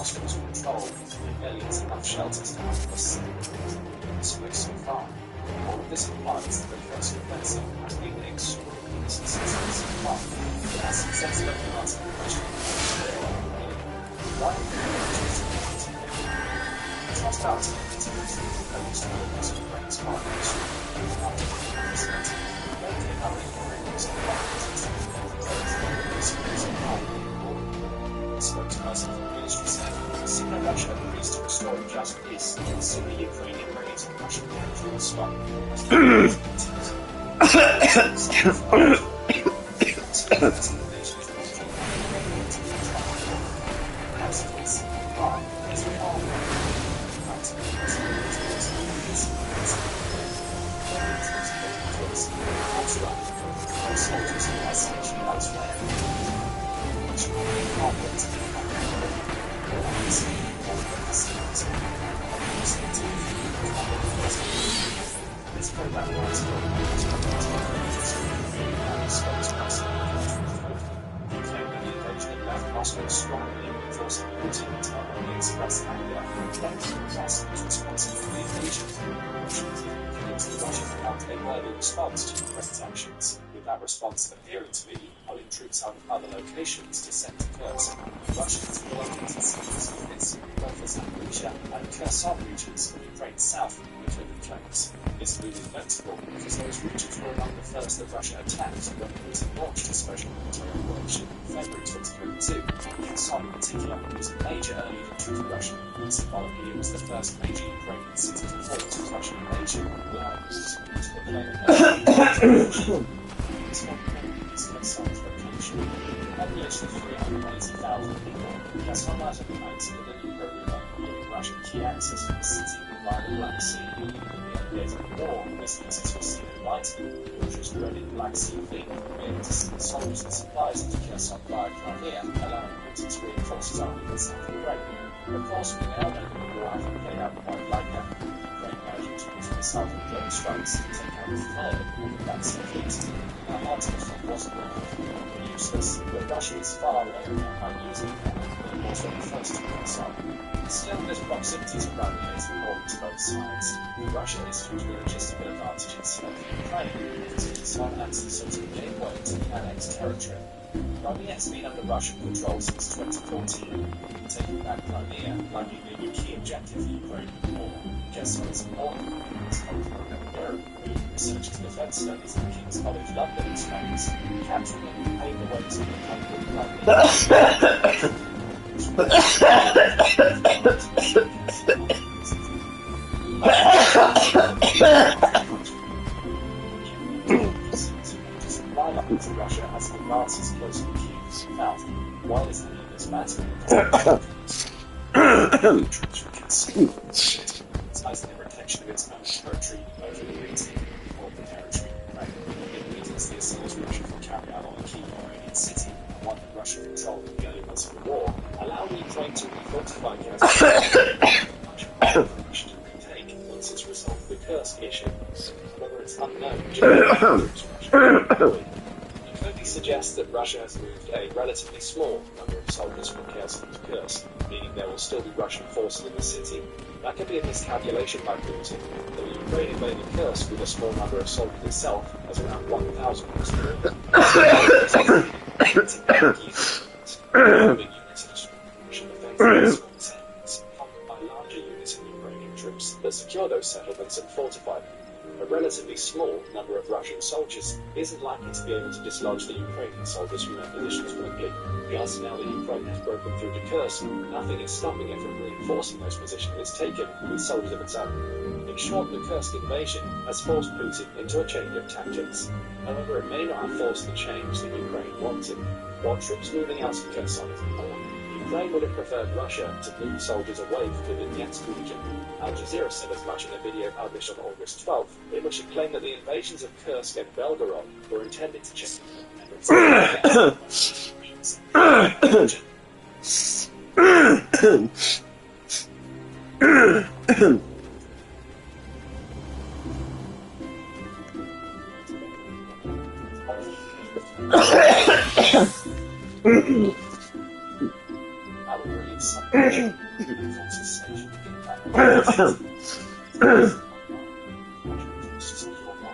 Moscow's control, and barely has enough shelters to house us so far. All of this implies that the Kursk offensive has been extraordinarily successful so far. It has successfully answered the question why did the Russians trust our teams to propose to the West Ukraine's foreign ministry after the announcement that the Ukraine was on the spokesperson for the ministry said, Sooner Russia agrees to restore just peace, the sooner Ukrainian raiders and Russian military will stop. This program was Moscow strongly reinforcing Putin to not only express anger, but to express its responsibility for the invasion. Russia announced a worthy response to Ukraine's actions, with that response appearing to be pulling troops out of other locations to send to Kursk. Russia has relocated cities units in both the Zaporizhzhia and Kherson regions of Ukraine's south, including claims. This move is notable because those regions were among the first that Russia attacked when Putin launched a special military operation in February 2022. Kherson in particular was a major early victory for Russia. Symbolically, it was the first major Ukrainian city to fall to Russian invasion, allowing Putin to proclaim this Kherson's location. A population of 380,000 people, Kherson lies on the banks of the Dnieper River, giving Russian key access to the city via the Black Sea. In the early days of the war, this access was seen as vital. Russia's dreaded Black Sea fleet would be able to send soldiers and supplies into Kherson via Crimea, allowing Putin to reinforce his army in south Ukraine. Of course, we now know that the war hasn't played out quite like that. Ukraine managed to use missile and drone strikes to take out a third of the Black Sea fleet. That artificial wasn't really useless, but Russia is far away how using it and was one of the first to Kherson. Still, this proximity to Crimea is important to both sides. Russia is huge logistical advantages over Ukraine, because Kherson acts as a sort of gateway to the annexed territory. Crimea has been under Russian control since 2014. Taking back Crimea likely being a key objective for Ukraine in the war. Kherson is important because research to defence studies at King's College London explains capturing and paving the way to the country of Crimea. Russia has advances close to Kyiv. Now, why is any of this matter? Emphasizing the protection of its own territory over the region or the territory of Ukraine. It weakens the assault Russia can carry out on a key Ukrainian city, one that Russia controlled in the early months of the war, allowing Ukraine to refortify Kherson Russia to retake once it's resolved the Kursk issue. However, it's unknown. It suggests that Russia has moved a relatively small number of soldiers from Kherson to Kursk, meaning there will still be Russian forces in the city. That could be a miscalculation by Putin, though Ukraine invaded Kursk with a small number of soldiers itself, as around 1,000 by larger units of Ukrainian troops that secure those settlements and fortify them. A relatively small number of Russian soldiers isn't likely to be able to dislodge the Ukrainian soldiers from their positions quickly. Plus, now that Ukraine has broken through to Kursk, nothing is stopping it from reinforcing those positions it's taken with soldiers of its own. In short, the Kursk invasion has forced Putin into a change of tactics. However, it may not have forced the change that Ukraine wanted. While troops moving out of Kherson is important, Ukraine would have preferred Russia to move soldiers away from the Donetsk region. Al Jazeera said as much in a video published on August 12th, in which it claimed that the invasions of Kursk and Belgorod were intended to change I will read some forces stationed in that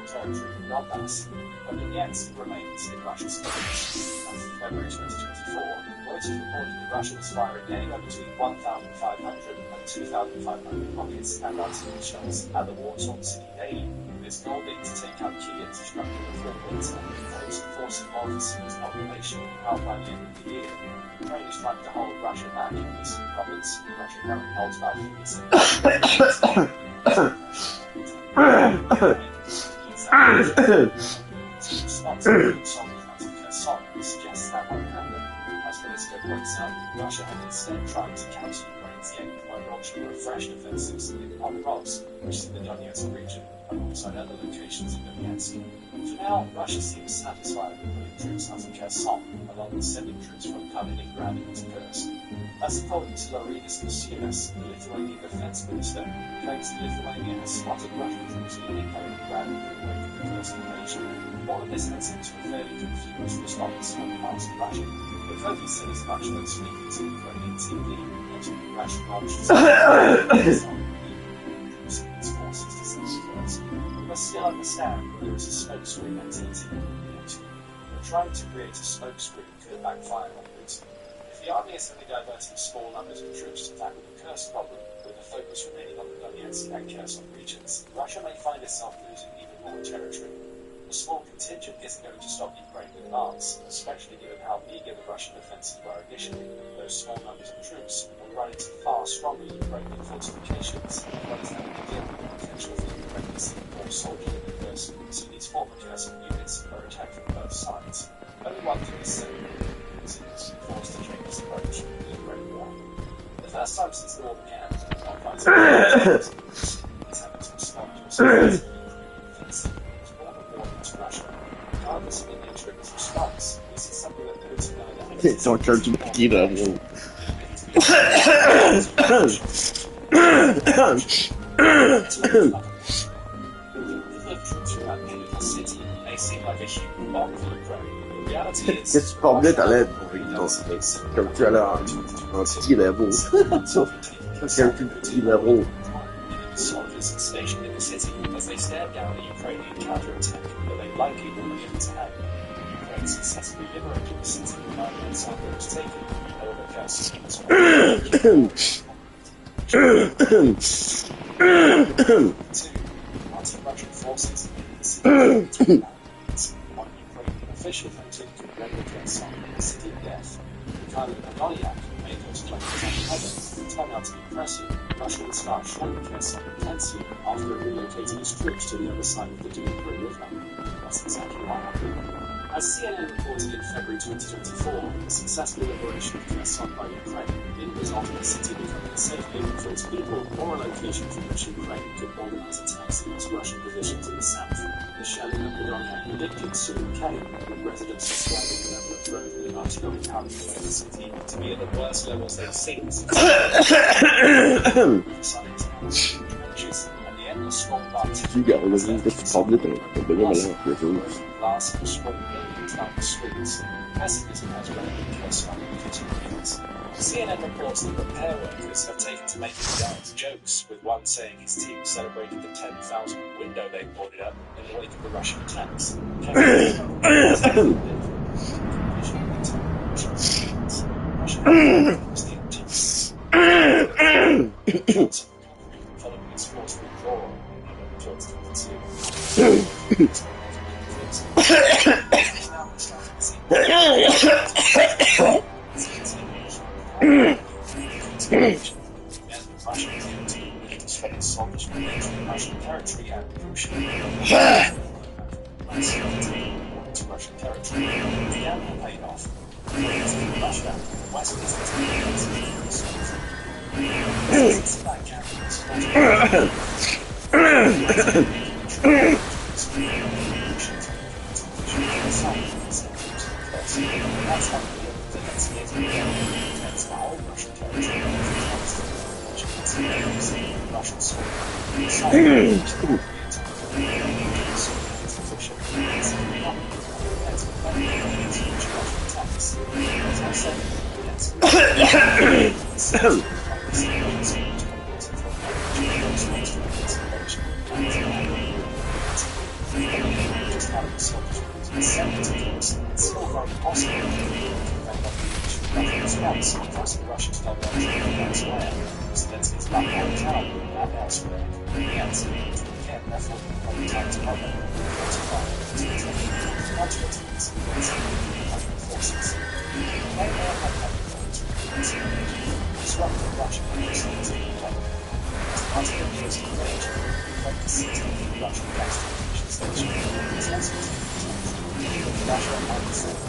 territory in Donbass, but Donetsk remains in Russia's focus. As of February 2024, Reuters reported that Russia was firing anywhere between 1,500 and 2,500 rockets and artillery shells at the war-torn city daily, with its goal being to take out key infrastructure before winter, aims at forcing more of the city's population out by the end of the year. Ukraine is trying to hold Russia back in this province. Russia currently holds about 50% suggests that won't happen. As Politico points out, Russia has instead tried to counter Ukraine's aim by launching refreshed offensives in Pokrovsk, which is in the Donetsk region, alongside other locations in Donetsk. For now, Russia seems satisfied with putting troops out of Kherson, along with sending troops from Kaliningrad into Kursk. That's according to Laurynas Kasčiūnas, the Lithuanian defense minister, who claims that Lithuania has spotted Russian troops leaving Kaliningrad in the wake of the Kursk invasion. All of this leads into a fairly confused response from parts of Russia. The Kremlin said as much when speaking to Ukrainian TV, noting Russian options its forces to send Kursk. We must still understand that there is a smokescreen activity in Putin. But trying to create a smokescreen could backfire on Putin. If the army is only diverting small numbers of troops to tackle the Kursk problem, with the focus remaining on the Donetsk and Kherson regions, Russia may find itself losing even more territory. A small contingent isn't going to stop Ukraine in advance, especially given how meager the Russian defences were initially. Those small numbers of troops will run into far stronger Ukrainian fortifications, as well as having to deal with the potential for Ukraine to send more soldiers in person, so these former Kherson units are attacked from both sides. Only one thing is certain: Putin is forced to change his approach to the Ukraine war. The first time since the war began, non-violent is having to respond to a security offensive. Regardless of the nature of his response, this is something that Putin neither Don't charge me either. Qu'est-ce que tu parlais t'allais comme tu allais en petit level. Quelques petits levels. Soldiers stationed in the city as they stared down a Ukrainian counter-attack that they likely were able to have. Ukraine successfully liberated the city and Alexander was taken, however Kherson was anti-Russian forces in the city. One Ukrainian official noted could render Kherson a city of death. Mikhailo Podolyak made those claims uncovered. Turned out to be impressive. Russia would start shrinking Kherson intensely after it relocated its troops to the other side of the Dnipro River. That's exactly what happened. As CNN reported in February 2024, the successful liberation of Kherson by Ukraine didn't result in the city becoming a safe haven for its people or a location from which Ukraine could organize attacks against Russian positions in the south. The shelling of Podolyak predicted soon came, with residents describing the level of threat from the artillery outflow of the city to be at the worst levels they've seen since and the endless small marches glass and strong buildings down the streets. Pessimism has reigned in Kherson for 2 years. CNN reports that repair workers have taken to making yards jokes, with one saying his team celebrated the 10,000 window they boarded up in the wake of the Russian attacks. Following its forced withdrawal in 2022. Russian territory and crucially Russian territory, the gamble paid off. Russia, West forcing Russia to divert elsewhere. Zelensky's backbone cannot move that elsewhere. Yet, again, therefore, from time to other, 45 graduates forces. They may have had disrupting Russian industries in Ukraine. As part of the first invasion, like the city of the Russian gas distribution station, Russia had the same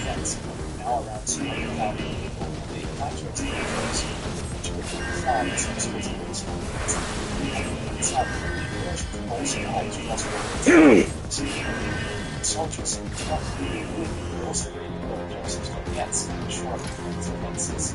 against now around 200,000 people being evacuated from the first, which would be far less responsibility. Inside the version of also holds possible soldiers and truck also Joseph's got yet short defenses.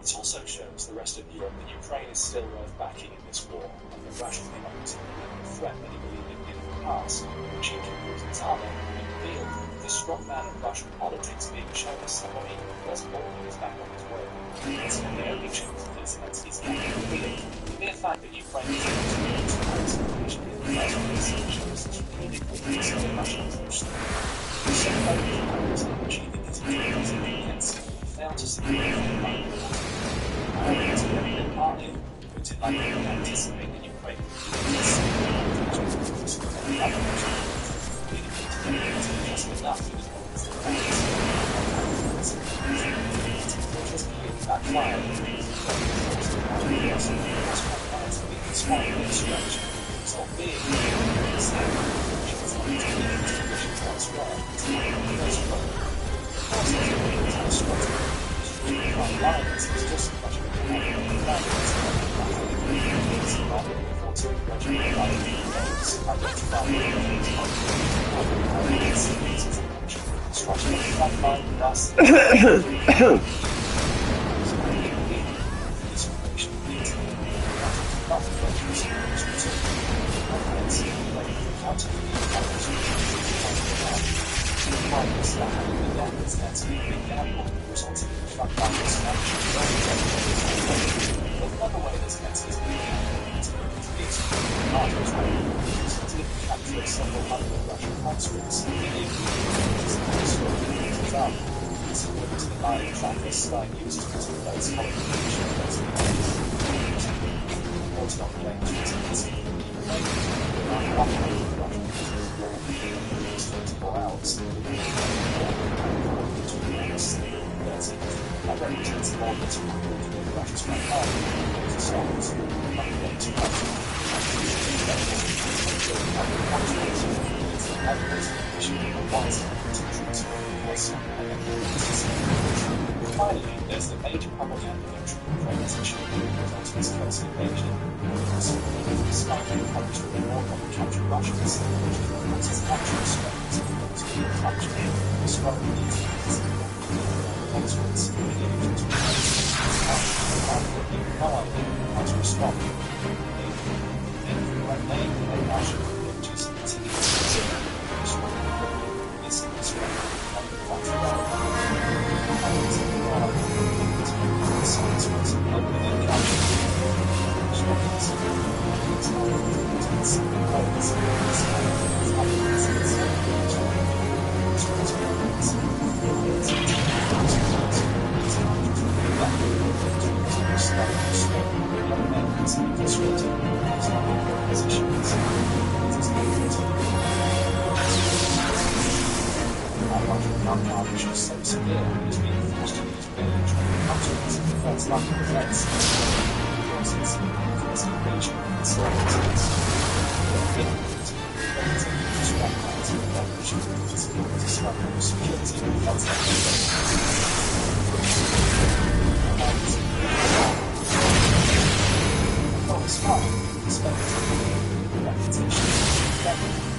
It also shows the rest of Europe that Ukraine is still worth backing in this war, and that Russia may not consider it a threat that he believed in the past. Putin its armor and revealed this strong man of Russian politics being shown as someone he was born and is back on his way. It's not the only truth that Zelensky's campaign revealed. The mere fact that Ukraine is able to use the information in the first place shows the strategic weakness of the Russian approach. So focused on achieving his objectives in the end, failed to secure the money. Partly, Putin likely didn't anticipate that Ukraine would be just enough to backfire. So being that represents more than 200 Russia's front line. Finally, there's the major propaganda victory of repetition of its first invasion. Despite encouraged to war on the country Russians, as its actual strength to be captured, strong details, consequence, beginning to no idea how to respond. When they and Russian villages continue to consider this strength of the fighting which is so severe that he's being forced to use military counters in the first line of defense. Forces, this invasion, and surroundings. Security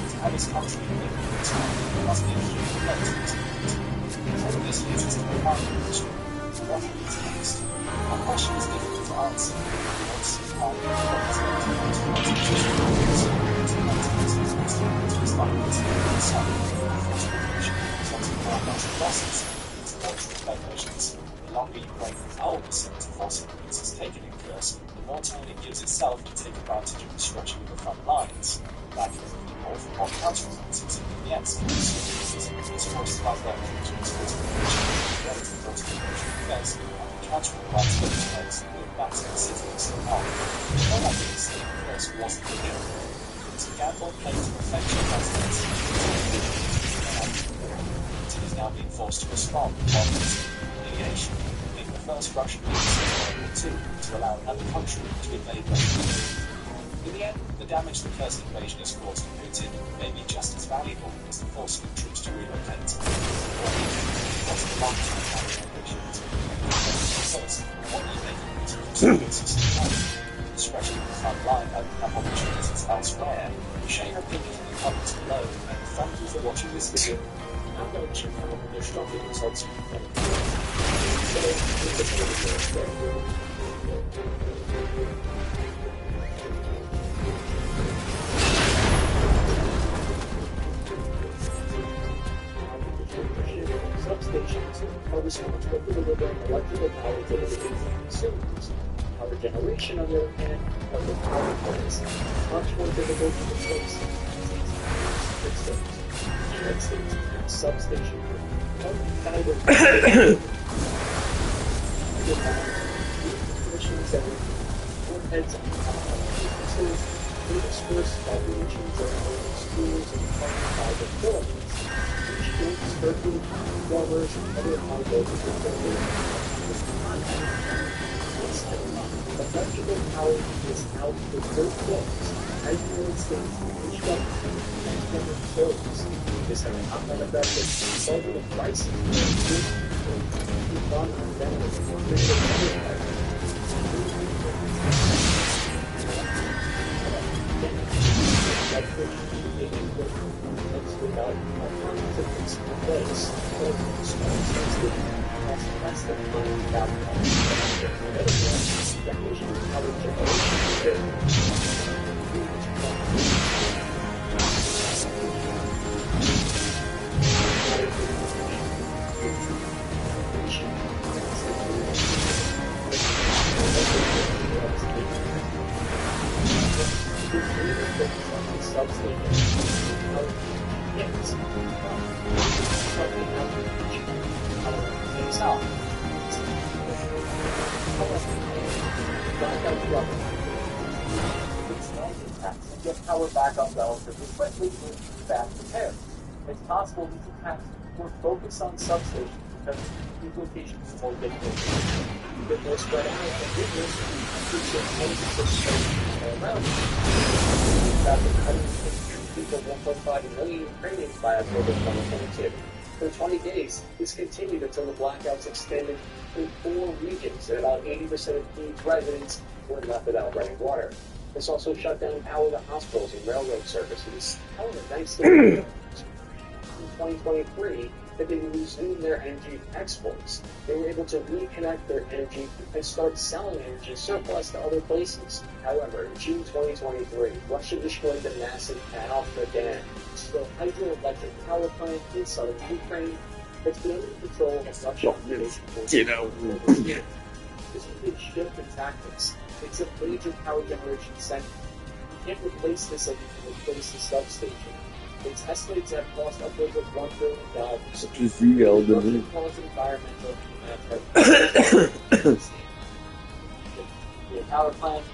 to have his country must be a huge blow. All of this leads us to the final question. What happens next? Our question is difficult to answer. The longer Ukraine holds to forcing provinces taken in Kursk, the more time it gives itself to take advantage of the stretching of the front lines. That is, more for more counter-offensives in Donetsk, is forced by them to export relative fortification defense and counter-advance defense with backs in cities and on. All that being said, Kursk wasn't the deal. It was a gamble played to perfection by states. It is now being forced to respond while humiliation, being the first Russian leader to allow another country to invade Russia. In the end, the damage the first invasion has caused to Putin may be just as valuable as the forcing of troops to relocate. What's the long-term invasion? First, what do you make of Putin's the stretching of the front line opened up opportunities elsewhere? Share your opinion in the comments below, and thank you for watching this video. I'm going to check out the shop results. Substations are responsible for delivering electrical power to the consumers. Power generation, on the other hand, are the power plants, much more difficult to replace than United States substation commissions and heads on businesses, interspersed operations of schools and private buildings, which don't circuit plumbers and other high-voltage equipment. Electrical power is out for both ways, as the United States each government and different utilities. This has a knock-on effect of solving the crisis get power back up relatively quickly with fast repair. It's possible these attacks were focused on substations because implications for victims. With more spread out and vigorous, appreciate hundreds of strategies all around. After cutting people 1.5 million Ukrainians by October 2022. For 20 days, this continued until the blackouts extended in 4 regions, and about 80% of Kiev's residents were left without running water. This also shut down power to hospitals and railroad services. However, thanks to in 2023, that they resumed their energy exports. They were able to reconnect their energy and start selling energy surplus to other places. However, in June 2023, Russia destroyed the massive Kanavalka Dam, the hydroelectric power plant in southern Ukraine that's been under the control of Russia. This is a big shift in tactics. It's a major power generation center. You can't replace this like you can replace the substation. It's estimated to have cost upwards of $1 billion. Cause environmental and the power plant.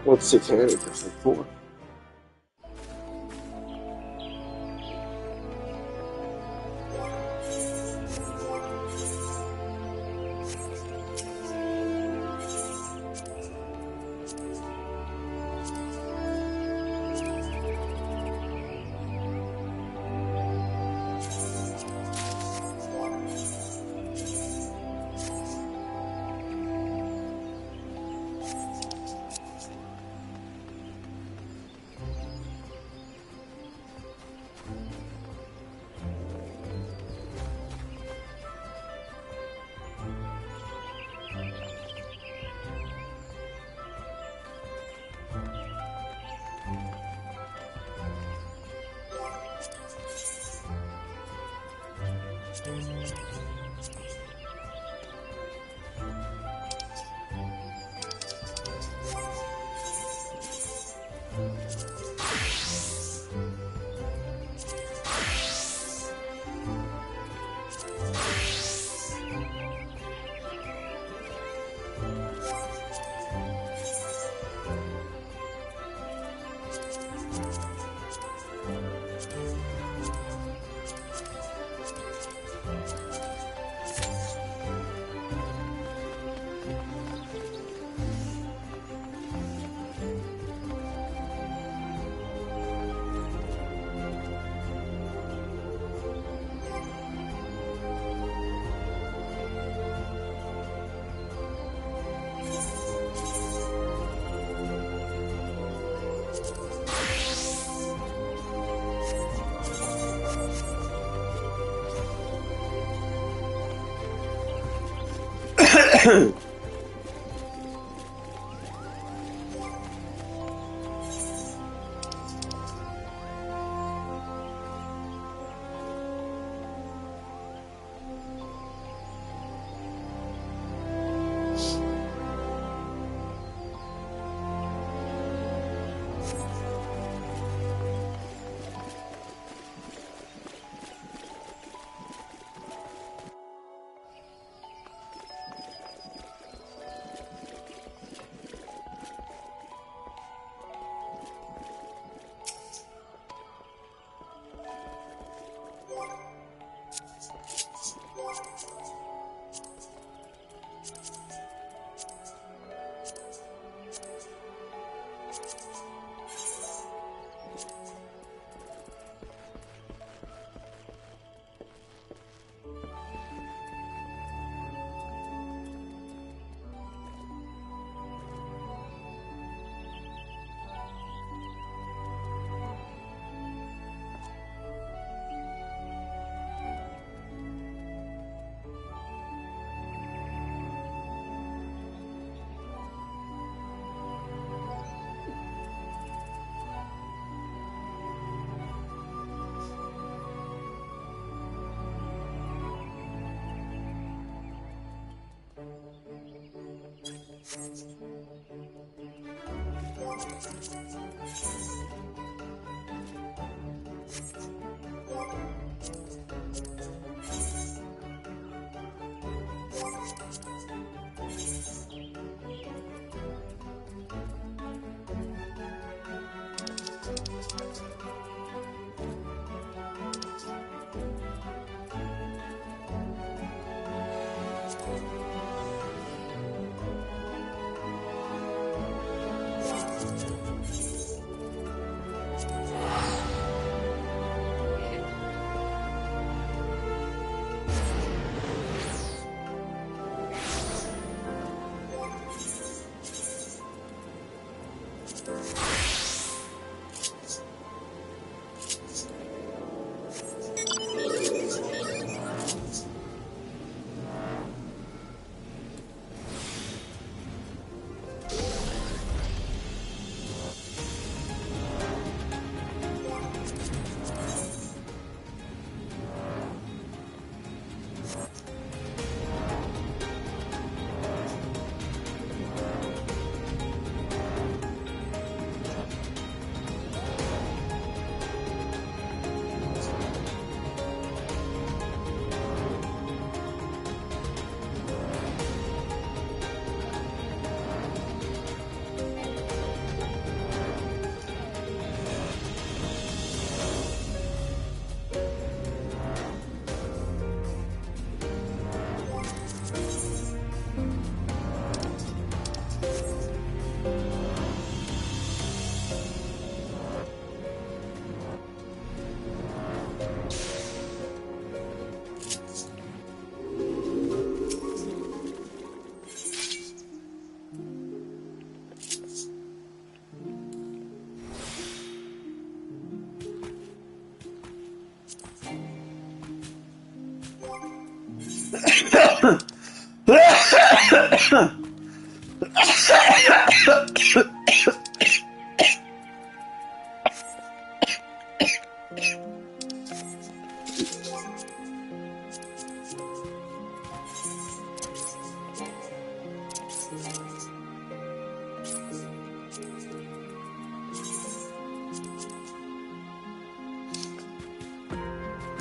Well, satanic is like 4.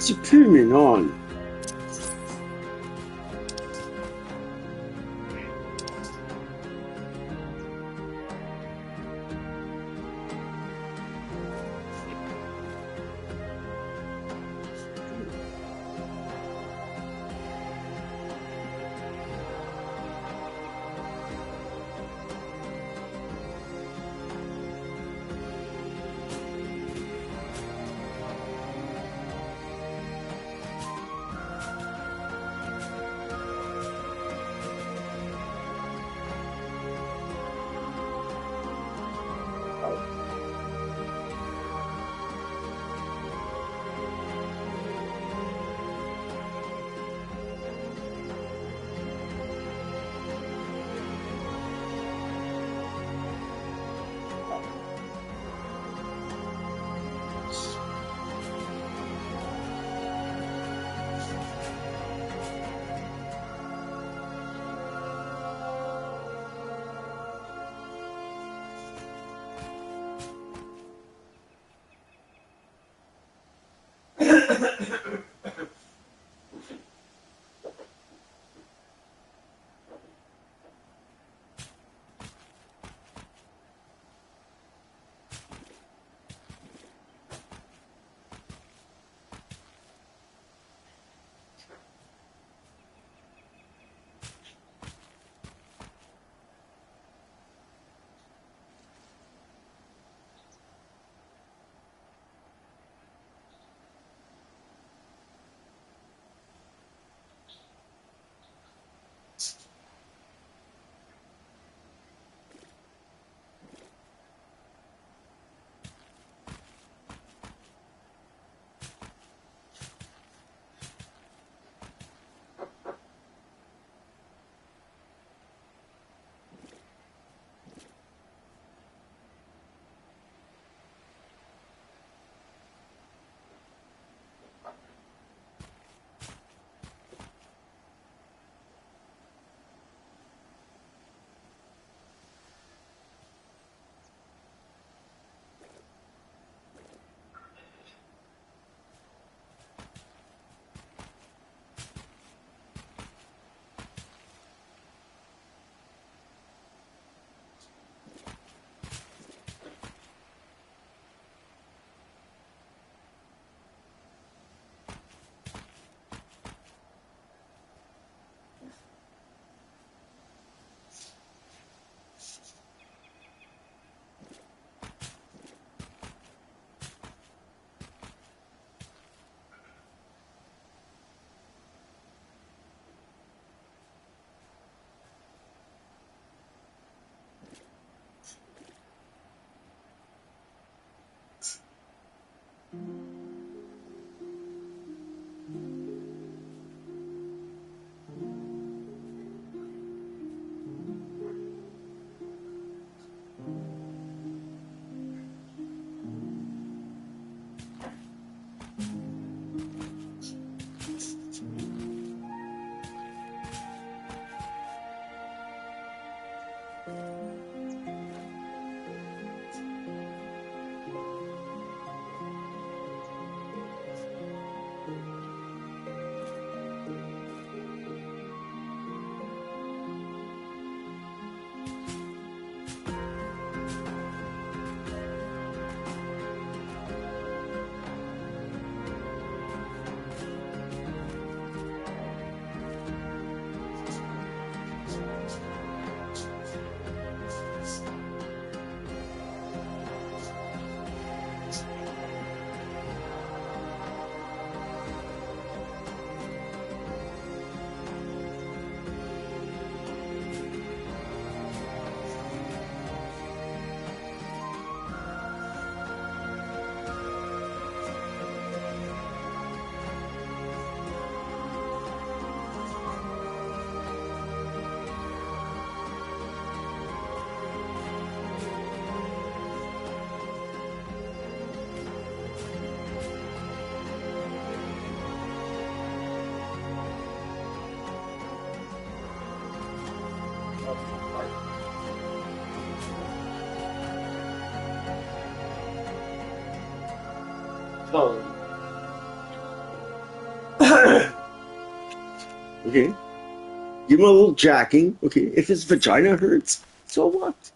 C'est criminal. No, Okay. Give him a little jacking. Okay. If his vagina hurts, so what?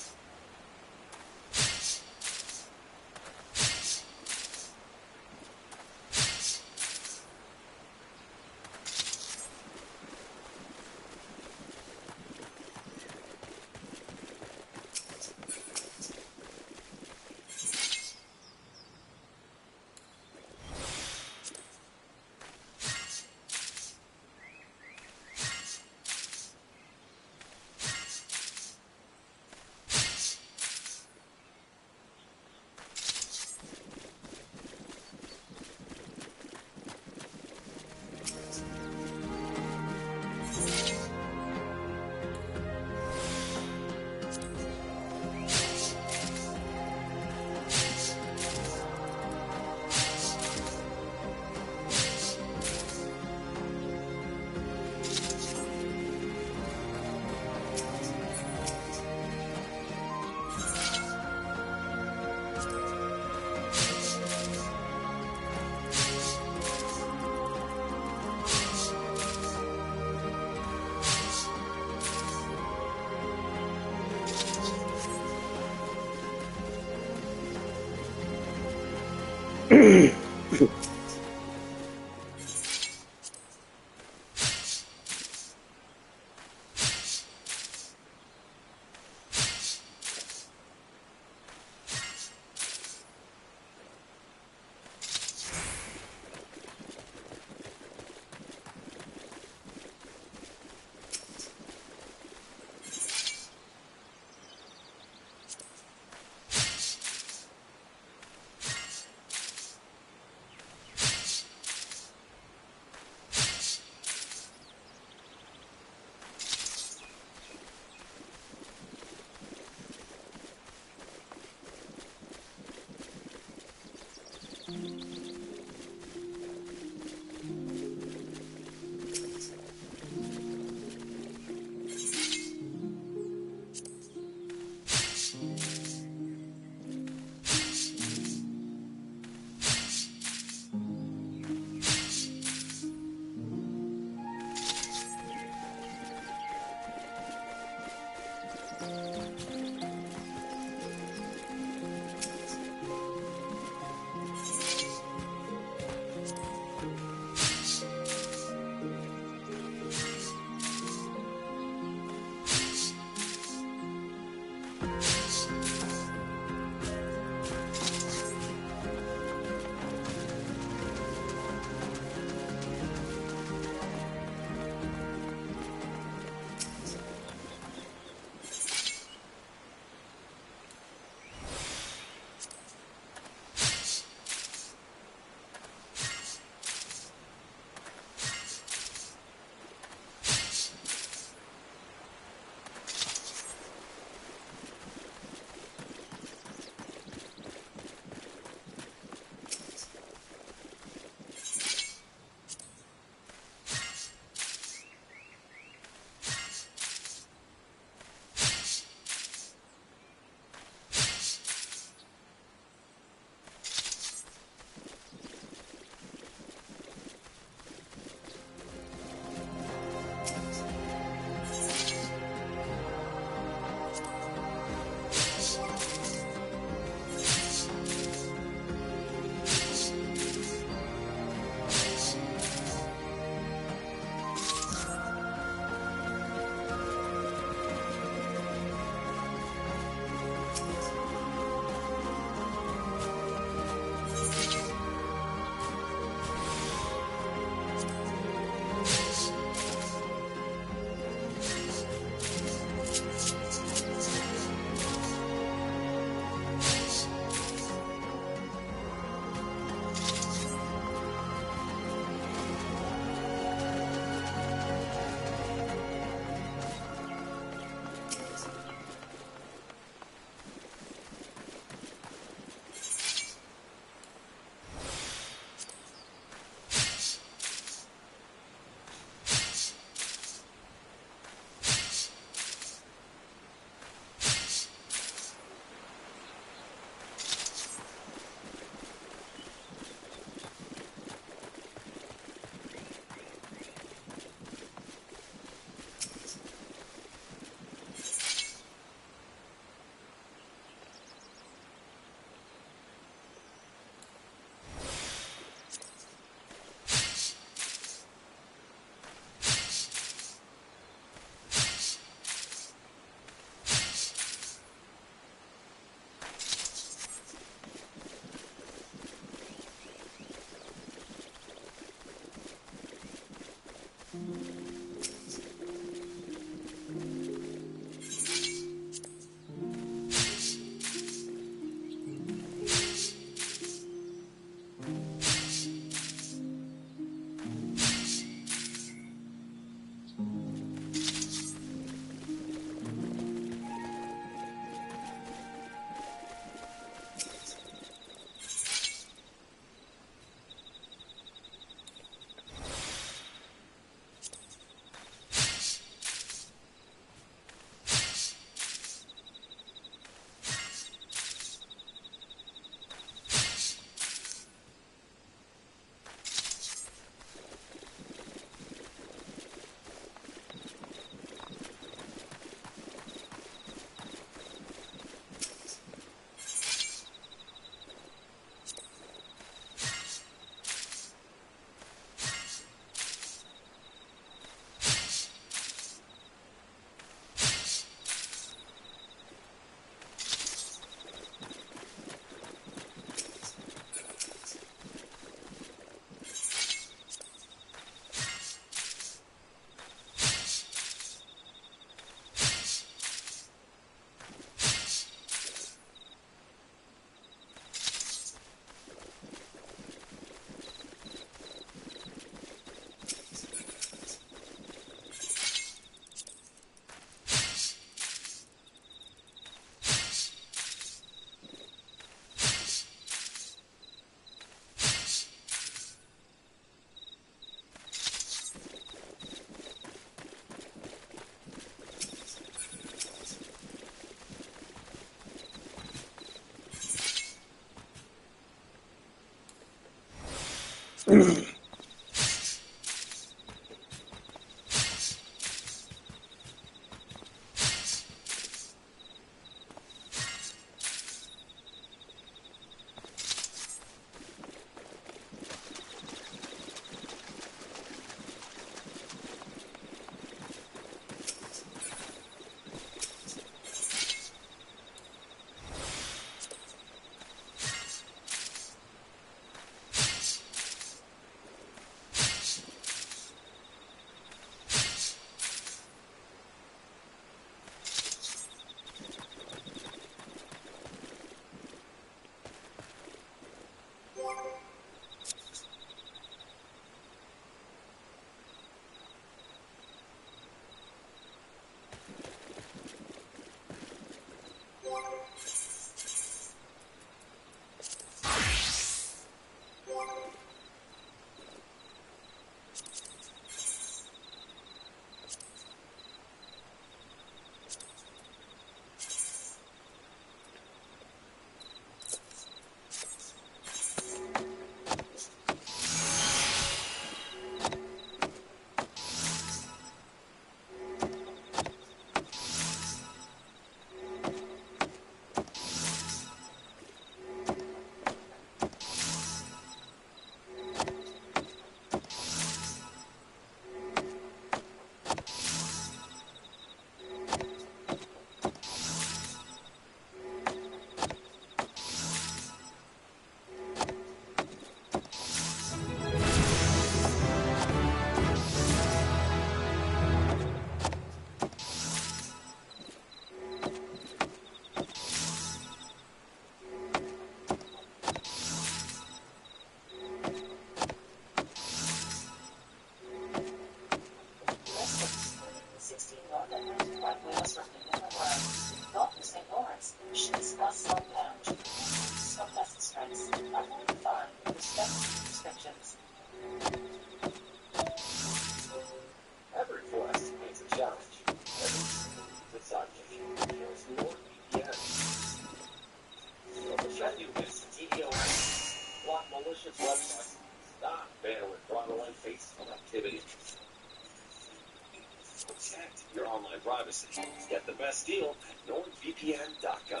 Your online privacy. Get the best deal at NordVPN.com.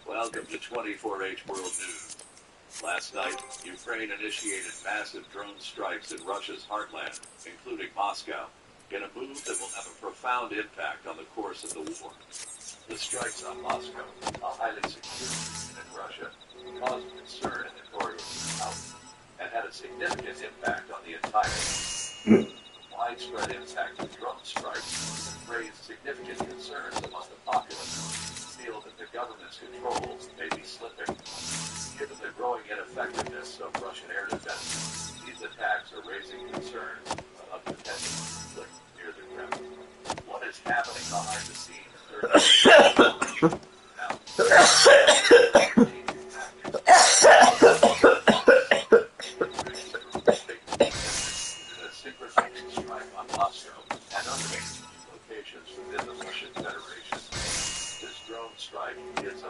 Welcome to 24H World News. Last night, Ukraine initiated massive drone strikes in Russia's heartland, including Moscow, in a move that will have a profound impact on the course of the war. The strikes on Moscow, a highly secure region in Russia, caused concern in the corridors of power and had a significant impact on the entire region. Widespread impact of drone strikes raised significant concerns among the populace, who feel that the government's controls may be slipping. Given the growing ineffectiveness of Russian air defense, these attacks are raising concerns of potential conflict near the Kremlin. What is happening behind the scenes?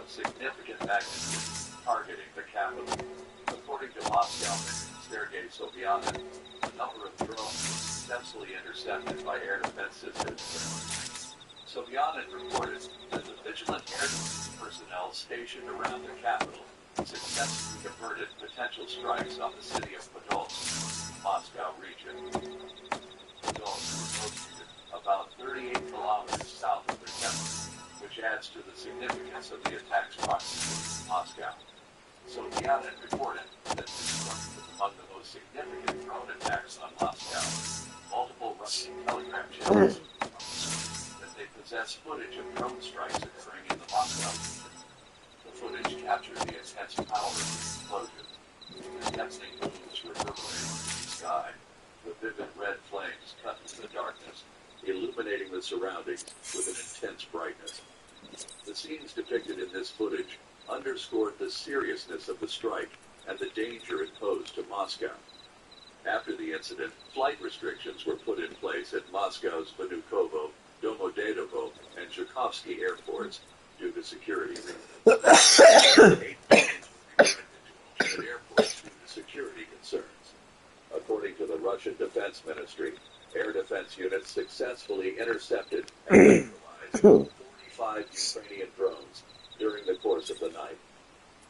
Significant magnitude targeting the capital. According to Moscow Mission Sergei Sobyanin, a number of drones were successfully intercepted by air defense systems. Sobyanin reported that the vigilant air defense personnel stationed around the capital successfully averted potential strikes on the city of Podolsk, Moscow region. Podolsk is located about 38 kilometers south of the capital, which adds to the significance of the attack's proximity to Moscow. Sobyanin reported that this strike was among the most significant drone attacks on Moscow. Multiple Russian telegram channels that they possess footage of drone strikes occurring in the Moscow region. The footage captured the intense power of the explosion. The deafening booms reverberating through the sky. The vivid red flames cut through the darkness, illuminating the surroundings with an intense brightness. The scenes depicted in this footage underscored the seriousness of the strike and the danger it posed to Moscow. After the incident, flight restrictions were put in place at Moscow's Vnukovo, Domodedovo, and Chukovsky airports due to security reasons. 8 planes were redirected to alternate airports due to security concerns. According to the Russian Defense Ministry, air defense units successfully intercepted and neutralized 45 Ukrainian drones during the course of the night.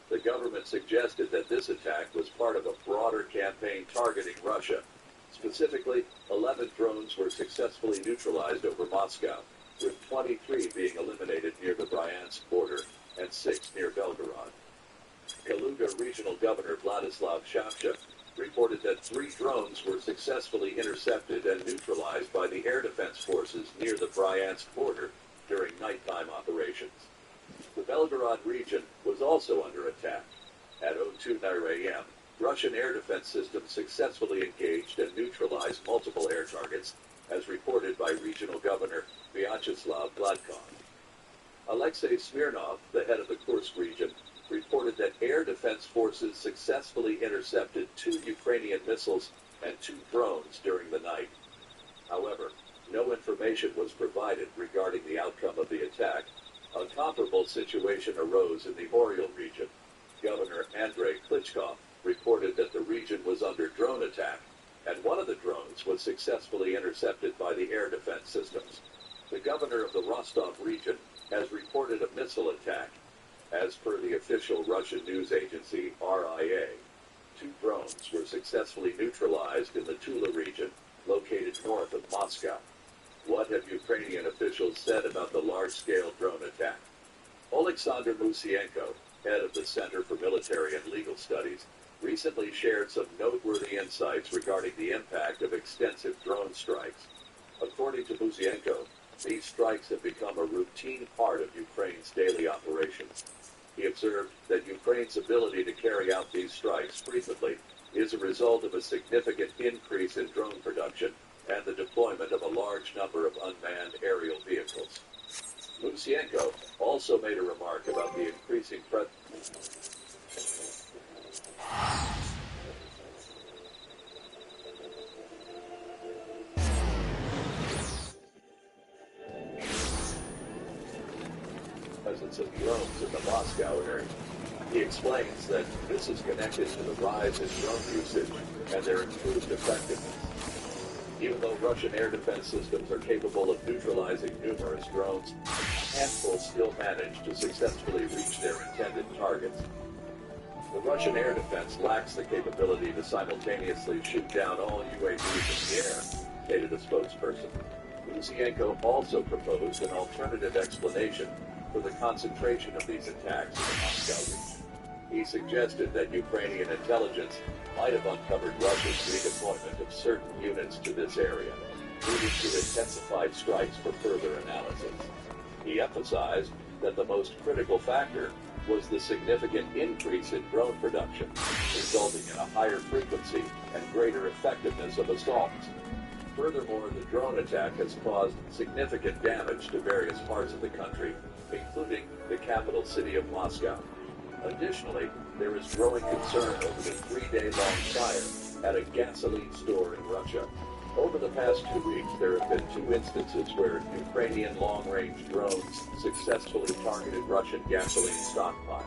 The government suggested that this attack was part of a broader campaign targeting Russia. Specifically, 11 drones were successfully neutralized over Moscow, with 23 being eliminated near the Bryansk border and 6 near Belgorod. Kaluga Regional Governor Vladislav Shapcha reported that 3 drones were successfully intercepted and neutralized by the air defense forces near the Bryansk border during nighttime operations. The Belgorod region was also under attack. At 02:09 a.m., Russian air defense systems successfully engaged and neutralized multiple air targets, as reported by Regional Governor Vyacheslav Gladkov. Alexei Smirnov, the head of the Kursk region, reported that air defense forces successfully intercepted 2 Ukrainian missiles and 2 drones during the night. However, no information was provided regarding the outcome of the attack. A comparable situation arose in the Oriol region. Governor Andrei Klitschko reported that the region was under drone attack, and one of the drones was successfully intercepted by the air defense systems. The governor of the Rostov region has reported a missile attack. As per the official Russian news agency RIA, 2 drones were successfully neutralized in the Tula region, located north of Moscow. What have Ukrainian officials said about the large-scale drone attack? Oleksandr Musienko, head of the Center for Military and Legal Studies, recently shared some noteworthy insights regarding the impact of extensive drone strikes. According to Musienko, these strikes have become a routine part of Ukraine's daily operations. He observed that Ukraine's ability to carry out these strikes frequently is a result of a significant increase in drone production and the deployment of a large number of unmanned aerial vehicles. Musienko also made a remark about the increasing presence of drones in the Moscow area. He explains that this is connected to the rise in drone usage and their improved effectiveness. Even though Russian air defense systems are capable of neutralizing numerous drones, a handful still manage to successfully reach their intended targets. The Russian air defense lacks the capability to simultaneously shoot down all UAVs in the air, stated a spokesperson. Musienko also proposed an alternative explanation for the concentration of these attacks in the Moscow region. He suggested that Ukrainian intelligence might have uncovered Russia's redeployment of certain units to this area, leading to intensified strikes for further analysis. He emphasized that the most critical factor was the significant increase in drone production, resulting in a higher frequency and greater effectiveness of assaults. Furthermore, the drone attack has caused significant damage to various parts of the country, including the capital city of Moscow. Additionally, there is growing concern over the 3-day-long fire at a gasoline store in Russia. Over the past 2 weeks, there have been 2 instances where Ukrainian long-range drones successfully targeted Russian gasoline stockpiles.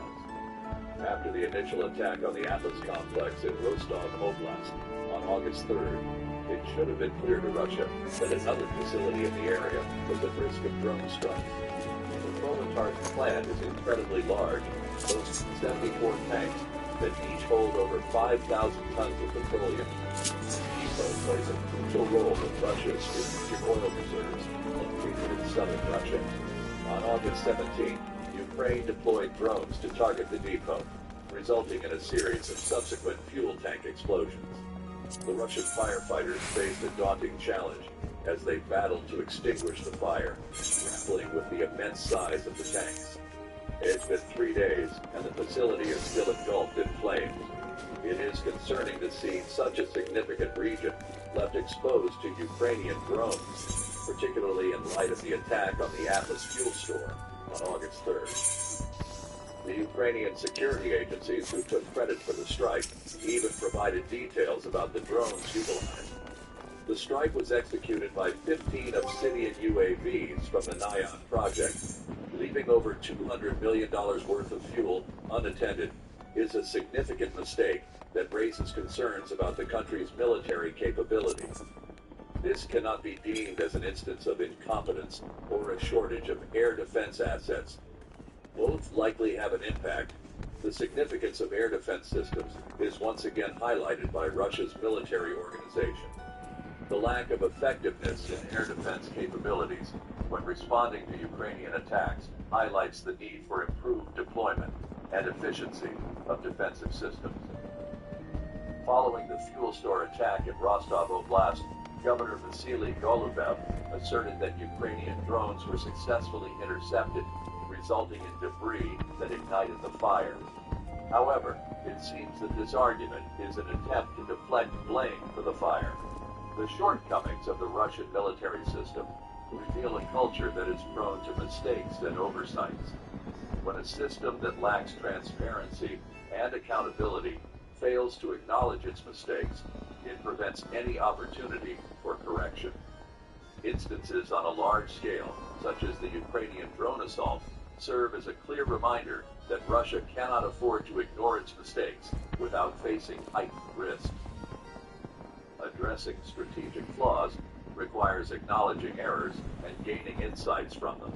After the initial attack on the Atlas complex in Rostov Oblast on August 3rd, it should have been clear to Russia that another facility in the area was at risk of drone strikes. The Proletarsk plant is incredibly large, boasts 74 tanks that each hold over 5,000 tons of petroleum. Depot plays a crucial role in Russia's strategic oil reserves located in southern Russia. On August 17, Ukraine deployed drones to target the depot, resulting in a series of subsequent fuel tank explosions. The Russian firefighters faced a daunting challenge as they battled to extinguish the fire, grappling with the immense size of the tanks. It's been 3 days, and the facility is still engulfed in flames. It is concerning to see such a significant region left exposed to Ukrainian drones, particularly in light of the attack on the Atlas fuel store on August 3rd. The Ukrainian security agencies who took credit for the strike even provided details about the drones utilized. The strike was executed by 15 Obsidian UAVs from the Nayan project. Leaving over $200 million worth of fuel unattended is a significant mistake that raises concerns about the country's military capabilities. This cannot be deemed as an instance of incompetence or a shortage of air defense assets. Both likely have an impact. The significance of air defense systems is once again highlighted by Russia's military organization. The lack of effectiveness in air defense capabilities when responding to Ukrainian attacks highlights the need for improved deployment and efficiency of defensive systems. Following the fuel store attack in Rostov Oblast, Governor Vasily Golubev asserted that Ukrainian drones were successfully intercepted, resulting in debris that ignited the fire. However, it seems that this argument is an attempt to deflect blame for the fire. The shortcomings of the Russian military system reveal a culture that is prone to mistakes and oversights. When a system that lacks transparency and accountability fails to acknowledge its mistakes, it prevents any opportunity for correction. Instances on a large scale, such as the Ukrainian drone assault, serve as a clear reminder that Russia cannot afford to ignore its mistakes without facing heightened risks. Addressing strategic flaws requires acknowledging errors and gaining insights from them.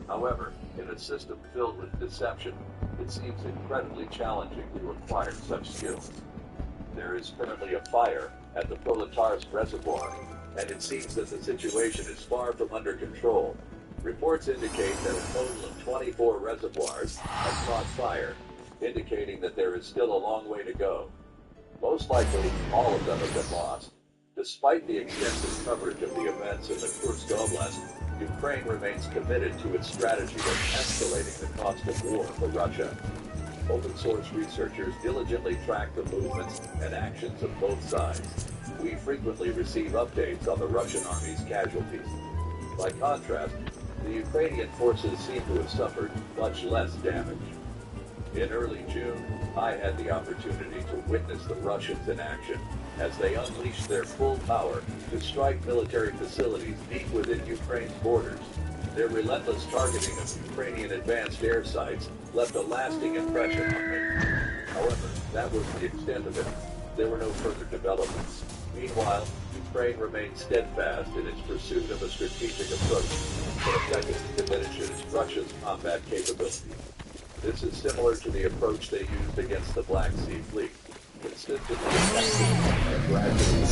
However, in a system filled with deception, it seems incredibly challenging to acquire such skills. There is currently a fire at the Prolatarsk Reservoir, and it seems that the situation is far from under control. Reports indicate that a total of 24 reservoirs have caught fire, indicating that there is still a long way to go. Most likely, all of them have been lost. Despite the extensive coverage of the events in the Kursk Oblast, Ukraine remains committed to its strategy of escalating the cost of war for Russia. Open-source researchers diligently track the movements and actions of both sides. We frequently receive updates on the Russian army's casualties. By contrast, the Ukrainian forces seem to have suffered much less damage. In early June, I had the opportunity to witness the Russians in action as they unleashed their full power to strike military facilities deep within Ukraine's borders. Their relentless targeting of Ukrainian advanced air sites left a lasting impression on me. However, that was the extent of it. There were no further developments. Meanwhile, Ukraine remained steadfast in its pursuit of a strategic approach that effectively diminishes Russia's combat capability. This is similar to the approach they used against the Black Sea Fleet, consistently attacking and gradually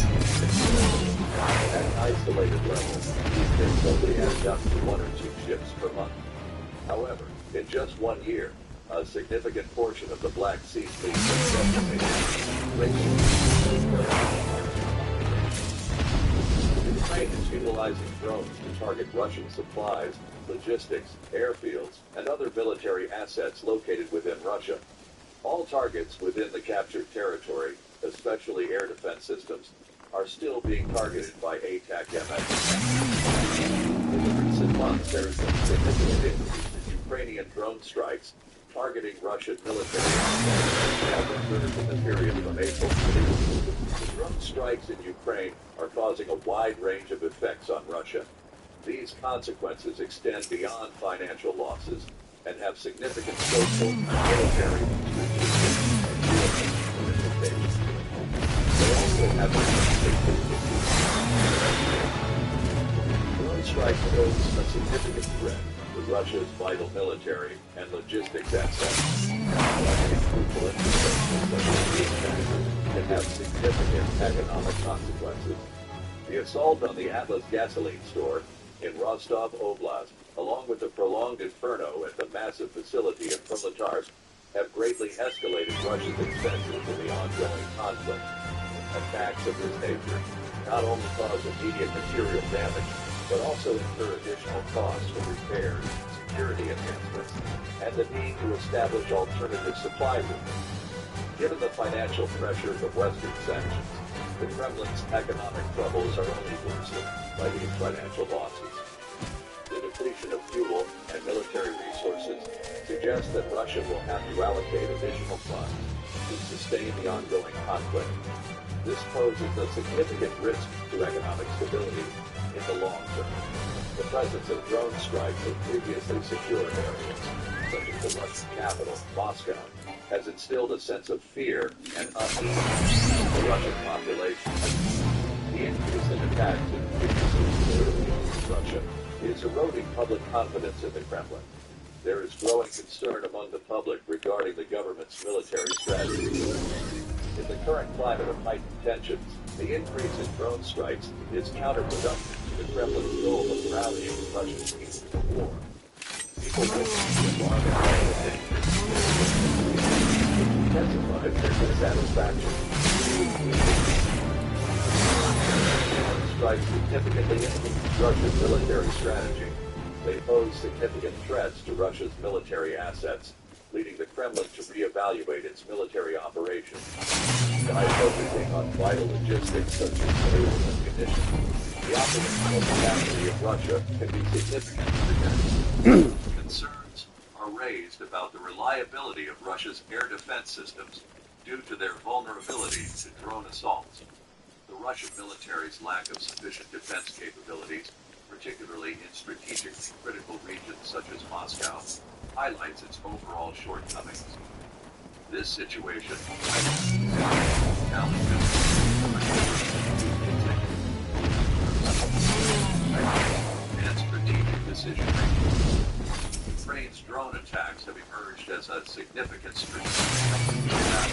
at an isolated level. These things only add up to 1 or 2 ships per month. However, in just 1 year, a significant portion of the Black Sea Fleet was decimated. Ukraine is utilizing drones to target Russian supplies, logistics, airfields, and other military assets located within Russia. All targets within the captured territory, especially air defense systems, are still being targeted by ATAK-MS. In the recent months, there has been a significant increase in Ukrainian drone strikes targeting Russian military assets as observed in the period from April to June. The drone strikes in Ukraine are causing a wide range of effects on Russia. These consequences extend beyond financial losses and have significant social, military, strategic, and geopolitical implications. They also have drone strikes pose a significant threat to Russia's vital military and logistics assets. Crucial infrastructure can have significant economic consequences. The assault on the Atlas gasoline store in Rostov Oblast, along with the prolonged inferno at the massive facility in Prolatarsk, have greatly escalated Russia's expenses in the ongoing conflict. Attacks of this nature not only cause immediate material damage, but also incur additional costs for repairs, security enhancements, and the need to establish alternative supply routes. Given the financial pressures of Western sanctions, the Kremlin's economic troubles are only worsened by these financial losses. The depletion of fuel and military resources suggests suggest that Russia will have to allocate additional funds to sustain the ongoing conflict. This poses a significant risk to economic stability in the long term. The presence of drone strikes in previously secure areas, such as the Russian capital, Moscow, has instilled a sense of fear and unease in the Russian population. The increase in attacks in previously Russia is eroding public confidence in the Kremlin. There is growing concern among the public regarding the government's military strategy. In the current climate of heightened tensions, the increase in drone strikes is counterproductive to the Kremlin's goal of rallying Russian people to war. People witnessing alarm intensified their dissatisfaction. Strikes significantly influence Russia's military strategy. They pose significant threats to Russia's military assets, leading the Kremlin to reevaluate its military operations. By focusing on vital logistics such as fuel and munitions, the operational capacity of Russia can be significantly reduced. Concerns are raised about the reliability of Russia's air defense systems due to their vulnerability to drone assaults. The Russian military's lack of sufficient defense capabilities, particularly in strategically critical regions such as Moscow, highlights its overall shortcomings. This situation challenges and strategic decision-making. Ukraine's drone attacks have emerged as a significant strategic impact,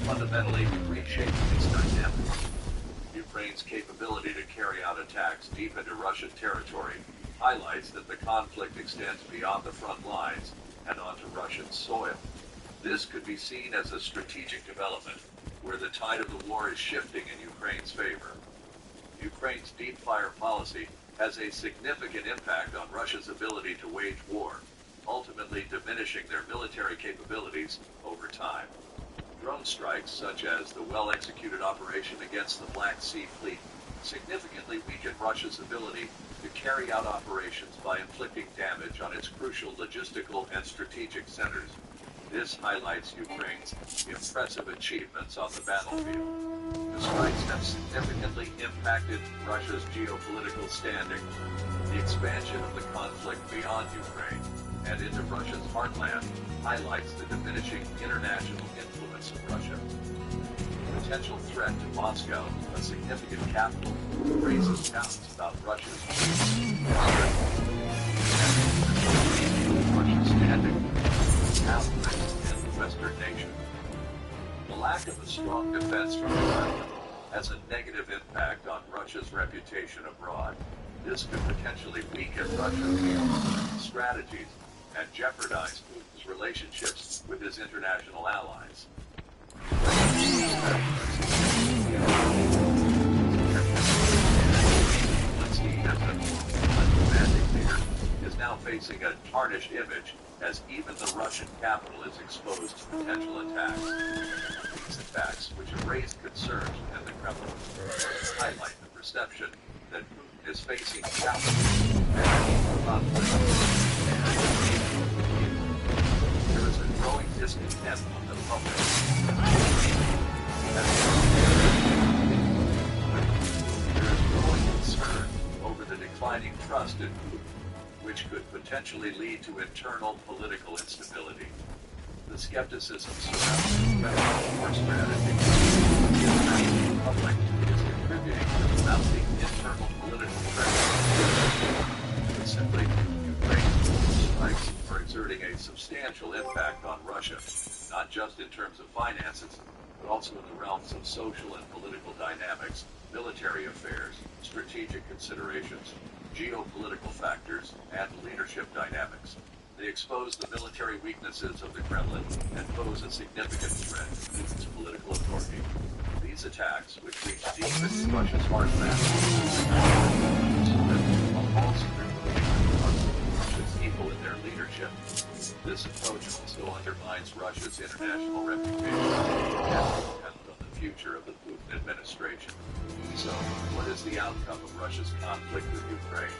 fundamentally reshaping its dynamics. Ukraine's capability to carry out attacks deep into Russian territory highlights that the conflict extends beyond the front lines and onto Russian soil. This could be seen as a strategic development, where the tide of the war is shifting in Ukraine's favor. Ukraine's deep fire policy has a significant impact on Russia's ability to wage war, ultimately diminishing their military capabilities over time. Drone strikes, such as the well-executed operation against the Black Sea Fleet, significantly weaken Russia's ability to carry out operations by inflicting damage on its crucial logistical and strategic centers. This highlights Ukraine's impressive achievements on the battlefield. The strikes have significantly impacted Russia's geopolitical standing. The expansion of the conflict beyond Ukraine and into Russia's heartland highlights the diminishing international influence of Russia. The potential threat to Moscow, a significant capital, raises doubts about Russia's standing in the Western nation. The lack of a strong defense from the Kremlin has a negative impact on Russia's reputation abroad. This could potentially weaken Russia's strategies and jeopardize Putin's relationships with his international allies. Zelensky, as a demanding leader, is now facing a tarnished image as even the Russian capital is exposed to potential attacks. These attacks, which have raised concerns within the Kremlin, highlight the perception that Putin is facing challenges and conflict. There is a growing discontent among the public. There is growing concern over the declining trust in Putin, which could potentially lead to internal political instability. The skepticism surrounding the Kremlin war strategy in the public is contributing to the mounting internal political pressure. But simply, Ukraine's strikes are exerting a substantial impact on Russia, not just in terms of finances, but also in the realms of social and political dynamics, military affairs, strategic considerations, geopolitical factors, and leadership dynamics. They expose the military weaknesses of the Kremlin and pose a significant threat to Putin's political authority. These attacks, which reach deep into Russia's heartland, Russia's people in their leadership. This approach also undermines Russia's international reputation and depends on the future of the Putin administration. So, what is the outcome of Russia's conflict with Ukraine?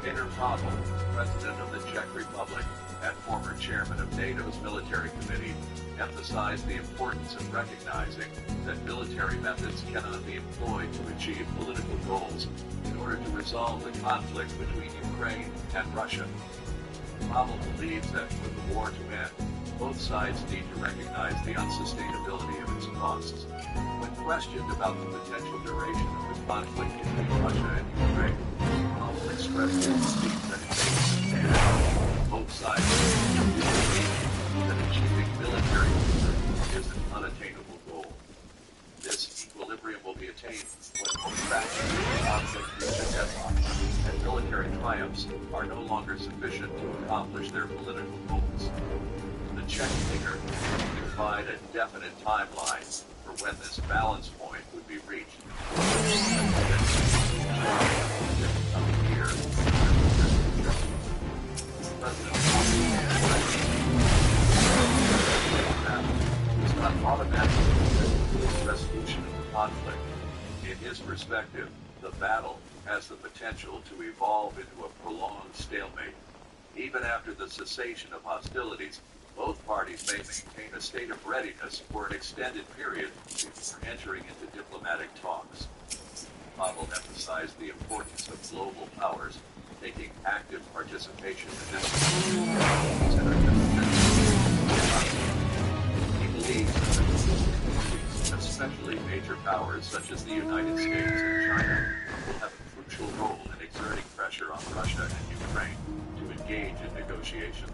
Petr Pavel, president of the Czech Republic, and former chairman of NATO's military committee, emphasized the importance of recognizing that military methods cannot be employed to achieve political goals in order to resolve the conflict between Ukraine and Russia. Pavel believes that for the war to end, both sides need to recognize the unsustainability of its costs. When questioned about the potential duration of the conflict between Russia and Ukraine, Pavel expressed his belief that both sides believe that achieving military victory is an unattainable goal. This equilibrium will be attained when both factions in the conflict reach a deadlock, and military triumphs are no longer sufficient to accomplish their political goals. The Czech leader defined a definite timeline for when this balance point would be reached. It's not automatically the resolution of the conflict. In his perspective, the battle has the potential to evolve into a prolonged stalemate. Even after the cessation of hostilities, both parties may maintain a state of readiness for an extended period before entering into diplomatic talks. Pavel emphasized the importance of global powers taking active participation in this. He believes that especially major powers such as the United States and China will have a crucial role in exerting pressure on Russia and Ukraine to engage in negotiations.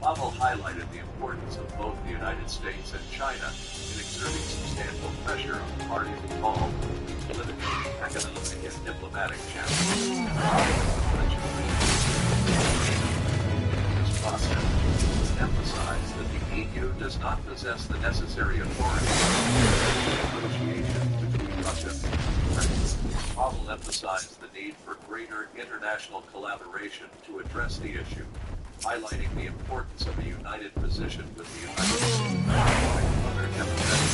Pavel highlighted the importance of both the United States and China in exerting substantial pressure on the parties involved in political, economic, and diplomatic channels. This process emphasized that the EU does not possess the necessary authority for negotiations between Russia and Ukraine. Pavel emphasized the need for greater international collaboration to address the issue, highlighting the importance of a united position with the United States. Other democratic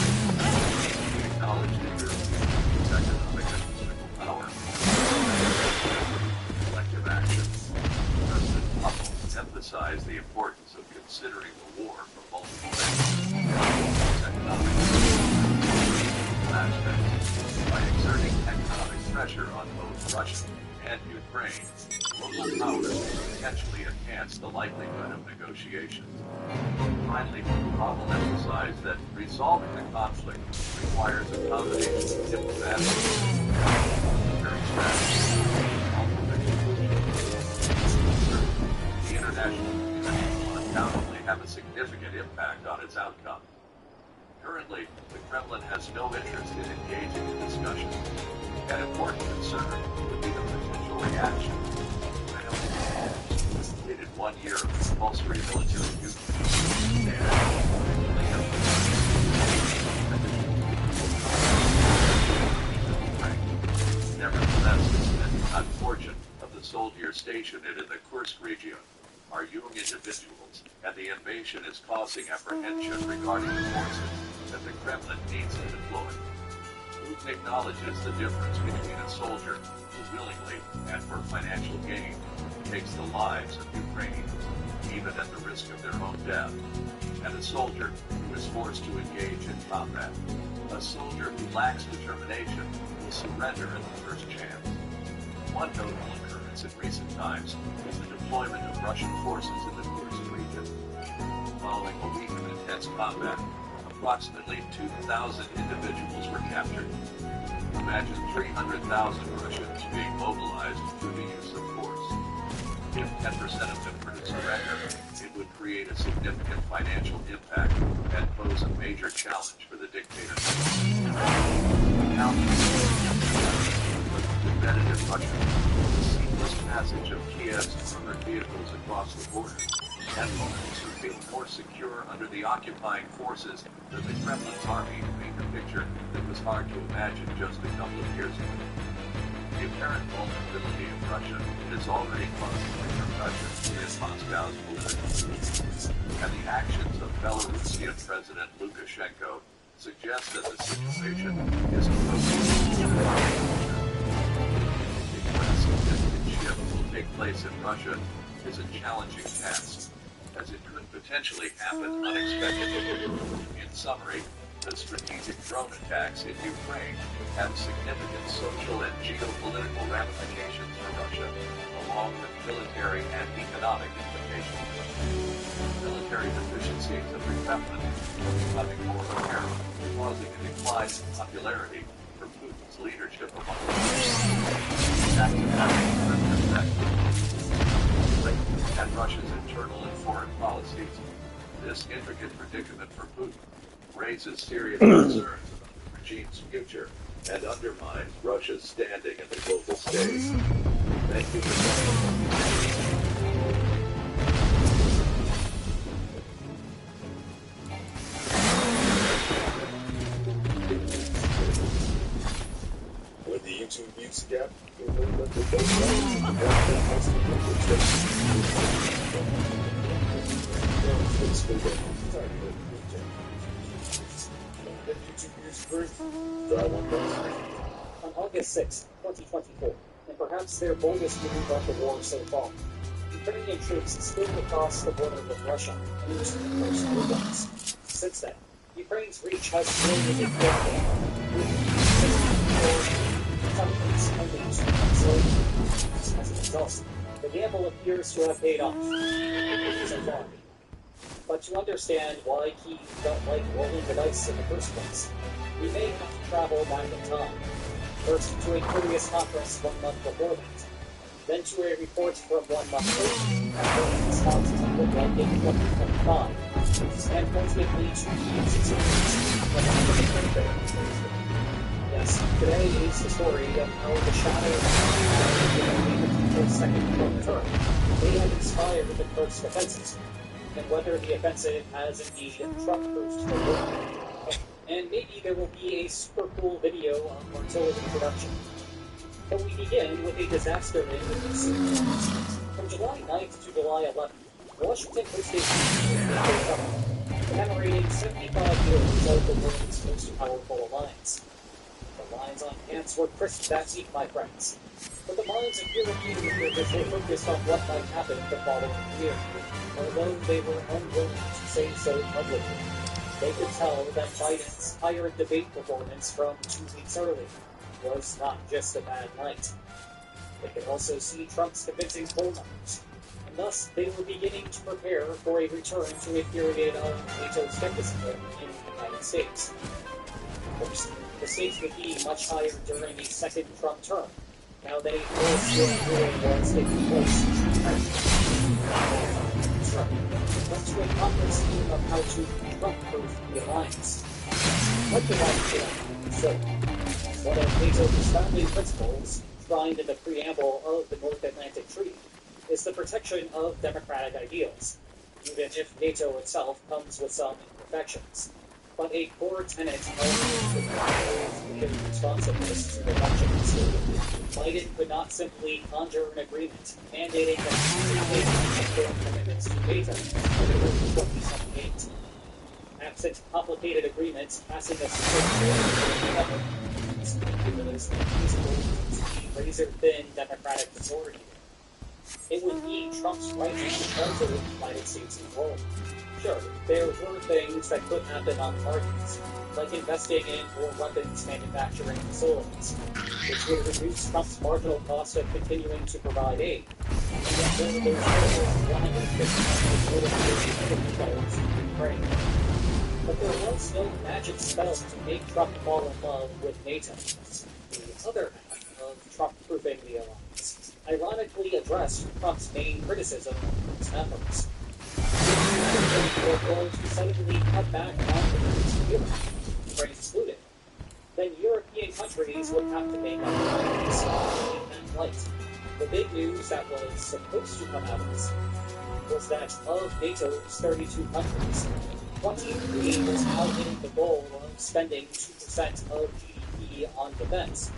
he acknowledged that Europe's economic and political power. Collective action. President Pavel emphasized the importance of considering the war from multiple angles. Economic aspects. By exerting economic pressure on both Russia and Ukraine, global powers potentially enhance the likelihood of negotiations. Finally, Pavel emphasized that resolving the conflict requires a combination of diplomatic and military strategies. The international community will undoubtedly have a significant impact on its outcome. Currently, the Kremlin has no interest in engaging in discussions. An important concern would be the potential reaction. Completed 1 year of compulsory military duty. Nevertheless, the good fortune of the soldiers stationed in the Kursk region are young individuals, and the invasion is causing apprehension regarding the forces that the Kremlin needs to deploy. Putin acknowledges the difference between a soldier who willingly and for financial gain takes the lives of Ukrainians, even at the risk of their own death, and a soldier who is forced to engage in combat. A soldier who lacks determination will surrender at the first chance. One notable occurrence in recent times is the deployment of Russian forces in the Kursk region. Following a week of intense combat, approximately 2,000 individuals were captured. Imagine 300,000 Russians being mobilized through the use of force. If 10% of them were to surrender, it would create a significant financial impact and pose a major challenge for the dictator. Now, competitive Russia, the seamless passage of Kiev's armored vehicles across the border, and homes who feel more secure under the occupying forces than the Kremlin's army paint a picture that was hard to imagine just a couple of years ago. The apparent vulnerability of Russia is already causing repercussions in Moscow's political system, and the actions of Belarusian President Lukashenko suggest that the situation is approaching. When a significant shift will take place in Russia is a challenging task, as it could potentially happen unexpectedly. In summary, the strategic drone attacks in Ukraine have significant social and geopolitical ramifications for Russia, along with military and economic implications. Military deficiencies of the Kremlin are becoming more apparent, causing a decline in popularity for Putin's leadership among the attacks have had a further effect and Russia's internal and foreign policies. This intricate predicament for Putin raises serious concerns about the regime's future and undermines Russia's standing in the global stage. Thank you for With the YouTube views gap, On August 6, 2024, and perhaps their boldest move of the war so far, Ukrainian troops spilled across the border with Russia and into the first movements. Since then, Ukraine's reach has slowly been growing, as a result, the gamble appears to have paid off so far. But to understand why Kyiv felt like rolling the dice in the first place, we may have to travel back in time. First to a curious conference 1 month before that, then to a report from 1 month later, after the response to the like in 2025, and ultimately to Kyiv's experience when the Yes, today is the story of how the shadow of the second term may have inspired the first offensive, and whether the offensive has indeed Trump-proofed the war. And maybe there will be a super cool video of artillery production. But we begin with a disaster in the DC. From July 9th to July 11th, Washington hosted commemorating 75 years of the world's most powerful alliance. The lines on pants were crisp that week, my friends. But the minds of European leaders were focused on what might happen the following year, although they were unwilling to say so publicly. They could tell that Biden's higher debate performance from 2 weeks earlier was not just a bad night. They could also see Trump's convincing poll numbers, and thus they were beginning to prepare for a return to a period of NATO skepticism in the United States. Of course, the stakes would be much higher during a second Trump term, now that a full-scale war was taking place. Went to a conference of how to Trump-proof the alliance. What did I do? So, one of NATO's founding principles, enshrined in the preamble of the North Atlantic Treaty, is the protection of democratic ideals, even if NATO itself comes with some imperfections. But a core tenet of the responsiveness to the elections. Biden could not simply conjure an agreement mandating that the commitments to NATO in 2078. Absent complicated agreements passing a secret razor-thin democratic majority. It would be Trump's right to control the United States in role. Sure, there were things that could happen on margins, like investing in more weapons manufacturing facilities, which would reduce Trump's marginal cost of continuing to provide aid. And yet there were those $150 billion in Ukraine. But there was no magic spell to make Trump fall in love with NATO. The other half of Trump-proofing the alliance ironically addressed Trump's main criticism of its members. Were going to suddenly cut back on the Europe, Ukraine excluded. Then European countries would have to make up the in that light. The big news that was supposed to come out of this was that of NATO's 32 countries, 23 was now hitting the goal of spending 2% of GDP on defense.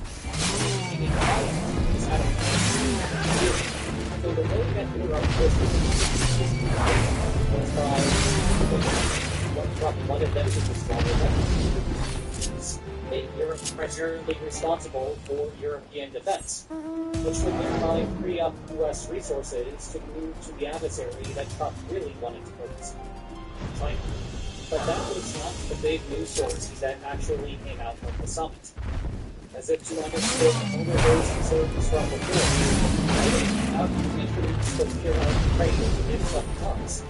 Meaning Ireland was at a so the way that Europe was by what Trump wanted them to be stronger than. Make Europe press primarily responsible for European defense, which would thereby free up U.S. resources to move to the adversary that Trump really wanted to focus on, China. But that was not the big news story that actually came out of the summit. As if to underscore all of those concerns from before, Biden out introduced the fear of Ukraine to give some talks.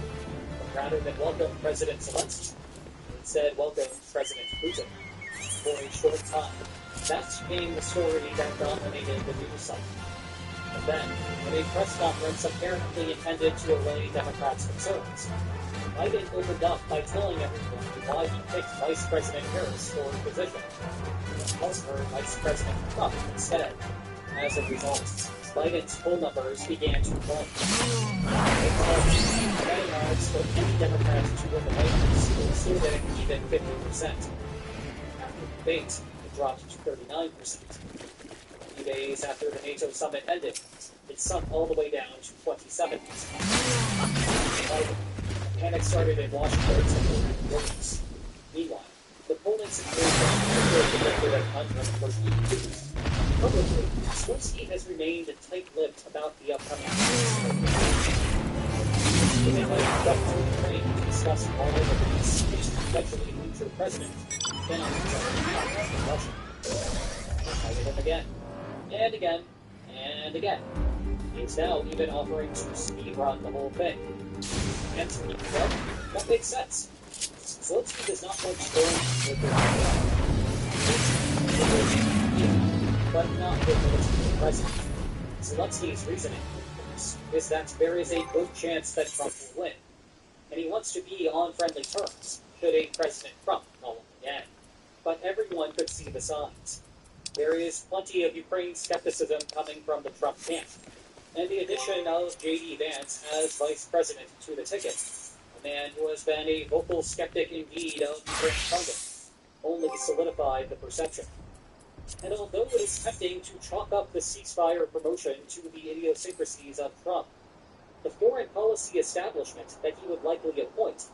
But rather than welcome President Zelensky, instead welcomed President Putin. For a short time, that became the story that dominated the news cycle. And then, in a press conference apparently intended to allay Democrats' concerns, Biden opened up by telling everyone why he picked Vice President Harris for the position, and calls her Vice President Trump instead. As a result, Biden's poll numbers began to plummet. Betting odds for any Democrat to win the White House were still at even 50%. After the debate, it dropped to 39%. A few days after the NATO summit ended, it sunk all the way down to 27%. Panic started in Washington and worse. Meanwhile, the polling situation predicted at unrecovered. Publicly, Zelensky has remained tight-lipped about the upcoming He invited Trump to Ukraine to discuss all of the potentially future president, then on the Russia. Invited him again, and again, and again. He is now even offering to speedrun the whole thing. And, well, that makes sense. Zelensky does not want to with the but not with the president. Zelensky's reasoning, of course, is that there is a good chance that Trump will win, and he wants to be on friendly terms should a President Trump call him again. But everyone could see the signs. There is plenty of Ukraine skepticism coming from the Trump camp, and the addition of J.D. Vance as vice president to the ticket, a man who has been a vocal skeptic indeed of Ukraine funding, only solidified the perception. And although it is tempting to chalk up the ceasefire promotion to the idiosyncrasies of Trump, the foreign policy establishment that he would likely appoint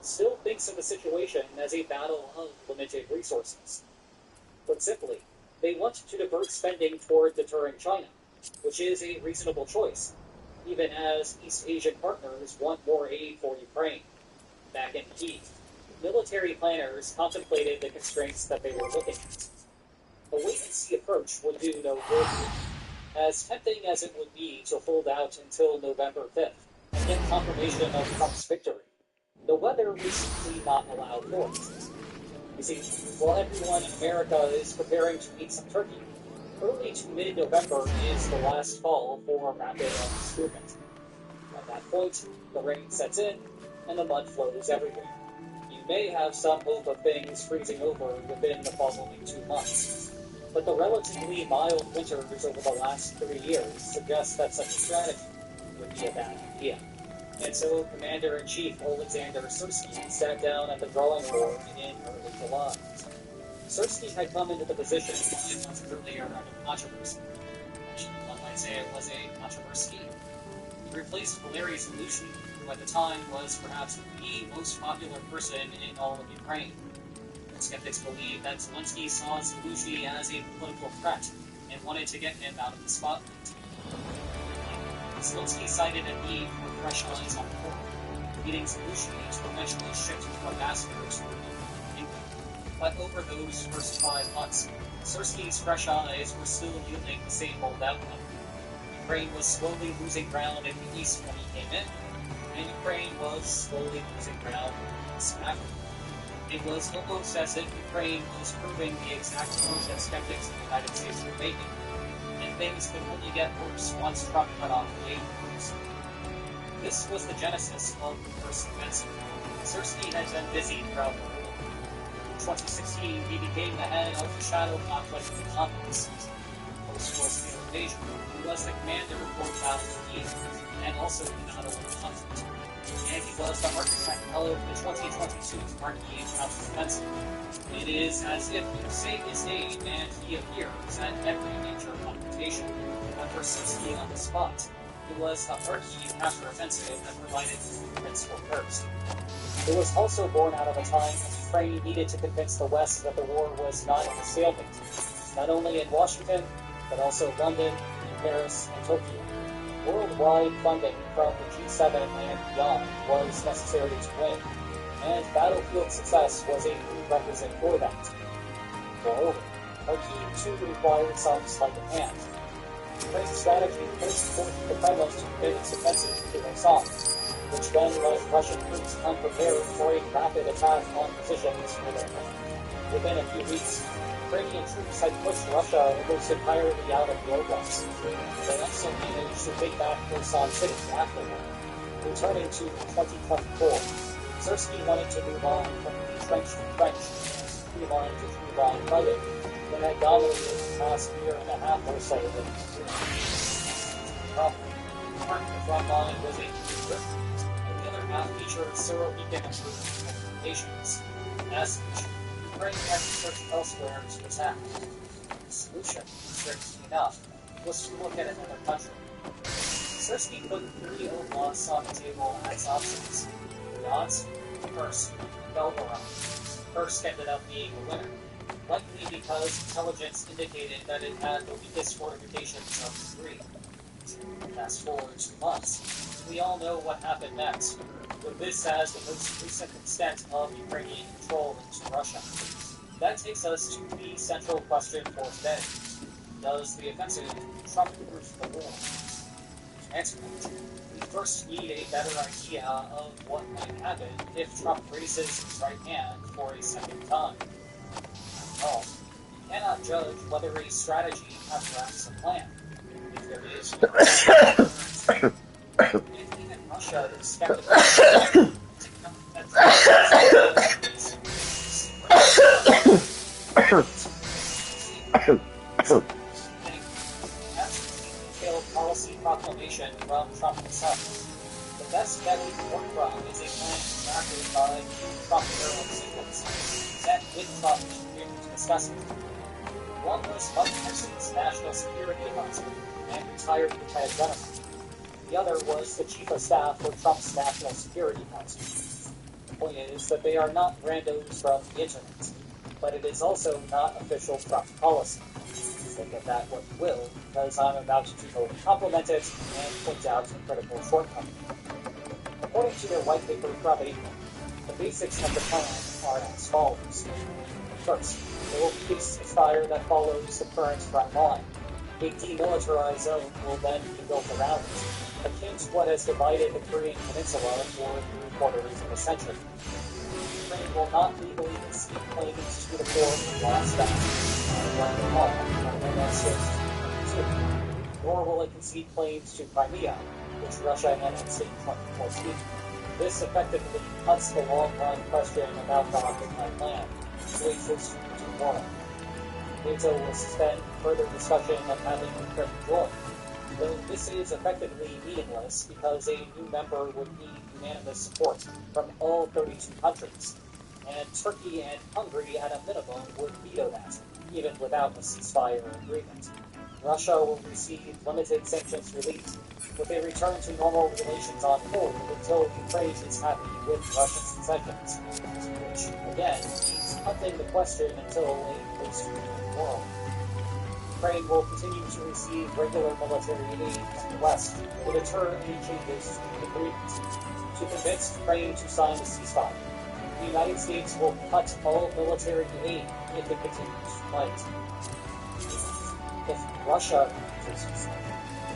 still thinks of the situation as a battle of limited resources. Put simply, they want to divert spending toward deterring China, which is a reasonable choice, even as East Asian partners want more aid for Ukraine. Back in the heat, military planners contemplated the constraints that they were looking at. A wait-and-see approach would do no good. As tempting as it would be to hold out until November 5th and get confirmation of Trump's victory, the weather would simply not allow for it. You see, while everyone in America is preparing to eat some turkey, early to mid-November is the last call for rapid arms movement. At that point, the rain sets in, and the mud flows everywhere. You may have some hope of things freezing over within the following 2 months, but the relatively mild winters over the last 3 years suggest that such a strategy would be a bad idea. And so Commander-in-Chief Alexander Syrski sat down at the drawing board in early July. Syrski had come into the position 5 months earlier out of controversy. One might say it was a controversy. He replaced Valery Zelensky, who at the time was perhaps the most popular person in all of Ukraine. Skeptics believe that Zelensky saw Zelensky as a political threat and wanted to get him out of the spotlight. Zelensky cited a need for fresh eyes on the court, leading Zelensky to eventually shift to ambassador to England. But over those first 5 months, Syrski's fresh eyes were still yielding the same old outcome. Ukraine was slowly losing ground in the east when he came in, and Ukraine was slowly losing ground in the east after. It was almost as if Ukraine was proving the exact point that skeptics in the United States were making, and things could only get worse once Trump cut off the aid routes. This was the genesis of the first offensive. Syrski had been busy throughout the war. In 2016, he became the head of the Shadow Conflict in the Donbass, post-war invasion, who was the commander for Battles East, and also the Battle of the Conflict. And he was the architect of the 2022 Marquis counteroffensive. It is as if you say his name and he appears at every major confrontation. But for Syrski on the spot, it was a Marquis counteroffensive that provided blueprints for first. It was also born out of a time when Ukraine needed to convince the West that the war was not a stalemate, not only in Washington, but also London, Paris, and Tokyo. Worldwide funding from the G7 and beyond was necessary to win, and battlefield success was a prerequisite for that. Moreover, Kharkiv too required some sleight of hand. Ukraine's strategy first forced the Kremlin to commit its offensive to Kherson, which then left Russian troops unprepared for a rapid attack on positions within it. Within a few weeks, Ukrainian troops had pushed Russia almost entirely out of the Oblast. They also managed to take back Kherson City afterward. Returning to 2024, Syrskyi wanted to move on from the trench to trench and streamline to true-line fighting that had dominated the past year and a half or so in Ukraine. Part of the front line was a rift, and the other half featured Surovikin improved communications. As such, Ukraine had to search elsewhere to attack. The solution, strangely enough, was to look at another country. Syrskyi put 3 oblasts on the table as options. Bryansk, Kursk, and Belgorod. Kursk ended up being the winner, likely because intelligence indicated that it had the weakest fortifications of the 3. Fast forward 2 months, we all know what happened next, with this as the most recent extent of Ukrainian control into Russia. That takes us to the central question for today. Does the offensive trump-proof the war? To answer that, we first need a better idea of what might happen if Trump raises his right hand for a second time. After all, we cannot judge whether a strategy counteracts a plan. If there is no if even Russia is skeptical, detailed policy proclamation from Trump himself. The best bet we can work from is a plan drafted by Trump-era sequence, sent with Trump to discuss it. One was Mike Pence's National Security Advisor and retired Lieutenant General. The other was the Chief of Staff for Trump's National Security Council. The point is that they are not randos from the internet, but it is also not official Trump policy. Think of that what you will, because I'm about to both compliment it and point out a critical shortcoming. According to their white paper from April, the basics of the plan are as follows. First, there will be a ceasefire that follows the current front line. A demilitarized zone will then be built around it, akin to what has divided the Korean Peninsula for 3/4 of a century. Ukraine will not legally concede claims to the port of Vladivostok, nor will it concede claims to Crimea, which Russia annexed in 2014. This effectively cuts the long-run question about the occupied land to a post-Putin war. NATO will suspend further discussion of having Ukraine join, though this is effectively meaningless because a new member would need unanimous support from all 32 countries, and Turkey and Hungary at a minimum would veto that, even without a ceasefire agreement. Russia will receive limited sanctions relief, with a return to normal relations on hold until Ukraine is happy with Russian concessions, which, again, means punting the question until a post-Putin world. Ukraine will continue to receive regular military aid from the West to deter any changes to the agreement. To convince Ukraine to sign a ceasefire, the United States will cut all military aid if it continues to fight. If Russia refuses to,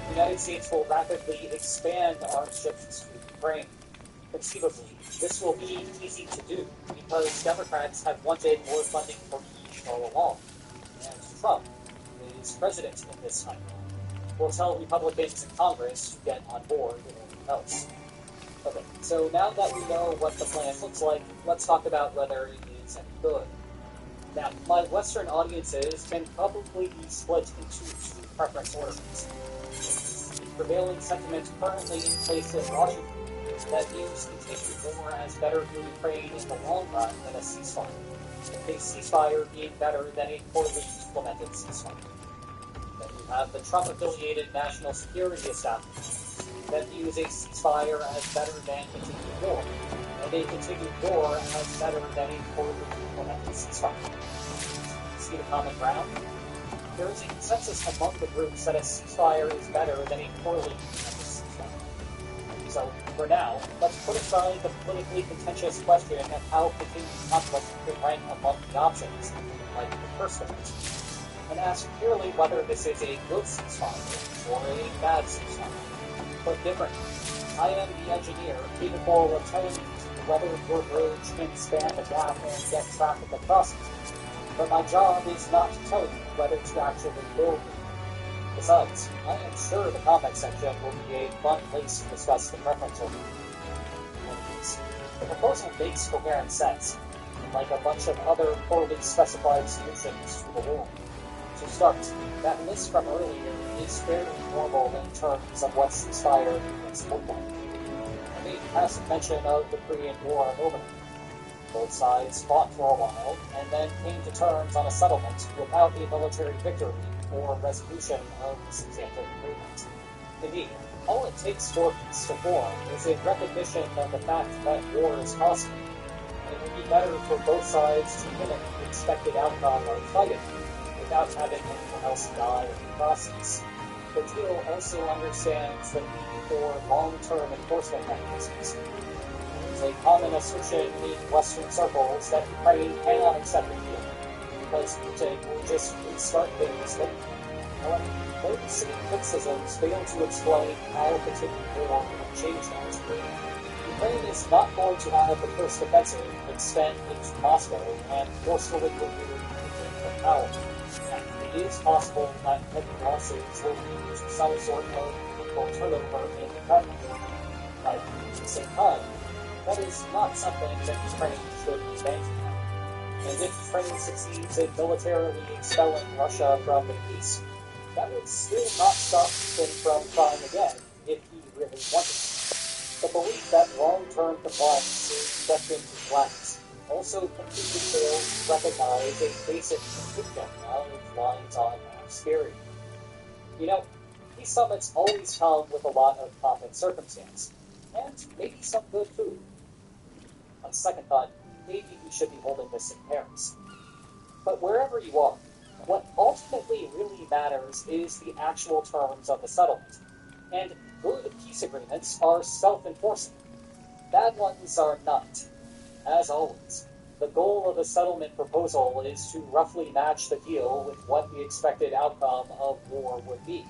the United States will rapidly expand arms shipments to Ukraine. Conceivably, this will be easy to do because Democrats have wanted more funding for Kyiv all along, and Trump, who is president in this time, will tell Republicans in Congress to get on board with everything else. Okay, so now that we know what the plan looks like, let's talk about whether it is any good. Now, my Western audiences can probably be split into 2 preference orders. The prevailing sentiment currently in place in Washington that views continued war as better for Ukraine in the long run than a ceasefire, with a ceasefire being better than a poorly implemented ceasefire. Then you have the Trump-affiliated national security establishment that views a ceasefire as better than continued war, and a continued war as better than a poorly implemented ceasefire. See the common ground? there is a consensus among the groups that a ceasefire is better than a poorly implemented ceasefire. So, for now, let's put aside the politically contentious question of how continued conflict could rank among the options, like the first of it, and ask purely whether this is a good ceasefire or a bad ceasefire. But differently, I am the engineer capable of telling you whether your bridge can span the gap and get trapped in the process. But my job is not to tell you whether to actually build it. Besides, I am sure the comment section will be a fun place to discuss the preference order. The proposal makes coherent sense, like a bunch of other poorly specified solutions to the war. To start, that list from earlier is fairly normal in terms of what ceasefire agreements look like. I made passive mention of the Korean War a moment ago. Both sides fought for a while, and then came to terms on a settlement without a military victory or resolution of the substantive agreement. Indeed, all it takes for peace to form is a recognition of the fact that war is costly, and it would be better for both sides to mimic the expected outcome of fighting without having anyone else die in the process. The deal also understands the need for long-term enforcement mechanisms. There is a common assertion in Western circles that Ukraine cannot accept the deal, because Putin will just restart things later. However, those same criticisms fail to explain how continued war will change that. Ukraine is not going to have the first offensive extend into Moscow and forcefully remove Putin from power. It is possible that heavy losses will lead to some sort of political turnover in the Kremlin. But at the same time, that is not something that Ukraine should be banking on. And if Ukraine succeeds in militarily expelling Russia from the east, that would still not stop Putin from trying again if he really wanted to. The belief that long-term compliance is left into flags also completely fails to recognize a basic conviction of lines on obscurity. You know, these summits always come with a lot of pomp and circumstance, and maybe some good food. On second thought, maybe we should be holding this in Paris. But wherever you are, what ultimately really matters is the actual terms of the settlement, and good peace agreements are self-enforcing. Bad ones are not. As always, the goal of a settlement proposal is to roughly match the deal with what the expected outcome of war would be,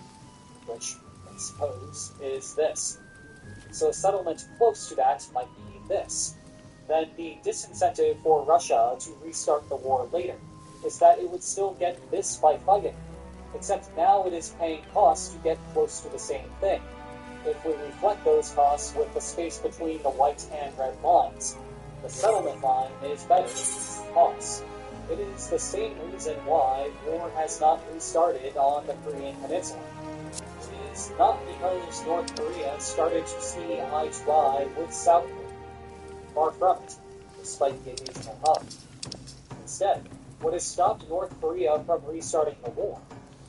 which, I suppose, is this. So a settlement close to that might be this. Then the disincentive for Russia to restart the war later is that it would still get this by fighting, except now it is paying costs to get close to the same thing. If we reflect those costs with the space between the white and red lines, the settlement line is better than costs. It is the same reason why war has not restarted on the Korean Peninsula. It is not because North Korea started to see eye to eye with South Korea. Far from it, despite the occasional hug. Instead, what has stopped North Korea from restarting the war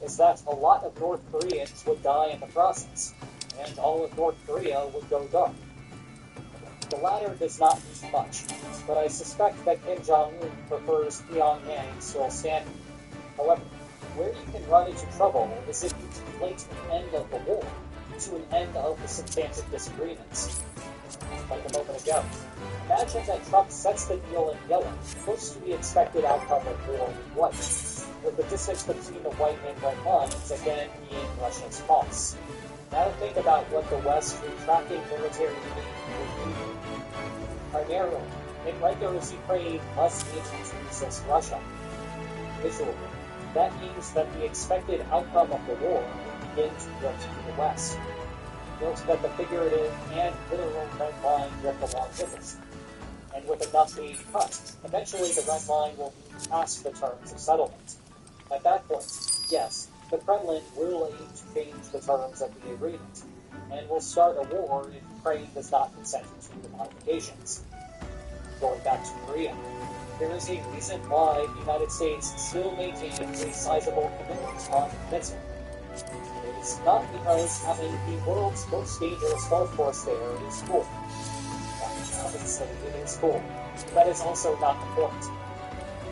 is that a lot of North Koreans would die in the process, and all of North Korea would go dark. The latter does not mean much, but I suspect that Kim Jong-un prefers Pyongyang still standing. However, where you can run into trouble is if you conflate an end of the war to an end of the substantive disagreements. Like a moment ago, imagine that Trump sets the deal in yellow, close to the expected outcome of war in white, with the distance between the white and red lines again being Russia's costs. Now think about what the West retracting military aid would do. Primarily, it renders Ukraine less able to resist Russia. Visually, that means that the expected outcome of the war will begin to drift to the West. Note that the figurative and literal red line drift along with it. And with enough aid cut, eventually the red line will be past the terms of settlement. At that point, yes, the Kremlin will aim to change the terms of the agreement, and will start a war if Ukraine does not consent to the modifications. Going back to Korea, there is a reason why the United States still maintains a sizable commitment on the peninsula. It is not because having the world's most dangerous golf course there is cool. Obviously, it is cool. That is also not the point.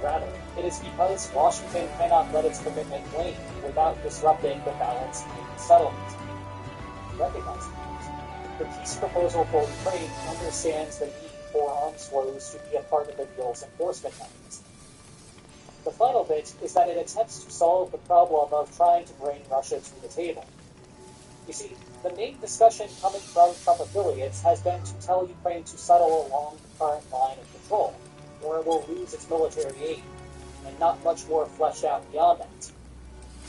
Rather, It is because Washington cannot let its commitment wane without disrupting the balance in the settlement. Recognizing that, the peace proposal for Ukraine understands the need for arms flows to be a part of the deal's enforcement mechanism. The final bit is that it attempts to solve the problem of trying to bring Russia to the table. You see, the main discussion coming from Trump affiliates has been to tell Ukraine to settle along the current line of control, or it will lose its military aid, and not much more fleshed out beyond that.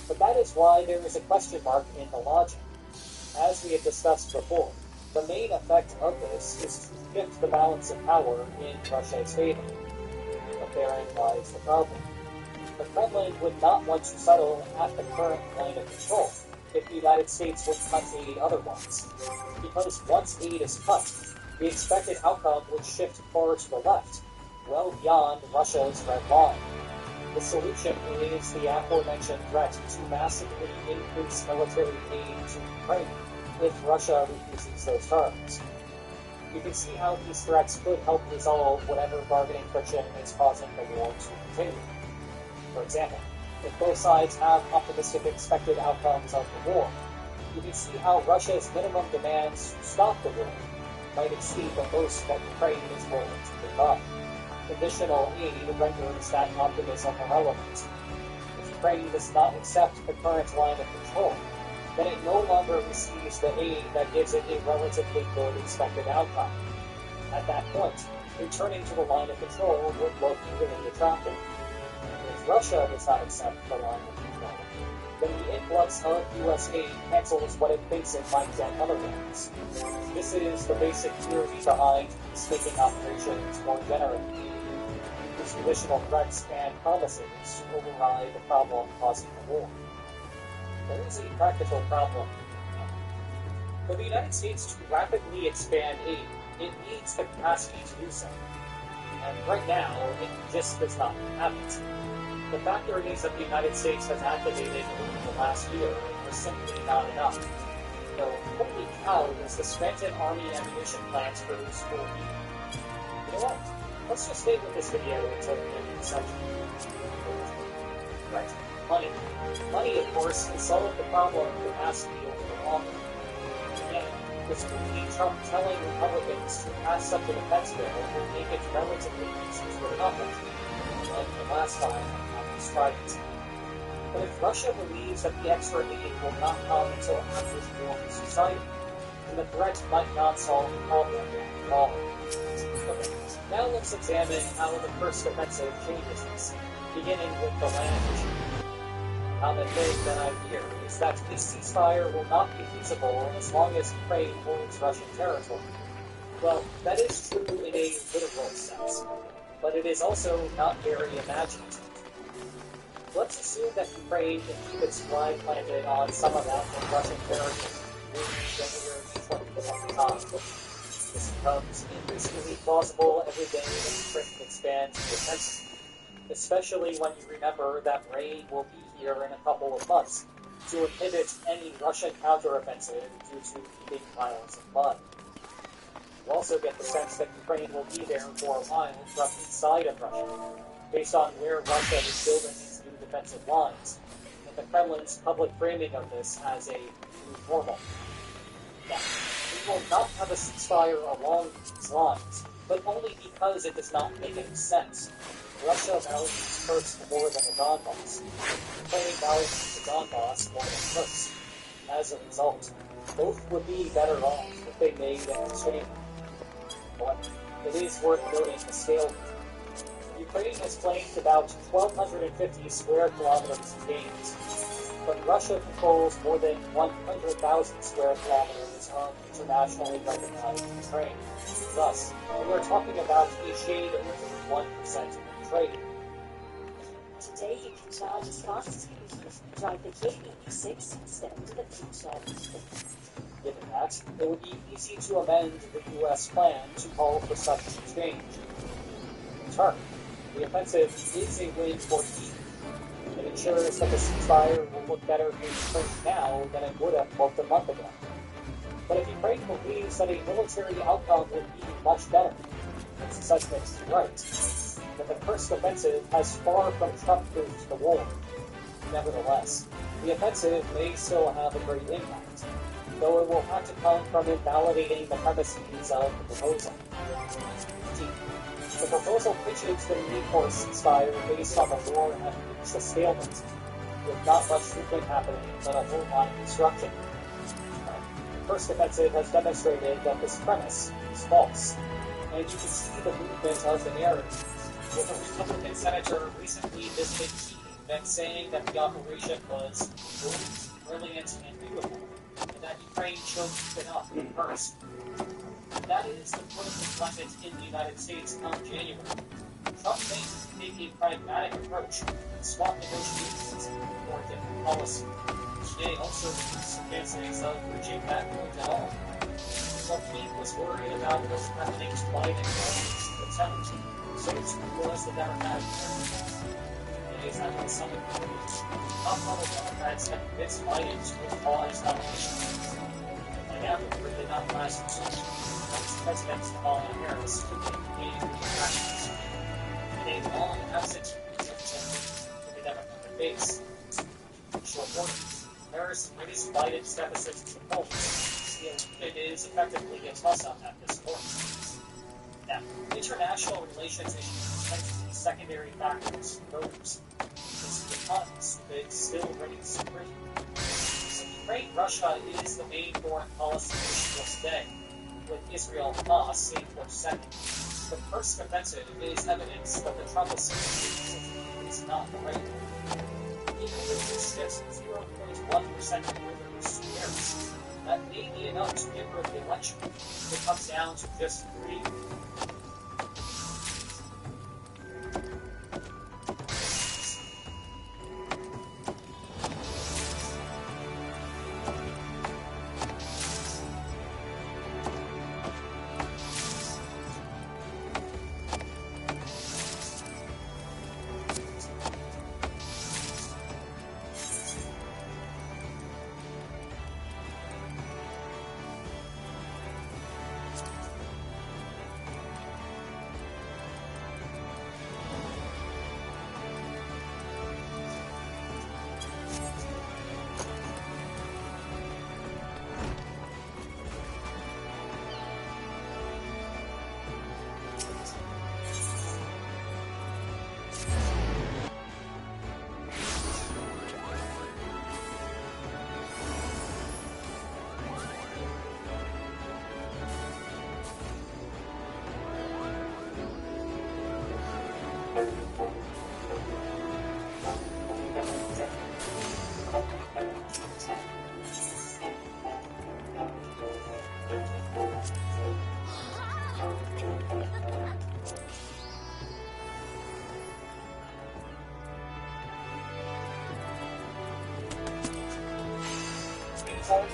But that is why there is a question mark in the logic. As we have discussed before, the main effect of this is to shift the balance of power in Russia's favor. But therein lies the problem. The Kremlin would not want to settle at the current line of control if the United States would cut aid otherwise. Because once aid is cut, the expected outcome would shift far to the left, well beyond Russia's red line. The solution is the aforementioned threat to massively increase military aid to Ukraine if Russia refuses those terms. You can see how these threats could help resolve whatever bargaining friction is causing the war to continue. For example, if both sides have optimistic expected outcomes of the war, you can see how Russia's minimum demands to stop the war might exceed the most that Ukraine is willing to give up. Conditional aid renders that optimism irrelevant. If Ukraine does not accept the current line of control, then it no longer receives the aid that gives it a relatively good expected outcome. At that point, returning to the line of control would look really attractive. If Russia does not accept the line of control, then the influx of U.S. aid cancels what it thinks it might get otherwise. This is the basic theory behind peacemaking operations more generally. These conditional threats and promises override the problem causing the war. There is a practical problem. For the United States to rapidly expand aid, it needs the capacity to do so. And right now, it just does not have it. The factor is that the United States has activated over the last year was simply not enough. So, holy cow, does the Scranton Army ammunition plant produce for me? You know what? Let's just stay with this video until the end of the section. Right. Money. Money, of course, can solve the problem of capacity over the long run. Again, it's really Trump telling Republicans to pass such a defense bill will make it relatively easy to accomplish, like the last time I described it. But if Russia believes that the extra aid will not come until after the war is decided, then the threat might not solve the problem at all. Okay, now let's examine how the first offensive changes this, beginning with the land issue. Common thing that I hear is that a ceasefire will not be feasible as long as Ukraine holds Russian territory. Well, that is true in a literal sense, but it is also not very imaginative. Let's assume that Ukraine can keep its flag planted on some amount of Russian territory through January 2025. This becomes increasingly plausible every day that Ukraine expands the offensive, especially when you remember that rain will be here in a couple of months to inhibit any Russian counteroffensive due to heaping piles of mud. You also get the sense that Ukraine will be there for a while from inside of Russia, based on where Russia is building its new defensive lines, and the Kremlin's public framing of this as a new normal. Now, we will not have a ceasefire along these lines, but only because it does not make any sense. Russia values Kursk more than the Donbass. Ukraine values the Donbass more than Kursk. As a result, both would be better off if they made an exchange. But it is worth noting the scale. Ukraine has claimed about 1,250 square kilometers of gains, but Russia controls more than 100,000 square kilometers of internationally recognized Ukraine. Thus, we are talking about a shade over 1% of trade. Today you can charge as fast as users drive the KE6 instead of the future. Given that, it would be easy to amend the U.S. plan to call for such exchange. In turn, the offensive is a win for Kyiv. It ensures that the ceasefire will look better for Ukraine now than it would have looked a month ago. But if Ukraine believes that a military outcome would be much better, its assessment is right, that the Kursk offensive has far from Trump-proofed the war. Nevertheless, the offensive may still have a great impact, though it will have to come from invalidating the premises of the proposal. The proposal pitches the new course inspired based on the war having reached a stalemate, with not much movement happening but a whole lot of construction. The Kursk offensive has demonstrated that this premise is false, and you can see the movement of the narrative, with a Republican senator recently visiting Kyiv and saying that the operation was good, brilliant, and beautiful, and that Ukraine chose to keep it up in Kursk. That is the political climate in the United States come January. Trump may take a pragmatic approach and swap negotiations for a different policy, which may also reduce the chances of reaching that point at all. While he was worried about those threatening to Biden's attempt, so too was the Democratic Party. Days after the summit, top-level Democrats have convinced Biden to withdraw his nomination. And now the really not last resort. Vice President Kamala Harris to campaign reactions in a long absence to the Democratic base. In short order, Harris raised Biden's deficit to the polls. It is effectively a toss-up at this point. Now, international relations issues tend to be secondary factors for voters. It's the economists that still reigns supreme. So Ukraine-Russia is the main foreign policy issue of today, with Israel-Hamas in for second. The Kursk offensive is evidence that the Trump administration is not the right one. Even if this gets 0.1% of voters to Harris, that may be enough to get rid of the election. It comes down to just 3.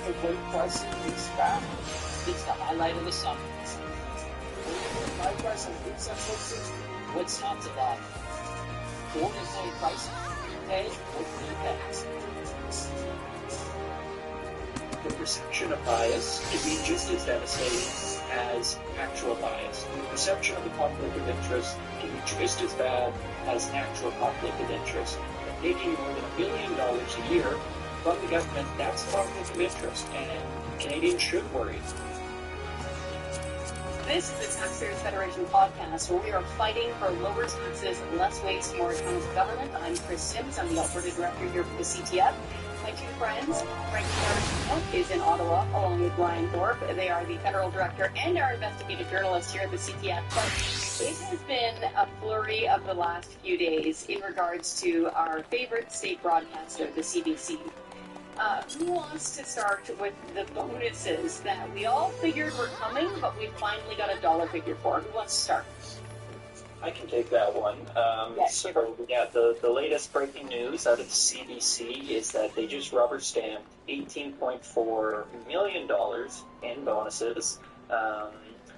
The great price is back. It's the highlight of the summer. My price on Food Central 60. What's not to love? Born is low pricing. Pay what you pay. The perception of bias can be just as devastating as actual bias. The perception of a conflict of interest can be just as bad as actual conflict of interest. Making more than $1 billion a year from the government, that's a conflict of interest, and Canadians should worry. This is the Taxpayers Federation podcast, where we are fighting for lower taxes, less waste, more accountable government. I'm Chris Sims. I'm the Alberta Director here for the CTF. My two friends, Frank Tarantino is in Ottawa, along with Brian Thorpe. They are the Federal Director and our investigative journalist here at the CTF. But it has been a flurry of the last few days in regards to our favorite state broadcaster, the CBC. Who wants to start with the bonuses that we all figured were coming, but we finally got a dollar figure for? Who wants to start? I can take that one. The latest breaking news out of the CBC is that they just rubber stamped $18.4 million in bonuses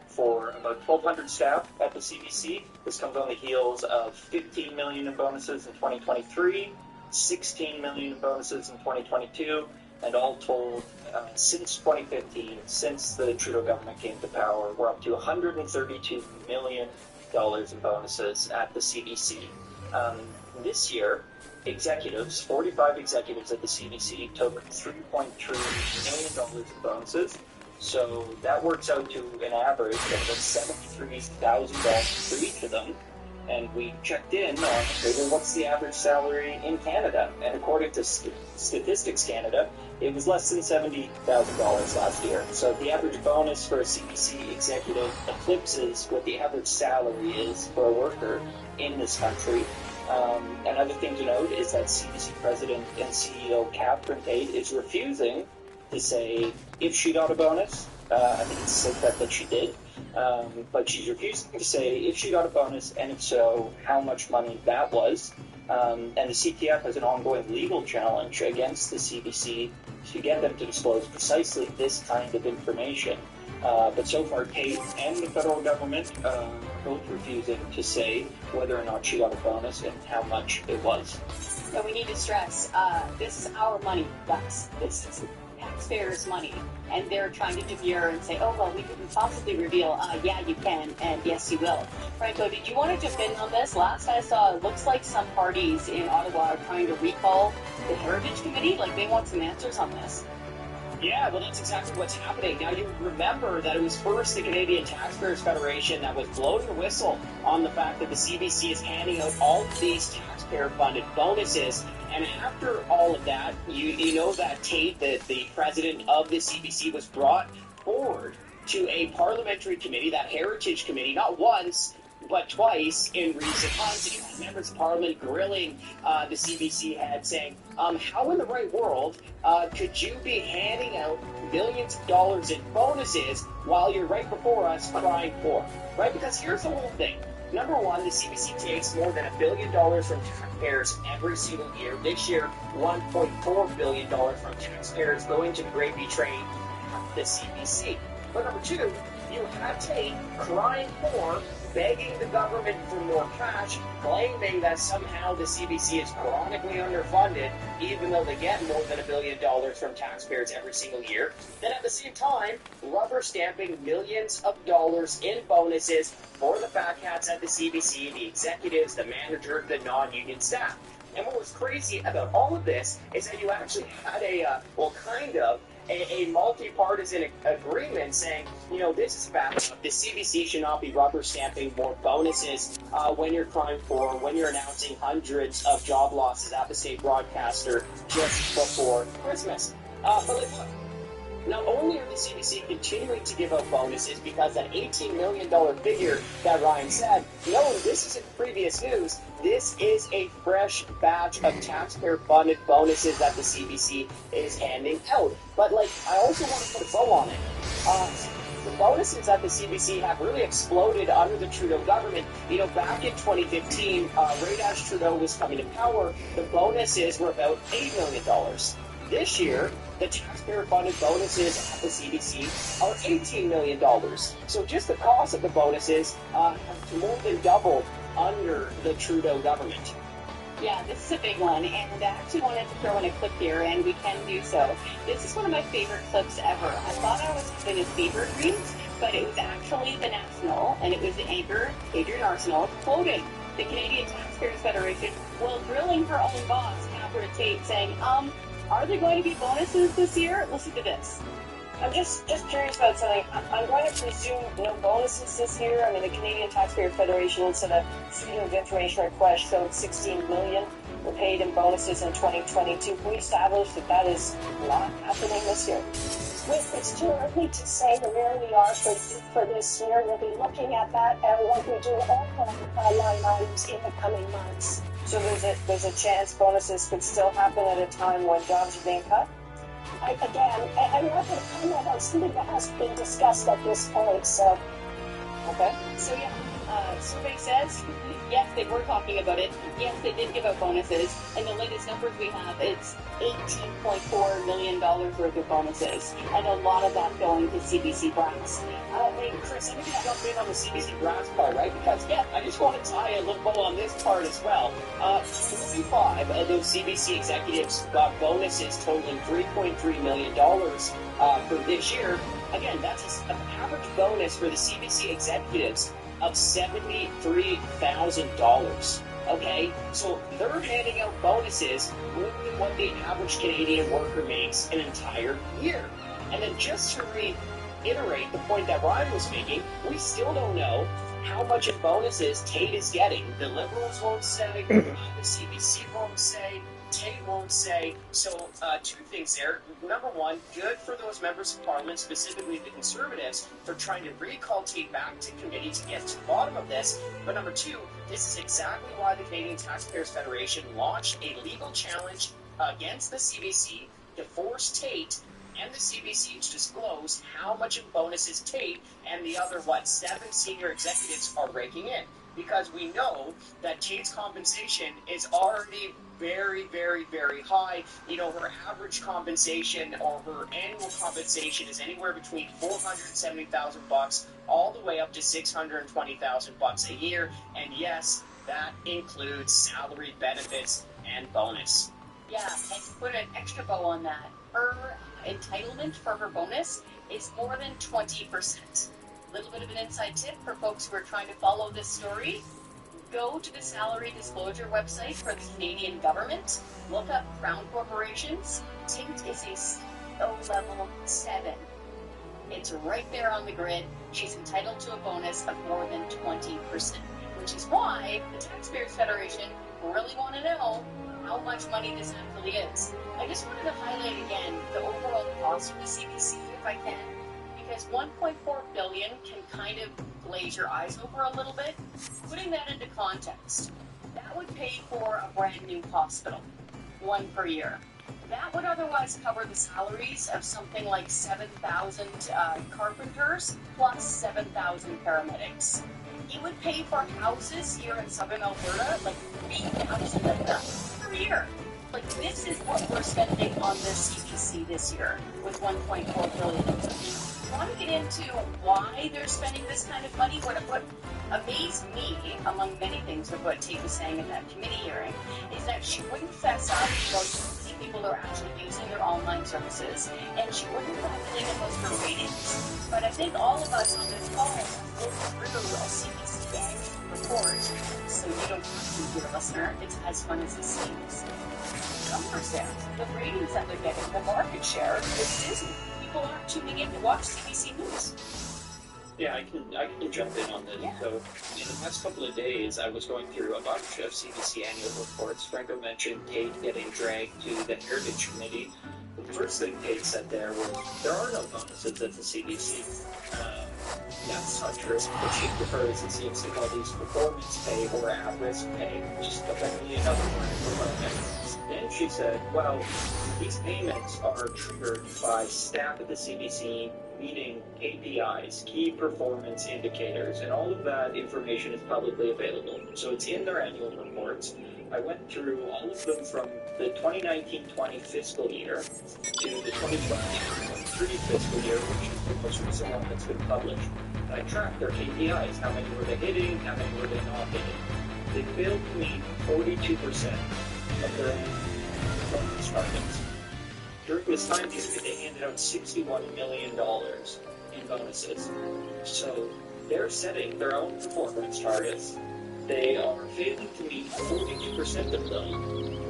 for about 1,200 staff at the CBC. This comes on the heels of $15 million in bonuses in 2023. 16 million in bonuses in 2022, and all told, since 2015, since the Trudeau government came to power, we're up to $132 million in bonuses at the CBC. This year, executives, 45 executives at the CBC, took $3.3 million in bonuses. So that works out to an average of about $73,000 for each of them. And we checked in on, okay, well, what's the average salary in Canada? And according to Statistics Canada, it was less than $70,000 last year. So the average bonus for a CBC executive eclipses what the average salary is for a worker in this country. Another thing to note is that CBC President and CEO Catherine Tate is refusing to say if she got a bonus. I think it's said that she did. But she's refusing to say if she got a bonus, and if so, how much money that was. And the CTF has an ongoing legal challenge against the CBC to get them to disclose precisely this kind of information. But so far, Tate and the federal government both refusing to say whether or not she got a bonus and how much it was. So we need to stress, this is our money, guys. This is taxpayers' money. And they're trying to demur and say, oh, well, we couldn't possibly reveal, yeah, you can, and yes, you will. Franco, did you want to jump in on this? Last I saw, it looks like some parties in Ottawa are trying to recall the Heritage Committee. Like, they want some answers on this. Yeah, well, that's exactly what's happening. Now, you remember that it was first the Canadian Taxpayers Federation that was blowing the whistle on the fact that the CBC is handing out all of these taxpayer-funded bonuses. And after all of that, you know that Tate, the president of the CBC, was brought forward to a parliamentary committee, that Heritage Committee, not once, but twice in recent months. You had members of Parliament grilling the CBC head, saying, how in the right world could you be handing out millions of dollars in bonuses while you're right before us crying poor? Right? Because here's the whole thing. Number one, the CBC takes more than $1 billion from taxpayers every single year. This year, $1.4 billion from taxpayers going to the gravy train at the CBC. But number two, you have Tate crying poor, begging the government for more cash, claiming that somehow the CBC is chronically underfunded, even though they get more than $1 billion from taxpayers every single year. Then at the same time, rubber stamping millions of dollars in bonuses for the fat cats at the CBC, the executives, the manager, the non-union staff. And what was crazy about all of this is that you actually had a multi-partisan agreement saying, this is fact. The CBC should not be rubber stamping more bonuses when you're crying for, when you're announcing hundreds of job losses at the state broadcaster just before Christmas. But look, not only are the CBC continuing to give out bonuses because that $18 million figure that Ryan said, no, this isn't previous news. This is a fresh batch of taxpayer-funded bonuses that the CBC is handing out. But, I also want to put a bow on it. The bonuses at the CBC have really exploded under the Trudeau government. Back in 2015, right as Trudeau was coming to power, the bonuses were about $8 million. This year, the taxpayer-funded bonuses at the CBC are $18 million. So just the cost of the bonuses have more than doubled under the Trudeau government. Yeah, this is a big one, and I actually wanted to throw in a clip here, and we can do so. This is one of my favorite clips ever. I thought I was having a fever dream, but it was actually the National, and it was the anchor, Adrian Arsenault, quoting the Canadian Taxpayers Federation while grilling her own boss, Catherine Tate, saying, are there going to be bonuses this year? Listen to this. I'm just curious about something. I'm going to presume no bonuses this year. I mean, the Canadian Taxpayer Federation in a Freedom of Information request showed $16 million were paid in bonuses in 2022. Can we establish that is not happening this year? It's too early to say where we are for this year. We'll be looking at that like we do all line items in the coming months. So there's a chance bonuses could still happen at a time when jobs are being cut? I'm not going to comment on something that hasn't been discussed at this point, so. Okay. So, survey says, yes, they were talking about it. Yes, they did give out bonuses. And the latest numbers we have, it's $18.4 million worth of bonuses. And a lot of that going to CBC brass. Hey, Chris, I'm going to jump in on the CBC brass part, right? Because, I just want to tie a little bow on this part as well. 45 of those CBC executives got bonuses totaling $3.3 million for this year. Again, that's an average bonus for the CBC executives of $73,000. Okay, so they're handing out bonuses more than what the average Canadian worker makes an entire year. And then just to reiterate the point that Ryan was making, we still don't know how much in bonuses Tate is getting. The Liberals won't say, the CBC won't say, Tate won't say. So two things there. Number one, good for those members of Parliament, specifically the Conservatives, for trying to recall Tate back to committee to get to the bottom of this. But number two, this is exactly why the Canadian Taxpayers Federation launched a legal challenge against the CBC to force Tate and the CBC to disclose how much in bonuses Tate and the other, 7 senior executives are raking in. Because we know that Tate's compensation is already very, very, very high. You know, her average compensation or her annual compensation is anywhere between $470,000 all the way up to $620,000 a year. And yes, that includes salary, benefits, and bonus. Yeah, and to put an extra bow on that, her entitlement for her bonus is more than 20%. A little bit of an inside tip for folks who are trying to follow this story. Go to the salary disclosure website for the Canadian government. Look up Crown Corporations. Tate is a CEO level 7. It's right there on the grid. She's entitled to a bonus of more than 20%, which is why the Taxpayers Federation really want to know how much money this actually is. I just wanted to highlight again the overall cost of the CBC, if I can, because $1.4 billion can kind of glaze your eyes over a little bit. Putting that into context, that would pay for a brand new hospital, one per year. That would otherwise cover the salaries of something like 7,000 carpenters plus 7,000 paramedics. It would pay for houses here in southern Alberta, like 3,000 of them per year. Like, this is what we're spending on the CBC this year with $1.4 billion. I want to get into why they're spending this kind of money. What amazed me, among many things of what Tate was saying in that committee hearing, is that she wouldn't fess up about see people are actually using their online services, and she wouldn't have anything about her ratings. But I think all of us on this call will through a CBC report, so you don't have to, dear listener. It's as fun as it seems. Understand the ratings that they're getting, the market share is Disney. People aren't tuning in to watch CBC News. Yeah, I can jump in on this. Yeah. So, in the past couple of days, I was going through a bunch of CBC annual reports. Franco mentioned Tate getting dragged to the Heritage Committee. The first thing Tate said there was, there are no bonuses at the CBC. That's not true. What she prefers is to call these performance pay or at-risk pay, just effectively another word for bonus. Then she said, well, these payments are triggered by staff at the CBC meeting KPIs, key performance indicators, and all of that information is publicly available. So it's in their annual reports. I went through all of them from the 2019-20 fiscal year to the 2022-23 fiscal year, which is the most recent one that's been published. And I tracked their KPIs. How many were they hitting? How many were they not hitting? They failed to meet 42% of their performance targets. During this time period, they handed out $61 million in bonuses. So they're setting their own performance targets. They are failing to meet 42% of them,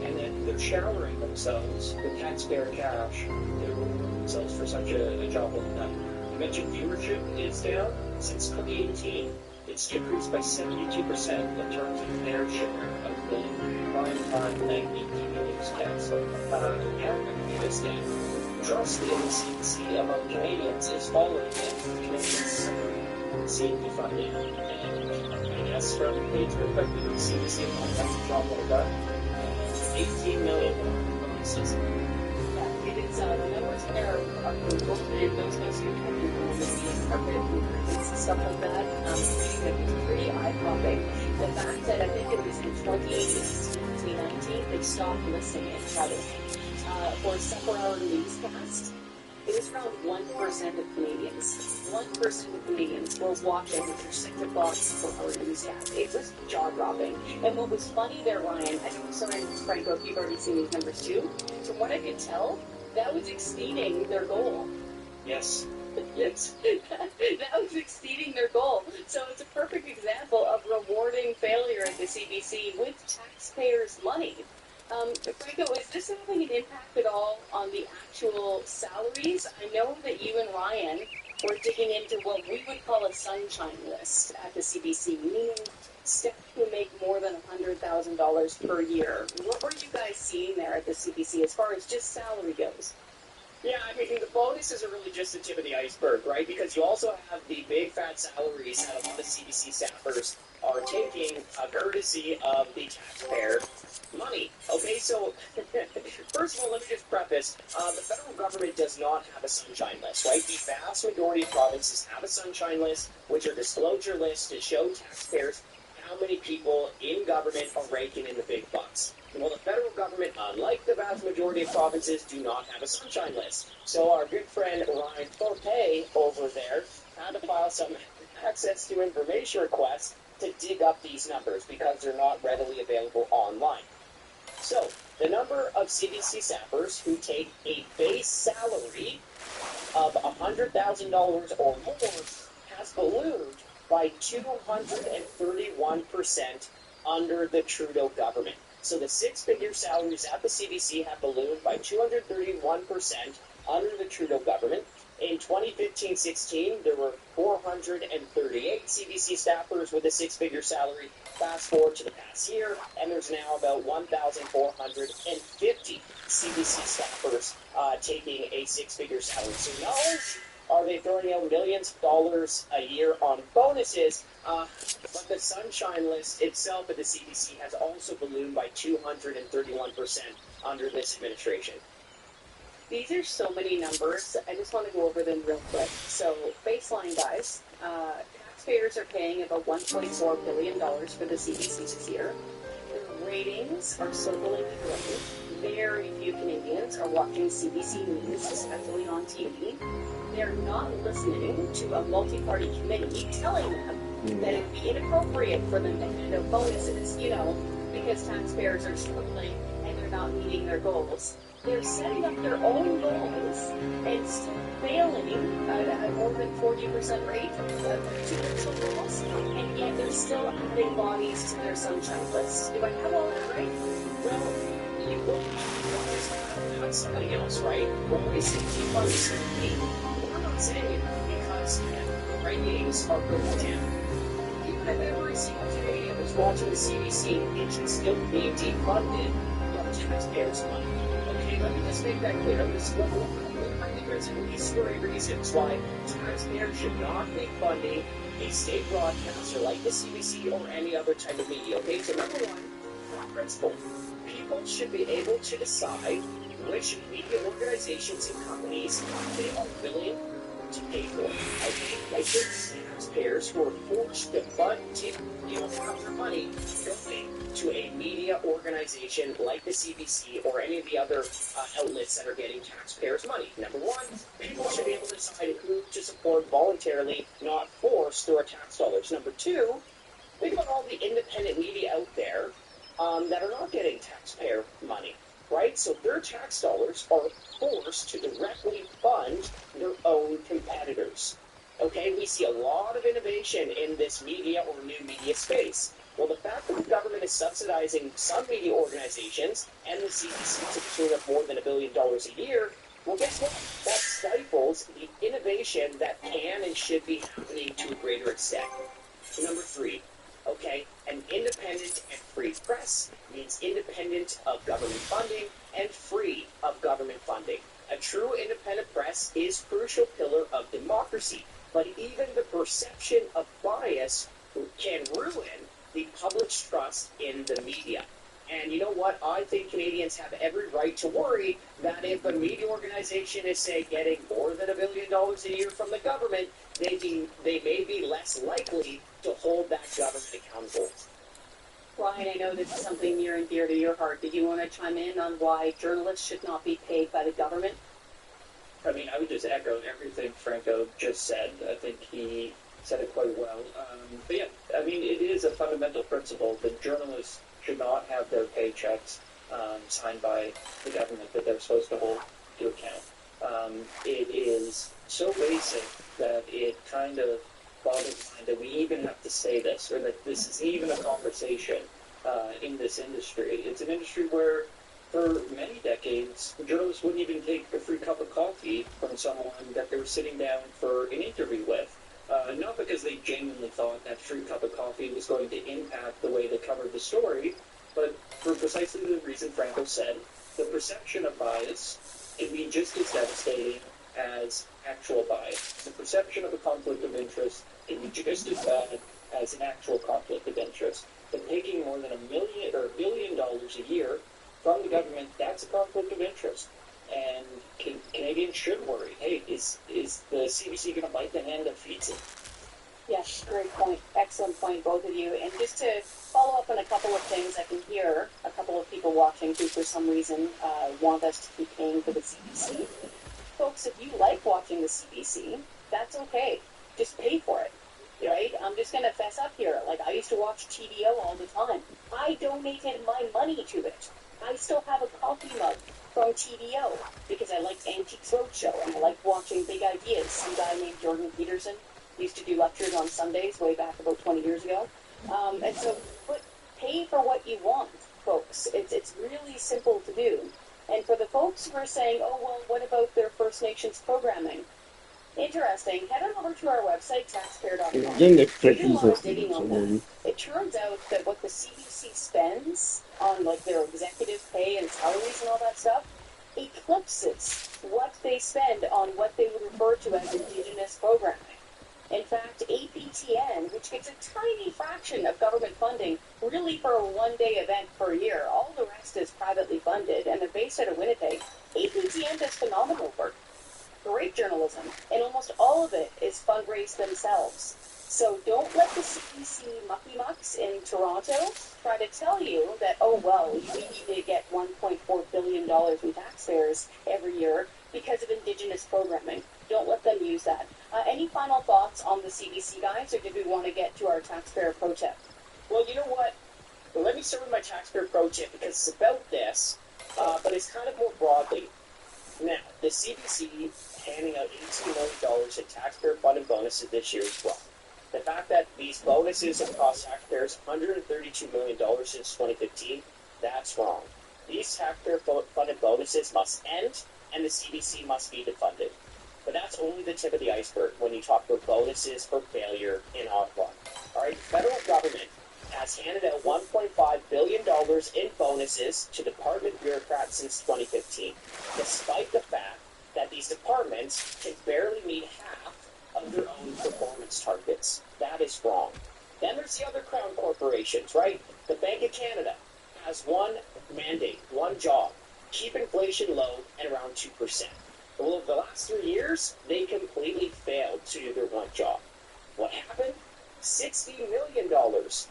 and then they're showering themselves with taxpayer cash. They're rewarding themselves for such a job well done. You mentioned viewership is down. Since 2018, it's decreased by 72% in terms of their share of the prime-time nightly TV newscasts. Yeah, this day. Trust in the CBC among Canadians is falling, and Canadians seem to find it. And yes, from Tate's perspective, the CBC has a job well done. $18 million bonuses. Yeah, it is, the numbers there are open, those guys who come in the carpet and stuff like that. It was pretty eye-popping. The fact that I think it was in 2018-2019, they stopped listing it right away. For a 7-hour newscast, it was around 1% of Canadians. 1% of Canadians were watching their 6 o'clock 7-hour newscast. It was jaw-dropping. And what was funny there, Ryan, I'm sorry, Franco, if you've already seen these numbers too, from what I could tell, that was exceeding their goal. Yes. Yes, that was exceeding their goal. So it's a perfect example of rewarding failure at the CBC with taxpayers' money. Franco, is this having an impact at all on the actual salaries? I know that you and Ryan were digging into what we would call a sunshine list at the CBC, meaning staff who make more than $100,000 per year. What were you guys seeing there at the CBC as far as just salary goes? Yeah, I mean, the bonuses are really just the tip of the iceberg, right? Because you also have the big fat salaries that a lot of CBC staffers are taking courtesy of the taxpayer money. Okay, so first of all, let me just preface, the federal government does not have a sunshine list, right? The vast majority of provinces have a sunshine list, which are disclosure lists to show taxpayers how many people in government are raking in the big bucks. Well, the federal government, unlike the vast majority of provinces, do not have a sunshine list. So our good friend Ryan Thorpe over there had to file some access to information requests to dig up these numbers because they're not readily available online. So, the number of CBC staffers who take a base salary of $100,000 or more has ballooned by 231% under the Trudeau government. So the six-figure salaries at the CBC have ballooned by 231% under the Trudeau government. In 2015-16, there were 438 CBC staffers with a six-figure salary. Fast forward to the past year, and there's now about 1,450 CBC staffers taking a six-figure salary. So not only are they throwing out millions of dollars a year on bonuses, but the sunshine list itself at the CBC has also ballooned by 231% under this administration. These are so many numbers. I just want to go over them real quick. So, baseline, guys. Taxpayers are paying about $1.4 billion for the CBC this year. The ratings are circling the growth. Very few Canadians are watching CBC News, especially on TV. They're not listening to a multi-party committee telling them that it'd be inappropriate for them to hand out bonuses, because taxpayers are struggling and they're not meeting their goals. They're setting up their own goals and still failing at more than 40% rate to their goals, and yet they're still adding bodies to their sunshine list. Do I have all that right? Well, you will have somebody else, right? When we say keep on certainty, we're not saying it because ratings are going down. Even if every single Canadian is watching the CBC, it should still be defunded from taxpayers' money. Okay, let me just make that clear. This is I think there's at least three reasons why taxpayers should not be funding a state broadcaster like the CBC or any other type of media. Okay, so number one, principle. People should be able to decide which media organizations and companies they are willing to pay for. Okay, like there's taxpayers who are forced to fund, have their money going to a media organization like the CBC or any of the other outlets that are getting taxpayers' money. Number one, people should be able to decide who to support voluntarily, not forced through our tax dollars. Number two, think about all the independent media out there that are not getting taxpayer money, right? So their tax dollars are forced to directly fund their own competitors. Okay, we see a lot of innovation in this media or new media space. Well, the fact that the government is subsidizing some media organizations and the CBC to the tune of more than $1 billion a year, well, guess what? That stifles the innovation that can and should be happening to a greater extent. Number three, okay, an independent and free press means independent of government funding and free of government funding. A true independent press is a crucial pillar of democracy, but even the perception of bias can ruin the public's trust in the media. And you know what? I think Canadians have every right to worry that if a media organization is, say, getting more than $1 billion a year from the government, they may be less likely to hold that government accountable. Ryan, I know this is something near and dear to your heart. Did you want to chime in on why journalists should not be paid by the government? I mean, I would just echo everything Franco just said. I think he said it quite well. But yeah, I mean, it is a fundamental principle that journalists should not have their paychecks signed by the government that they're supposed to hold to account. It is so basic that it kind of bottom line that we even have to say this, or that this is even a conversation in this industry. It's an industry where, for many decades, journalists wouldn't even take a free cup of coffee from someone that they were sitting down for an interview with. Not because they genuinely thought that free cup of coffee was going to impact the way they covered the story, but for precisely the reason Franco said, the perception of bias can be just as devastating as actual bias. The perception of a conflict of interest can be just as bad as an actual conflict of interest. But taking more than $1 billion a year from the government, that's a conflict of interest. And Canadians should worry. Hey, is the CBC going to bite the hand that feeds it? Yes, great point. Excellent point, both of you. And just to follow up on a couple of things, I can hear a couple of people watching who, for some reason, want us to keep paying for the CBC. Folks, if you like watching the CBC, that's okay. Just pay for it, right? I'm just going to fess up here. Like, I used to watch TDO all the time. I donated my money to it. I still have a coffee mug from TDO because I liked Antiques Roadshow and I liked watching Big Ideas. Some guy named Jordan Peterson used to do lectures on Sundays way back about 20 years ago. And so pay for what you want, folks. It's really simple to do. And for the folks who are saying, oh, well, what about their First Nations programming? Interesting. Head on over to our website, taxpayer.com. Do a lot of digging on that. It turns out that what the CBC spends on like their executive pay and salaries and all that stuff eclipses what they spend on what they would refer to as Indigenous programming. In fact, APTN, which gets a tiny fraction of government funding, really for a one-day event per year, all the rest is privately funded, and they're based out of Winnipeg. APTN does phenomenal work. Great journalism, and almost all of it is fundraised themselves. So don't let the CBC mucky-mucks in Toronto try to tell you that, oh, well, we need to get $1.4 billion from taxpayers every year because of Indigenous programming. Don't let them use that. Any final thoughts on the CBC, guys, or did we want to get to our taxpayer pro tip? Well, you know what? Well, let me start with my taxpayer pro tip because it's about this, but it's kind of more broadly. Now, the CBC handing out $18 million in taxpayer-funded bonuses this year as well. The fact that these bonuses have cost taxpayers $132 million since 2015, that's wrong. These taxpayer-funded bonuses must end, and the CBC must be defunded. But that's only the tip of the iceberg when you talk about bonuses for failure in Ottawa. All right, the federal government has handed out $1.5 billion in bonuses to department bureaucrats since 2015, despite the fact that these departments can barely meet half of their own performance targets. That is wrong. Then there's the other crown corporations, right? The Bank of Canada has one mandate, one job, keep inflation low at around 2%. Well, over the last 3 years, they completely failed to do their one job. What happened? $60 million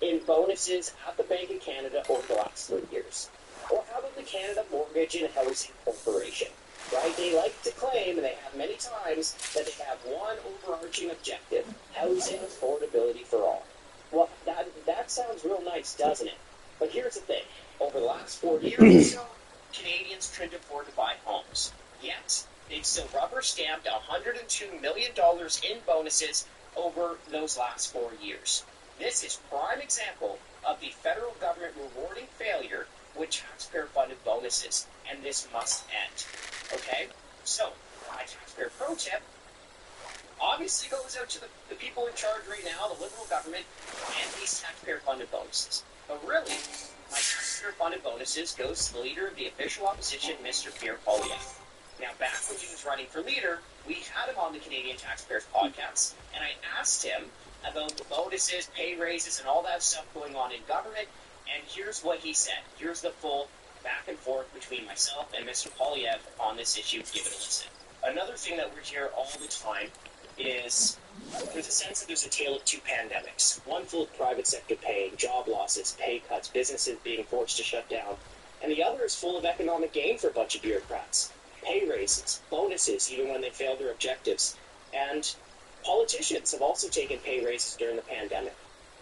in bonuses at the Bank of Canada over the last 3 years. Or how about the Canada Mortgage and Housing Corporation? Right? They like to claim, and they have many times, that they have one overarching objective, housing affordability for all. Well, that sounds real nice, doesn't it? But here's the thing. Over the last 4 years or so, Canadians couldn't afford to buy homes. Yet, they've still rubber-stamped $102 million in bonuses over those last 4 years. This is prime example of the federal government rewarding failure with taxpayer-funded bonuses, and this must end. Okay? So, my taxpayer pro tip obviously goes out to the people in charge right now, the Liberal government, and these taxpayer-funded bonuses. But really, my taxpayer-funded bonuses goes to the leader of the official opposition, Mr. Pierre Poilievre. Now, back when he was running for leader, we had him on the Canadian Taxpayers podcast, and I asked him about the bonuses, pay raises, and all that stuff going on in government, and here's what he said. Here's the full back and forth between myself and Mr. Poilievre on this issue. Give it a listen. Another thing that we hear all the time is there's a sense that there's a tale of two pandemics. One full of private sector pay, job losses, pay cuts, businesses being forced to shut down, and the other is full of economic gain for a bunch of bureaucrats. Pay raises, bonuses, even when they fail their objectives. And politicians have also taken pay raises during the pandemic.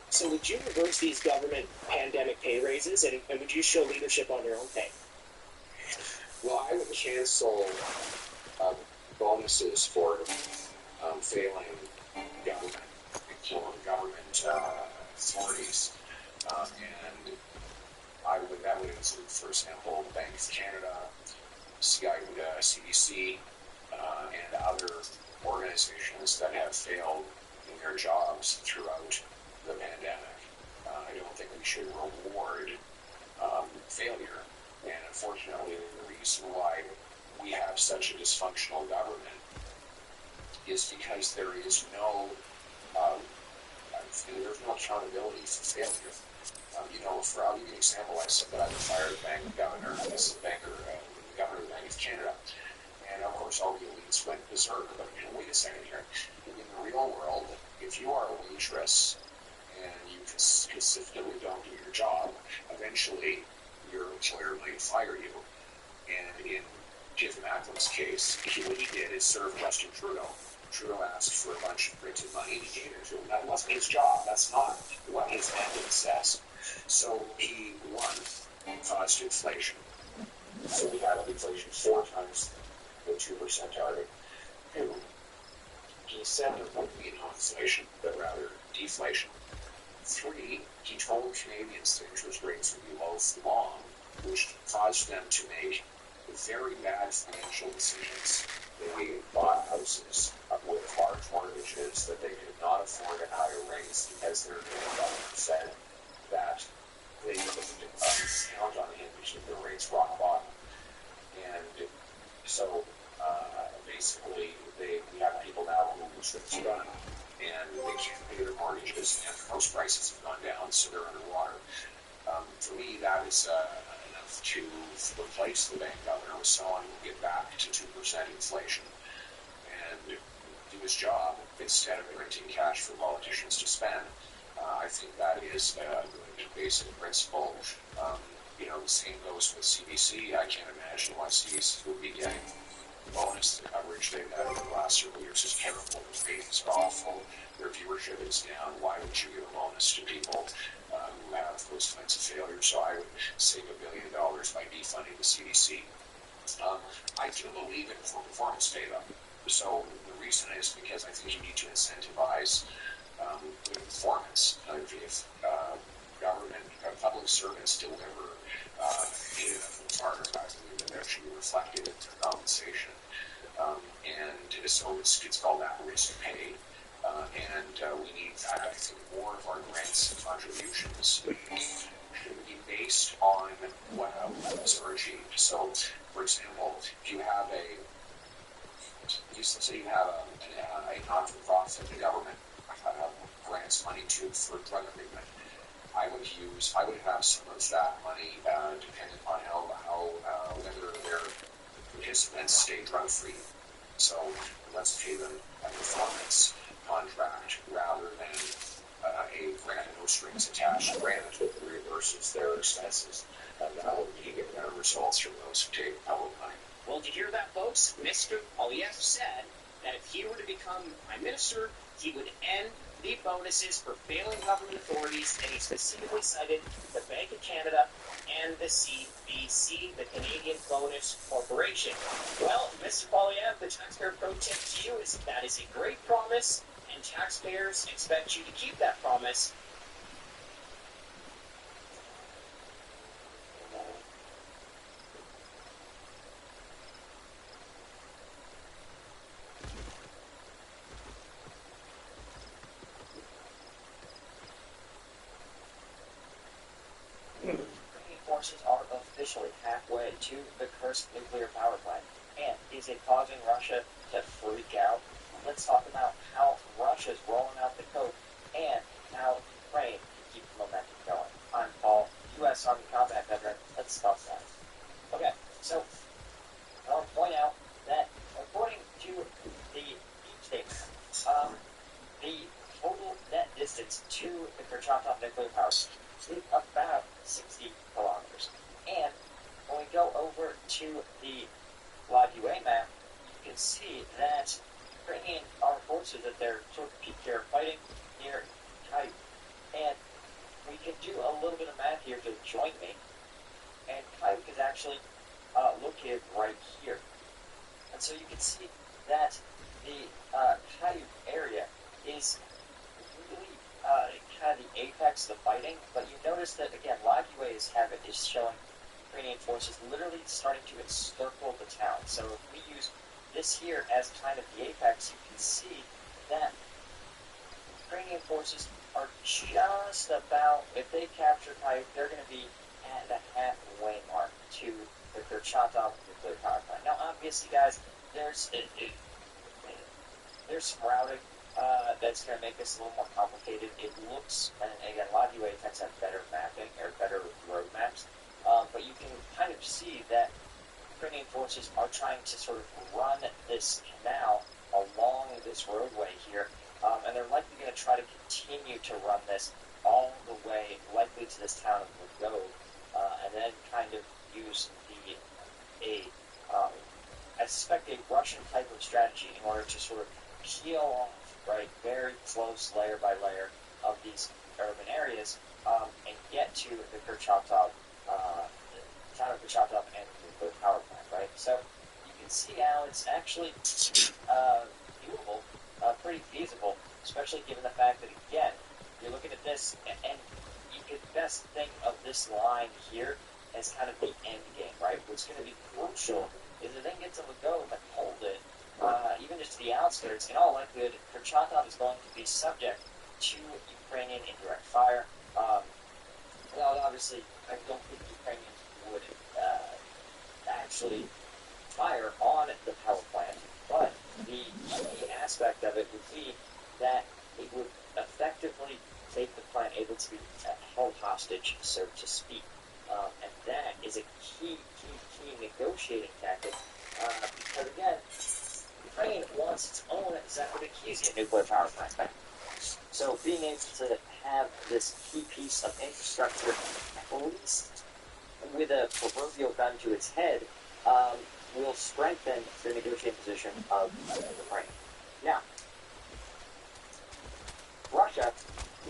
So would you reverse these government pandemic pay raises, and would you show leadership on your own pay? Well, I would cancel bonuses for failing government example, the Bank of Canada, CBC, and other organizations that have failed in their jobs throughout the pandemic. I don't think we should reward failure. And unfortunately, the reason why we have such a dysfunctional government is because there is no there's no accountability for failure. I'll give you an example. I said that I would fire the bank governor, the governor of the Bank of Canada. And of course, all the elites went berserk. But wait a second here. In the real world, if you are a waitress and you consistently don't do your job, eventually your employer might fire you. And in Jeff Macklin's case, what he did is serve Justin Trudeau. Trudeau asked for a bunch of printed money, and he gave it to him. That wasn't his job. That's not what his mandate says. So he, one, caused inflation. So we had inflation 4 times the 2% target. 2, he said there wouldn't be no inflation, but rather deflation. 3, he told Canadians that interest rates would be low for long, which caused them to make very bad financial decisions. They bought houses with large mortgages that they could not afford at higher rates because their government said that they couldn't count on him to keep the rates rock bottom. And so basically we have people now who restricts run and they can't pay their mortgages and house prices have gone down, so they're underwater. For me, that is enough to replace the bank governor with someone who will get back to 2% inflation and do his job instead of printing cash for politicians to spend. I think that is a good basic principle. The same goes with CBC. I can't imagine why CBC would be getting the bonus. The coverage they've had over the last several years is terrible. The ratings are awful. Their viewership is down. Why would you give a bonus to people who have those kinds of failures? So I would save $1 billion by defunding the CBC. I do believe in performance data. So the reason is because I think you need to incentivize good performance. If government, public servants deliver data from target, I believe that that should be reflected in their compensation. And so it's called at-risk pay. And we need that. I think more of our grants and contributions should be based on what outcomes are achieved. So, for example, if you have say you have a not-for-profit, the government grants money to for drug treatment, I would have some of that money dependent on whether their participants stay drug-free. So let's pay them a performance contract rather than a grant, no strings attached grant that reimburses their expenses. And that will be get better results from those who take public money. Well, did you hear that, folks? Mr. Poilievre said that if he were to become Prime Minister, he would end the bonuses for failing government authorities, and he specifically cited the Bank of Canada and the CBC, the Canadian Bonus Corporation. Well, Mr. Poilievre, the taxpayer pro tip to you is that is a great promise, and taxpayers expect you to keep that promise. Forces are officially halfway to the Kursk nuclear power plant. And is it causing Russia to freak out? Let's talk about how Russia is rolling out the code and how Ukraine can keep the momentum going. I'm Paul, U.S. Army combat veteran. Let's talk that. Okay, so I want to point out that according to the deep state, the total net distance to the Kurchatov nuclear power plant is about 60 kilometers. And when we go over to the Live UA map, you can see that Ukrainian armed forces that they're sort of peaked here fighting near Kyiv. And we can do a little bit of math here to join me. And Kyiv is actually located right here. And so you can see that the Kyiv area is really kind of the apex of the fighting, but you notice that again, Live UA is showing Ukrainian forces literally starting to encircle the town. So if we use this here as kind of the apex, you can see that Ukrainian forces are just about, if they capture Kyiv, they're going to be at the halfway mark to the Kurchatov nuclear power plant. Now, obviously, guys, there's some routing that's going to make this a little more complicated. It looks, and again, a lot of UA tends to have better mapping or better road maps, but you can kind of see that Ukrainian forces are trying to sort of run this canal along this roadway here, and they're likely going to try to continue to run this all the way, likely to this town of Lvov, and then kind of use I suspect a Russian type of strategy in order to sort of peel off, right, very close layer by layer of these urban areas, and get to the Kurchatov, town of Kurchatov and the power plant, right? So you can see how it's actually doable, pretty feasible, especially given the fact that, again, you're looking at this, and you could best think of this line here as kind of the end game, right? What's going to be crucial is if they can get to Lvov and hold it, even just to the outskirts, in all likelihood, Kurchatov is going to be subject to Ukrainian indirect fire. Well, obviously, I don't think the Ukrainians would actually fire on the power plant, but the aspect of it would be that it would effectively make the plant able to be held hostage, so to speak. And that is a key negotiating tactic, because again, Ukraine wants its own Zaporizhzhia nuclear power plant. So being able to have this key piece of infrastructure, at least with a proverbial gun to its head, will strengthen the negotiating position of Ukraine. Now, Russia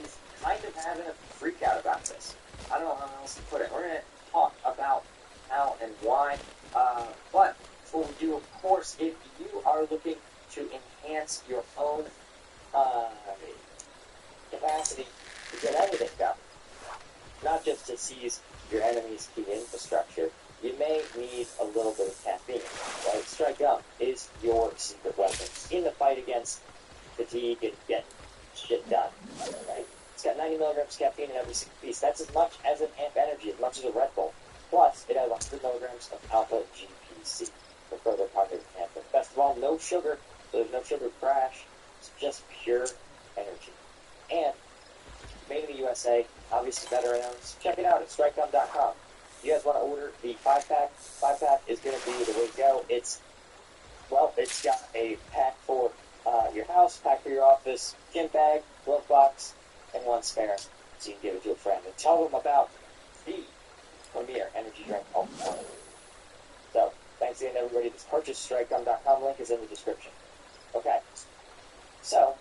is kind of having a freak out about this. I don't know how else to put it. We're going to talk about how and why, but before we do, of course, if you are looking to enhance your own capacity to get anything done, not just to seize your enemy's key infrastructure, you may need a little bit of caffeine. Right? Strike Gum is your secret weapon in the fight against fatigue and getting shit done. Right? It's got 90 milligrams caffeine in every single piece. That's as much as an Amp Energy, as much as a Red Bull. Plus, it has 100 milligrams of alpha GPC for further cognitive enhancement. Best of all, no sugar, so there's no sugar crash. It's just pure energy. And made in the USA, obviously better owns. Check it out at strikegum.com. If you guys want to order the 5-pack, 5-pack is going to be the way to go. It's got a pack for your house, pack for your office, gym bag, glove box, and one spare, so you can give it to a friend. And tell them about the premier energy drink alternative. So, thanks again, everybody that's purchased strikegum.com. Link is in the description. Okay. So,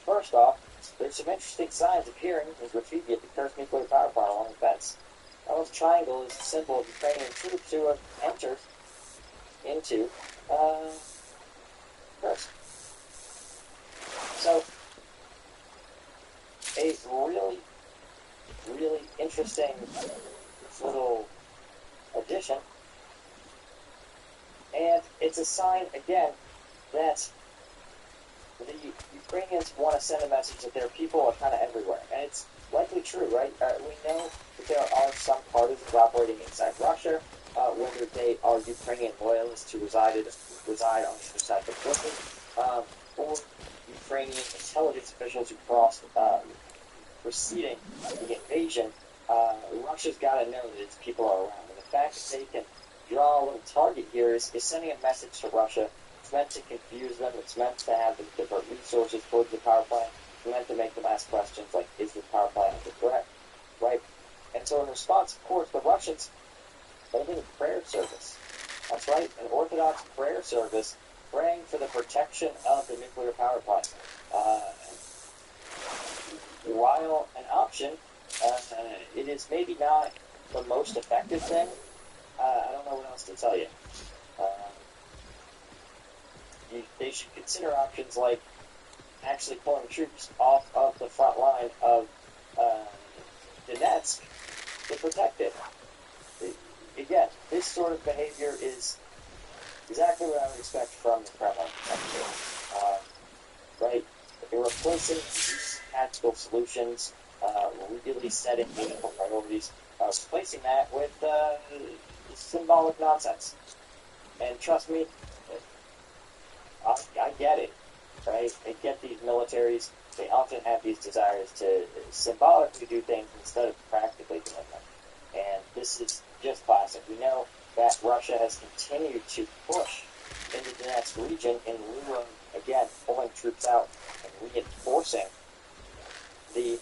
first off, there's some interesting signs appearing in graffiti at the Kursk nuclear power plant along the fence. Now, this triangle is a symbol of Ukrainian troops who have entered into Kursk. So, a really, really interesting little addition. And it's a sign, again, that the Ukrainians want to send a message that their people are kind of everywhere. And it's likely true, right? We know that there are some partisans operating inside Russia, whether they are Ukrainian loyalists who reside on the other side of the border, or Ukrainian intelligence officials who crossed preceding the invasion. Russia's got to know that its people are around. And the fact that they can draw a little target here is sending a message to Russia. It's meant to confuse them. It's meant to have them divert resources towards the power plant. It's meant to make them ask questions like, is the power plant under threat? Right? And so in response, of course, the Russians are holding a prayer service. That's right, an Orthodox prayer service praying for the protection of the nuclear power plant. While an option, it is maybe not the most effective thing. I don't know what else to tell you. They should consider options like actually pulling troops off of the front line of Donetsk to protect it. again, this sort of behavior is exactly what I would expect from the Kremlin, actually. Right? They're replacing these tactical solutions, really setting meaningful priorities, replacing that with symbolic nonsense. And trust me, I get it, right? I get these militaries. They often have these desires to symbolically do things instead of practically doing them. And this is just classic. We know that Russia has continued to push into the next region in lieu of, again, pulling troops out and reinforcing the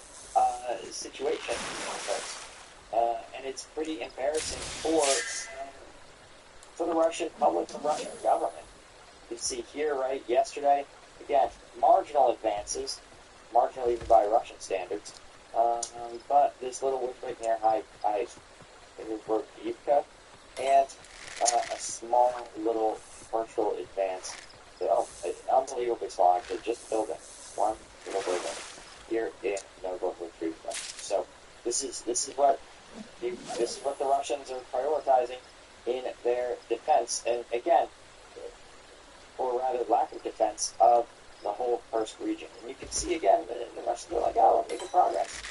situation. And it's pretty embarrassing for the Russian public, the Russian government. You see here, right, yesterday, again, marginal advances, marginal even by Russian standards, but this little windbreak near Ivka, and a small little partial advance. So, unbelievably small, actually, just building one little building here in Novorossiysk. So this is what the Russians are prioritizing in their defense, and again, or rather lack of defense of the whole Kursk region. And you can see again the Russians are like, oh, we're making progress.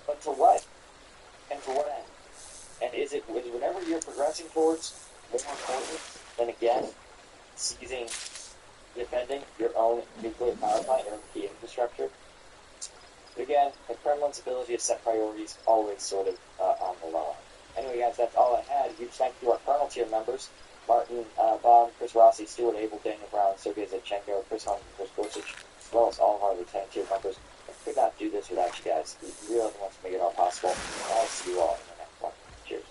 But to what? And for what end? And is whatever you're progressing towards more important than, again, defending your own nuclear power plant, your own key infrastructure? Again, the Kremlin's ability to set priorities always sort of on the low end. Anyway, guys, that's all I had. Huge thank you to our Colonel tier members: Martin Baum, Chris Rossi, Stuart Abel, Daniel Brown, Sergei Zachenko, Chris Hunt, Chris Gorsuch, as well as all of our Lieutenant tier members. I could not do this without you guys. You really want to make it all possible. I'll see you all in the next one. Cheers.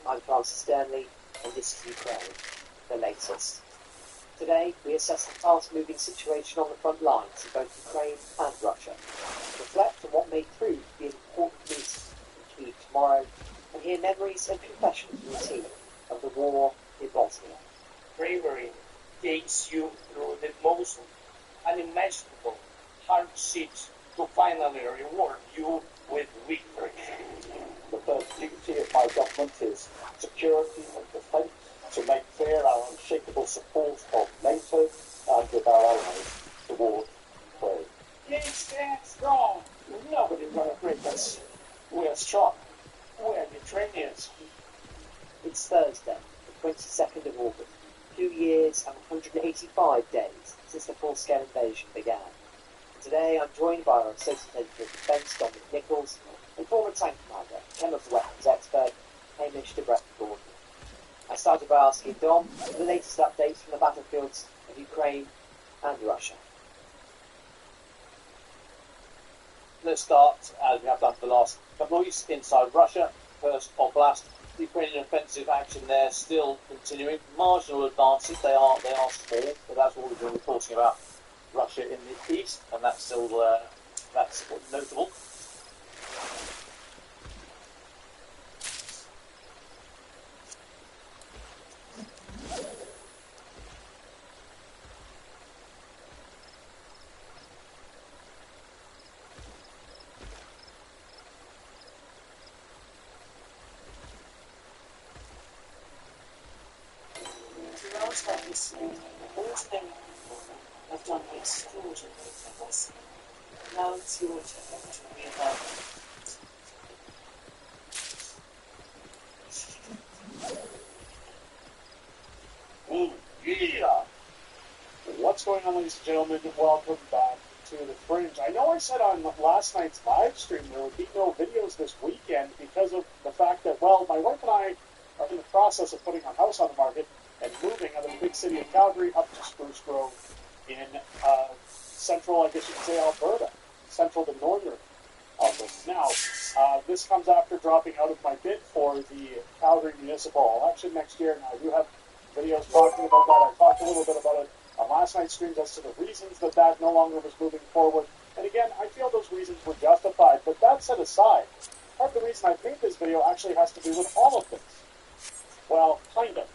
I'm Francis Sternley, and this is Ukraine, the latest. Today, we assess the fast-moving situation on the front lines in both Ukraine and Russia, reflect on what may prove to be an important meeting in Kyiv tomorrow, and hear memories and confessions from the team of the war in Bosnia. Bravery takes you through the most unimaginable hardships to finally reward you with victory. The first duty of my government is security and defence, to make clear our unshakable support of NATO and of our allies toward Ukraine. Keep stand strong. Nobody's gonna break us. We are strong. We are Ukrainians. It's Thursday, the 22nd of August, 2 years and 185 days since the full-scale invasion began. Today I'm joined by our Associate Editor of Defence, Dominic Nichols, and former tank commander, chemical weapons expert, Hamish de Gordon. I started by asking Dom the latest updates from the battlefields of Ukraine and Russia. Let's start, as we have done for the last couple of weeks, inside Russia. First Oblast, the Ukrainian offensive action there still continuing. Marginal advances, they are small, but that's what we've been reporting about Russia in the east, and that's still that's notable. I've done extraordinary things. Now it's your turn to realize. Oh, yeah! What's going on, ladies and gentlemen? Welcome back to The Fringe. I know I said on last night's live stream there would be no videos this weekend because of the fact that, well, my wife and I are in the process of putting our house on the market and moving out of the big city of Calgary up to Spruce Grove in central, I guess you could say, Alberta, central to northern Alberta. Now, this comes after dropping out of my bid for the Calgary municipal election next year. Now, I do have videos talking about that. I talked a little bit about it on last night's streams as to the reasons that no longer was moving forward. And again, I feel those reasons were justified. But that set aside, part of the reason I've made this video actually has to do with all of this. Well, kind of.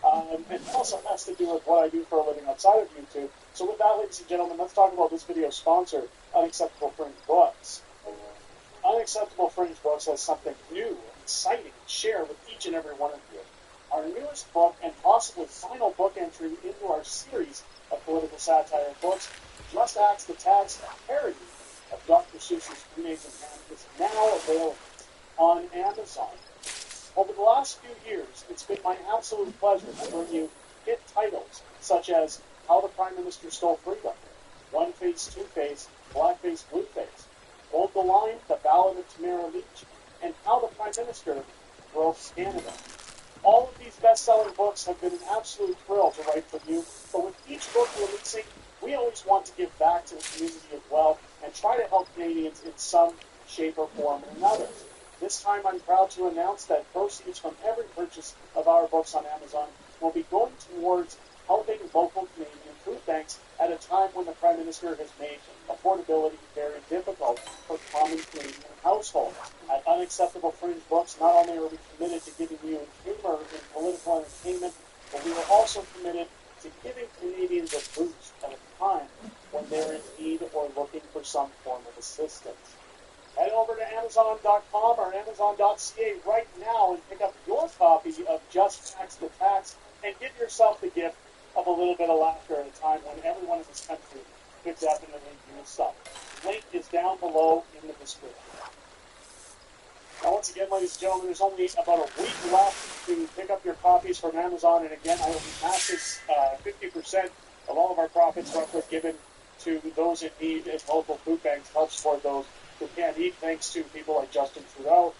It also has to do with what I do for a living outside of YouTube. So with that, ladies and gentlemen, let's talk about this video's sponsor, Unacceptable Fringe Books. Unacceptable Fringe Books has something new and exciting to share with each and every one of you. Our newest book and possibly final book entry into our series of political satire books, Just Axe the Tax, a parody of Dr. Seuss's Green Eggs and Ham, is now available on Amazon. Over the last few years, it's been my absolute pleasure to bring you hit titles such as How the Prime Minister Stole Freedom, One Face, Two Face, Black Face, Blue Face, Hold the Line, The Ballad of Tamara Leach, and How the Prime Minister Broke Canada. All of these best-selling books have been an absolute thrill to write for you, but with each book releasing, we always want to give back to the community as well and try to help Canadians in some shape or form or another. This time I'm proud to announce that proceeds from every purchase of our books on Amazon will be going towards helping local Canadian food banks at a time when the Prime Minister has made affordability very difficult for common Canadian households. At Unacceptable Fringe Books, not only are we committed to giving you humor and political entertainment, but we are also committed to giving Canadians a boost at a time when they're in need or looking for some form of assistance. Head over to Amazon.com or Amazon.ca right now and pick up your copy of Just Axe the Tax and give yourself the gift of a little bit of laughter at a time when everyone in this country could definitely use some. Link is down below in the description. Now, once again, ladies and gentlemen, there's only about a week left to pick up your copies from Amazon, and again, I will be passing 50% of all of our profits roughly given to those in need in local food banks to help support those who can't eat, thanks to people like Justin Trudeau.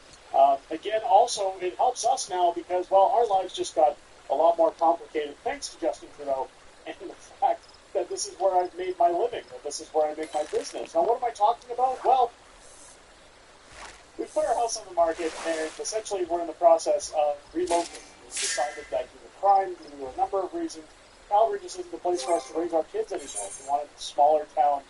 Again, also, it helps us now because, well, our lives just got a lot more complicated thanks to Justin Trudeau and the fact that this is where I've made my living, that this is where I make my business. Now, what am I talking about? Well, we put our house on the market, and essentially we're in the process of relocating. We decided that due to crime, due to a number of reasons, Calgary just isn't the place for us to raise our kids anymore. We wanted a smaller town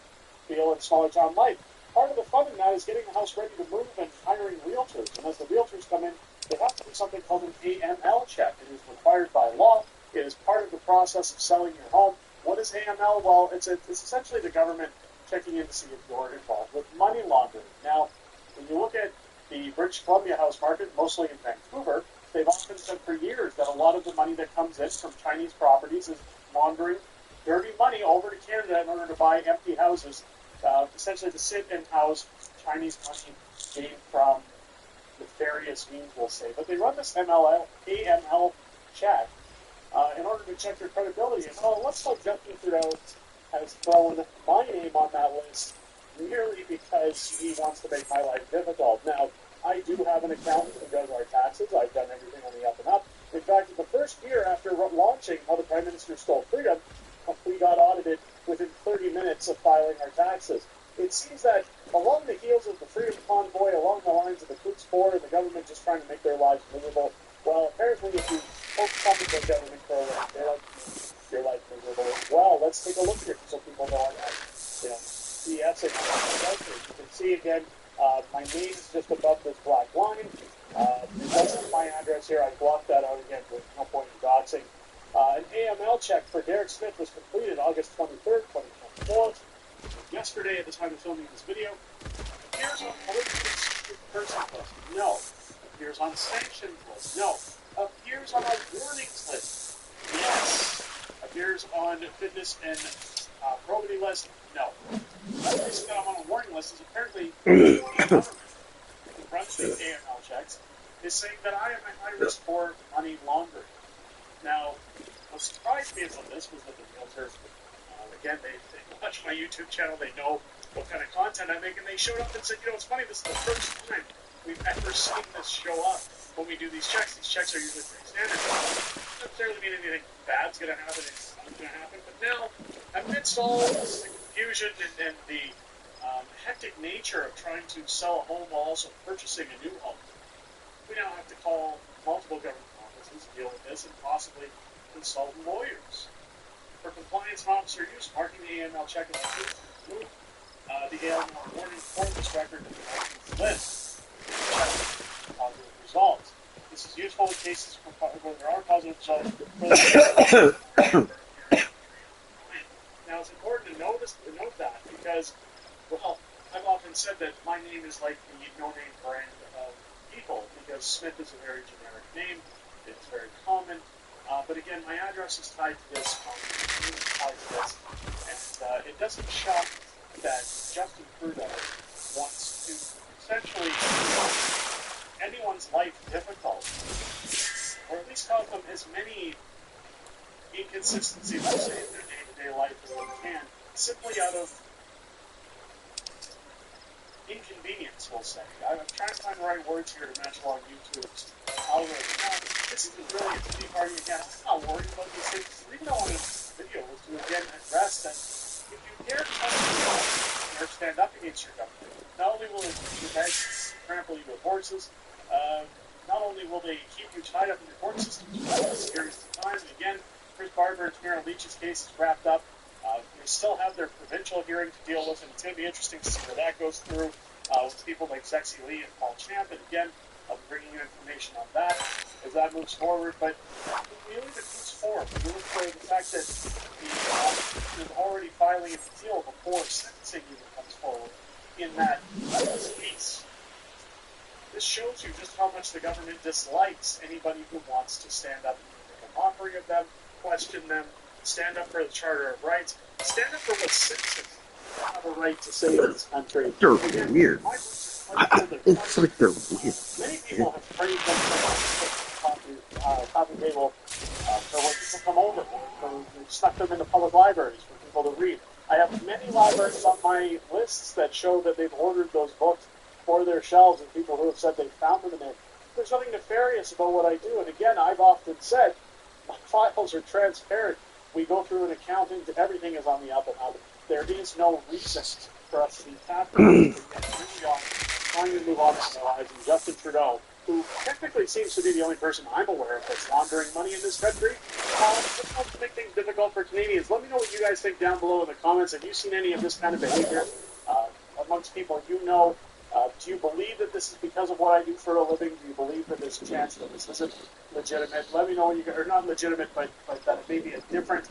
feel and smaller town life. Part of the fun in that is getting the house ready to move and hiring realtors. And as the realtors come in, they have to do something called an AML check. It is required by law. It is part of the process of selling your home. What is AML? Well, it's essentially the government checking in to see if you're involved with money laundering. Now, when you look at the British Columbia house market, mostly in Vancouver, they've often said for years that a lot of the money that comes in from Chinese properties is laundering dirty money over to Canada in order to buy empty houses, essentially to sit and house Chinese money gained from nefarious means, we'll say. But they run this AML check in order to check your credibility. And well, what's how Justin Trudeau has thrown my name on that list merely because he wants to make my life difficult. Now, I do have an accountant who does our taxes. I've done everything on the up and up. In fact, the first year after launching How the Prime Minister Stole Freedom, we got audited within 30 minutes of filing our taxes. It seems that along the heels of the Freedom Convoy, along the lines of the Coots Board and the government just trying to make their lives miserable, well, apparently if you focus on the government program, they like to make your life miserable as well. Let's take a look here so people know I'm not, BSing. You can see again, my name is just above this black line. It wasn't my address here. I blocked that out again with no point in doxing. An AML check for Derek Smith was completed August 23rd, 2024. Yesterday, at the time of filming this video, appears on politically restricted person list. No. Appears on sanctions list. No. Appears on our warnings list. Yes. Appears on fitness and probity list. No. The reason that I'm on a warning list is apparently the government, who runs these AML checks, is saying that I am at high risk for money laundering. Now, what surprised me about this was that the realtors, again, they watch my YouTube channel, they know what kind of content I make, and they showed up and said, it's funny, this is the first time we've ever seen this show up when we do these checks. These checks are usually pretty standard. It doesn't necessarily mean anything bad's going to happen, it's not going to happen, but now, amidst all this confusion and the hectic nature of trying to sell a home while also purchasing a new home, we now have to call multiple government offices to deal with this and possibly consult lawyers. For compliance and officer use, marking the AML check as a move, the AML warning for this record to the list. Positive results. This is useful handful of cases where there are positive results. Now, it's important to note that because, well, I've often said that my name is like the no-name brand of people because Smith is a very generic name. It's very common. But again, my address is tied to this, and it doesn't shock that Justin Trudeau wants to essentially make anyone's life difficult, or at least cause them as many inconsistencies, let's say, in their day-to-day life as they can, simply out of inconvenience, we'll say. I'm trying to find the right words here to match along YouTube's algorithm. Now, this isn't really a tea party again. I'm not worried about these things. The reason I wanted this video was to again address that if you dare to stand up against your government, not only will it keep your bags trample you with horses, not only will they keep you tied up in the court system for a series of times, and again, Chris Barber and Tamara Leach's case is wrapped up. They still have their provincial hearing to deal with, and it's going to be interesting to see where that goes through with people like Zexi Lee and Paul Champ. And again, I'll be bringing you information on that as that moves forward. But we look at moves forward. We look for the fact that the prosecution is already filing an appeal before sentencing even comes forward in that case. This shows you just how much the government dislikes anybody who wants to stand up and make a mockery of them, question them, stand up for the Charter of Rights, stand up for what citizens have a right to say in this country. They're weird. It's like they're weird. Many people have praised them for coffee table for when people come over, for stuck them into public libraries for people to read. I have many libraries on my lists that show that they've ordered those books for their shelves, and people who have said they found them in it. There's nothing nefarious about what I do, and again, I've often said my files are transparent. We go through an accounting, everything is on the up and up. There is no reason for us to be tapping. Really trying to move on with our lives. And Justin Trudeau, who technically seems to be the only person I'm aware of that's laundering money in this country, just wants to make things difficult for Canadians. Let me know what you guys think down below in the comments. Have you seen any of this kind of behavior amongst people you know? Do you believe that this is because of what I do for a living? Do you believe that there's a chance that this isn't legitimate? Let me know what you or not legitimate, but that it may be a different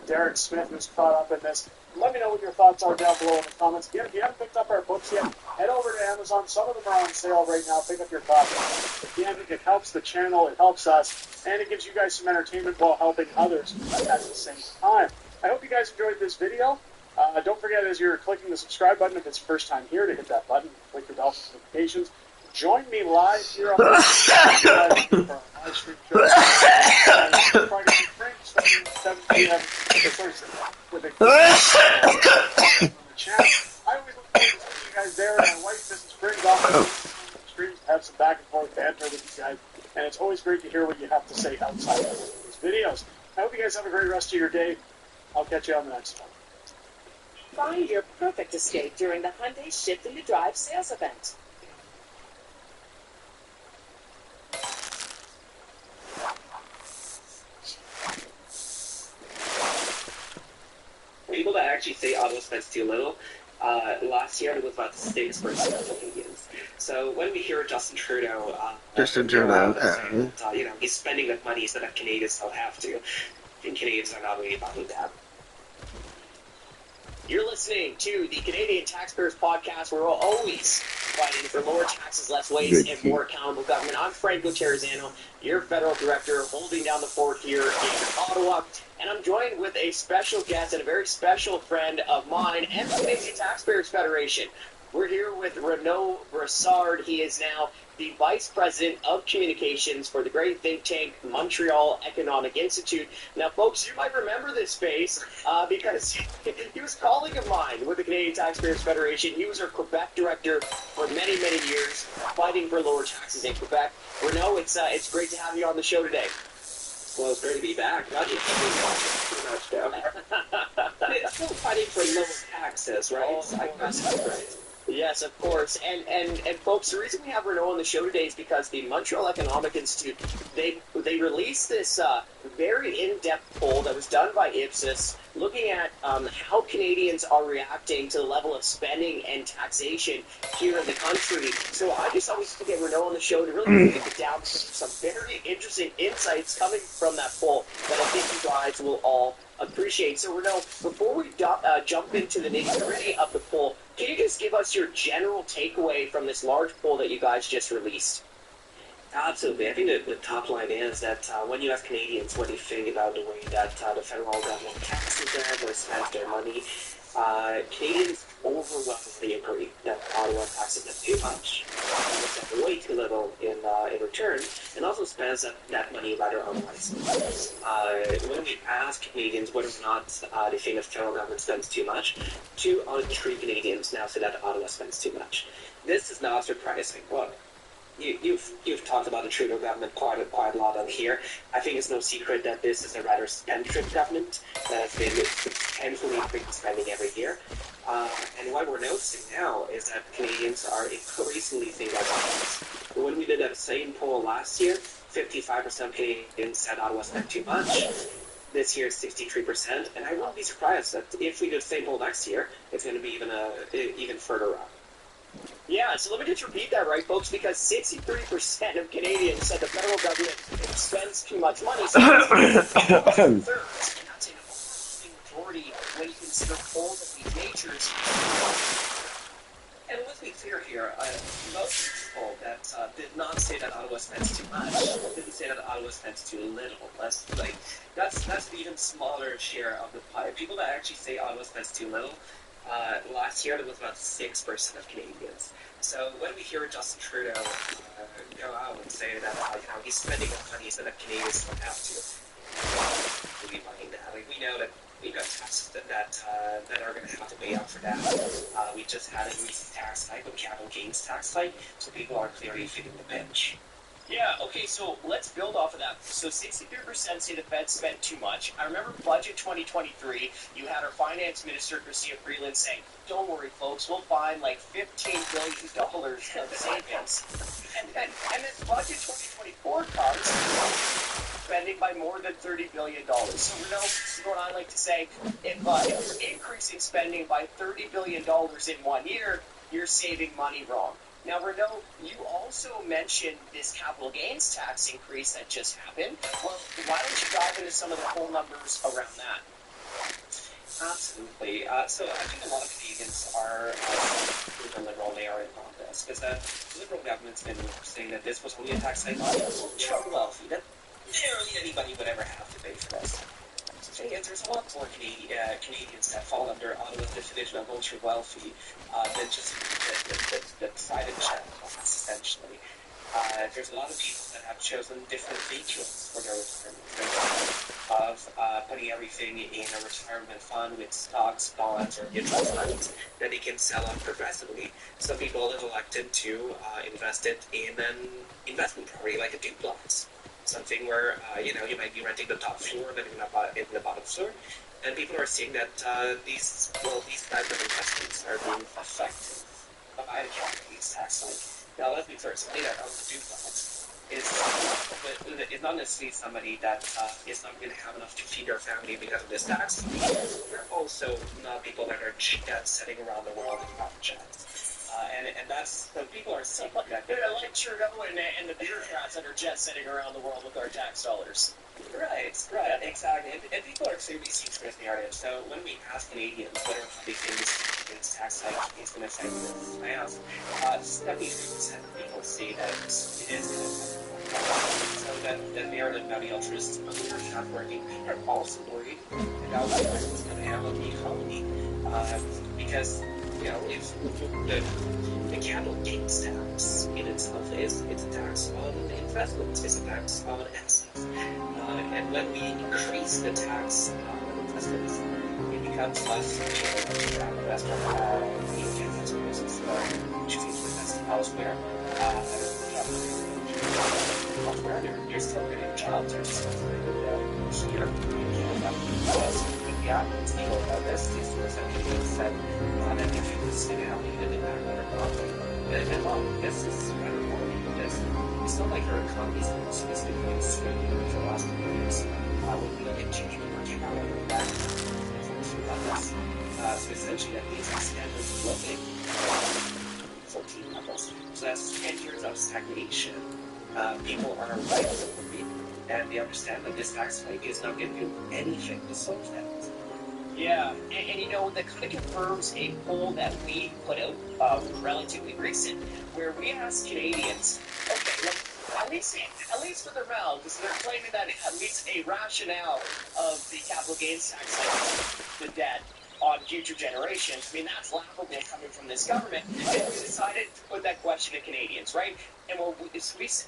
Derek Smith who's caught up in this. Let me know what your thoughts are down below in the comments. Again, if you haven't picked up our books yet, head over to Amazon. Some of them are on sale right now. Pick up your copy. Again, it helps the channel, it helps us, and it gives you guys some entertainment while helping others at the same time. I hope you guys enjoyed this video. Don't forget, as you're clicking the subscribe button, if it's your first time here, to hit that button, click your bell for notifications. Join me live here on the live stream show. Friday Spring, starting 7 p.m. With a on the chat. I always look forward to seeing you guys there. My wife, Mrs. Springs, often streams to have some back and forth banter with you guys. And it's always great to hear what you have to say outside of these videos. I hope you guys have a great rest of your day. I'll catch you on the next one. Find your perfect escape during the Hyundai Shift into Drive sales event. People that actually say Ottawa spends too little, last year it was about the sixth person of Canadians. So when we hear Justin Trudeau, he's spending that money so that Canadians don't have to, and Canadians are not really about that. You're listening to the Canadian Taxpayers Podcast, where we're always fighting for lower taxes, less waste, and more accountable government. I'm Franco Terrazzano, your federal director, holding down the fort here in Ottawa. And I'm joined with a special guest and a very special friend of mine and the Canadian Taxpayers Federation. We're here with Renaud Brassard. He is now the Vice President of Communications for the great think tank Montreal Economic Institute. Now, folks, you might remember this face because he was a colleague of mine with the Canadian Taxpayers Federation. He was our Quebec director for many, many years, fighting for lower taxes in Quebec. Renaud, it's great to have you on the show today. Well, it's great to be back. Not just pretty much now. It's still fighting for lower taxes, right? Oh, I guess that's right. Yes, of course. And folks, the reason we have Renaud on the show today is because the Montreal Economic Institute, they released this very in-depth poll that was done by Ipsos looking at how Canadians are reacting to the level of spending and taxation here in the country. So I just always to get Renaud on the show to really break it down some very interesting insights coming from that poll that I think you guys will all appreciate. So Renaud, before we jump into the nitty-gritty of the poll, can you just give us your general takeaway from this large poll that you guys just released? Absolutely. I think that the top line is that when you ask Canadians what they think about the way that the federal government taxes them or spends their money, Canadians overwhelmingly agree that Ottawa taxes them too much, gets them way too little in return, and also spends that money rather unwisely. When we ask Canadians whether or not they think the federal government spends too much, 2 out of 3 Canadians now say that Ottawa spends too much. This is not surprising. Look, You've talked about the Trudeau government quite a lot on here. I think it's no secret that this is a rather spendthrift government that has been substantially increasing spending every year. And what we're noticing now is that Canadians are increasingly thinking about Ottawa. When we did that same poll last year, 55% of Canadians said Ottawa spent too much. This year, 63%, and I won't be surprised that if we do the same poll next year, it's going to be even further up. Yeah, so let me just repeat that, right, folks, because 63% of Canadians said the federal government spends too much money. So that's two-thirds, and that's an overwhelming majority when you consider all of these natures. And let's be clear here, most people that did not say that Ottawa spends too much didn't say that Ottawa spends too little. That's the even smaller share of the pie. People that actually say Ottawa spends too little, last year, it was about 6% of Canadians. So when we hear Justin Trudeau go out and say that he's spending money so that Canadians don't have to, we'll be buying that. Like, we know that we've got taxes that are going to have to pay up for that. We just had a recent tax hike, a capital gains tax hike, so people are clearly feeling the pinch. Yeah, okay, so let's build off of that. So 63% say the Fed spent too much. I remember Budget 2023, you had our finance minister, Chrystia Freeland, saying, don't worry, folks, we'll find like $15 billion of savings. And then Budget 2024 comes, spending by more than $30 billion. So, Renaud, what I like to say, if you're increasing spending by $30 billion in 1 year, you're saving money wrong. Now, Renaud, you also mentioned this capital gains tax increase that just happened. Well, why don't you dive into some of the whole numbers around that? Absolutely. So I think a lot of Canadians are the Liberal narrative on this, because the Liberal government's been saying that this was only a tax hike on the ultra wealthy, that barely anybody would ever have to pay for this. So there's a lot more Canadians that fall under Ottawa's definition of ultra wealthy than just the private jet class, essentially. There's a lot of people that have chosen different vehicles for their retirement, of putting everything in a retirement fund with stocks, bonds, or mutual funds that they can sell off progressively. Some people have elected to invest it in an investment property like a duplex. Something where, you might be renting the top floor, living in the bottom floor, and people are seeing that these types of investments are being affected by the capital gains tax hike. Now, let's be clear, somebody that owns a duplex is not necessarily somebody that is not going to have enough to feed their family because of this tax. They're also not people that are jet-setting around the world in private jets. And that's, so people are seeing that. Like Trudeau and the bureaucrats that are jet-setting around the world with our tax dollars. Right, exactly. And people are clearly seeing this narrative. So when we ask Canadians whether or not they think this tax hike is going to affect the finance, 73% of people say that it is going to affect. So that narrative about the altruistic are not working. They're also worried about what it's going to have on the economy. Because, if the capital gains tax in itself it's a tax on investments, it's a tax on assets. And when we increase the tax on investments, it becomes less cheaper to invest choosing to invest elsewhere. Elsewhere, they're still getting jobs, they're still getting here. Yeah, it's legal about this. These are essentially said that if you listen to how you did it back there, and well, this is rather important because it's not like our economy is been going straight for the last couple of years. When we look at changing working out of that, to levels. So essentially that means our standard of living 14 levels. So that's 10 years of stagnation. People are rightfully worried, and they understand that this tax hike is not going to do anything to solve that. Yeah, and you know, that kind of confirms a poll that we put out relatively recent, where we asked Canadians, okay, look, at least for the round, because they're claiming that at least a rationale of the capital gains tax hike, the debt on future generations. I mean, that's laughable coming from this government. And we decided to put that question to Canadians, right? And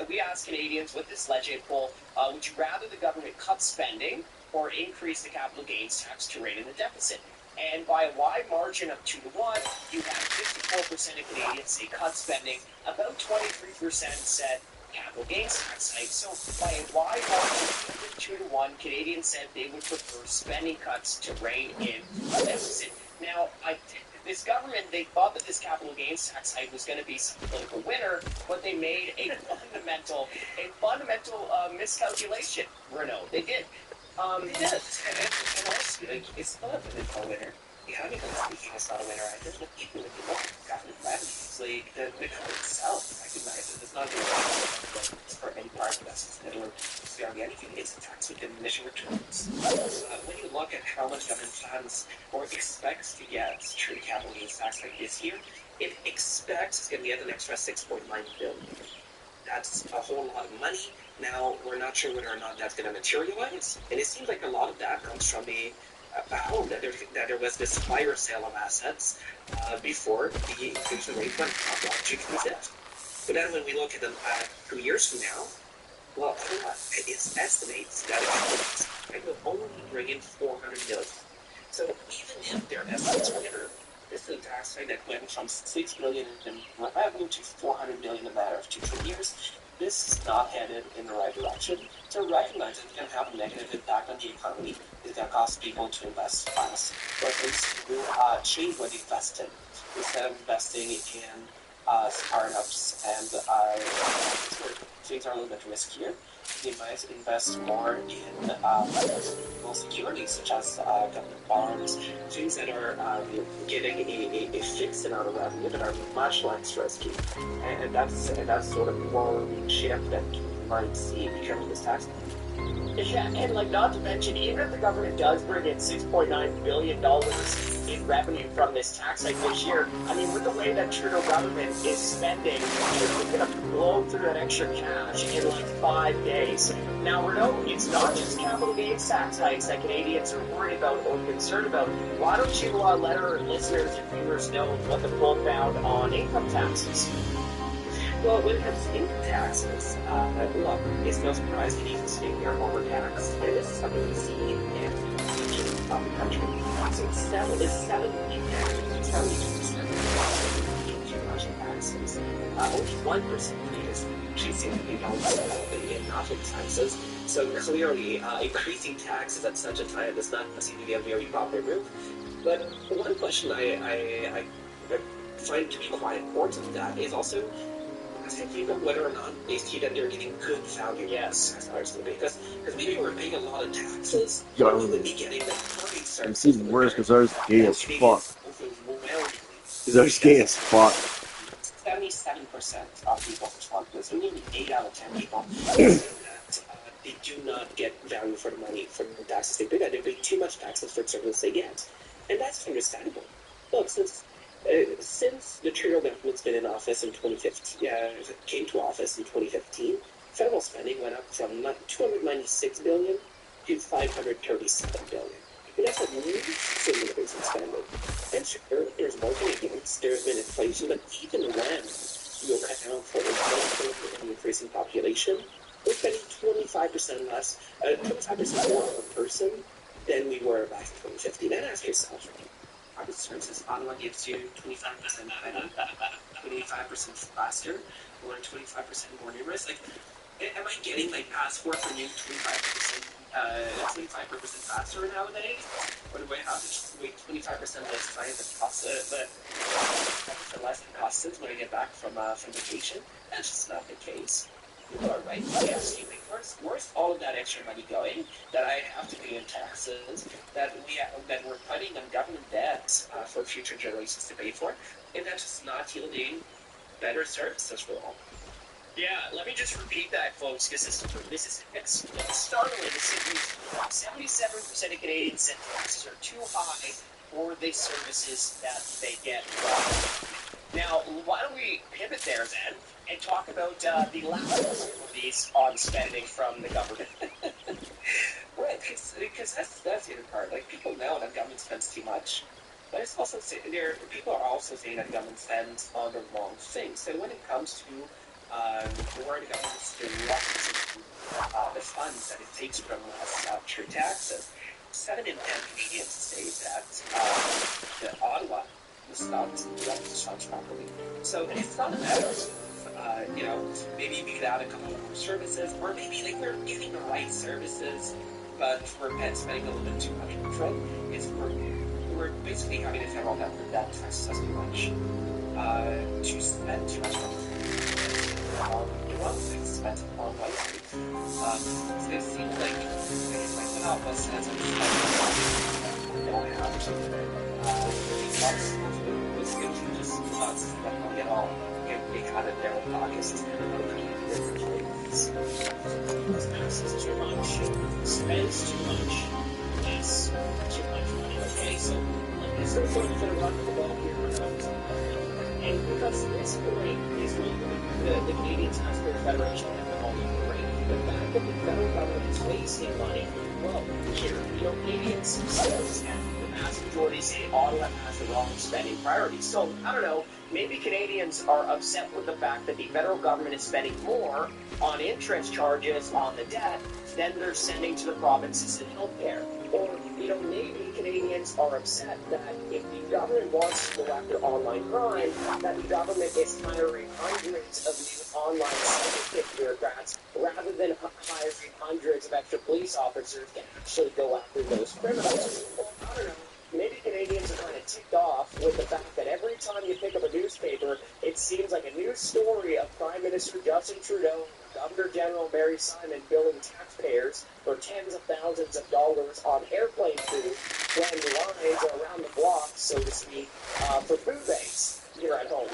we asked Canadians with this Leger poll, would you rather the government cut spending or increase the capital gains tax to rein in the deficit? And by a wide margin of 2 to 1, you have 54% of Canadians say cut spending, about 23% said capital gains tax hike. So by a wide margin of 2 to 1, Canadians said they would prefer spending cuts to rein in the deficit. Now, this government, they thought that this capital gains tax hike was going to be some political winner, but they made a fundamental miscalculation. Renault, they did. It does, and also, like, it's not a political winner. Economically speaking, it's not a winner either. Look, even if you look at government revenues, like, the government itself recognizes it's not going to be for any part of us. It's never necessarily anything. It's a tax with diminishing returns. When you look at how much government plans or expects to get through the capital gains tax like this year, it expects it's going to get an extra $6.9 billion. That's a whole lot of money. Now, we're not sure whether or not that's going to materialize, and it seems like a lot of that comes from a home, that there was this fire sale of assets before the inflation rate went up, logically consist. But then when we look at them 2 years from now, well, it estimates that it will only bring in $400 million. So even if their estimates are better, this is a tax rate that went from $6 billion in revenue to $400 million in a matter of 2-3 years. This is not headed in the right direction. To recognize it can have a negative impact on the economy. It's going to cost people to invest fast, or at least to change what they invest in. Instead of investing in startups and things are a little bit riskier, they might invest more in securities, such as government bonds, things that are getting a fixed amount of revenue that are much less risky. And that's sort of more the shift that you might see because of this tax. Yeah, and like, not to mention, even if the government does bring in $6.9 billion in revenue from this tax hike this year, I mean, with the way that Trudeau government is spending, they're going to blow through that extra cash in like 5 days. Now, Renault, it's not just capital gains tax hikes that Canadians are worried about or concerned about. Why don't you let our listeners and viewers know what the poll found on income taxes? Well, when it comes to income taxes, look, it's no surprise Canadians think they're overtaxed, and this is something we see in regions of the country. So it's 72% into Russian taxes. Only 1% Canadians actually say that they don't pay enough in taxes. So clearly, increasing taxes at such a time does not seem to be a very popular move. But one question I find to be quite important of that is also people whether or not they see that they're getting good value. Yes, because maybe we're paying a lot of taxes, Yeah, we would be getting the public service. It's even worse because ours is gay as fuck. Because ours is gay as fuck. 77% of people respond to this. So maybe 8 out of 10 people that they do not get value for the money from the taxes they pay. They pay too much taxes for the service they get, and that's understandable. Look, since the Trudeau government's been in office in 2015, came to office in 2015, federal spending went up from $296 billion to $537 billion. And that's a massive increase in spending. And sure, there's more Canadians, there's been inflation, but even when you account for inflation and the increasing population, we're spending 25% less, 25% more per person than we were back in 2015. And ask yourself, private services, Ottawa gives you 25% better, 25% faster, or 25% more numerous. Like, am I getting my passport renewed 25% faster nowadays? Or do I have to wait 25% less time than cost less than costs when I get back from vacation? That's just not the case. People are right asking, like, where's all of that extra money going that I have to pay in taxes, that we're putting on government debt for future generations to pay for, and that's just not yielding better services for all. Yeah, let me just repeat that, folks, because it's startling to see 77% of Canadians said taxes are too high for the services that they get. Now, why don't we pivot there then and talk about the lack of facilities on spending from the government? Right, because that's the other part. Like, people know that government spends too much, but it's also people are also saying that the government spends on the wrong things. So when it comes to where the government is directing the funds that it takes from us through taxes, 7 in 10 Canadians say that Ottawa is not directing the funds properly. So it's not a matter of, maybe we could add a couple more services, or maybe like we're getting the right services, but we're spending a little bit too much on it. It's we're basically having a federal government that taxes us too much to spend too much money. The wrong things spent on wisely. So it seems like when all of us has we don't have these lots of those skills are just not spent money at all. They kind of their own pockets instead of looking at different things. Taxes too much, spends too much, yes, too much money. Okay, so let me start putting a bit of run to the ball here. And because this point is what the Canadian Taxpayer Federation has been all over. The fact that the federal government is wasting money, well, here, Canadians themselves and the vast majority say Ottawa has the wrong spending priorities. So, I don't know, maybe Canadians are upset with the fact that the federal government is spending more on interest charges on the debt than they're sending to the provinces in healthcare. Or, maybe Canadians are upset that if the government wants to go after online crime, that the government is hiring hundreds of new online syndicate bureaucrats rather than hiring hundreds of extra police officers to actually go after those criminals. Or, I don't know, maybe Canadians are kind of ticked off with the fact that every time you pick up a newspaper, it seems like a news story of Prime Minister Justin Trudeau, Governor General Mary Simon billing taxpayers for tens of thousands of dollars on airplane food when the lines are around the block, so to speak, for food banks here at home.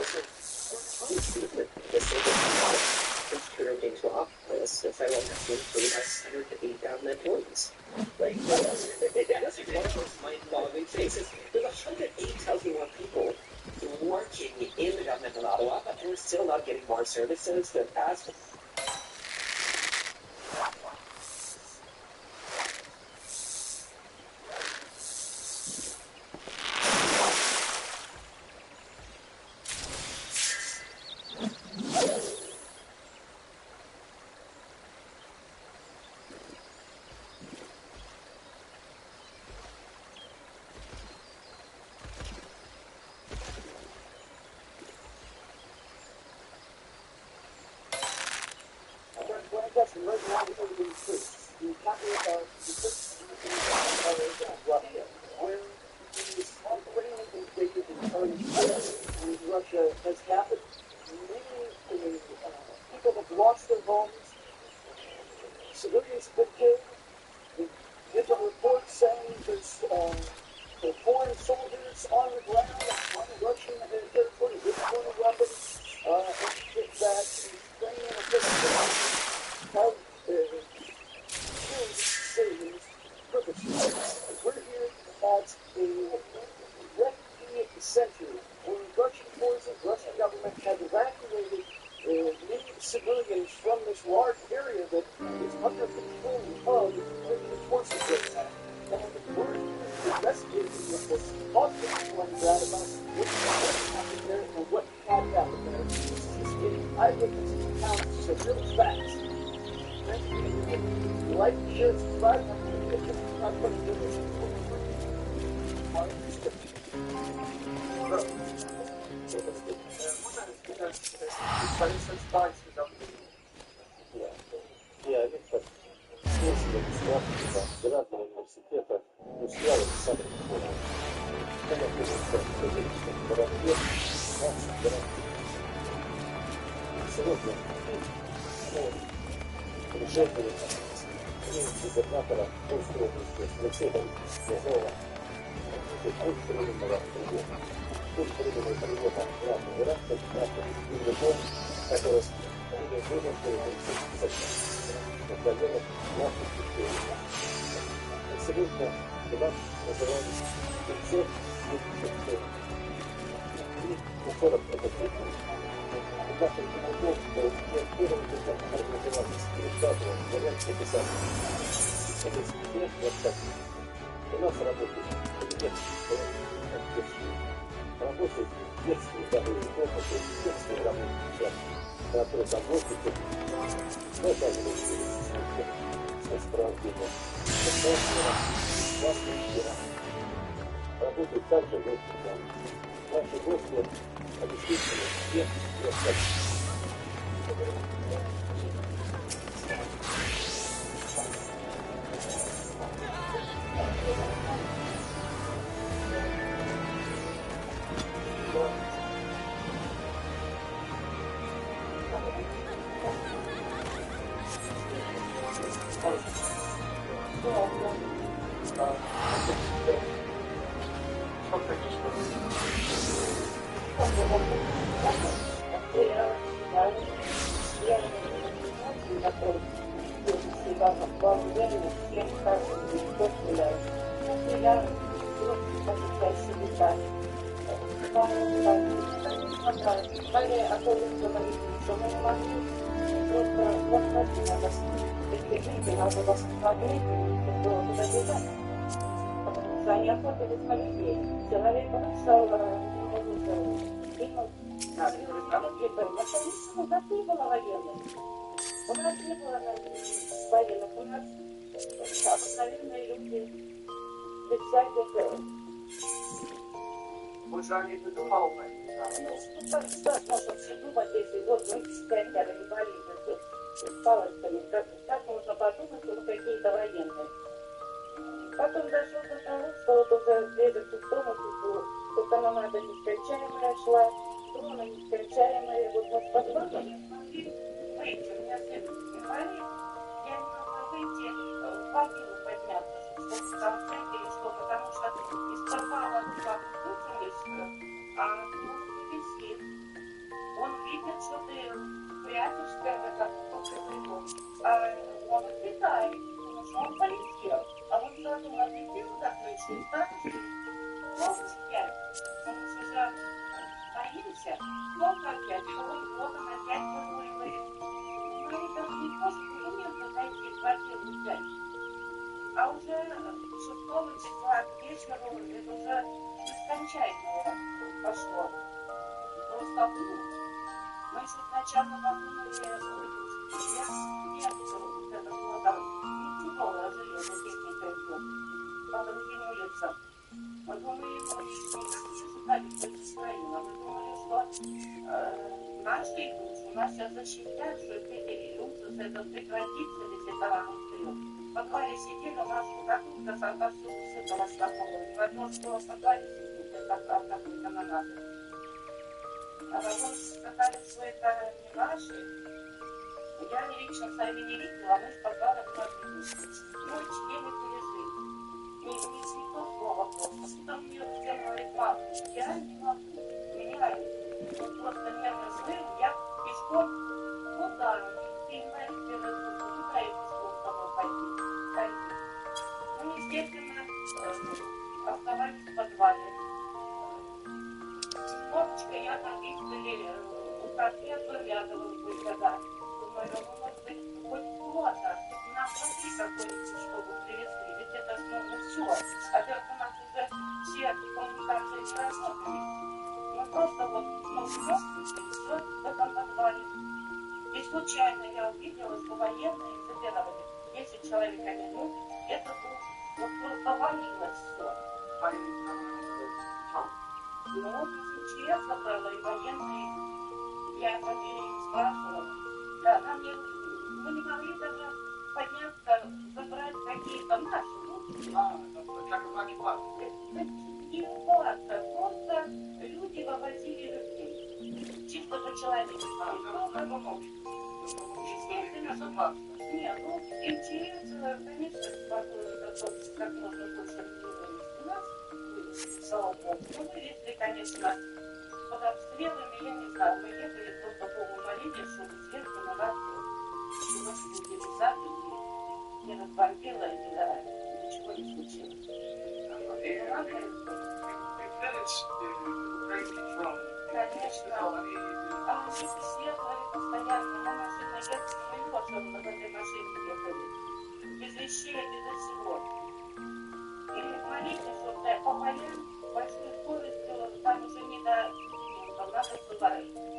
It's Trudeau being swapped as the federal government for the 108,000 employees. Like, that's one of those mind-boggling things. There's 108,000 more people working in the government of Ottawa, and we're still not getting more services than past. Russia has happened. Many people have lost their homes. Civilians have been killed. There's a report saying there's foreign soldiers on the ground on Russian territory with foreign weapons. And that Ukrainian officials have killed civilians purposely. We're here at a refugee center where Russian forces, Russian government have evacuated many civilians from this large area that is under control of Ukrainian forces right now. And we're investigating this, talking to people like that about what happened there and what had happened there. This is getting eyewitness accounts of real facts. Like, share, subscribe, I'm going to do this. Я как смысл государства, федерального университета устраивает сами школы. Конечно, что гарантия, гарантия. Сегодня предшественника, губернатора Тульской области Алексея Борисовича путь временного приема. Путь временного приема главного варианта это языком, который были вынуждены в районах наших территорий. Сегодня нас называют 500 и 40 это трудно. В нашем кинологии первым языком организовались пересказывал варианты писателей. Это студент рассказывает. У нас работает нет, работает детские игровые комнаты, детские игровые которые заботятся, оказывают сопровождение. Работают также гости. Наши гости обеспечены всех и остальных. У нас не было военных, у нас обыкновенные люди без всяких... Больше они не думал, ну, как можно все думать, если вот мы стояли, не болели, с палочками, как можно подумать, что мы какие-то военные. Потом дошло до того, что вот уже ближе к дому, тут канонада нескончаемая шла, дроны нескончаемые, вот мы с подвалом, выйти, у меня сын инвалид, я не могла выйти в могилу подняться, чтобы там взять или что, потому что из подвала вытянулись, а он висит. Он видит, что ты прячешься в этом покрытом, а он отлетает, потому что он полетел. А он сразу отлетел до крыши и стал опять. Потому что же боимся, сколько опять, вот он опять выруливает. Ну и даже не то, что элементно зайти в квартиру взять. А уже 6 числа к вечеру это уже нескончаемое пошло. Просто мы еще сначала подумали, это было там не тяжелое железо, техника идет по другим улицам. Мы думали, что не ждали Украину. Мы думали, что наши идут, у нас сейчас защищают, что эти ужасы, это прекратится, если таран устает. В подвале сидели, у нас штукатурка отовсюду сыпалась на голову. Ни в одно слово в подвале сидит, это правда канонады. А потом сказали, что это не наши. Я лично сами не видела, мы в подвалах смотрели. Ночь еле пережили. Не то слово просто. Там мне сделала рекламу. Я не могу. Меня просто нервный срыв. Я пешком куда? Ты знаешь, где разрушил. Куда я пешком с тобой пойти? Ну, естественно, оставались в подвале. Скопочка я там видели, у котлет выглядывала когда. Думаю, ну, может быть, хоть кто-то на внутри какой-нибудь, чтобы привезли. Ведь это же нужно все. Во-первых, у нас уже все коммуникации не работали. Мы просто вот, все в этом подвале. И случайно я увидела, что военные забирали 10 человек на минуту. Это вот просто валилось все. Ну, сейчас забрала и военные. Я фамилии не спрашивала. Да, нам мы не могли даже подняться, забрать какие-то наши. Не плата, просто люди вывозили людей. Чисто по-человечески. Естественно, Нет, ну, МЧС, конечно, готовится как можно больше людей у нас, слава богу. Ну, вылезли, конечно, под обстрелами, я не знаю, мы ехали просто Богу молились, чтобы сверху на нас утилизатор не разбомбило, ничего не случилось. Конечно. А мы исследовали постоянно, на машине ехали, мы не можем на этой машине ехали. Без вещей, без всего. И молитесь, чтобы по полям большой скоростью, там уже не до... Там надо было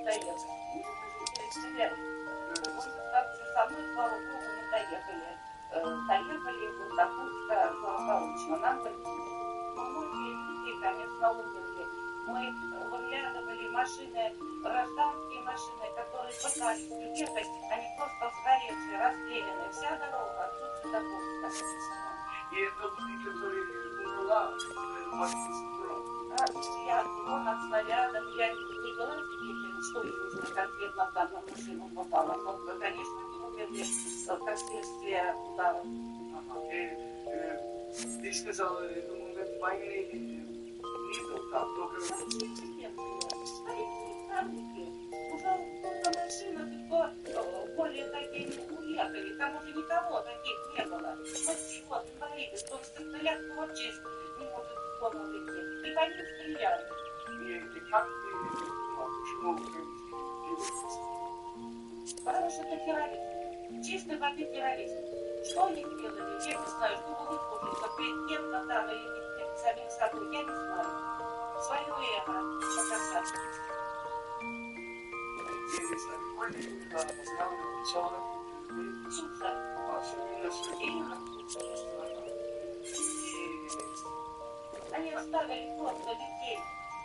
доехать. Ну, представляете, так же со мной, слава богу, мы доехали. Доехали в Иркутска благополучно. Нам многие люди, конечно, умерли. Мы выглядывали машины, гражданские машины, которые пытались уехать, они просто сгоревшие, расстреляны. Вся дорога отсюда до Курска. И это люди, которые умерла, я от снарядов, я не была свидетелем, что именно конкретно в данную машину попало, но, конечно, они умерли как следствие ударов. Ты сказала, это момент войны не так, только... Уже машина более такие не уехали, там уже никого таких не было. Вот чего ты говоришь, что в столях творчесть не может из дома выйти. И по ним стреляют. И как ты, почему вы Потому что это террорист. Чистой воды террорист. Что они делали, я не знаю, чтобы выслужиться перед кем-то там или перед самим собой, я не знаю. Свое эго показать. Они оставили просто людей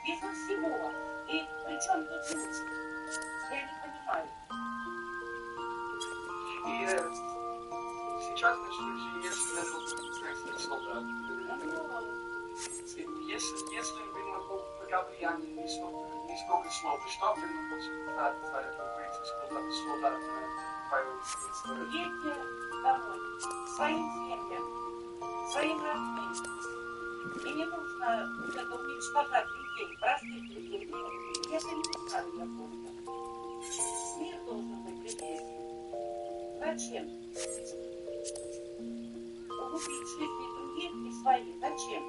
без всего. И причем тут люди? Я не понимаю. И сейчас начали есть несколько солдат. Если бы мы поговорили несколько слов, что бы мы хотели сказать за это солдат? Едьте домой, своим семьям, своим родным. И не нужно это уничтожать людей, простых людей. Это неправильно просто. Мир должен быть людей. Зачем? Убить жизни других и своих. Зачем?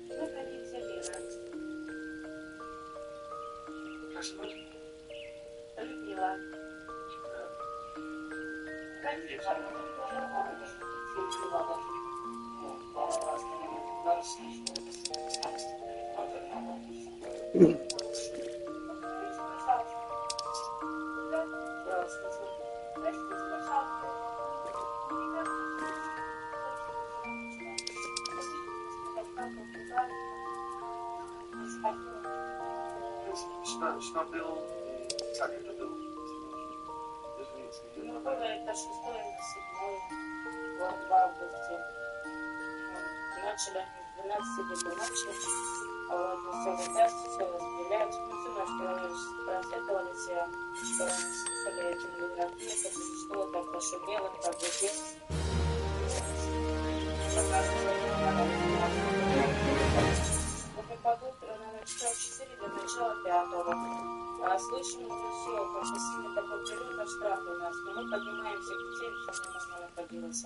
Это лицемерие. Любила. Что был, как это было? Ну, было это 6 на 7 в августе. Начали в 12 где-то ночи. А вот все летать, все стрелять. Ну, всю ночь просветывались, слышали телевизор, что так пошумело, как бы здесь. Под утро, наверное, часа 4 до начала 5. Слышим уже все, как бы сильно такой прилет от штрафа у нас. Но мы поднимаемся к детей, чтобы у нас находилось.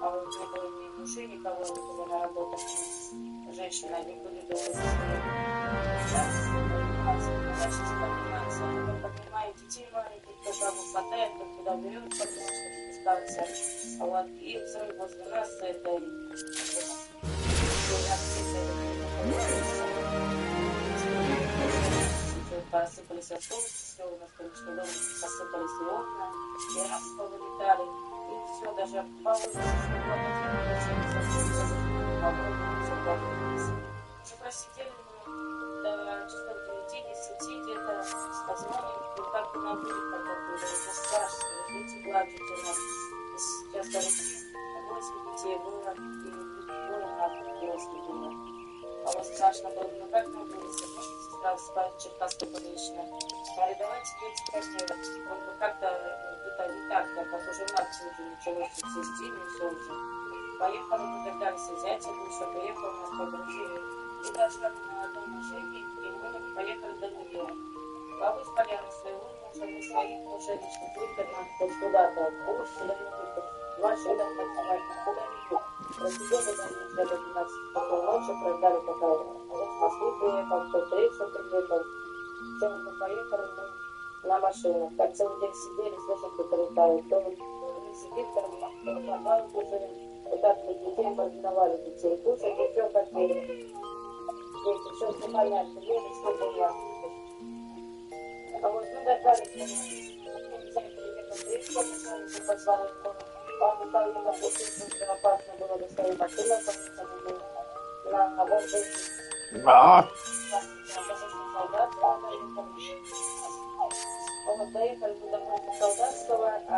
А вот не было ни мужей, никого не было на работах. Женщины, они были дома. Мы поднимаем детей маленьких, кто кого хватает, кто куда берет, потому что спускаются. А вот и взрыв возле нас, это посыпались осколки, все у нас, конечно, дома посыпались и окна, и раз повылетали, и все, даже полы, уже просидели мы до часов 9-10 где-то, позвоним, как бы на будет, когда будет, уже страшно, дети плачут у нас, сейчас говорит, 8 детей было, и было на девушке было. А вот страшно было, ну как мы были, сестра в Черкасской больничной. арендовать спецквартиру. Как-то это не так, как уже в марте уже началось все стильно, все уже. Поехали, мы дождались зятя, душа, приехал, нас погрузили. И даже на одной машине, и мы поехали до Нью-Йорка. Бабы спаляли своего мужа, мы своих мужей, что только нам хоть куда-то, курс, машина максимально половину. Просидели до них до 12 часов ночи, прождали, пока он с Москвы приехал, кто-то рейсом приехал. Все, мы поехали на машину. Так целый день сидели, слышим, кто-то летает. Кто сидит, там, подвал кушаем. Вот так мы детей маргиновали, детей кушать, и все как дети. Дети, все непонятно, ели, сколько у вас. А вот мы дождались, взять приехал в рейсом, мы позвали, он стал на пути, что опасно было до своей машины, потому что мы на воздухе. Вот, доехали мы домой до Солдатского, а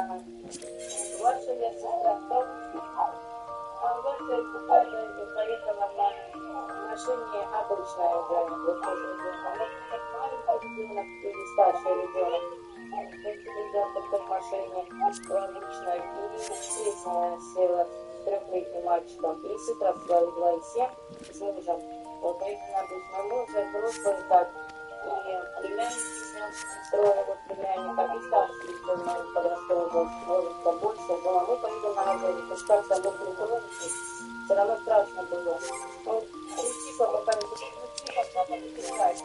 младшая сестра там, а младшая сестра поехала на машине обычная уже, вот тоже ребенок. Она как маленький ребенок или старший ребенок. Ребенок в той машине обычной, и средняя села с трехлетним мальчиком, и сестра своих 2,7 с мужем. Вот поехали на обычную, мы уже взрослые так. И племянница строила вот племянника, и старший ребенок подростковый был, может побольше, но мы поедем на газеле, потому что как-то был прикровочный, все равно страшно было. Ну, тихо, пока не тихо, папа не писать.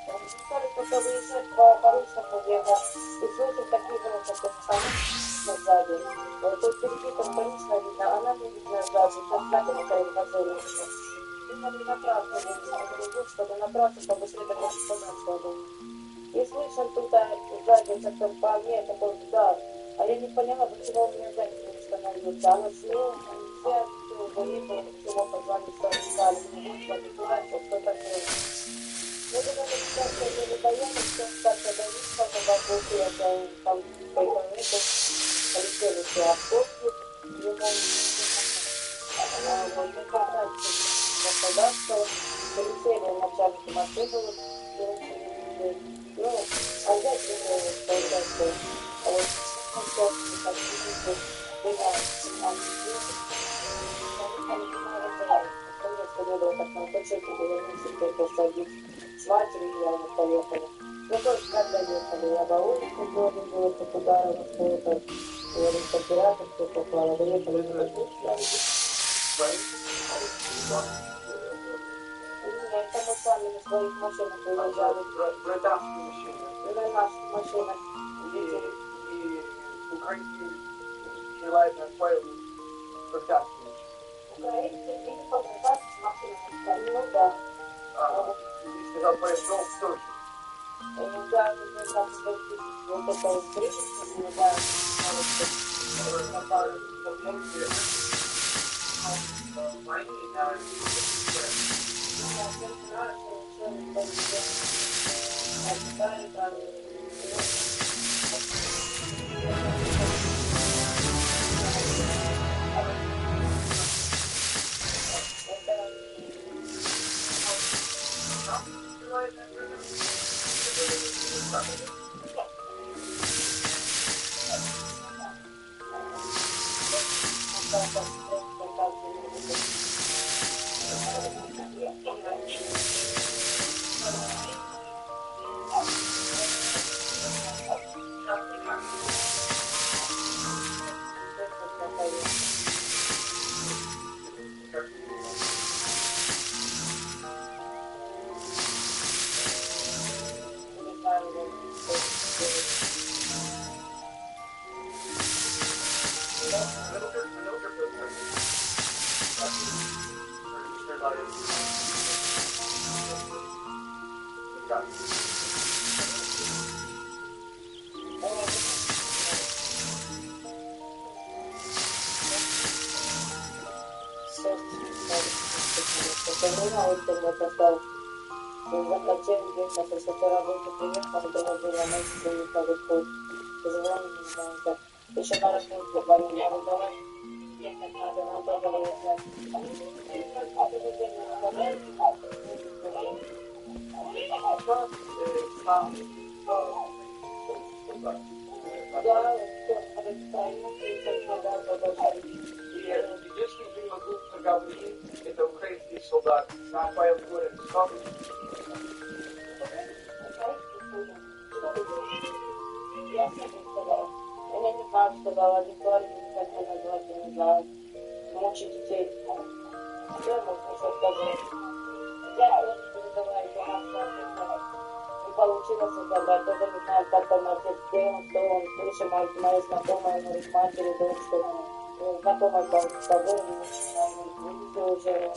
Мы стали только выезжать по поручному бегу, и слышим такие громкости, что сзади. Вот тут впереди там больничная видно, она не видна сзади, там сзади на краю газели. Думали направо, чтобы направо побыстрее такой подальше. И слышим тут сзади как-то по мне такой удар. А я не поняла, почему у меня сзади не остановился. Она слева, все выехала, почему позвали, что они стали. Господи, дурачок, что такое? Мы думали, что не боялись, что как-то давить, как вокруг, это там поехали, полетели все автобусы, ему вот мы понравились. Солдатского, полетели начальники машины, ну, опять солдатского, а вот что не было так на почетке, вернулся, только садить с матерью, и они поехали. Ну, только когда ехали, я до улицы было туда, что-то, говорит, оператор, кто попал, доехали на это мы сами на своих машинах выезжали. Британские машины. На наших машинах. И украинские желают отправить британские машины. Украинцы видели по британским машинам. Ну да. Ты сказал, поезжал в Сочи. Да, мы там вот это вот критично, да. Еще на работу говорили, я говорю, ехать надо, надо выезжать. действительно крупно говорит, это украинский солдат, Рафаэль говорит, что Я всем сказала. Я не так сказала, один парень не хотел назвать, я не знаю. Мучить детей. Я могу что сказать. Я не передаваю, что нас не получилось создавать. Даже не знаю, как там отец, где он, что он. Слышу, моя знакомая говорит матери, дочь, что знакомая с тобой, не видел уже.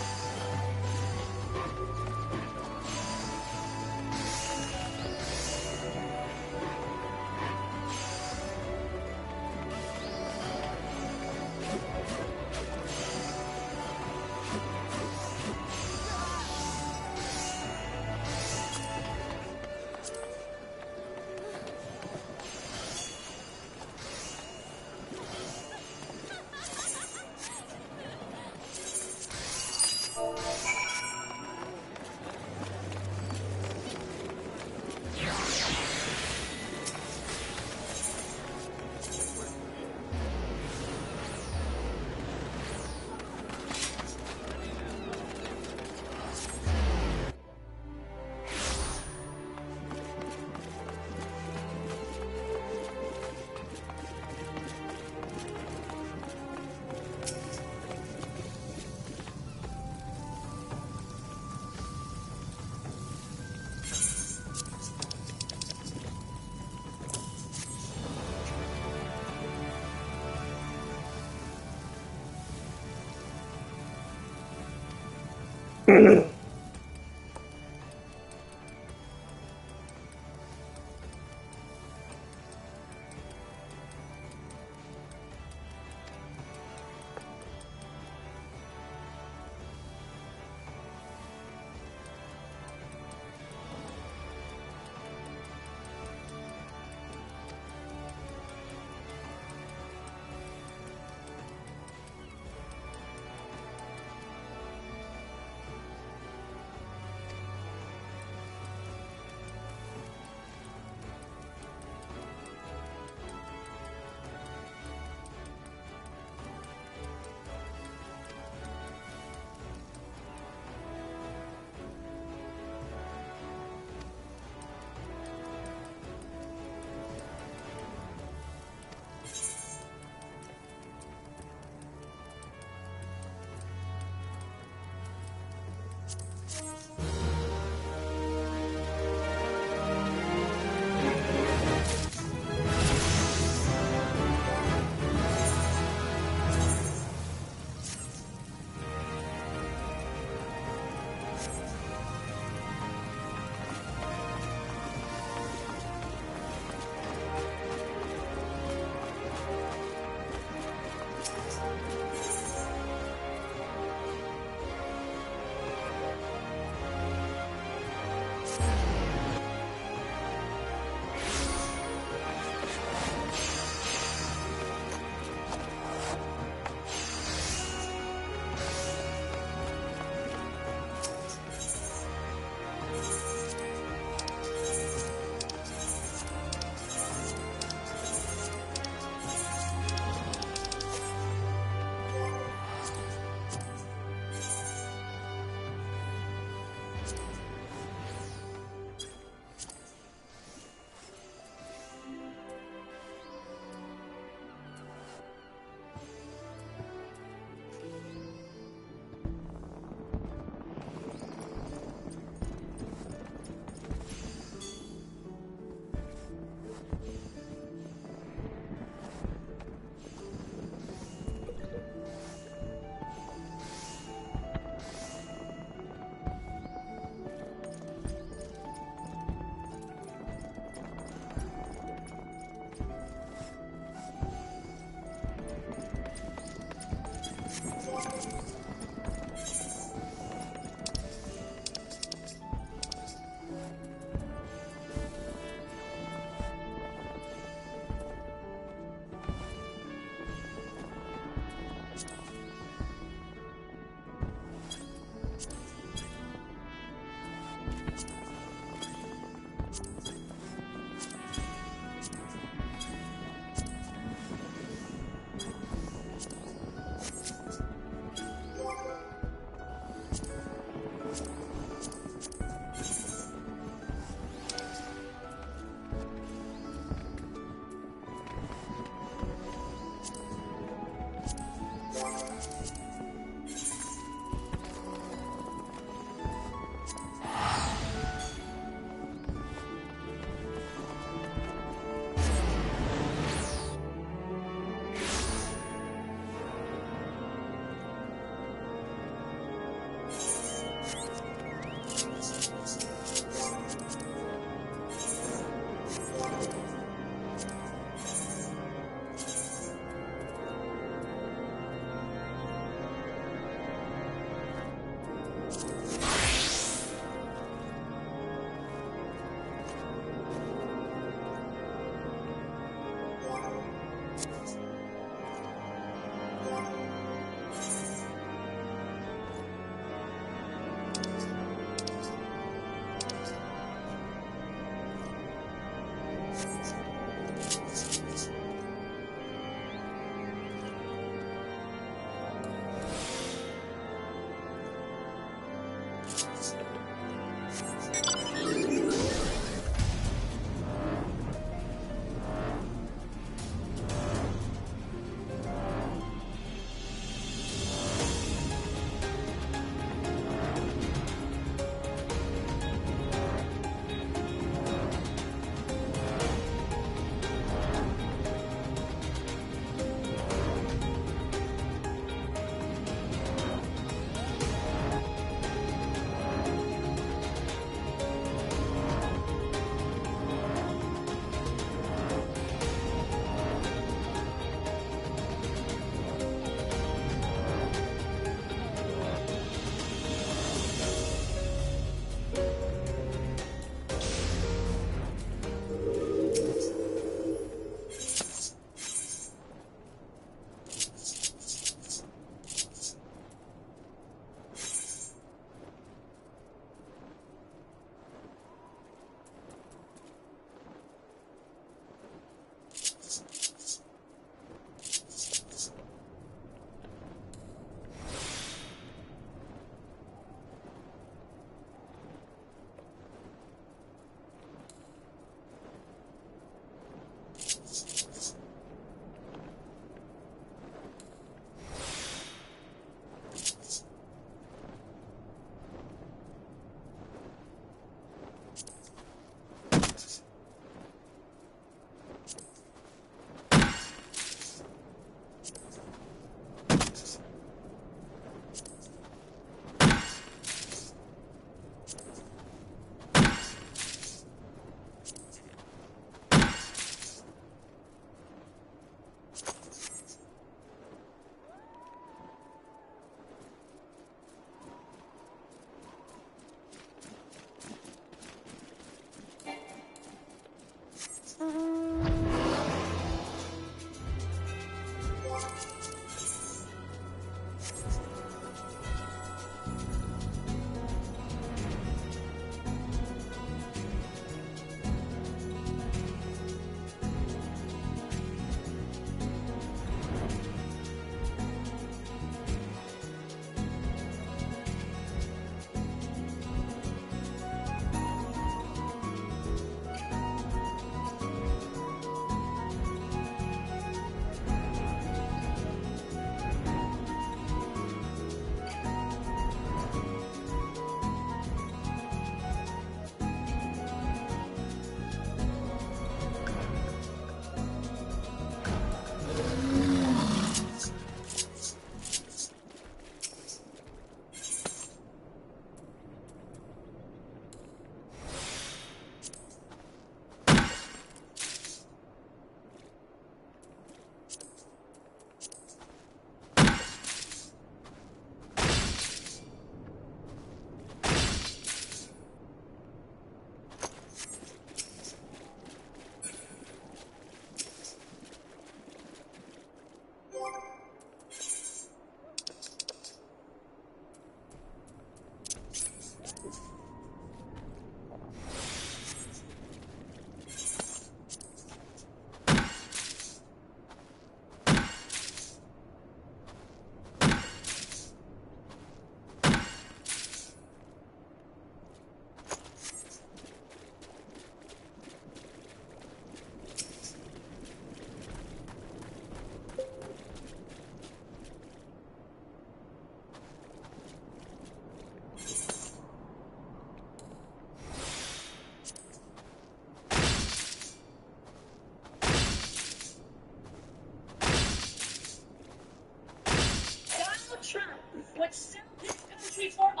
would sell this country for $1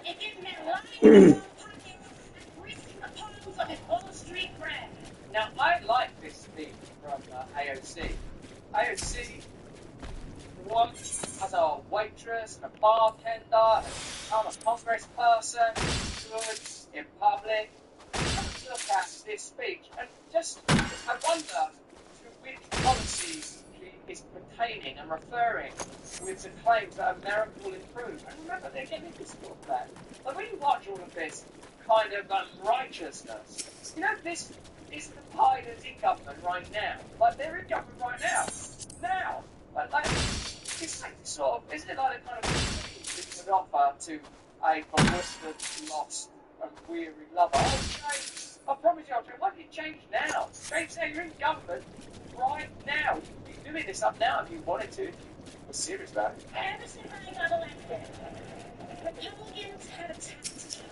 if it meant lying in pockets and greasing the palms of his Wall Street friend. Now, I like this speech from AOC. AOC, one, as a waitress and a bartender, and I'm a congressperson, goods in public. Look at this speech and just, I wonder to which policies she is pertaining and referring with the claims that America will improve. And remember, they're getting difficult for that. But when you watch all of this kind of righteousness, you know, this is the party that's in government right now. Like, they're in government right now. Now. But, like, it's like sort of, isn't it like a kind of thing you would offer to a bewildered, lost, and weary lover? Oh, change. I promise you, I'll change. Why don't you change now? Change now. You're in government right now. You can be doing this up now if you wanted to, if you were serious about it. Ever since I got elected, Republicans have attacked me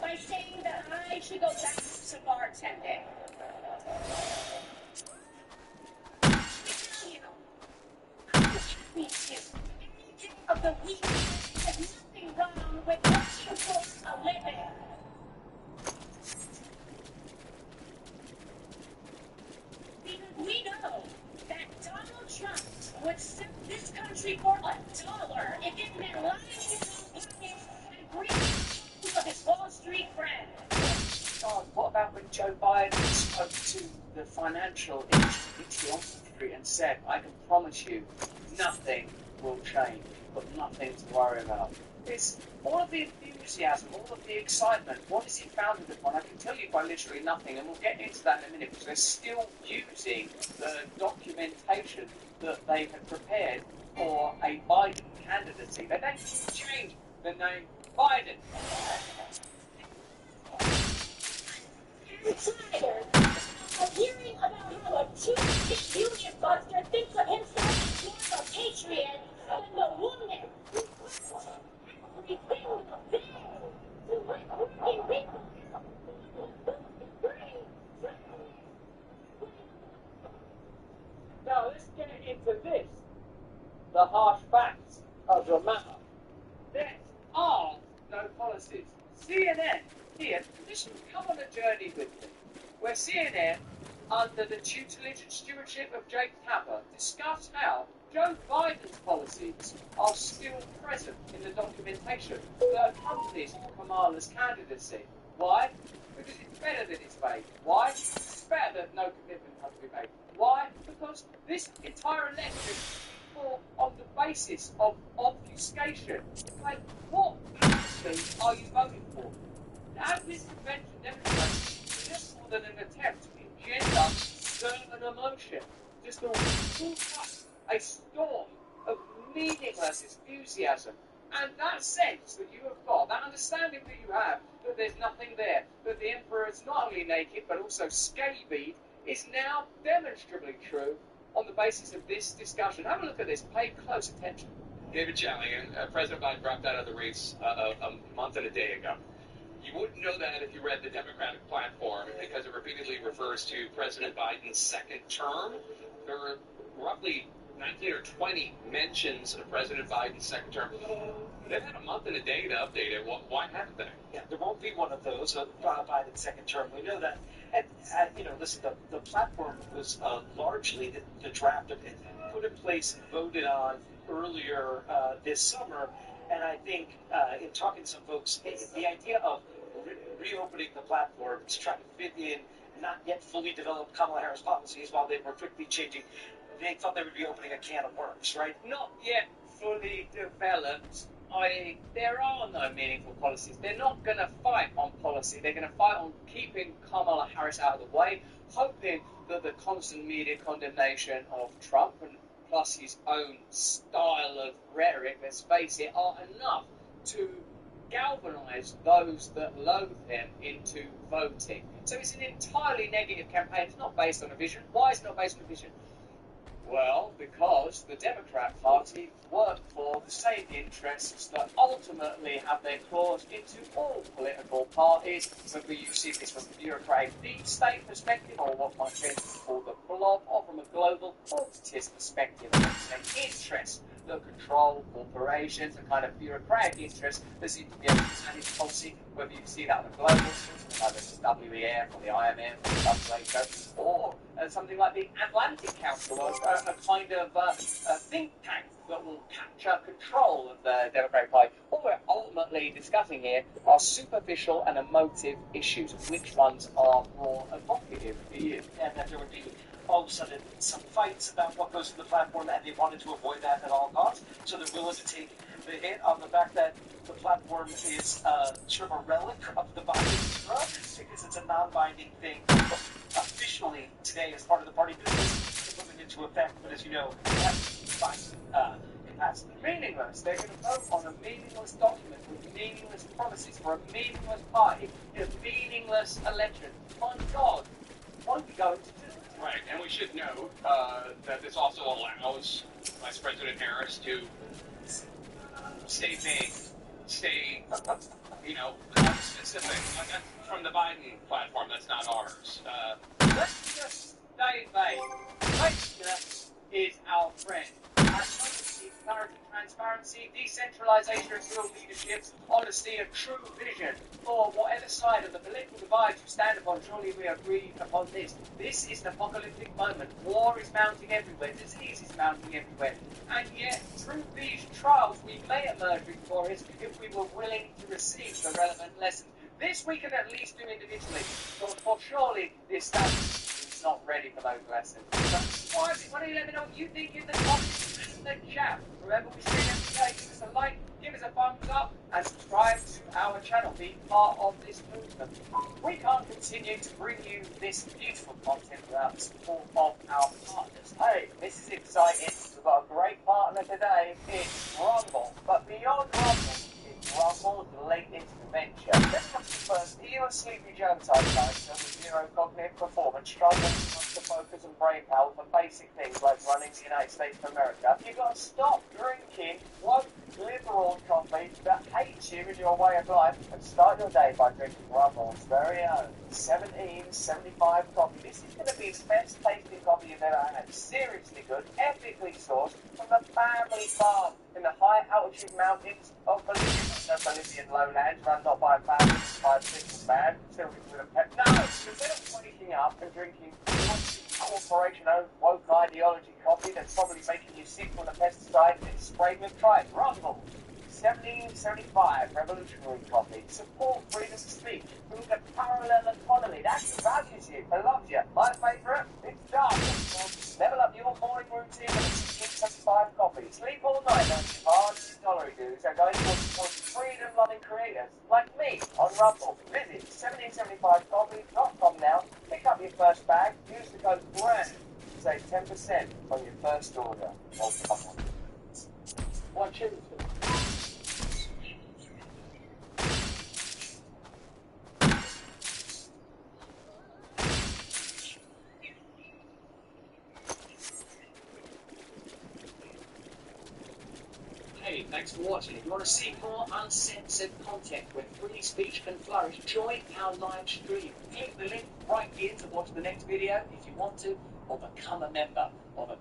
by saying that I should go back to bartending. Let me tell you, I'm happy to. Any day of the week, there's nothing wrong with working for a living. Because we know that Donald Trump would sell this country for $1 if it meant lying in his pockets and greasing of his Wall Street friend. God, what about when Joe Biden spoke to the financial industry and said, I can promise you nothing will change, but nothing to worry about? It's all of the enthusiasm, all of the excitement. What is it founded upon? I can tell you by literally nothing, and we'll get into that in a minute, because they're still using the documentation that they had prepared for a Biden candidacy. They don't change the name Biden. I'm tired of hearing about how a two-dish union buster thinks of himself as more of a patriot than the woman who puts everything there to let working people. Now let's get into this. The harsh facts of the matter. There are no policies. CNN here, just come on a journey with me, where CNN, under the tutelage and stewardship of Jake Tapper, discuss how Joe Biden's policies are still present in the documentation that accompanies Kamala's candidacy. Why? Because it's better than it's made. Why? It's better that no commitment has to be made. Why? Because this entire election is fought on the basis of obfuscation. Like, what action are you voting for? As this convention demonstrates, it's just more than an attempt to engender certain emotion, just to whoop up a storm of meaningless enthusiasm. And that sense that you have got, that understanding that you have, that there's nothing there, that the Emperor is not only naked but also scabied, is now demonstrably true on the basis of this discussion. Have a look at this, pay close attention. David Chalian, President Biden dropped out of the race a month and a day ago. You wouldn't know that if you read the Democratic platform, because it repeatedly refers to President Biden's second term. There are roughly 19 or 20 mentions of President Biden's second term. They've had a month and a day to update it. Why haven't they? Yeah, there won't be one of those Biden's second term. We know that. And you know, listen, the platform was largely the draft and put in place and voted on earlier this summer. And I think in talking to some folks, the idea of reopening the platform to try to fit in not yet fully developed Kamala Harris policies while they were quickly changing, they thought they would be opening a can of worms, right? Not yet fully developed, i.e. there are no meaningful policies. They're not going to fight on policy. They're going to fight on keeping Kamala Harris out of the way, hoping that the constant media condemnation of Trump and plus his own style of rhetoric, let's face it, are enough to galvanise those that loathe him into voting. So it's an entirely negative campaign. It's not based on a vision. Why is it not based on a vision? Well, because the Democrat Party work for the same interests that ultimately have their claws into all political parties, whether you see this from the bureaucratic deep state perspective or what my friends call the blob, or from a global corporatist perspective. Their interests that control corporations and kind of bureaucratic interests that seem to be able to manage policy, whether you see that on a global system, like the WEF or the IMF or the WHO, or something like the Atlantic Council, a kind of a think tank that will capture control of the Democratic Party. What we're ultimately discussing here are superficial and emotive issues. Which ones are more evocative for you? And that there would be all of a sudden some fights about what goes to the platform, and they wanted to avoid that at all costs. So they're willing to take the hit on the fact that the platform is sort of a relic of the Biden era, because it's a non-binding thing. Officially today, as part of the party business, to put it into effect. But as you know, that's meaningless. They're going to vote on a meaningless document with meaningless promises for a meaningless party in a meaningless election. My God, what are we going to do? Right, and we should note that this also allows Vice President Harris to stay vague, stay, specific. That's from the Biden platform, that's not ours. Let's just stay vague. Vagueness is our friend. Clarity, transparency, decentralization of real leaderships, honesty and true vision for whatever side of the political divide you stand upon. Surely we agree upon this. This is an apocalyptic moment. War is mounting everywhere. Disease is mounting everywhere. And yet, through these trials, we may emerge victorious if we were willing to receive the relevant lessons. This we can at least do individually, for surely the establishment is not ready for those lessons. So why don't you let me know what you think in the comments and the chat. Remember, we stream every day. Give us a like, give us a thumbs up, and subscribe to our channel. Be part of this movement. We can't continue to bring you this beautiful content without the support of our partners. Hey, this is exciting. We've got a great partner today. It's Rumble. But beyond Rumble, it's Rumble's latest venture. Let's ask you first, are you a Sleepy Joe type character with zero cognitive performance, struggling to focus and brain power for basic things like running the United States of America? You've got to stop drinking woke liberal coffee that hates you in your way of life and start your day by drinking Rumble's very own 1775 coffee. This is going to be the best tasting coffee you've ever had. Seriously good, ethically sourced from the family farm in the high altitude mountains of Bolivia. The Bolivian lowlands run not by a family, by a single man, still with a pet. No, instead of waking up and drinking corporation-owned woke ideology coffee that's probably making you sick from the pesticide and spraying with tribe. Rumble. 1775 revolutionary coffee. Support freedom of speech. Look at parallel economy. That values you. I love you. My favourite? It's dark. Level up your morning routine with 1775 coffee. Sleep all night on hard dollary dues are going towards freedom-loving creators like me on Rumble. Visit 1775coffee.com now. Pick up your first bag. Use the code BRAND to save 10% on your first order. Oh, come on. Watch it. Hey, thanks for watching. If you want to see more uncensored content where free speech can flourish, join our live stream. Click the link right here to watch the next video if you want to, or become a member of a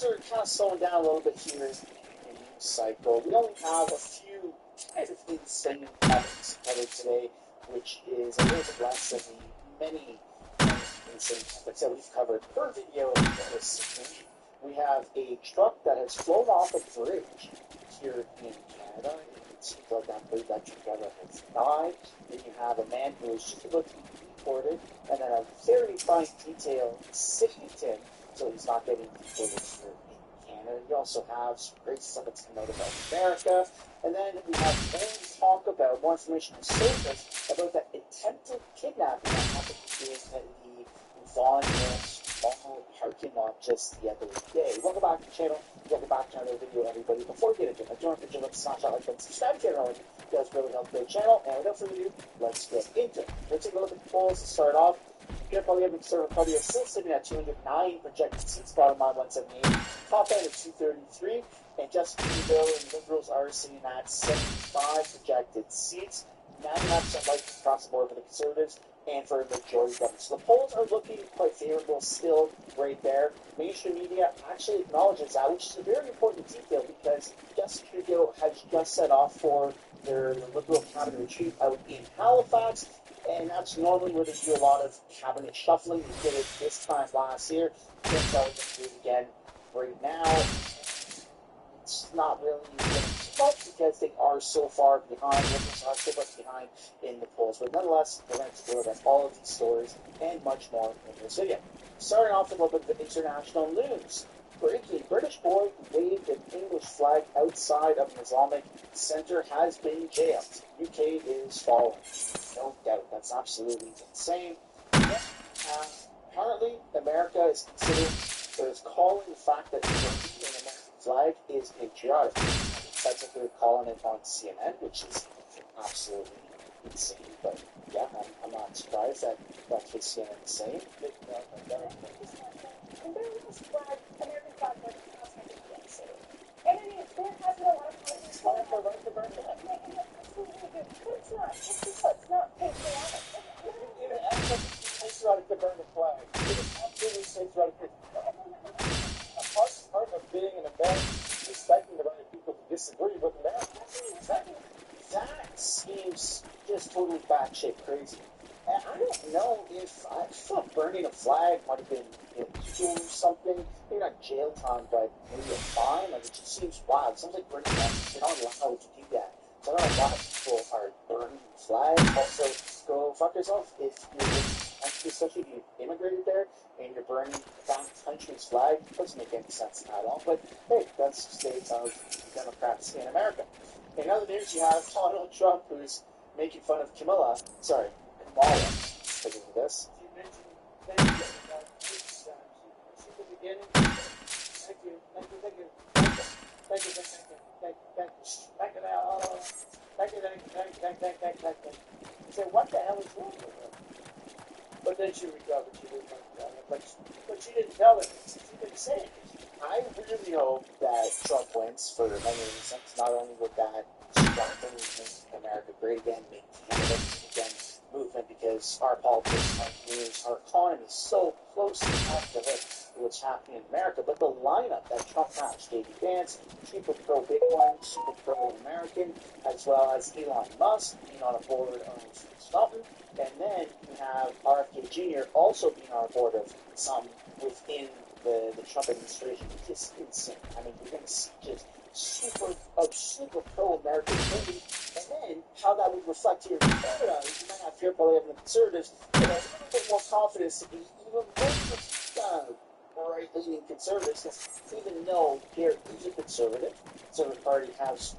things are kind of slowing down a little bit here in the news cycle. We only have a few kind of insane topics covered today, which is a little bit less than the many insane topics that we've covered per video this week. We have a truck that has flown off a bridge here in Canada. It seems like that bridge driver has died. Then you have a man who is just about to be deported, and then a very fine detail sicked him, so he's not getting deported here in Canada. You also have some great stuff that's coming out about America, and then we have more talk about, more information on surface about that attempted kidnapping that happened in the Vaughan Mall parking lot just the other day. Welcome back to the channel. Welcome back to another video, everybody. Before we get into it, don't forget to smash that like button, subscribe to the channel. It does really help the channel. And without further ado, let's get into it. Let's take a look at the polls to start off. Pierre Poilievre and the Conservative Party are still sitting at 209 projected seats, bottom line 178, top end of 233, and Justin Trudeau and Liberals are sitting at 75 projected seats. 99% like across the board for the Conservatives and for a majority government. So the polls are looking quite favorable still right there. Mainstream media actually acknowledges that, which is a very important detail because Justin Trudeau has just set off for their Liberal cabinet retreat out in Halifax, and that's normally where they do a lot of cabinet shuffling. They did it this time last year. They're going to do it again right now. It's not really too much because they are so far behind. Liberals are so much behind in the polls. But nonetheless, we're going to explore about all of these stories and much more in this video. Starting off with a little bit of international news. Breaking: British boy who waved an English flag outside of an Islamic center has been jailed. UK is following. No doubt. That's absolutely insane. Apparently, America is calling the fact that burning an American flag is patriotic. That's what they're calling it on CNN, which is absolutely insane. But yeah, I'm not surprised that that's what CNN is saying. Patriotic to burn the flag. It is absolutely patriotic. Part of being an American, respecting the right of people to disagree with America. That seems just totally batshit crazy. And I don't know if I thought burning a flag might have been illegal or something. Maybe not jail time, but maybe a fine. Like, it just seems wild. It sounds like burning flags. You're not allowed to do that. So I don't know why people are burning flags. Also, go fuck yourself if you're, especially if you immigrated there and you're burning that country's flag. It doesn't make any sense at all. But hey, that's the state of Democrats in America. In other news, you have Donald Trump, who's making fun of Kamala. Speaking of this. So what the hell is wrong with her? But then she recovered. She didn't tell it. But she didn't tell it. She didn't say it. I really hope that Trump wins for many reasons. Not only would that strengthen make America great again, make Canada again movement, because our politics, our news, our economy is so closely connected to what's happening in America. But the lineup that Trump has, J.D. Vance, super pro-Bitcoin, super pro-American, as well as Elon Musk being on a board of something, and then you have RFK Jr. also being on a board of some within the Trump administration. It's just insane. I mean, you're going to see just super pro-American movie, and then how that would reflect here in Canada. You might have Pierre Poilievre and the Conservatives, a little bit more confidence to be even more right-leaning Conservatives, even though Pierre is a Conservative. The Conservative Party has,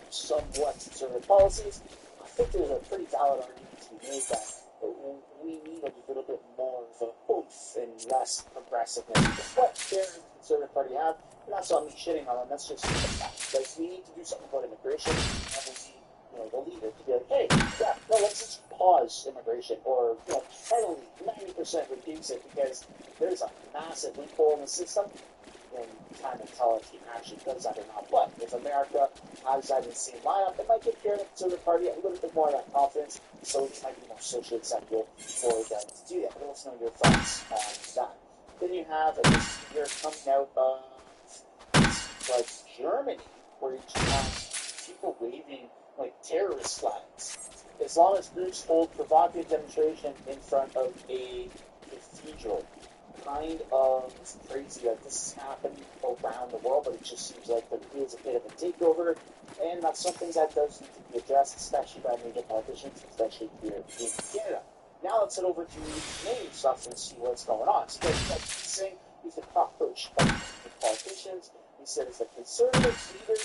somewhat conservative policies. I think there's a pretty valid argument to be made that we need a little bit more of an oomph and less progressiveness. What Pierre and the Conservative Party have, and that's not me shitting on them, that's just a fact. Like, we need to do something about immigration, and we need, the leader to be like, hey, let's just pause immigration, or, penalty, 90% reduce it, because there's a massive loophole in the system, and time will tell if he actually does that or not. But if America has that in the same lineup, it might give Pierre and the Conservative Party a little bit more of that confidence, so it might be more socially acceptable for them to do that. But let's know your thoughts on that. Then you have this year coming out of like Germany, where you just have people waving like terrorist flags. Islamist groups hold provocative demonstration in front of a cathedral. Kind of crazy that this has happened around the world, but it just seems like there is a bit of a takeover, and that's something that does need to be addressed, especially by major politicians, especially here in Canada. Now let's head over to Canadian stuff and see what's going on. So like saying he's the cockroach of the politicians. He says the conservative leader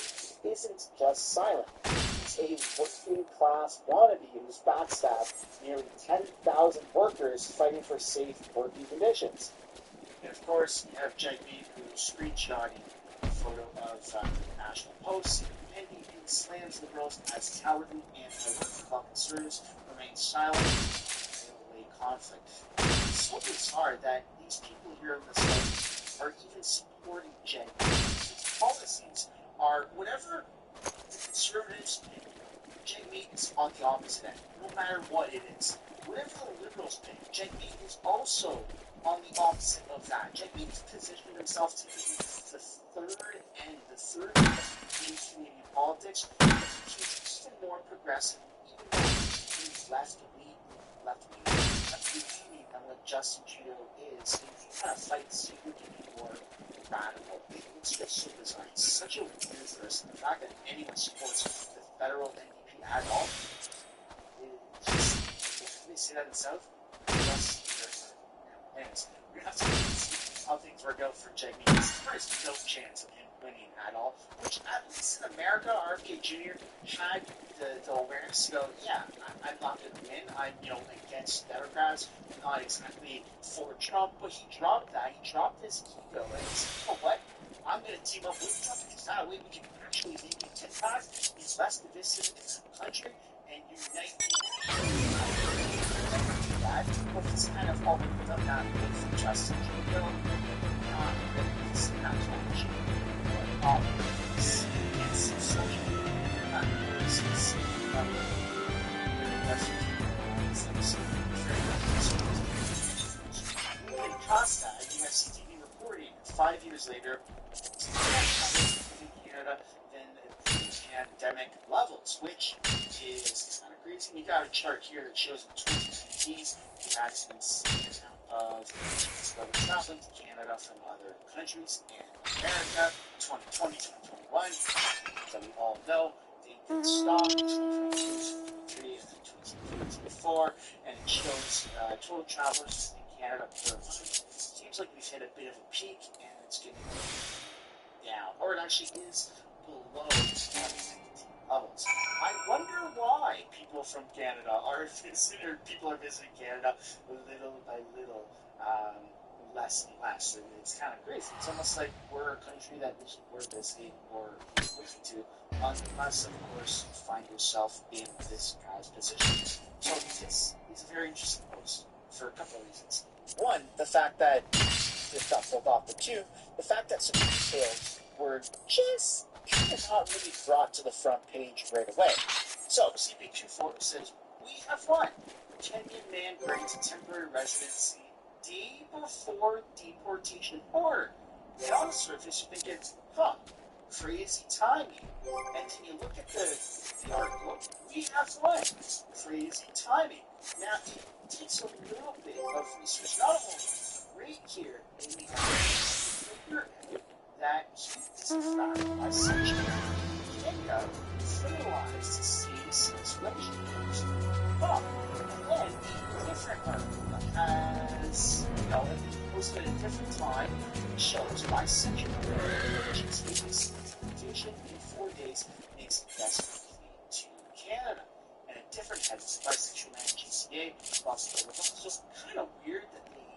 isn't just silent. He's a working class wannabe who's backstabbed nearly 10,000 workers fighting for safe working conditions. And of course, you have Jake Mead who's screenshotting a photo of the National Post, and he slams liberals as cowardly and while conservatives remain silent in a conflict. It's so bizarre that these people here in the South are even supporting Jake Mead. His policies are whatever the conservatives pick. Jake Mead is on the opposite end, no matter what it is. Whatever the liberals pick, Jake Mead is also on the opposite of that. Jake Mead has positioned himself to be the third end, the third in Canadian politics. He's even more progressive, even though he's left-leaning than what Justin Trudeau is. He kind of fights to see who can be more radical. It's just so bizarre. It's such a weird person. The fact that anyone supports the federal NDP at all, they say that in the South. Anyways, we're going to have to see how things work out for Jake Mead. There's no chance of him winning at all. Which, at least in America, RFK Jr. had the awareness to go, yeah, I'm not going to win. I'm, against Democrats. I'm not exactly for Trump. But he dropped that. He dropped his ego. And he said, you know what? I'm going to team up with Trump because that way we can actually make an impact. He's less divisive in the country and unite people. That, but he's kind of already done that with Justin Trudeau. He's not much. But obviously, it's social media. In Costa, UFC TV reporting 5 years later, in Canada than the pandemic levels, which is kind of crazy. We got a chart here that shows in 2015 we had an insane amount of traveling to Canada from other countries and America. 2020, 2021, as we all know, they did stop in 2023 and 2024, and it shows total travelers in Canada per month. Seems like we've hit a bit of a peak, and it's getting down, or it actually is below 2019 levels. I wonder why people from Canada are visiting Canada little by little, less and less. It's kind of crazy. It's almost like we're a country that we're visiting or wishing to, unless, of course, you find yourself in this guy's position. So this is a very interesting post for a couple of reasons. One, the fact that this got pulled off, but two, the fact that some details were just kind of not really brought to the front page right away. So, CP24 says, we have won. Kenyan man grants temporary residency day before deportation order. And on the surface, you're thinking, crazy timing. And then you look at the article, we have won. Crazy timing. Now, it takes a little bit of research, not only right here, and we figure that he is in fact by such Kenya fertilized same-sex relationships. And then a different article has, it was at a different time, shows bisexual relationships implementation in 4 days makes investment to Canada. And a different head was bisexual man GCA. It's just kind of weird that they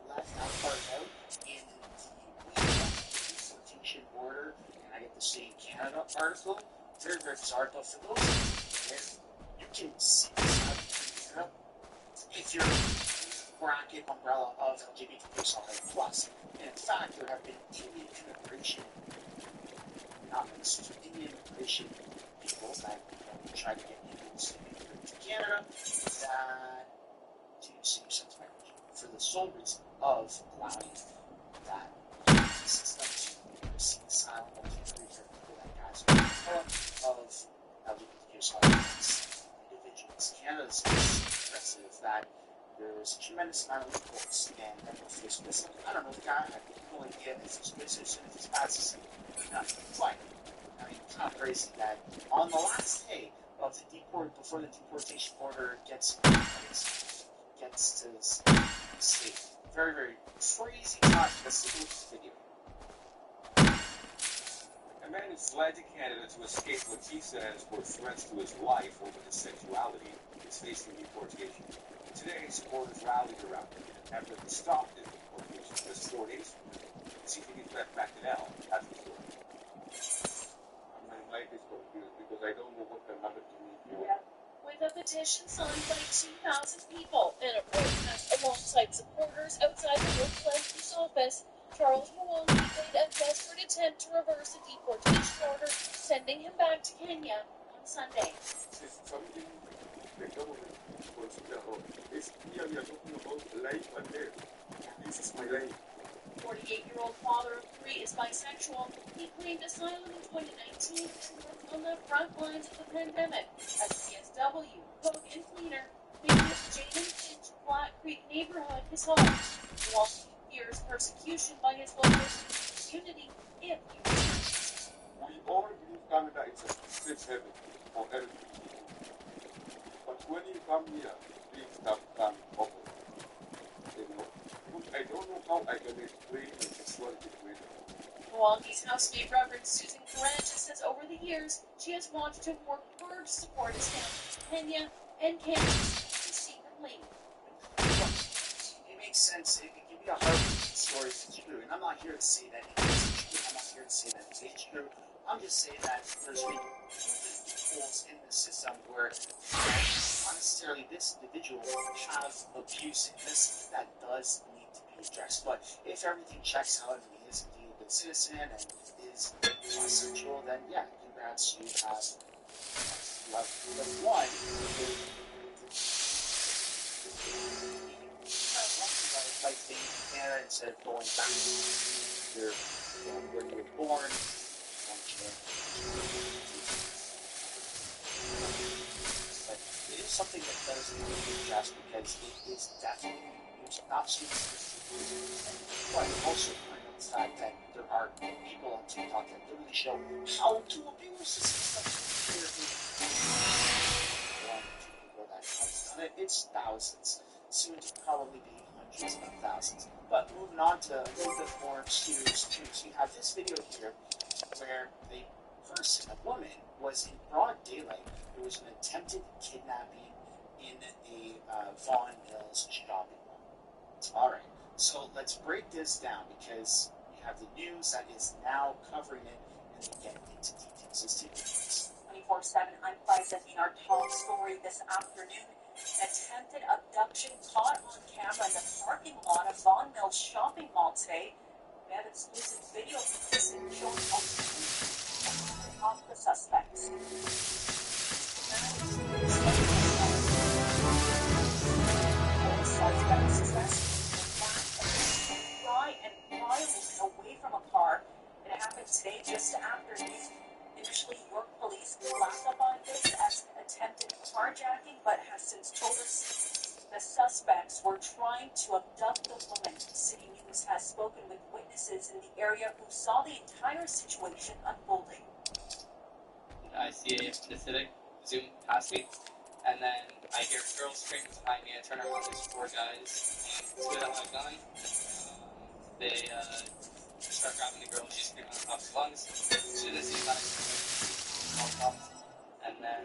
left that part out in the deportation order, and I get the same Canada article. Very, very bizarre, but for those you can see this out in Canada if you're bracket umbrella of LGBTQ+. And in fact, there have been Indian immigration, Indian immigration people that try to get Indians to immigrate to Canada that do same-sex marriage for the sole reason of allowing that system to receive asylum or of LGBTQ individuals. Canada's impressive that there's a tremendous amount of reports and mental faced with something. I don't know, the guy, I have no idea if he's racist and if he's passes fine. I mean, it's kind of crazy that on the last day of the before the deportation order gets to the state. Very, very crazy time. Let's take a look at this video. A man who fled to Canada to escape what he says were threats to his life over his sexuality is facing deportation. Today, supporters rallied around him after he stopped his deportation just 4 days. See if he gets back to now after the story. My life is confused because I don't know what can happen to me. With a petition signed by 2,000 people and a protest alongside supporters outside the local MP's office, Charles Mwangi made a desperate attempt to reverse the deportation order, sending him back to Kenya on Sunday. It's something the government consider of. Here we are talking about life and death. This is my life. 48-year-old father of 3 is bisexual. He claimed asylum in 2019 to work on the front lines of the pandemic as CSW, cook, and cleaner, making Jaden Finch Black Creek neighborhood his home. While he fears persecution by his local community if he returns. We all believe Canada is a safe haven for everything. But when you come here, things have come open. I don't know how I can explain the sexuality to it. Mwangi's housemate, Reverend Susan Karanja, says over the years she has watched him work hard to support his family in Kenya and Canada secretly. It makes sense. It can be a hard story if it's true. And I'm not here to say that it's true. I'm not here to say that it's true. I'm just saying that there's been holes in the system where not necessarily this individual has abuse in this that does need to be addressed. But if everything checks out and he is indeed a good citizen and is bisexual, then yeah, congrats, you have won. Like being in Canada instead of going back to where you were born. But it is something that does need to be addressed because it is definitely not but also point out the fact that there are people on TikTok that literally show how to abuse the system. It's thousands, soon to probably be hundreds of thousands. But moving on to a little bit more serious news, you have this video here where a person, a woman, was in broad daylight. There was an attempted kidnapping in a Vaughan Mills shopping mall. Alright, so let's break this down because we have the news that is now covering it and we get into details. Let's take a look. 24/7, I'm presenting our top story this afternoon. Attempted abduction caught on camera in the parking lot of Vaughan Mills shopping mall today. We have exclusive video showing of the suspects. Try and pry away from a car. It happened today just after noon. Initially, York police laughed upon this as attempted carjacking, but has since told us the suspects were trying to abduct the woman. City News has spoken with witnesses in the area who saw the entire situation unfolding. I see a Pacific zoom past me, and then I hear girls screaming behind me. I turn around, there's 4 guys, and spit out my gun. They start grabbing the girl, she's screaming on top of the lungs. As soon as he got it, and then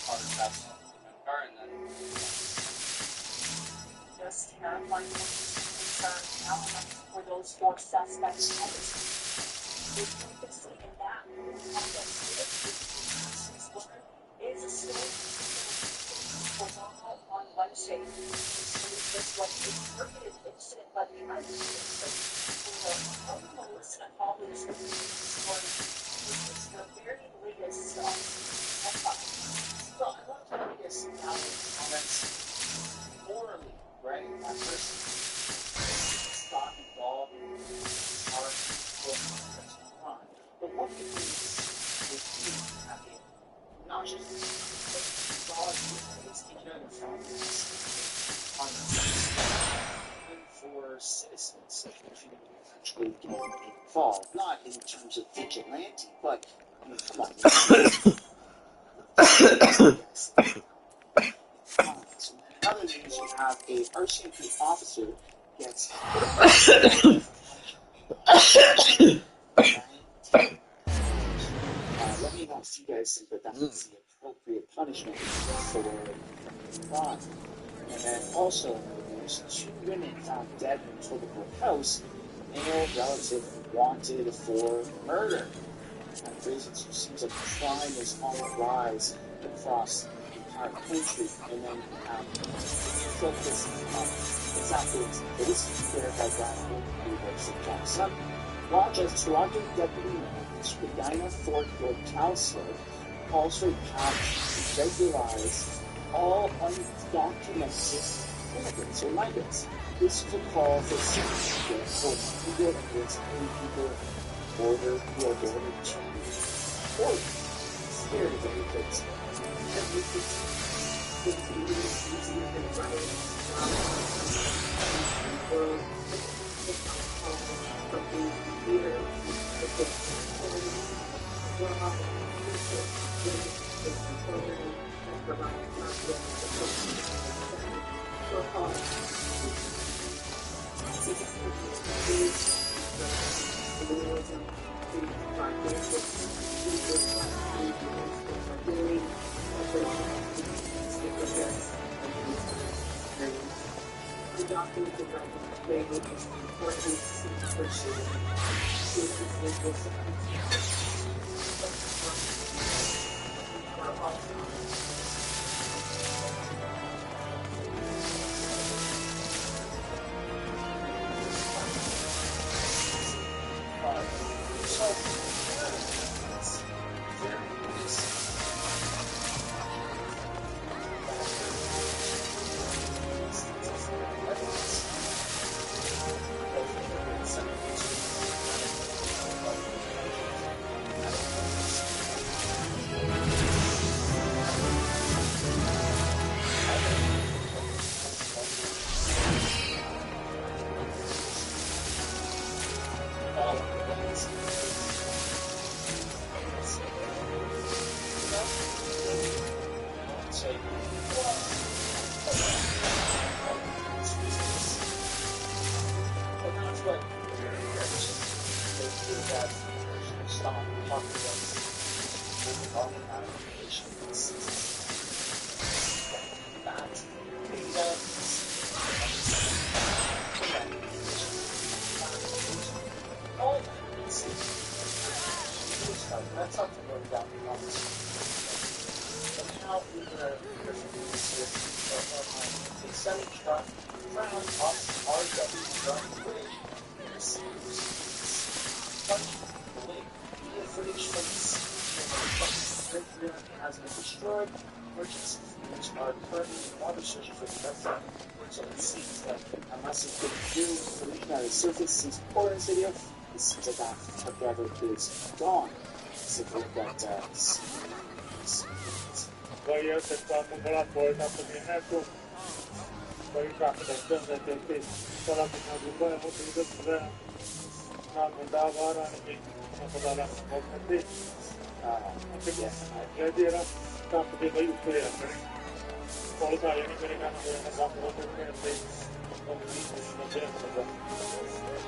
father grabs the car, and then Just terrifying concern element for those 4 suspects. Previously in that is a story was on Wednesday. This was a targeted incident, but the Melissa Holly's story is the very latest So I love to read this now in comments morally, right? That person is not involved in our crime. But what if for citizens if you actually get involved, not in terms of vigilante, but I mean, come on. In other news, you have a RCMP officer gets let me know if you guys think that that's the appropriate punishment for the crime. And then also in the news, 2 women found dead in Etobicoke house, male relative wanted for murder. And it seems like crime is on the rise across the entire country. And then focus exactly what this is verified by St. John's. Rogers, Toronto Deputy Mayor Medina Fort York Councillor calls for Pat to regularize all undocumented immigrants or migrants. This is a call for citizenship for illegal immigrants and people border who are border to border. Scared of immigrants. Surface since recording this video, it seems like that driver is gone. Let's take a look at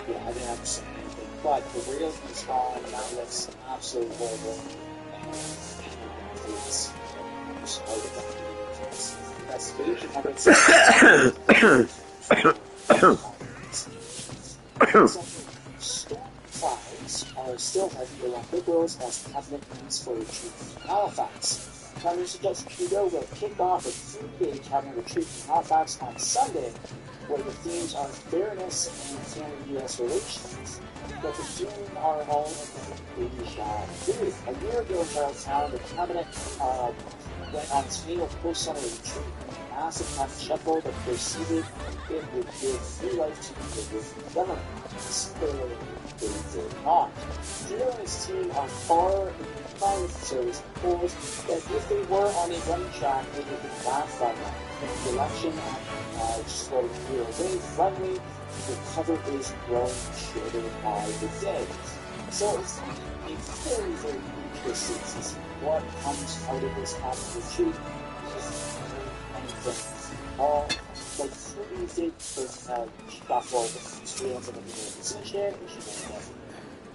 yeah, I didn't have to say anything, but the rails is gone, and that looks absolutely horrible. And it's just that's storm clouds are still heavy along Liberals as cabinet meets for retreat from Halifax. Prime Minister Justin Trudeau will kick off a 3-day cabinet retreat in Halifax on Sunday, where the themes are fairness and Canada-U.S. relations. But the June are all in the A year ago in Charlestown, the cabinet went on its fatal post-summer retreat in massive time shuffle that proceeded, it would give free life to the government. Clearly, they did not. Trudeau and his team are far from necessarily supposed that if they were on a running track, they would be laughed on that. The election just about a year away, finally, the cover is growing shorter by the day. So it's a very, very interesting to see what comes out of this capital retreat. All like what do you think she got for she ends up in a position, she's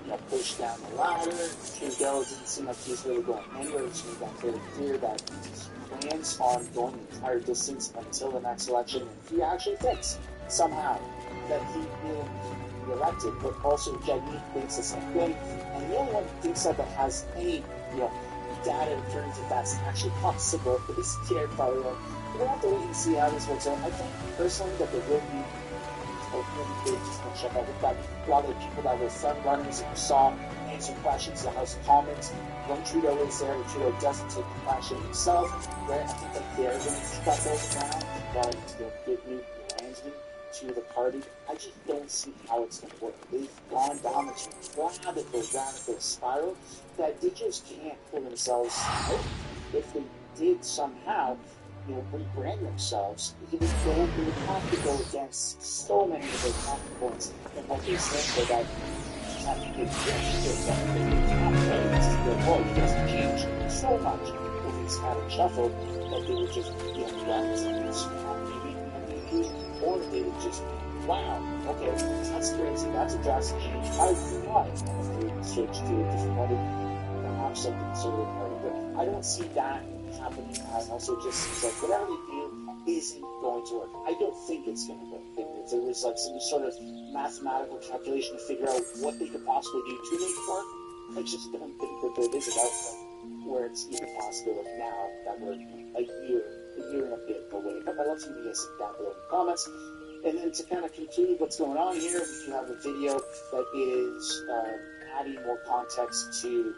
gonna push down the ladder. Trudeau doesn't seem like he's really going anywhere. It's made that very clear that he plans on going the entire distance until the next election. And he actually thinks somehow that he will be elected, but also Jagmeet thinks the same thing. And the only one who thinks that has any data in terms of that's actually possible is Pierre Poilievre. We'll have to wait and see how this works out. I think personally that there will be check out. We've got a lot of the people that were front runners that we saw answer questions in the House of Commons. When Trudeau is there, Trudeau doesn't take the question himself. Right? I think that they're going to shut those down, but give new management to the party. I just don't see how it's going to work. They've gone down this radical spiral that they just can't pull themselves out. If they did somehow rebrand themselves, they would have to go against so many of their talking points and what they stand for that their vote doesn't change so much with this kind of shuffle that they would just or they would just wow, okay, that's crazy, that's a drastic change. I do not if they would switch to a different party, perhaps some conservative party, but I don't see that happening. And also just seems like whatever they do isn't going to work. I don't think it's going to work. If there was like some sort of mathematical calculation to figure out what they could possibly do to make it work, I just don't think that there is an outcome where it's even possible now that we're a year and a bit away. But I'd love to hear you guys down below in the comments. And then to kind of conclude what's going on here, we have a video that is adding more context to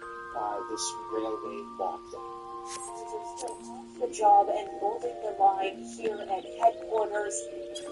this railway lockdown. Still off the job and holding the line here at headquarters.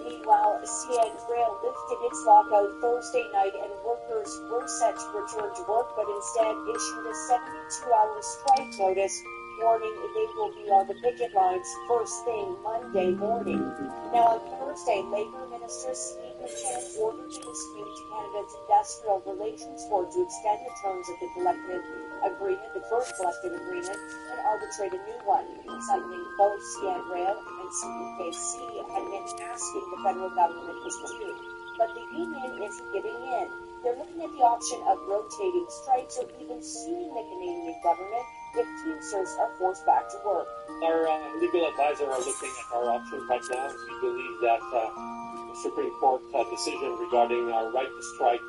Meanwhile, CN Rail lifted its lockout Thursday night and workers were set to return to work, but instead issued a 72-hour strike notice warning they will be on the picket lines first thing Monday morning. Now on Thursday, Labour Minister Stephen Kent ordered the Dispute Canada's Industrial Relations Board to extend the terms of the collective agreement, the current collective agreement, and arbitrate a new one, something both CN Rail and CPKC had been asking the federal government to do. But the union isn't giving in. They're looking at the option of rotating strikes or even suing the Canadian government if Teamsters are forced back to work. Our legal advisor are looking at our options right now. We believe that the Supreme Court decision regarding our right to strike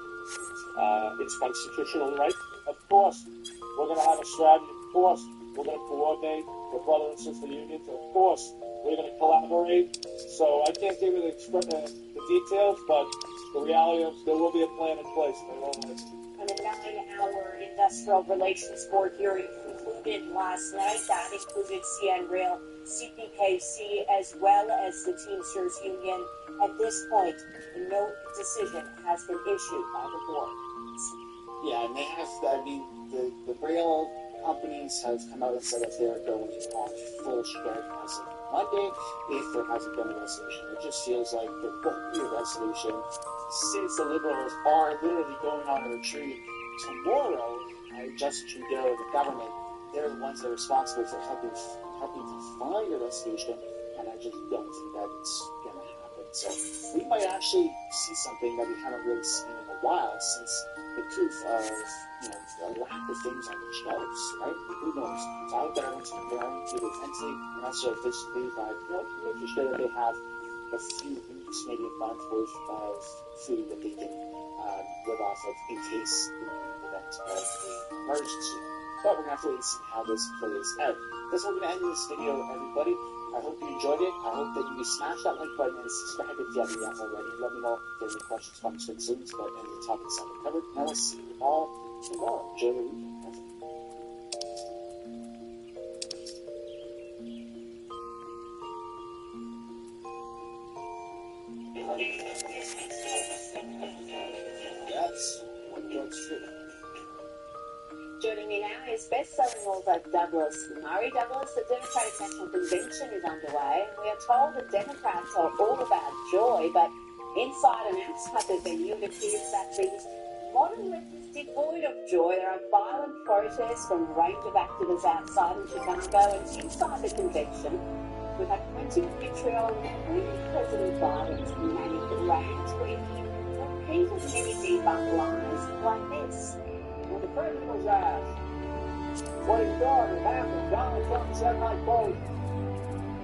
is constitutional right. Of course, we're going to have a strategy. Of course, we're going to coordinate with brother and sister unions. Of course, we're going to collaborate. So I can't give you the details, but the reality is there will be a plan in place. And a 9-hour Industrial Relations Board hearing concluded last night. That included CN Rail, CPKC, as well as the Teamsters Union. At this point, no decision has been issued by the board. Yeah, and they have, the rail companies have come out and said that they're going on full strike as of Monday if there hasn't been a resolution. It just feels like there won't be a resolution since the Liberals are literally going on a retreat tomorrow. Justin Trudeau and the government, they're the ones that are responsible for helping to find a resolution, and I just don't think that it's going to happen. So we might actually see something that we haven't really seen in a while since the proof of a lack of things on the shelves, right? Who knows? So I hope that everyone's preparing either mentally and also physically by making sure that they have a few weeks, maybe a month worth of food that they can live off of in case in the event of an emergency. But we're going to have to wait and see how this plays out. That's how we're going to end this video, everybody. I hope you enjoyed it. I hope that you smash that like button and subscribe if you haven't yet already. Let me know if you have any questions, comments, concerns about any of the topics that we covered. And I will see you all tomorrow. Enjoy the weekend. That's what George Street. Joining me now is best-selling author Douglas Murray. Douglas, the Democratic National Convention is underway, and we are told that Democrats are all about joy, but inside an outside the venue, it appears that the modern left is devoid of joy. There are violent protests from a range of activists outside in Chicago, and inside the convention, we've had plenty of vitriol, including President Biden's manic rant, where he repeated many debunked lies like this. When the president was asked what he thought had happened, Donald Trump said, I quote,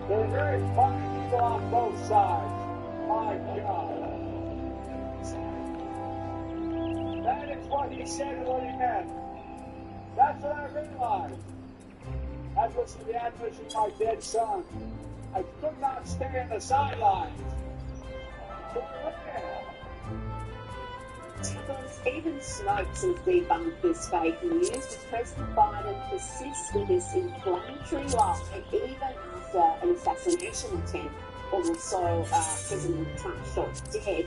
"There are very fine people on both sides. My God." That is what he said and what he meant. That's what I realized. That's what's the admonition of my dead son. I could not stay in the sidelines. Even Snopes has debunked this fake news, as President Biden persists with this inflammatory lie even after an assassination attempt, also President Trump shot dead.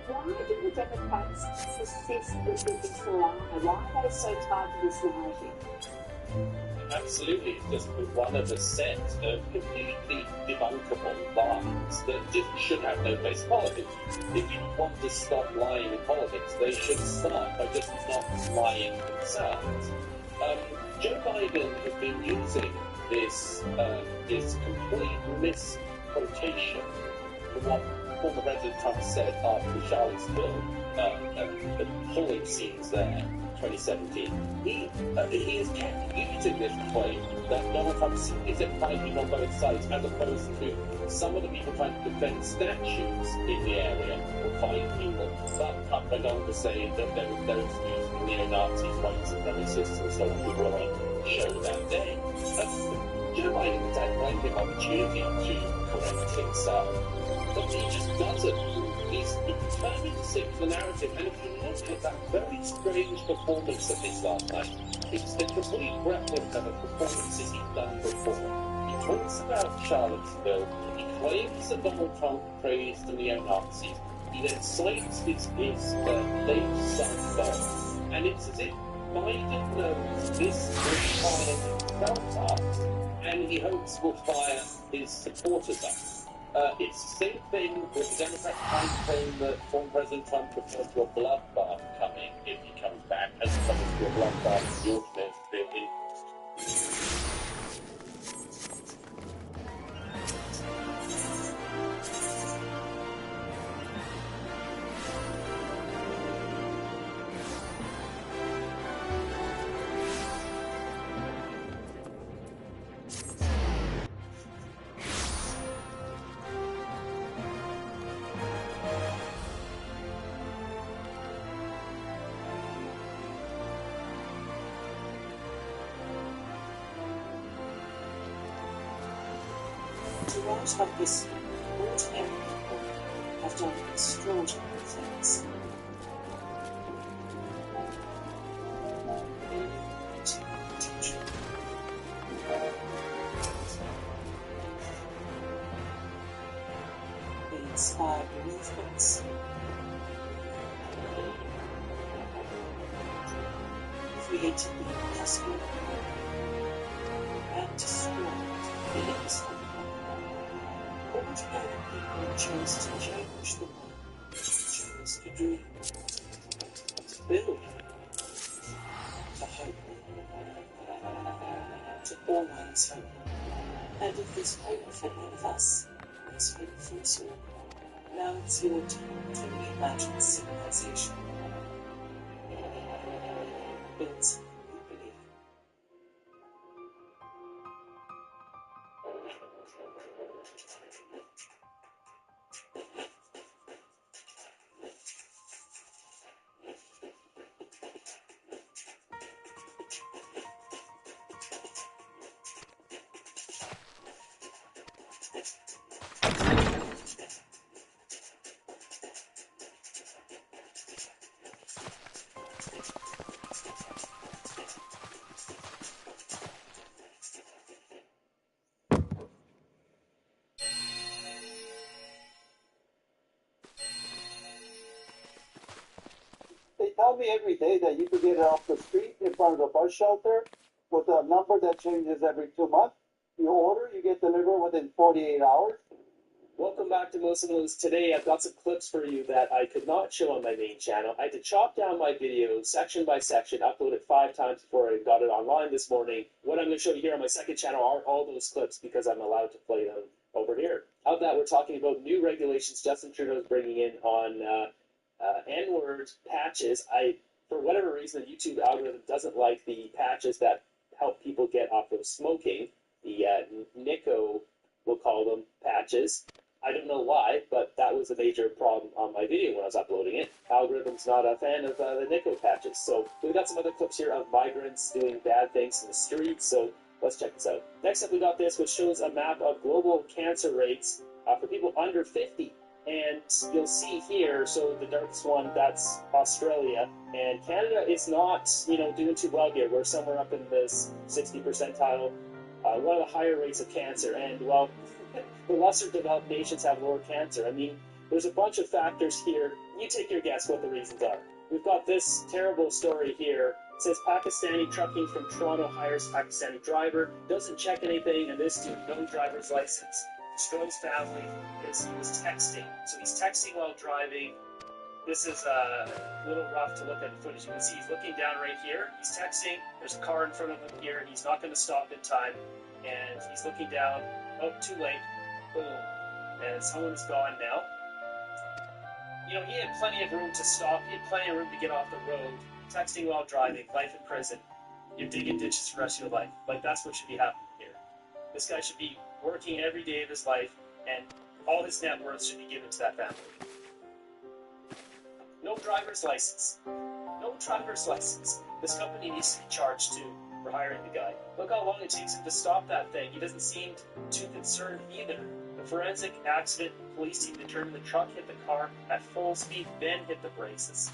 Why do the Democrats persist with this lie? Why are they so tied to this narrative? Absolutely, it's just one of a set of completely debunkable lies that just should have no place in politics. If you want to stop lying in politics, they should start by just not lying themselves. Joe Biden has been using this complete misquotation from what former President Trump said after the Charlottesville polling scenes there. 2017. He is kept using this claim that Donald Trump is fighting on both sides, as opposed to some of the people trying to defend statues in the area or find people. But Trump went on to say that there were those using neo-Nazis, white supremacists, and so on who were on the show that day. Joe Biden has had plenty of opportunity to correct himself, but he just doesn't. He's determined to stick to the narrative, and if you look at that very strange performance of his last night, it's the complete replica of performances he's done before. He talks about Charlottesville, he claims that Donald Trump praised the neo-Nazis, he then cites his late son, Beau, and it's as if Biden knows this will fire himself up, and he hopes will fire his supporters up. It's the same thing with the Democrats trying to claim that former President Trump refers to a bloodbath coming if he comes back, as opposed to a bloodbath in Georgia really. To write of this ordinary people have done extraordinary things. They inspired movements, created the impossible, and destroyed the impossible. Ordinary people chose to change the world, chose to dream, to build, to hope, to always hope. And if there's hope for one of us, there's hope for us all. Now it's your time to reimagine civilization. Build we believe. tell me every day that you could get it off the street in front of the bus shelter with a number that changes every 2 months. You order, you get delivered within 48 hours. Welcome back to Most of Those. Today I've got some clips for you that I could not show on my main channel. I had to chop down my video section by section, upload it 5 times before I got it online this morning. What I'm going to show you here on my second channel are all those clips because I'm allowed to play them over here. Of that, we're talking about new regulations Justin Trudeau is bringing in on N-word patches. For whatever reason, the YouTube algorithm doesn't like the patches that help people get off of smoking. The NICO, we'll call them, patches. I don't know why, but that was a major problem on my video when I was uploading it. Algorithm's not a fan of the NICO patches. So we've got some other clips here of migrants doing bad things in the streets, so let's check this out. Next up, we got this, which shows a map of global cancer rates for people under 50. And you'll see here, so the darkest one, that's Australia. And Canada is not, doing too well here. We're somewhere up in this 60 percentile. One of the higher rates of cancer. And, well, the lesser developed nations have lower cancer. I mean, there's a bunch of factors here. You take your guess what the reasons are. We've got this terrible story here. It says Pakistani trucking from Toronto hires Pakistani driver, doesn't check anything, and this dude, no driver's license. Trudeau's family is he was texting. So he's texting while driving. This is a little rough to look at the footage. You can see he's looking down right here. He's texting. There's a car in front of him here. He's not going to stop in time. And he's looking down. Oh, too late. Boom. And someone's gone now. He had plenty of room to stop. He had plenty of room to get off the road. Texting while driving. Life in prison. You're digging ditches for the rest of your life. Like, that's what should be happening here. This guy should be working every day of his life, and all his net worth should be given to that family. No driver's license. No driver's license. This company needs to be charged too for hiring the guy. Look how long it takes him to stop that thing. He doesn't seem too concerned either. The forensic accident police team determined the truck hit the car at full speed, then hit the braces.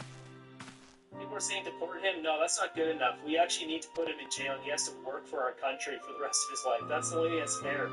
People are saying deport him. No, that's not good enough. We actually need to put him in jail, and he has to work for our country for the rest of his life. That's the only thing that's fair.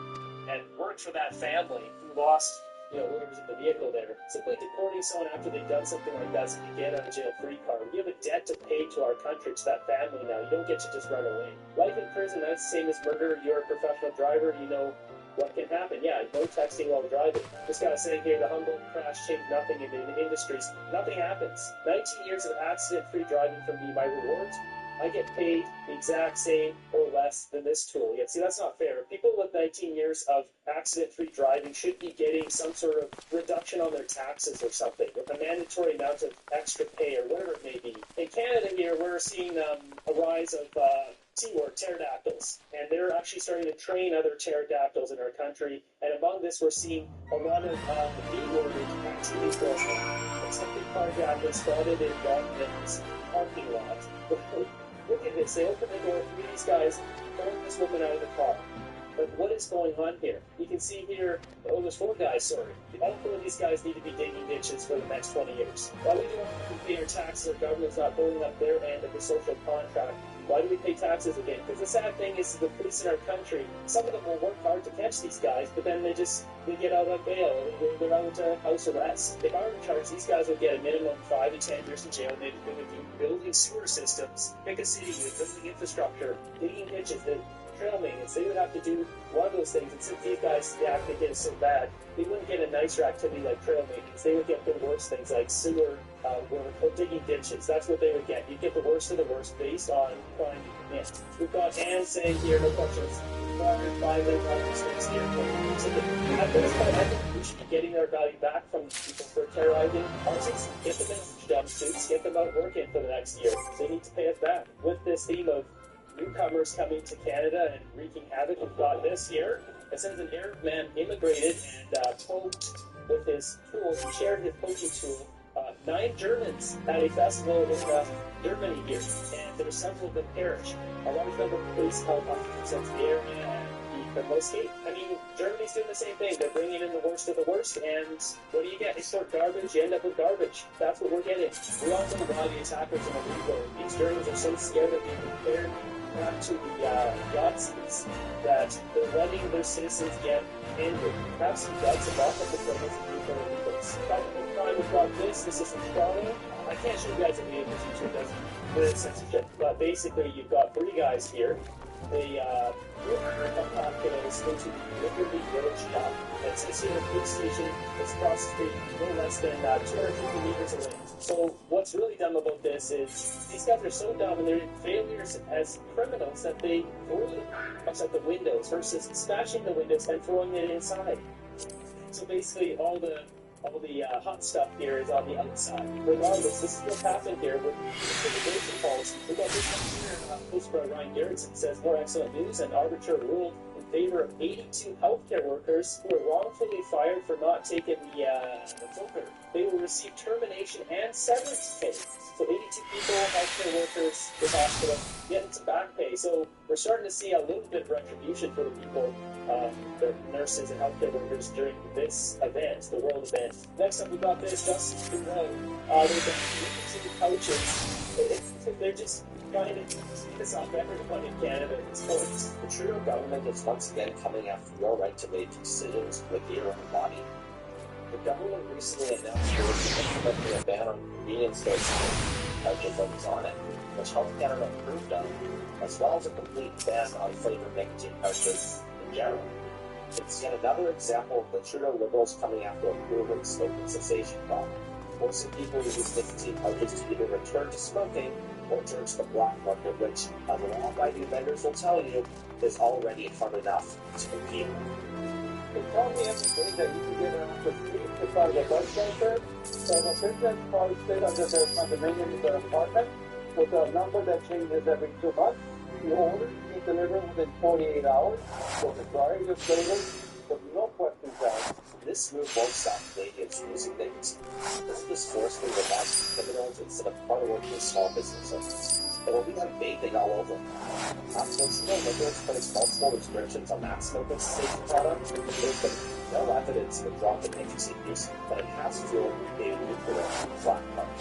And work for that family who lost, whoever's in the vehicle there. Simply deporting someone after they've done something like that so you get out of jail free card. We have a debt to pay to our country, to that family now. You don't get to just run away. Life in prison, that's the same as murder. You're a professional driver, you know what can happen. Yeah, no texting while driving. This guy saying here, the Humboldt crash changed nothing in the industries. Nothing happens. 19 years of accident-free driving for me. My rewards, I get paid the exact same or less than this tool. Yeah, see, that's not fair. People with 19 years of accident-free driving should be getting some sort of reduction on their taxes or something, with a mandatory amount of extra pay or whatever it may be. In Canada here, we're seeing a rise of T-word, pterodactyls, and they're actually starting to train other pterodactyls in our country, and among this we're seeing a lot of B-worded activities going on. It's something carjackers spotted in Baldwin's parking lot. Look at this, they open the door, 3 of these guys throwing this woman out of the car. But what is going on here? You can see here, there's 4 guys, sorry. All 4 of these guys need to be digging ditches for the next 20 years. Why do we don't pay our taxes? Our government's not holding up their end of the social contract. Why do we pay taxes again? Because the sad thing is the police in our country, some of them will work hard to catch these guys, but then they get out on bail. They're out house arrest. If I were in charge, these guys would get a minimum 5 to 10 years in jail. They would be building sewer systems, pick a city with building infrastructure, digging ditches, trail maintenance. They would have to do one of those things. And since these guys, the accident is so bad, they wouldn't get a nicer activity like trail maintenance. They would get the worst things like sewer work or digging ditches. That's what they would get. You'd get the worst of the worst based on crime you commit. We've got Anne saying here, no questions. 405 mistakes here. So at this point, I think we should be getting our value back from people for terrorizing artists. Get them in jumpsuits, get them out working for the next year. They need to pay us back. With this theme of newcomers coming to Canada and wreaking havoc, we've got this here. It says an Arab man immigrated and poked with his tool. He shared his poking tool. 9 Germans at a festival in Germany here, and there were several of them perished. A large number of police helicopters sent to the area, and the criminal escaped. I mean, Germany's doing the same thing. They're bringing in the worst of the worst, and what do you get? They sort garbage, you end up with garbage. That's what we're getting. We all know why the attackers are illegal. These Germans are so scared of being compared back to the Nazis that they're letting their citizens get injured. Have some guts and lock up the criminals and people illegals. We've got this. This is from Toronto. I can't show you guys a video because YouTube doesn't put censorship, but basically you've got three guys here. They kiddos into the Liberty Village Shop. It's a senior police station. It's across the street, no less than 250 meters away. So what's really dumb about this is these guys are so dumb and they're failures as criminals that they throw the box at the windows versus smashing the windows and throwing it inside. So basically all the hot stuff here is on the outside. Regardless, this is what happened here with the immigration policy. We got this one here, post by Ryan Garrettson, says more excellent news and arbitrary rule in favor of 82 healthcare workers who were wrongfully fired for not taking the filter. They will receive termination and severance pay. So 82 people, healthcare workers, the hospital, getting some back pay. So we're starting to see a little bit of retribution for the people, the nurses and healthcare workers during this event, the World event. Next up, we got this, Justin Trudeau. They've got 82 couches. They're just trying to see this off everyone in Canada at this point. The Trudeau government is once again coming after your right to make decisions with your own body. The government recently announced it was implementing a ban on convenience stores with couches items on it, which Health Canada approved of, as well as a complete ban on flavored nicotine pouches in general. It's yet another example of the Trudeau Liberals coming after a proven smoking cessation problem, forcing people to use nicotine pouches to either return to smoking or turn to the black market, which, as law-abiding vendors will tell you, is already hard enough to compete. They tell me every day that you can get around for free to find a blood center. So the business probably stayed under their condominium in their apartment with a number that changes every 2 months. You order, you deliver within 48 hours. So the variety of flavors, with no questions asked. This move won't stop Canadians from using nicotine. This will just force them to buy criminals instead of part of working small business owners. It will be like vaping all over. Not to mention, Liberals place multiple restrictions on that smoking cessation product. There's been no evidence of a drop in nicotine use, but it has fueled a lucrative black market.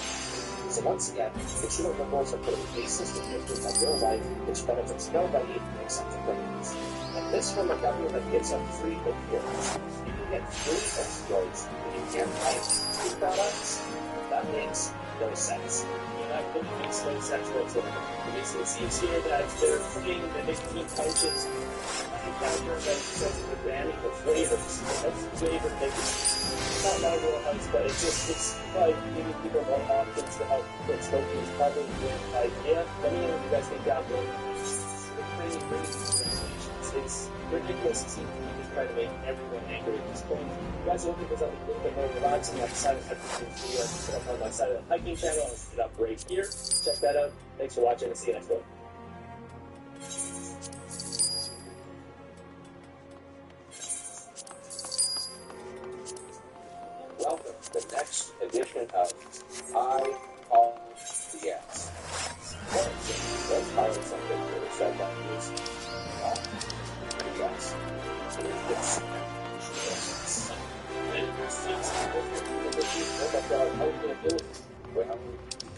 So once again, the Trudeau Liberals are putting cases restrictions on your life, which benefits nobody except the criminals. And this from a government that gives up free opioids. You can get free opioids when you can't buy two products. That makes no sense. That really makes no sense whatsoever. It basically seems here that they're putting the nicotine pouches on the counter that says they're banning the flavors. That's flavored nicotine. It's not my wheelhouse, but it's like giving people more options to help quit smoking is probably a good idea. Let me know what you guys think down below. It's ridiculous to see people just trying to make everyone angry at this point. You guys are looking for something a little bit more relaxing on the side of the video. I just put up on my side of the hiking channel. I'll put it up right here. Check that out. Thanks for watching and see you next one. Welcome to the next edition of IRDS. Let's highlight something really said that is yes.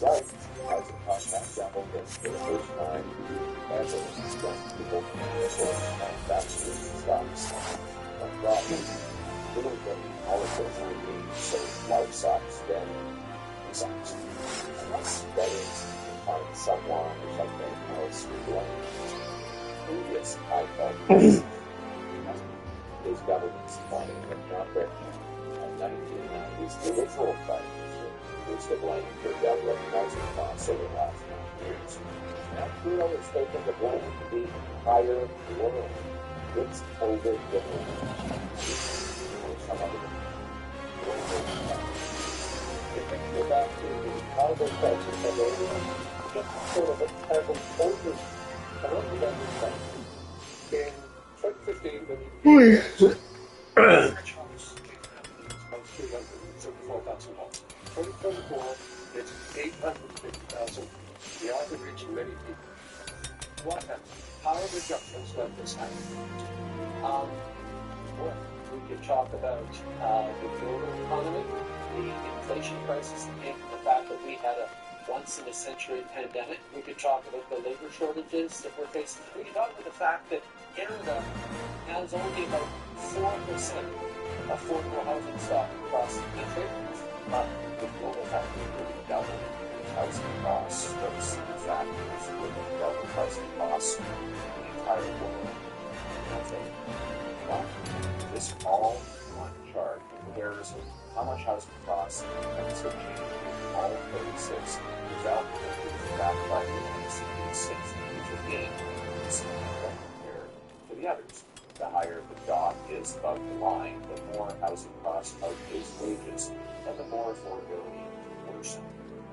Well, right, as a contact devil gets for the first time, as a people that's stops. But problem, little bit, all of those are being so life sucks, then it sucks. Unless that is find someone or something else who belongs. Previous iPhone is government's money and not their 1990s the original fight was the blame for government housing costs over the last 9 years. Now Trudeau is taking the blame for the entire world. It's COVID different. If we go back to the cargo crisis that they just sort of have exposure in 2015, when you it's 850,000. We are reaching many people. What happened? How are the governments let this happen? Well, we could talk about the global economy, the inflation crisis, and the fact that we had a once-in-a-century pandemic. We could talk about the labor shortages that we're facing. We could talk about the fact that Canada has only about 4% affordable housing stock across the country. But the global factor is really double. comparison of how much housing costs and has been changed in all 36 developed countries backed by the OECD 6, which again is significant compared to the others. The higher the dot is above the line, the more housing costs outpace wages, and the more affordability worsen in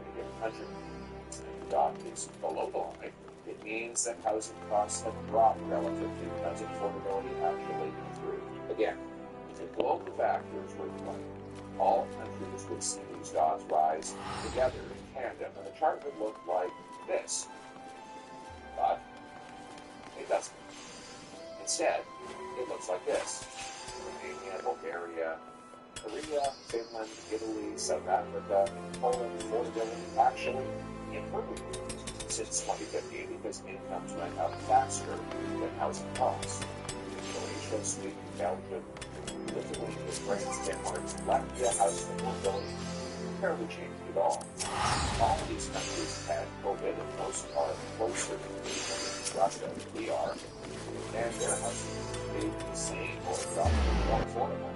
a given country. If the dot is below the line, it means that housing costs have dropped relatively because affordability actually improved. Again, if global factors were to play, all countries would see these dots rise together in tandem, and the chart would look like this. But it doesn't. Instead, it looks like this. Romania, Bulgaria, Korea, Finland, Italy, South Africa, and Poland affordability actually improved since 2015 because incomes went up faster than housing costs. Croatia, Sweden, Belgium, Lithuania, France, Denmark, Latvia, housing affordability barely changed at all. All of these countries had COVID and most are closer to Russia than we are, and their housing stayed the same or probably more affordable.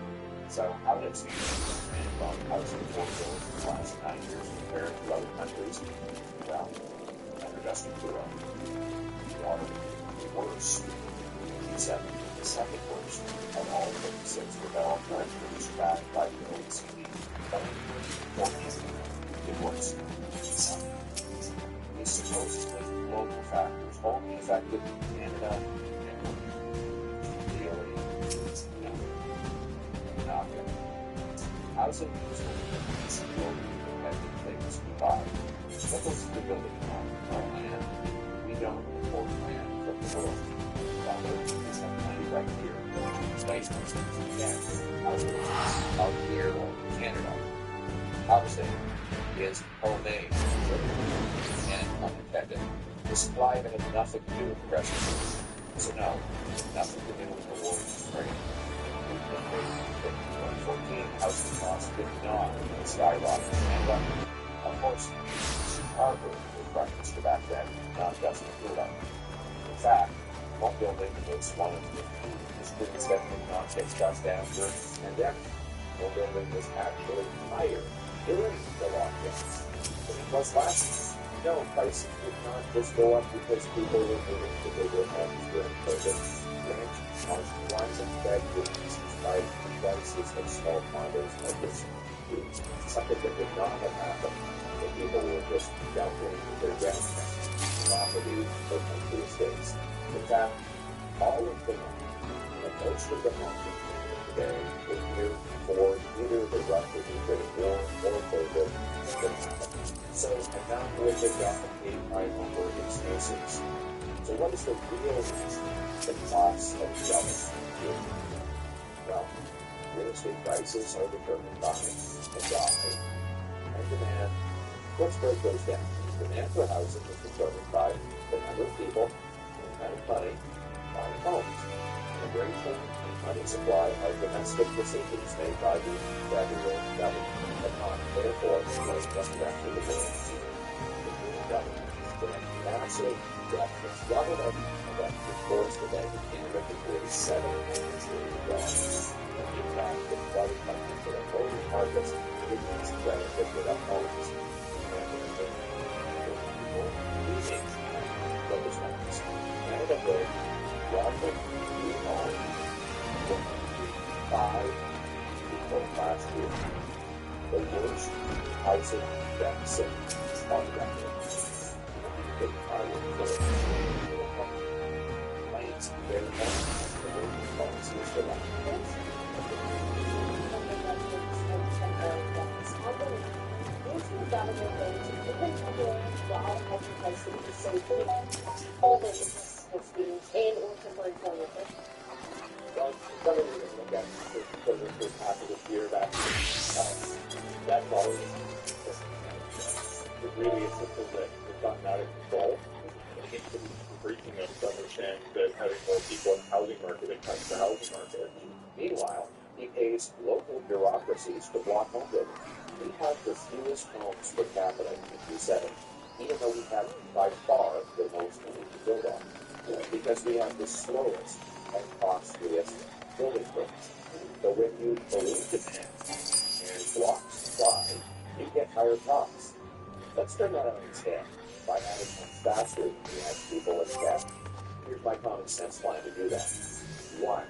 So how does the trend on housing affordability in the last 9 years compare to other countries? Well, under Justin Trudeau, we are worse. G7, the second worst of all 36 developed countries backed by the OECD. But it works. These supposedly global factors only affected Canada and really not good. Housing is one of the most competitive things we buy. What goes into building our land? We don't import land from the world. Rather, we have plenty right here. Space again, housing out here or Canada. Housing is homemade and unintended. The supply had nothing to do with the rest of it. So no, nothing to do with the war in Ukraine. In 2014, housing costs did not skyrocket. And of course, Harvard was reference to back then, not just Trudeau. In fact, home building was one of the few disciplines that did not get shut down during the pandemic. Home building was actually higher during the lockdowns than it was last year. No, prices did not just go up because people were moving to bigger homes during COVID. Rent was rising gradually by the prices of small condos like this. Something that did not have happened when people were just dumping their rent property or country estates. In fact, all of the money and most of the housing today is here for either the Russia-Ukraine war or COVID that happened. So, and now we're paid by number of expenses. So what is the real reason the costs of development here? Well, real estate prices are determined by supply and demand. Let's break those down. Demand for housing is determined by the number of people and money buying homes. Immigration and money supply are domestic decisions made by the federal government upon therefore most directly the government grant massive debt to the government that reports the Bank of Canada to $47 trillion. And the impact of flooded countries that are voting markets begins to benefit without homes. And people leaving those homes. Canada built roughly 3 homes for 5 people last year. The worst housing deficit on record. Planes very much the working policies for that. Well, something we can look at for the first half of this year that volume is really a system that has gotten out of control. It needs to be briefing us to understand that having more people in the housing market impacts the housing market. Meanwhile, he pays local bureaucracies to block home building. We have the fewest homes per capita in G7, even though we have by far the most money to build on, because we have the slowest and costliest building permits. So when you balloon demand, higher costs. Let's turn that on its head by having things faster than the average people in debt. Here's my common sense plan to do that. 1.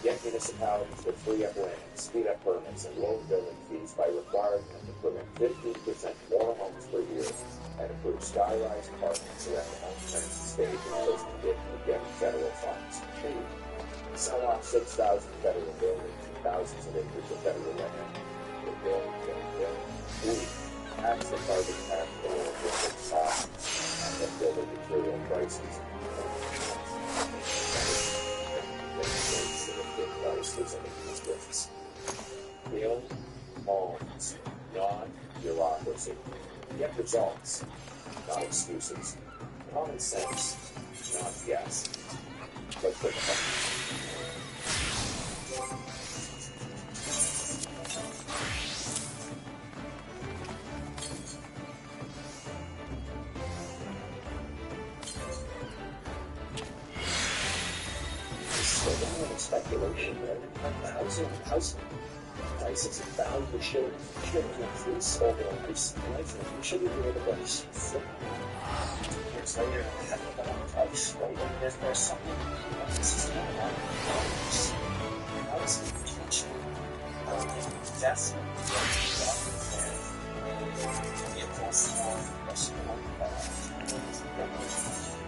Get municipalities to free up land, speed up permits, and lower building fees by requiring them to put in 15% more homes per year and approve sky-rise apartments around the home transit stage until they get federal funds. 2. Sell off 6,000 federal buildings and thousands of acres of federal land. Build. 3. Tax the carbon tax or building costs and building material prices. Build homes, not bureaucracy. Get results, not excuses. Common sense, not guess. Let's put it speculation that housing prices and value should increase over the life. We shouldn't be able to years later have a better price, right? And if there's something sustainable on housing potential investment and invest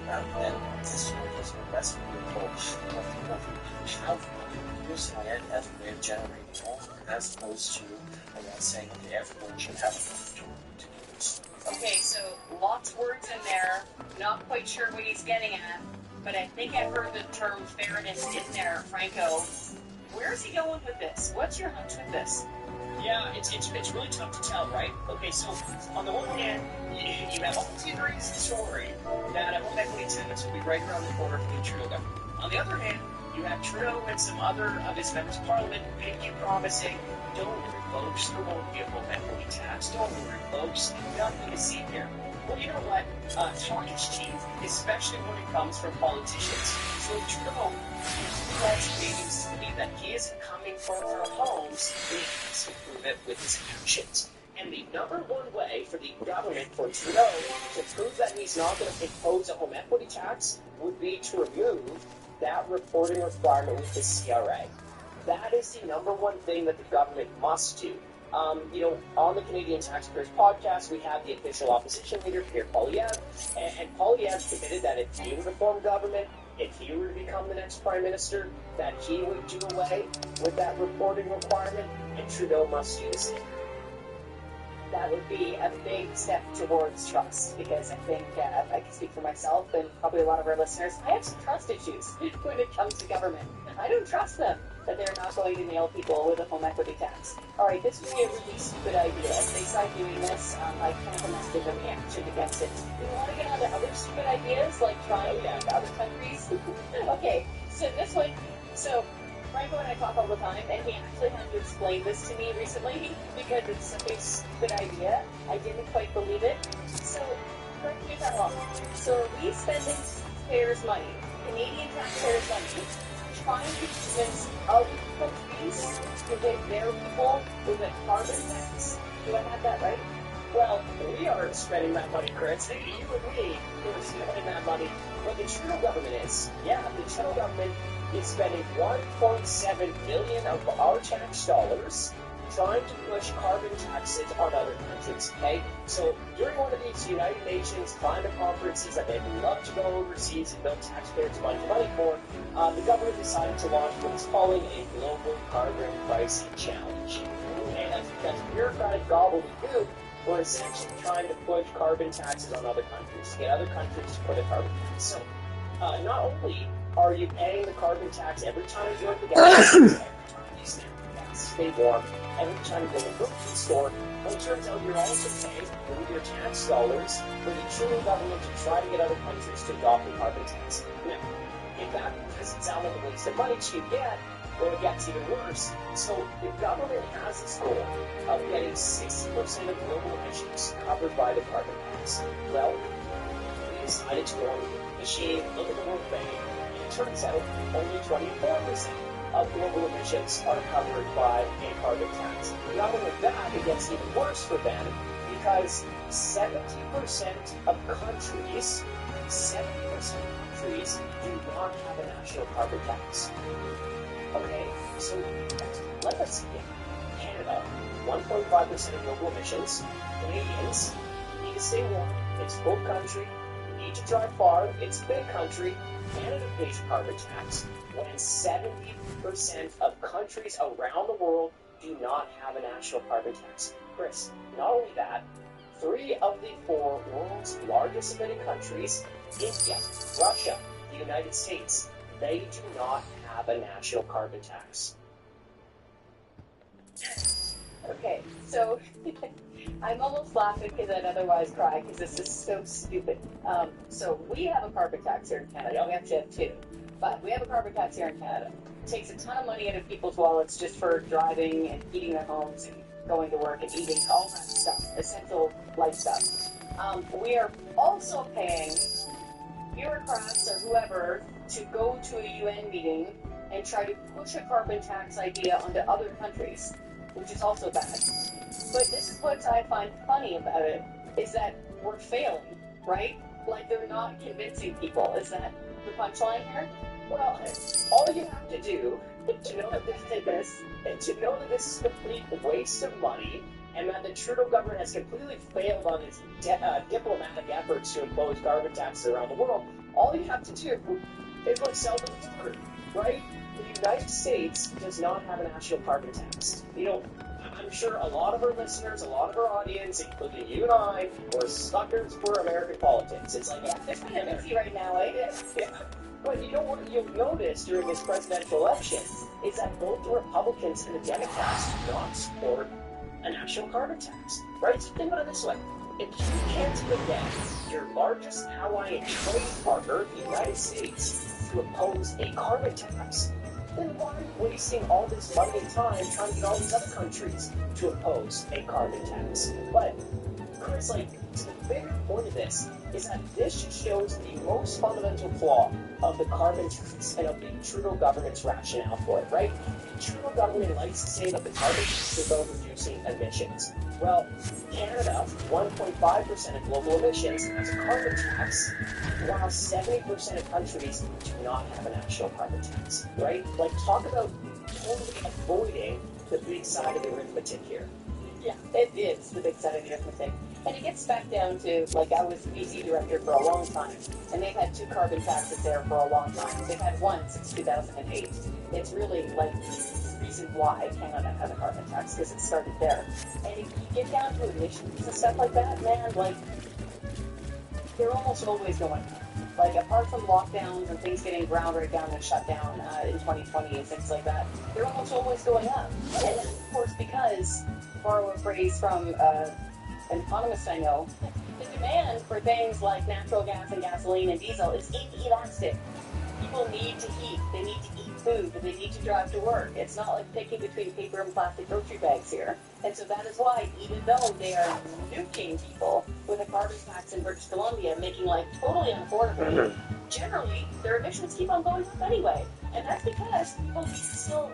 and this is an investment approach of using it as a way of generating more, as opposed to saying that everyone should have an opportunity to do this. Okay, so lots of words in there. Not quite sure what he's getting at, but I think I've heard the term fairness in there, Franco. Where's he going with this? What's your hunch with this? Yeah, it's really tough to tell, right? Okay, so on the one hand, you have all theories the story that home equity tenants will be right around the corner from the Trudeau government. On the other hand, you have Trudeau and some other of his members of parliament promising, don't worry, folks, there won't be a home equity tax. Don't worry, folks, nothing to see here. Well, you know what? Talk is cheap, especially when it comes from politicians. So Trudeau wants Canadians to believe that he isn't coming for our homes, and he has to prove it with his actions. And the number one way for the government, for Trudeau, to prove that he's not going to impose a home equity tax would be to remove that reporting requirement with the CRA. That is the number one thing that the government must do. On the Canadian Taxpayers Podcast, we have the official opposition leader, Pierre Poilievre, and Poilievre committed that if he were to form government, if he were to become the next Prime Minister, that he would do away with that reporting requirement, and Trudeau must do the same. That would be a big step towards trust, because I think I can speak for myself and probably a lot of our listeners. I have some trust issues when it comes to government. I don't trust them that they're not going to nail people with a home equity tax. All right, this would be a really stupid idea. If they start doing this, I can't imagine a reaction against it. Do you want to get on to other stupid ideas, like trying to other countries? Okay, so this one, Franco and I talk all the time, and he actually had to explain this to me recently because it's such a stupid idea. I didn't quite believe it. So, correct me if I'm wrong. So are we spending taxpayers' money, Canadian taxpayers' money, trying to convince other countries to give their people with a carbon tax? Do I have that right? Well, we aren't spending that money, Chris. You and me are spending that money. But the Trudeau government is. Yeah, the Trudeau government is spending $1.7 billion of our tax dollars trying to push carbon taxes on other countries, okay? So during one of these United Nations climate conferences that they'd love to go overseas and build taxpayers' money for, the government decided to launch what is calling a global carbon pricing challenge. And that's bureaucratic gobbledygook. We're essentially trying to push carbon taxes on other countries, to get other countries to put a carbon tax. So, not only are you paying the carbon tax every time you go to the gas station, every time you stand in the gas, stay warm, every time you go to the grocery store, well, it turns out you're also paying with your tax dollars for the Trudeau government to try to get other countries to adopt the carbon tax. Now, if that doesn't sound like a waste of money to you yet, or it gets even worse. So the government has this goal of getting 60% of global emissions covered by the carbon tax. Well, we decided to go on the machine, look at the World Bank, and it turns out only 24% of global emissions are covered by a carbon tax. Not only that, it gets even worse for them because 70% of countries do not have a national carbon tax. Okay, so let us see. Canada, 1.5% of global emissions. Canadians need to stay warm. It's a cold country. You need to drive far. It's a big country. Canada pays a carbon tax when 70% of countries around the world do not have a national carbon tax. Chris, not only that, 3 of the 4 world's largest emitting countries, India, Russia, the United States, they do not have a national carbon tax. Okay, so I'm almost laughing because I'd otherwise cry because this is so stupid. So we have a carbon tax here in Canada. We actually have 2. But we have a carbon tax here in Canada. It takes a ton of money out of people's wallets just for driving and heating their homes and going to work and eating, all that stuff, essential life stuff. We are also paying bureaucrats or whoever to go to a UN meeting and try to push a carbon tax idea onto other countries, which is also bad. But this is what I find funny about it, is that we're failing, right? Like, they're not convincing people. Is that the punchline here? Well, all you have to do to know that this is a complete waste of money, and that the Trudeau government has completely failed on its diplomatic efforts to impose carbon taxes around the world, all you have to do is look self-informed, right? The United States does not have a national carbon tax. You know, I'm sure a lot of our listeners, a lot of our audience, including you and I, were suckers for American politics. It's like, yeah, it's kind of busy right now, eh? Yeah. But you know what you'll notice during this presidential election is that both the Republicans and the Democrats do not support a national carbon tax, right? So think about it this way. If you can't even get your largest ally and trade partner, the United States, to oppose a carbon tax, then why are you wasting all this money and time trying to get all these other countries to oppose a carbon tax? But, Chris, like, the bigger point of this is that this just shows the most fundamental flaw of the carbon tax and of the Trudeau government's rationale for it, right? The Trudeau government likes to say that the carbon tax is about reducing emissions. Well, Canada, 1.5% of global emissions, has a carbon tax, while 70% of countries do not have a national carbon tax, right? Like, talk about totally avoiding the big side of the arithmetic here. Yeah, it is the big side of the arithmetic. And it gets back down to, like, I was BC director for a long time, and they've had 2 carbon taxes there for a long time. They've had 1 since 2008. It's really, like, the reason why Canada has a carbon tax, because it started there. And if you get down to emissions and stuff like that, man, like, they're almost always going up. Like, apart from lockdowns and things getting ground right down and shut down in 2020 and things like that, they're almost always going up. And then, of course, because, to borrow a phrase from an economist I know, the demand for things like natural gas and gasoline and diesel is inelastic. People need to eat, they need to eat food, they need to drive to work. It's not like picking between paper and plastic grocery bags here. And so that is why, even though they are nuking people with a carbon tax in British Columbia, making life totally unaffordable, generally their emissions keep on going up anyway. And that's because people need to still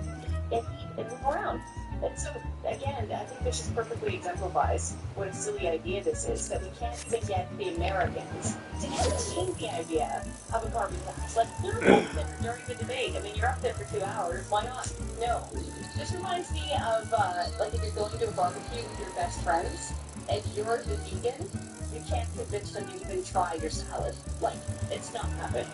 eat and move around. And so, again, I think this just perfectly exemplifies what a silly idea this is, that we can't even get the Americans to entertain the idea of a carbon tax. Like, they're both there during the debate. I mean, you're up there for 2 hours. Why not? No. This reminds me of, like, if you're going to a barbecue with your best friends, and you're the vegan, you can't convince them to even try your salad. Like, it's not happening.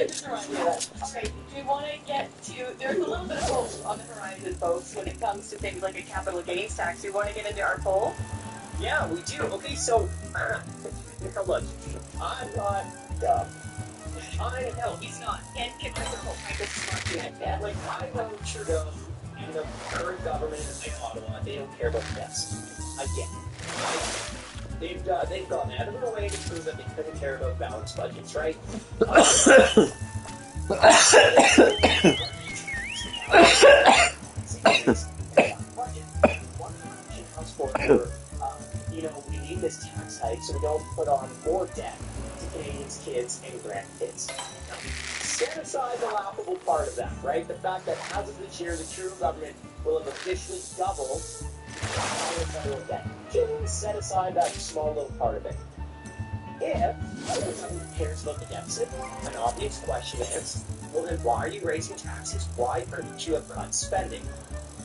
Just remind me of that. Alright, do you want to get to... There's a little bit of hope on the horizon, folks, when it comes to things like a capital gains tax. Do you want to get into our poll? Yeah, we do. Okay, so... look, I'm not... I know he's not. And get rid of the whole type of smart idea. Like, I know Trudeau and the current government in Ottawa, they don't care about this. I get it. They've gone out of their way to prove that they couldn't care about balanced budgets, right? You know, we need this tax hike so we don't put on more debt to Canadians' kids and grandkids. set aside the laughable part of that, right? The fact that as of this year, the Trudeau government will have officially doubled the federal debt. Just set aside that small little part of it. If the government cares about the deficit, an obvious question is, well then why are you raising taxes? Why couldn't you have cut spending?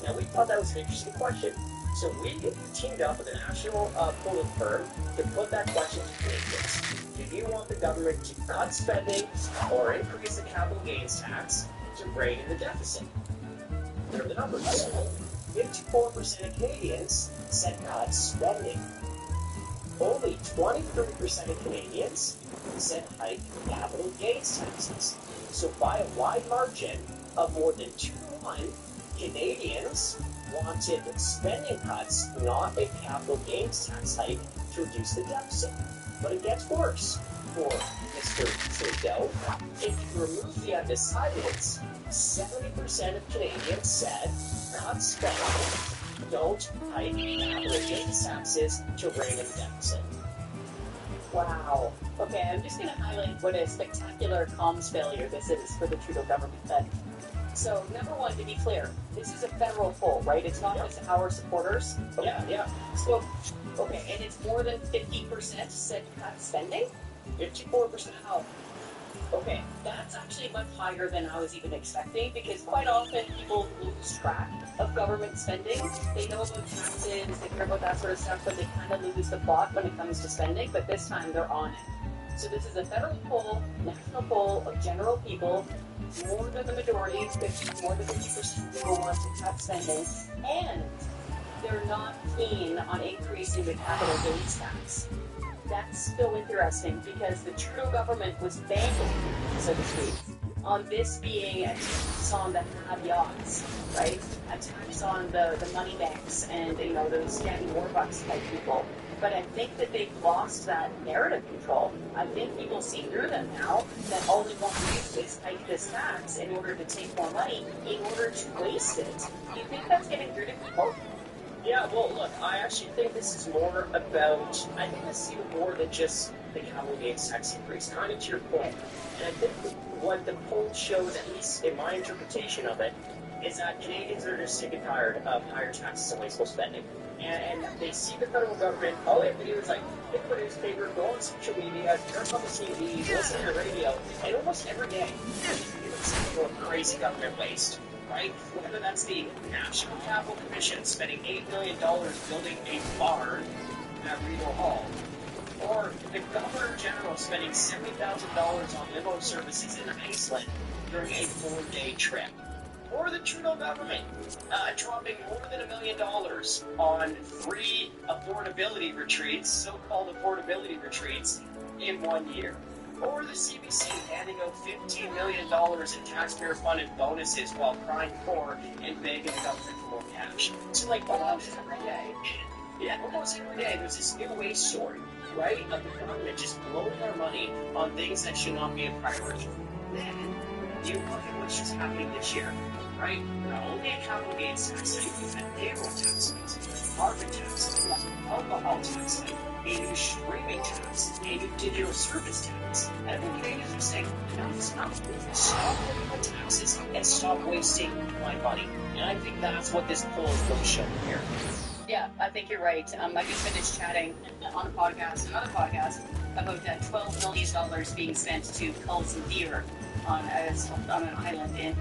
Now we thought that was an interesting question. So we teamed up with a national polling firm to put that question to Canadians. Do you want the government to cut spending or increase the capital gains tax to rein in the deficit? Here are the numbers. 54% of Canadians said cut spending. Only 23% of Canadians said hike capital gains taxes. So by a wide margin of more than 2-1, Canadians wanted spending cuts, not a capital gains tax hike to reduce the deficit. But it gets worse for Mr. Trudeau. If you remove the undecideds, 70% of Canadians said cut spending, don't hike capital gains taxes to rein in the deficit. Wow. Okay, I'm just going to highlight what a spectacular comms failure this is for the Trudeau government then. So, number one, to be clear, this is a federal poll, right? It's not just our supporters. Yeah. So, okay, and it's more than 50% said cut spending? 54%. Wow. Okay, that's actually much higher than I was even expecting, because quite often people lose track of government spending. They know about taxes, they care about that sort of stuff, but they kind of lose the plot when it comes to spending, but this time they're on it. So this is a federal poll, national poll of general people. More than the majority, more than 50% of people want to cut spending, and they're not keen on increasing the capital gains tax. That's so interesting because the Trudeau government was banking, so to speak, on this being a tax on the have-yachts, right? A tax on the money banks and, you know, those scammy Warbucks type people. But I think that they've lost that narrative control. I think people see through them now that all they want to do is hike this tax in order to take more money, in order to waste it. Do you think that's getting through to people? Yeah, well, look, I actually think this is more about, I think this is even more than just the capital gains tax increase, kind of to your point. And I think what the poll shows, at least in my interpretation of it, is that Canadians are just sick and tired of higher taxes and wasteful spending. And they see the federal government, all they have to do is like pick up a newspaper, go on social media, turn on the TV, listen to the radio, and almost every day it's something of crazy government waste, right? Whether that's the National Capital Commission spending $8 million building a barn at Regal Hall, or the Governor General spending $70,000 on limo services in Iceland during a 4-day trip. Or the Trudeau government dropping more than $1 million on 3 affordability retreats, so-called affordability retreats, in 1 year. Or the CBC handing out $15 million in taxpayer-funded bonuses while crying poor and begging the government for more cash. So, like, almost every day, there's this new waste story, right, of the government just blowing our money on things that should not be a priority. Then, you look at what's just happening this year. Right? Not only a capital gains tax hike, you've had payroll tax hikes, carbon tax hike, alcohol tax hike, a new streaming tax, a new digital service tax. And the Canadians are saying, enough's enough. Stop paying the taxes and stop wasting my money. And I think that's what this poll is really showing here. Yeah, I think you're right. I just finished chatting on another podcast, about $12 million being spent to cull some deer on an island in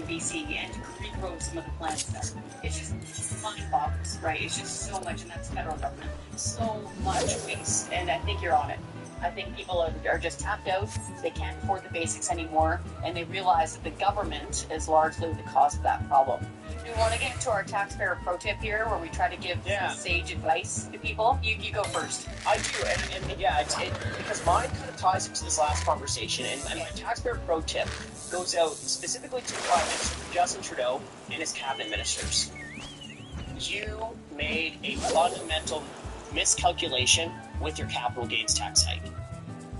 BC and to regrow some of the plants there. It's just mind boggles, right? It's just so much, and that's federal government. So much waste, and I think you're on it. I think people are just tapped out, they can't afford the basics anymore, and they realize that the government is largely the cause of that problem. Do we want to get into our taxpayer pro tip here, where we try to give sage advice to people? You go first. I do, and because mine kind of ties into this last conversation, and my taxpayer pro tip goes out specifically to Prime Minister Justin Trudeau and his cabinet ministers. You made a fundamental miscalculation with your capital gains tax hike.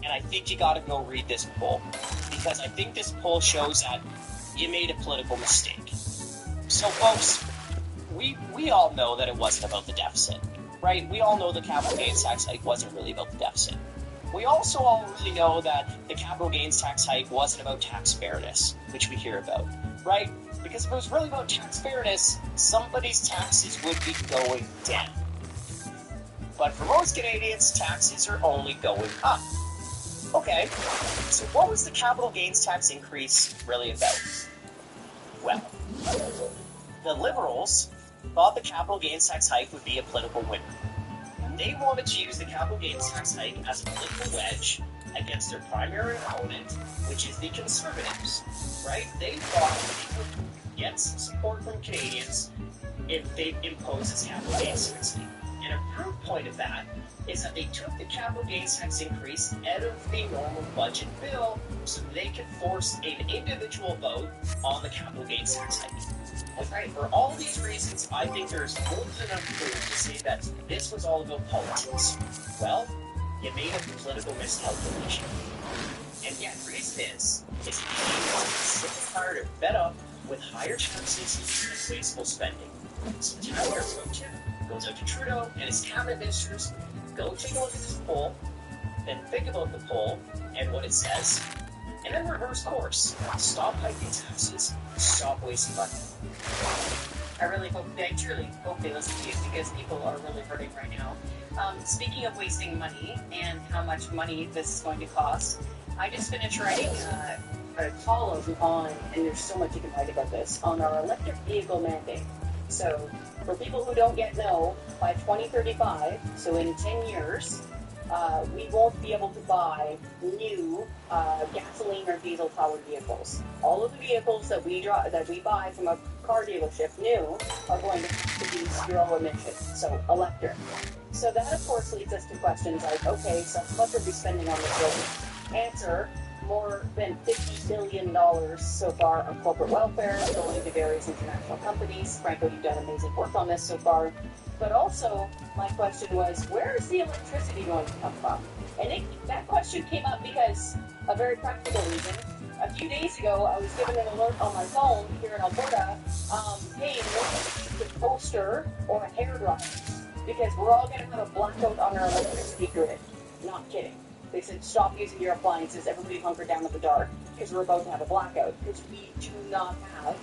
And I think you got to go read this poll, because I think this poll shows that you made a political mistake. So, folks, we all know that it wasn't about the deficit, right? We all know the capital gains tax hike wasn't really about the deficit. We also already know that the capital gains tax hike wasn't about tax fairness, which we hear about, right? Because if it was really about tax fairness, somebody's taxes would be going down. But for most Canadians, taxes are only going up. Okay, so what was the capital gains tax increase really about? Well, the Liberals thought the capital gains tax hike would be a political winner. They wanted to use the capital gains tax hike as a political wedge against their primary opponent, which is the Conservatives, right? They thought they would get some support from Canadians if they impose this capital gains tax hike. And a proof point of that is that they took the capital gains tax increase out of the normal budget bill so they could force an individual vote on the capital gains tax hike. That's right. For all these reasons, I think there's more than enough proof to say that this was all about politics. Well, you made a political miscalculation. And yet, the reason is Canadians are sick and tired and fed up with higher taxes and wasteful spending. So the Tyler approach goes out to Trudeau and his cabinet ministers, go take a look at this poll, then think about the poll and what it says, and then reverse course. Stop hiking taxes, stop wasting money. I truly hope they listen to you because people are really hurting right now. Speaking of wasting money and how much money this is going to cost, I just finished writing a column on, and there's so much you can write about this, on our electric vehicle mandate. So, for people who don't yet know, by 2035, so in 10 years, we won't be able to buy new gasoline or diesel-powered vehicles. All of the vehicles that we buy from a car dealership new are going to be zero emission, so electric. So that, of course, leads us to questions like, okay, so how much are we spending on this building? Answer, more than $50 billion so far on corporate welfare, going to various international companies. Franco, you've done amazing work on this so far. But also, my question was, where is the electricity going to come from? And that question came up because a very practical reason. A few days ago, I was given an alert on my phone here in Alberta, hey, nobody use a toaster or a hairdryer because we're all going to have a blackout on our electricity grid. Not kidding. They said, stop using your appliances, everybody hunker down in the dark, because we're about to have a blackout, because we do not have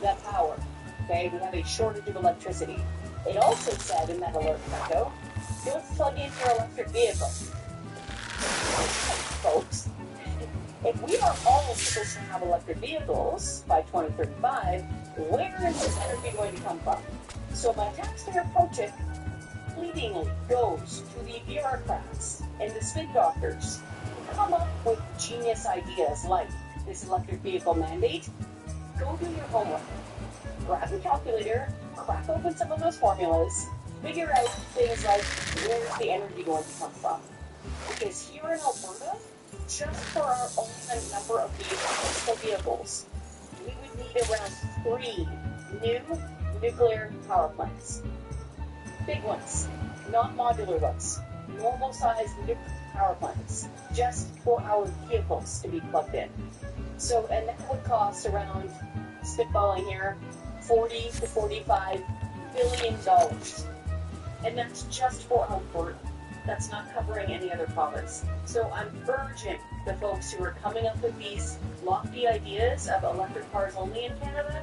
that power. Okay, we have a shortage of electricity. It also said in that alert, Franco, don't plug in your electric vehicle. Folks, if we are all supposed to have electric vehicles by 2035, where is this energy going to come from? So my taxpayer project pleadingly goes to the bureaucrats and the spin doctors who come up with genius ideas like this electric vehicle mandate. Go do your homework. Grab your calculator, crack open some of those formulas, figure out things like where's the energy going to come from. Because here in Alberta, just for our own number of vehicles, we would need around 3 new nuclear power plants. Big ones, not modular ones, normal-sized nuclear power plants, just for our vehicles to be plugged in. So, and that would cost around, spitballing here, $40 to $45 billion. And that's just for Alberta. That's not covering any other province. So I'm urging the folks who are coming up with these lofty ideas of electric cars only in Canada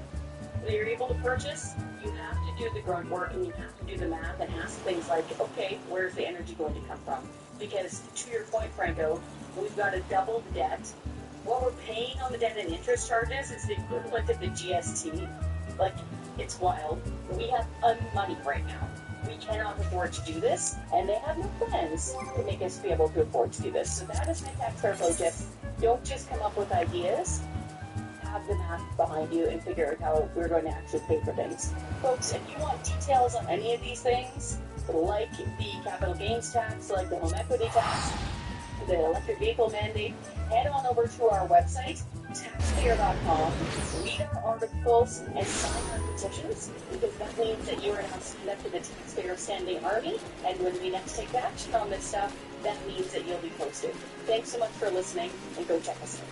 that you're able to purchase, you have to do the grunt work and you have to do the math and ask things like, okay, where's the energy going to come from? Because to your point, Franco, we've got to double the debt. What we're paying on the debt and interest charges is the equivalent of the GST. Like, it's wild. We have money right now. We cannot afford to do this, and they have no plans to make us be able to afford to do this. So that is my taxpayer project. Don't just come up with ideas. Have the math behind you and figure out how we're going to actually pay for things. Folks, if you want details on any of these things, like the capital gains tax, like the home equity tax, the electric vehicle mandate, head on over to our website, taxpayer.com, read our articles, and sign our petitions, because that means that you are now signed up to the Taxpayer Standing Army, and when we next take action on this stuff, that means that you'll be posted. Thanks so much for listening, and go check us out.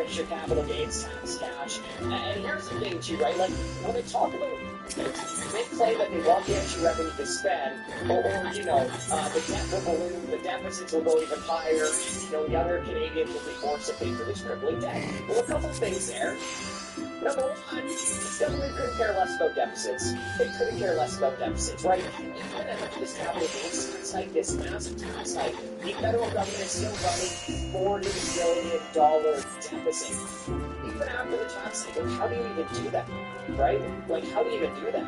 extra capital gains tax cash. And here's the thing too, right? Like when they talk about, they claim that they want the extra revenue to spend, or the debt will balloon, the deficits will go even higher, younger Canadians will be forced to pay for this crippling debt. Well, a couple of things there. Number one, this government couldn't care less about deficits. They couldn't care less about deficits, right? Even at this capital gains tax hike, this massive tax hike, the federal government is still running $40 billion deficit. Even after the tax hike, how do you even do that? Right? Like, how do you even do that?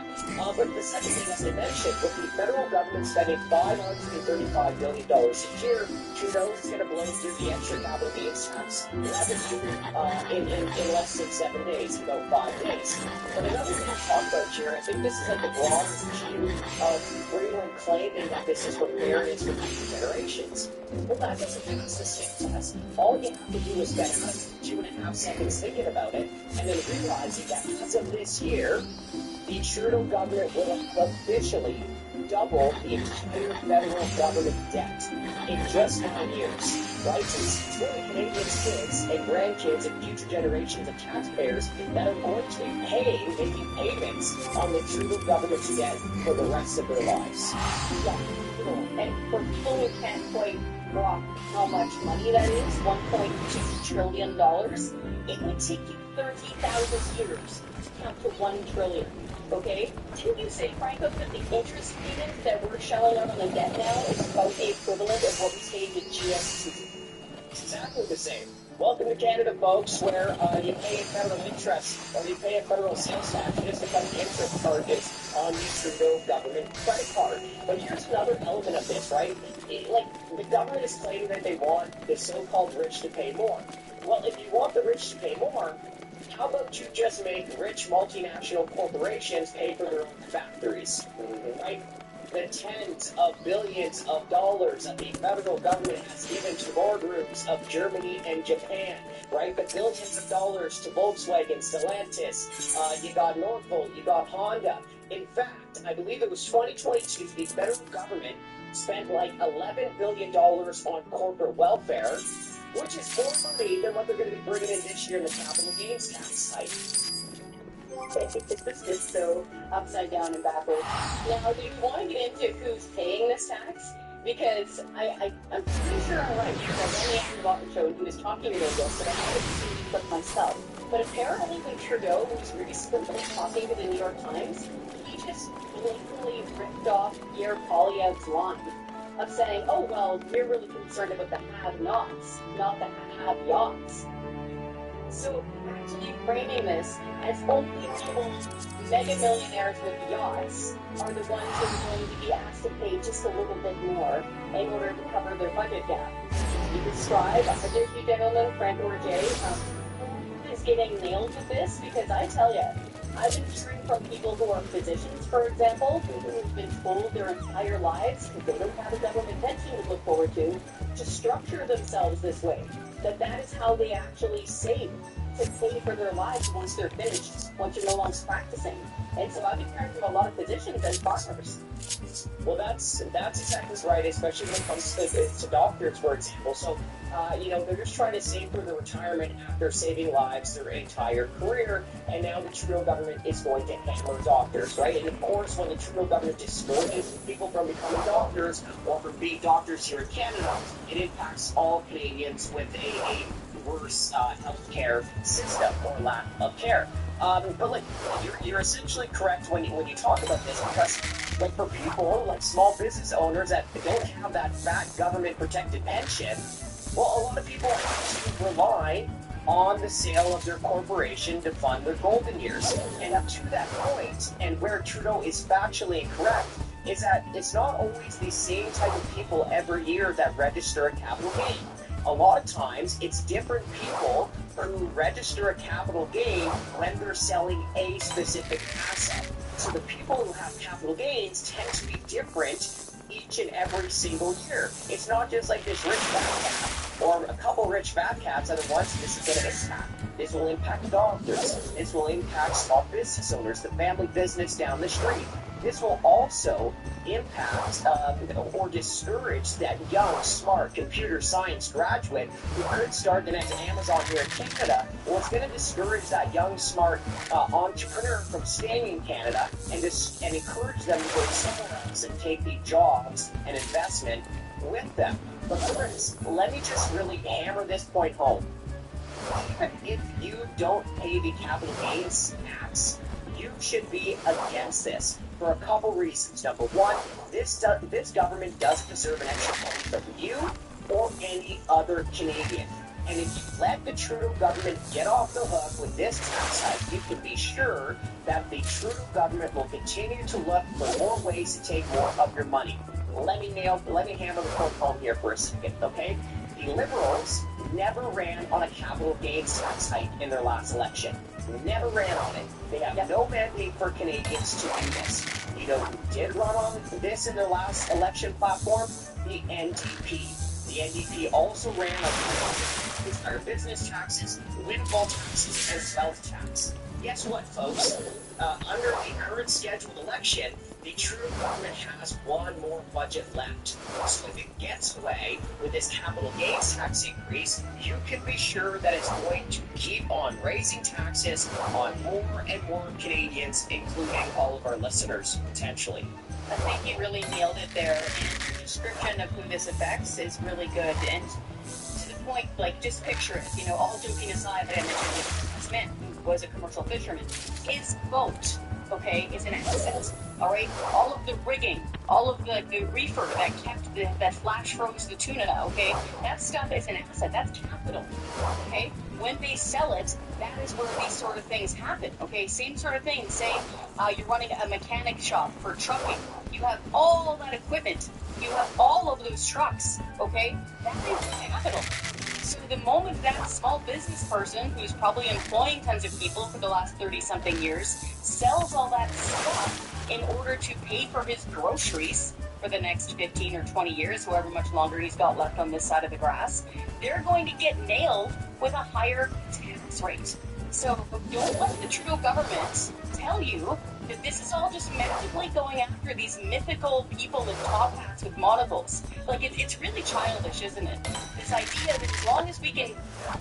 But the second thing, as I mentioned, with the federal government spending $535 billion a year, Trudeau is going to blow through the extra capital gains tax revenue in less than 7 days, about 5 days. But another thing to talk about here, I think this is like the broadest view of Greenland claiming that this is for fairness for future generations. Well, that doesn't pass the same test. All you have to do is spend 2.5 seconds thinking about it, and then realizing that as of this year, the Trudeau government will officially double the entire federal government debt in just 9 years. Right? So it's really Canadians' kids and grandkids and future generations of taxpayers that are going to be making payments on the Trudeau government's debt for the rest of their lives. Yeah. And for people who can't quite grok how much money that is, $1.2 trillion, it would take you 30,000 years to count to 1 trillion. Okay? Didn't you say, Franco, that the interest payment that we're shelling out on the debt now is about the equivalent of what we paid with GST? It's exactly the same. Welcome to Canada, folks, where you pay a federal interest or you pay a federal sales tax just to cut the interest charges on the Trudeau government credit card. But here's another element of this, right? The government is claiming that they want the so-called rich to pay more. Well, if you want the rich to pay more, how about you just make rich multinational corporations pay for their own factories, right? The tens of billions of dollars that the federal government has given to boardrooms of Germany and Japan, right? The billions of dollars to Volkswagen, Stellantis, you got Northvolt, you got Honda. In fact, I believe it was 2022, the federal government spent like $11 billion on corporate welfare, which is more money than what they're going to be bringing in this year in the capital gains tax hike. This is so upside down and backwards. Now, do you want to get into who's paying this tax? Because I'm pretty sure I'm right. Because I was on the Andrew Walker show and he was talking about this, but I haven't seen the clip myself. But apparently when Trudeau was recently talking to the New York Times, he just blatantly ripped off Pierre Poilievre's line of saying, oh, well, we're really concerned about the have-nots, not the have-yachts. So actually framing this as only people, mega millionaires with yachts, are the ones who are going to be asked to pay just a little bit more in order to cover their budget gap. You describe, there's the gentleman, Frank Roger, is getting nailed with this, because I tell you, I've been hearing from people who are physicians, for example, who've been told their entire lives, because they don't have a government pension to look forward to structure themselves this way. That is how they actually save, to pay for their lives once they're finished, once you're no longer practicing. And so I've been hearing from a lot of physicians and farmers. Well, that's exactly right, especially when it comes to doctors, for example. So, they're just trying to save for their retirement after saving lives their entire career, and now the Trudeau government is going to hammer doctors, right? And of course, when the Trudeau government discourages people from becoming doctors or from being doctors here in Canada, it impacts all Canadians with a worse healthcare system or lack of care. But you're essentially correct when you talk about this, because for people like small business owners that don't have that fat government protected pension, well, a lot of people have to rely on the sale of their corporation to fund their golden years. And up to that point, and where Trudeau is factually incorrect, is that it's not always the same type of people every year that register a capital gain. A lot of times, it's different people who register a capital gain when they're selling a specific asset. So the people who have capital gains tend to be different each and every single year. It's not just like this rich fat cat or a couple rich fat cats that at once this is going to impact. This will impact doctors. This will impact small business owners, the family business down the street. this will also impact or discourage that young, smart computer science graduate who could start the next Amazon here in Canada, or it's going to discourage that young, smart entrepreneur from staying in Canada and encourage them to go somewhere else and take the jobs and investment with them. But friends, let me just really hammer this point home. Even if you don't pay the capital gains tax, you should be against this for a couple reasons. Number one, this government doesn't deserve an extra penny from you or any other Canadian. And if you let the Trudeau government get off the hook with this tax hike, you can be sure that the Trudeau government will continue to look for more ways to take more of your money. Let me hammer the point home here for a second, okay? The Liberals never ran on a capital gains tax hike in their last election. Never ran on it. They have no mandate for Canadians to do this. You know who did run on this in their last election platform? The NDP. The NDP also ran on business taxes, windfall taxes, and wealth tax. Guess what, folks? Under the current scheduled election, the Trudeau government has one more budget left. So if it gets away with this capital gains tax increase, you can be sure that it's going to keep on raising taxes on more and more Canadians, including all of our listeners, potentially. I think you really nailed it there, and your description of who this affects is really good. And to the point, like, just picture it, you know, all joking aside, that I mentioned Smith, who was a commercial fisherman, his boat, okay, is an asset. All right, all of the rigging, all of the reefer that kept that flash froze the tuna, okay, that stuff is an asset. That's capital. Okay, when they sell it, that is where these sort of things happen. Okay, same sort of thing. Say you're running a mechanic shop for trucking. You have all that equipment. You have all of those trucks. Okay, that is capital. So the moment that small business person, who's probably employing tons of people for the last 30-something years, sells all that stuff in order to pay for his groceries for the next 15 or 20 years, however much longer he's got left on this side of the grass, they're going to get nailed with a higher tax rate. So don't let the Trudeau government tell you that this is all just magically going after these mythical people in top hats with monocles. Like, it's really childish, isn't it? This idea that as long as we can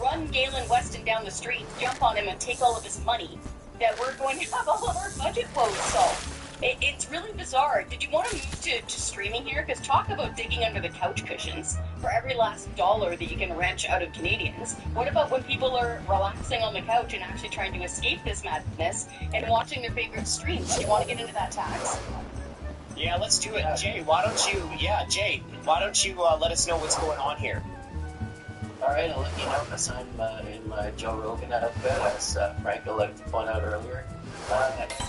run Galen Weston down the street, jump on him, and take all of his money, that we're going to have all of our budget woes solved. It's really bizarre. Did you want to move to streaming here? Because talk about digging under the couch cushions for every last dollar that you can wrench out of Canadians. What about when people are relaxing on the couch and actually trying to escape this madness and watching their favorite streams? Do you want to get into that tax? Yeah, let's do it. Jay, why don't you let us know what's going on here? All right, I'll let you know, because I'm in my Joe Rogan outfit, as Frank would like to point out earlier.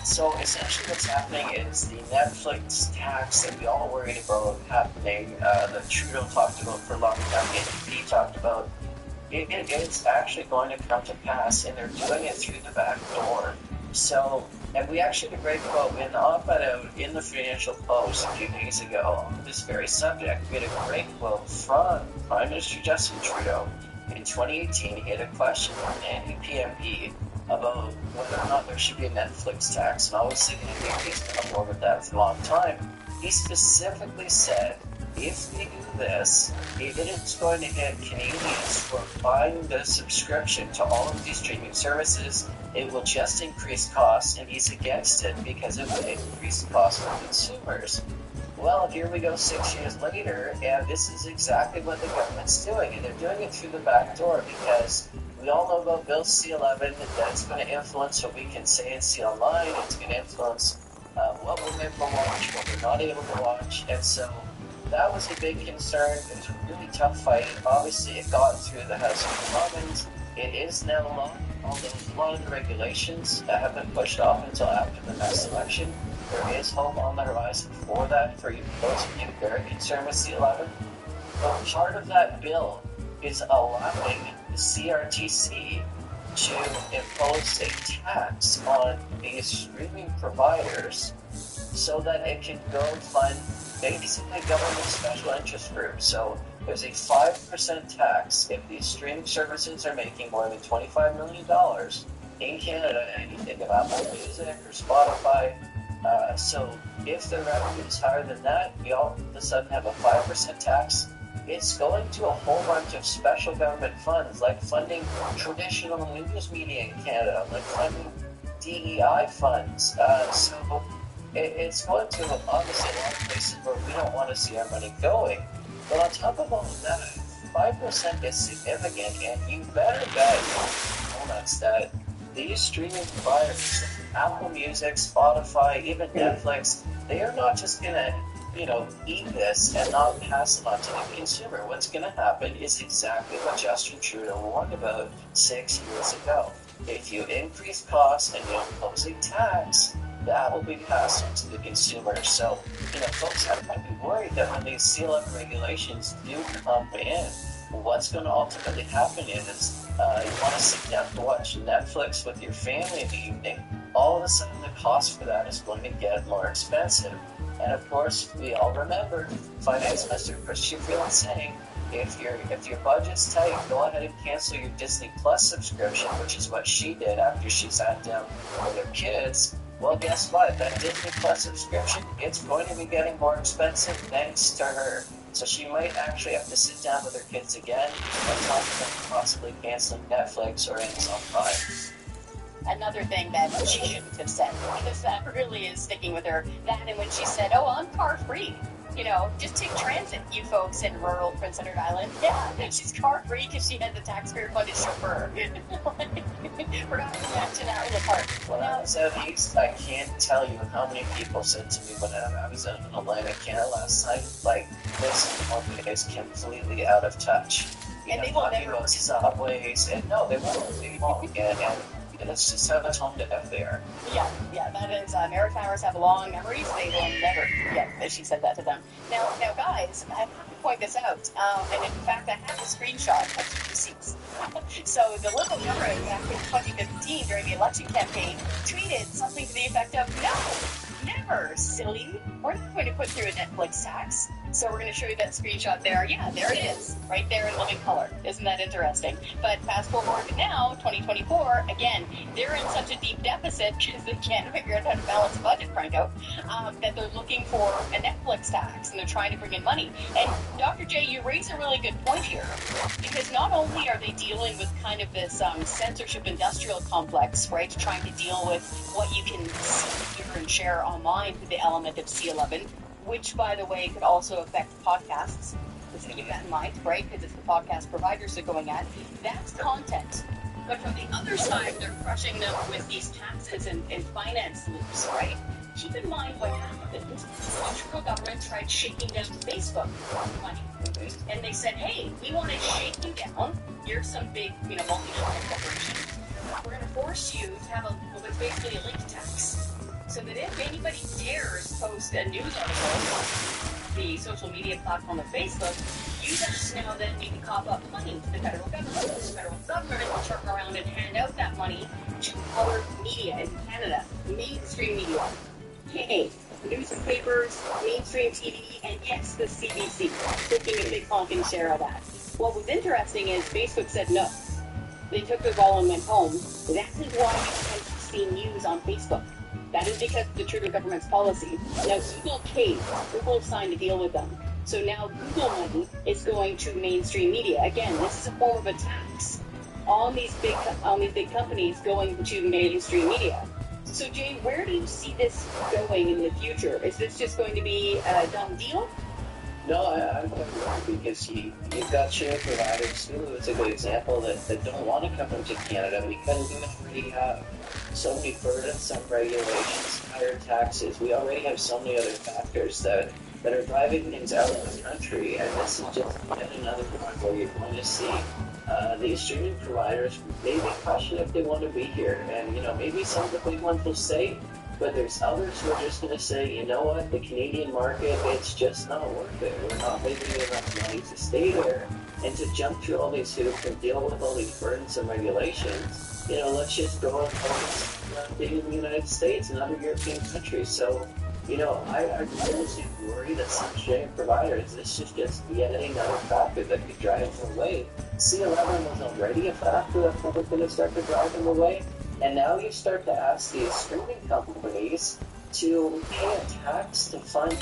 So essentially what's happening is the Netflix tax that we all worried about happening, that Trudeau talked about for a long time, NDP talked about, it's actually going to come to pass, and they're doing it through the back door. So, and we actually had a great quote in the op-ed out in the Financial Post a few days ago on this very subject. We had a great quote from Prime Minister Justin Trudeau. In 2018, he had a question from an NDP about whether or not there should be a Netflix tax, and I was thinking he's been on board with that for a long time. He specifically said, if we do this, it's going to hit Canadians who are buying the subscription to all of these streaming services. It will just increase costs, and he's against it because it will increase costs for consumers. Well, here we go 6 years later, and this is exactly what the government's doing, and they're doing it through the back door because we all know about Bill C-11, that's going to influence what we can say and see online. It's going to influence what we're able to watch, what we're not able to watch, and so that was a big concern. It was a really tough fight. Obviously, it got through the House of Commons. It is now law, although a lot of the regulations have been pushed off until after the next election. There is hope on the horizon for that, for those of you very concerned with C-11. But part of that bill is allowing the CRTC to impose a tax on these streaming providers so that it can go fund basically government special interest groups. So there's a 5% tax if these streaming services are making more than $25 million in Canada, and you think of Apple Music or Spotify, So if the revenue is higher than that, you all of a sudden have a 5% tax. It's going to a whole bunch of special government funds, like funding traditional news media in Canada, like funding DEI funds. So it's going to obviously a lot of places where we don't want to see our money going. But on top of all of that, 5% is significant, and you better bet that these streaming providers, Apple Music, Spotify, even Netflix, they are not just gonna, eat this and not pass it on to the consumer. What's gonna happen is exactly what Justin Trudeau warned about 6 years ago. If you increase costs and you impose a tax, that will be passed on to the consumer. So, folks have to be worried that when these C11 regulations do come in, what's going to ultimately happen is you want to sit down to watch Netflix with your family in the evening. All of a sudden, the cost for that is going to get more expensive. And of course, we all remember Finance Minister Chrystia Freeland saying, if your budget's tight, go ahead and cancel your Disney Plus subscription, which is what she did after she sat down with her kids. Well, guess what? That Disney Plus subscription, it's going to be getting more expensive thanks to her. So she might actually have to sit down with her kids again and talk about possibly canceling Netflix or Amazon Prime. Another thing that she shouldn't have said, because that really is sticking with her. That and when she said, "Oh, I'm car free." Just take transit, you folks in rural Prince Edward Island. Yeah, she's car free because she had the taxpayer funded chauffeur. We're not going to mention that in the park. Well, I was out east. I can't tell you how many people said to me when I was out in Atlantic Canada last night, like, this market is completely out of touch. And they will never about subways, and no, they won't. They won't. And it's just how much home to have there. Yeah, that is, Maritimers have long memories. They will never forget that she said that to them. Now, guys, I have to point this out, and in fact, I have a screenshot of the receipts. So the Liberal government back in 2015 during the election campaign tweeted something to the effect of, "No, never, silly. We're not going to put through a Netflix tax." So we're going to show you that screenshot there. Yeah, there it is, right there in living color. Isn't that interesting? But fast forward to now, 2024, again, they're in such a deep deficit because they can't figure out how to balance the budget, Franco, that they're looking for a Netflix tax, and they're trying to bring in money. And Dr. J, you raise a really good point here, because not only are they dealing with kind of this censorship industrial complex, right, trying to deal with what you can see, hear, and share online through the element of C11, which, by the way, could also affect podcasts. Let's keep that in mind, right? Because it's the podcast providers they're going at. That's content. But from the other side, they're crushing them with these taxes and finance loops, right? Keep in mind what happened. The Trudeau government tried shaking down Facebook money. And they said, "Hey, we want to shake you down. You're some big, multinational corporation. We're going to force you to have what's basically a link tax. So that if anybody dares post a news article on the social media platform of Facebook, you guys now then need to cough up money to the federal government. The federal government will turn around and hand out that money to other media in Canada, mainstream media. Hey, newspapers, mainstream TV, and yes, the CBC, taking a big honking share of that. What was interesting is Facebook said no. They took their ball and went home. That is why you can't see news on Facebook. That is because of the Trudeau government's policy. Now, Google caved. Google signed a deal with them. So now Google money is going to mainstream media. Again, this is a form of a tax on these big companies going to mainstream media. So, Jay, where do you see this going in the future? Is this just going to be a done deal? No, I'm quite worried because you've got streaming providers, Hulu is a good example, that don't want to come into Canada because we already have so many burdens, some regulations, higher taxes. We already have so many other factors that are driving things out of the country, and this is just yet another one where you're going to see these streaming providers maybe question if they want to be here. And, maybe some of the big ones will stay, but there's others who are just going to say, you know what, the Canadian market, it's just not worth it. We're not making enough money to stay there and to jump through all these hoops and deal with all these burdens and regulations. Let's just go and focus on being in the United States and other European countries. So, I honestly worry that some streaming providers, this is just yet another factor that could drive them away. C11 was already a factor that was going to start to drive them away. And now you start to ask these streaming companies, to pay a tax to fund.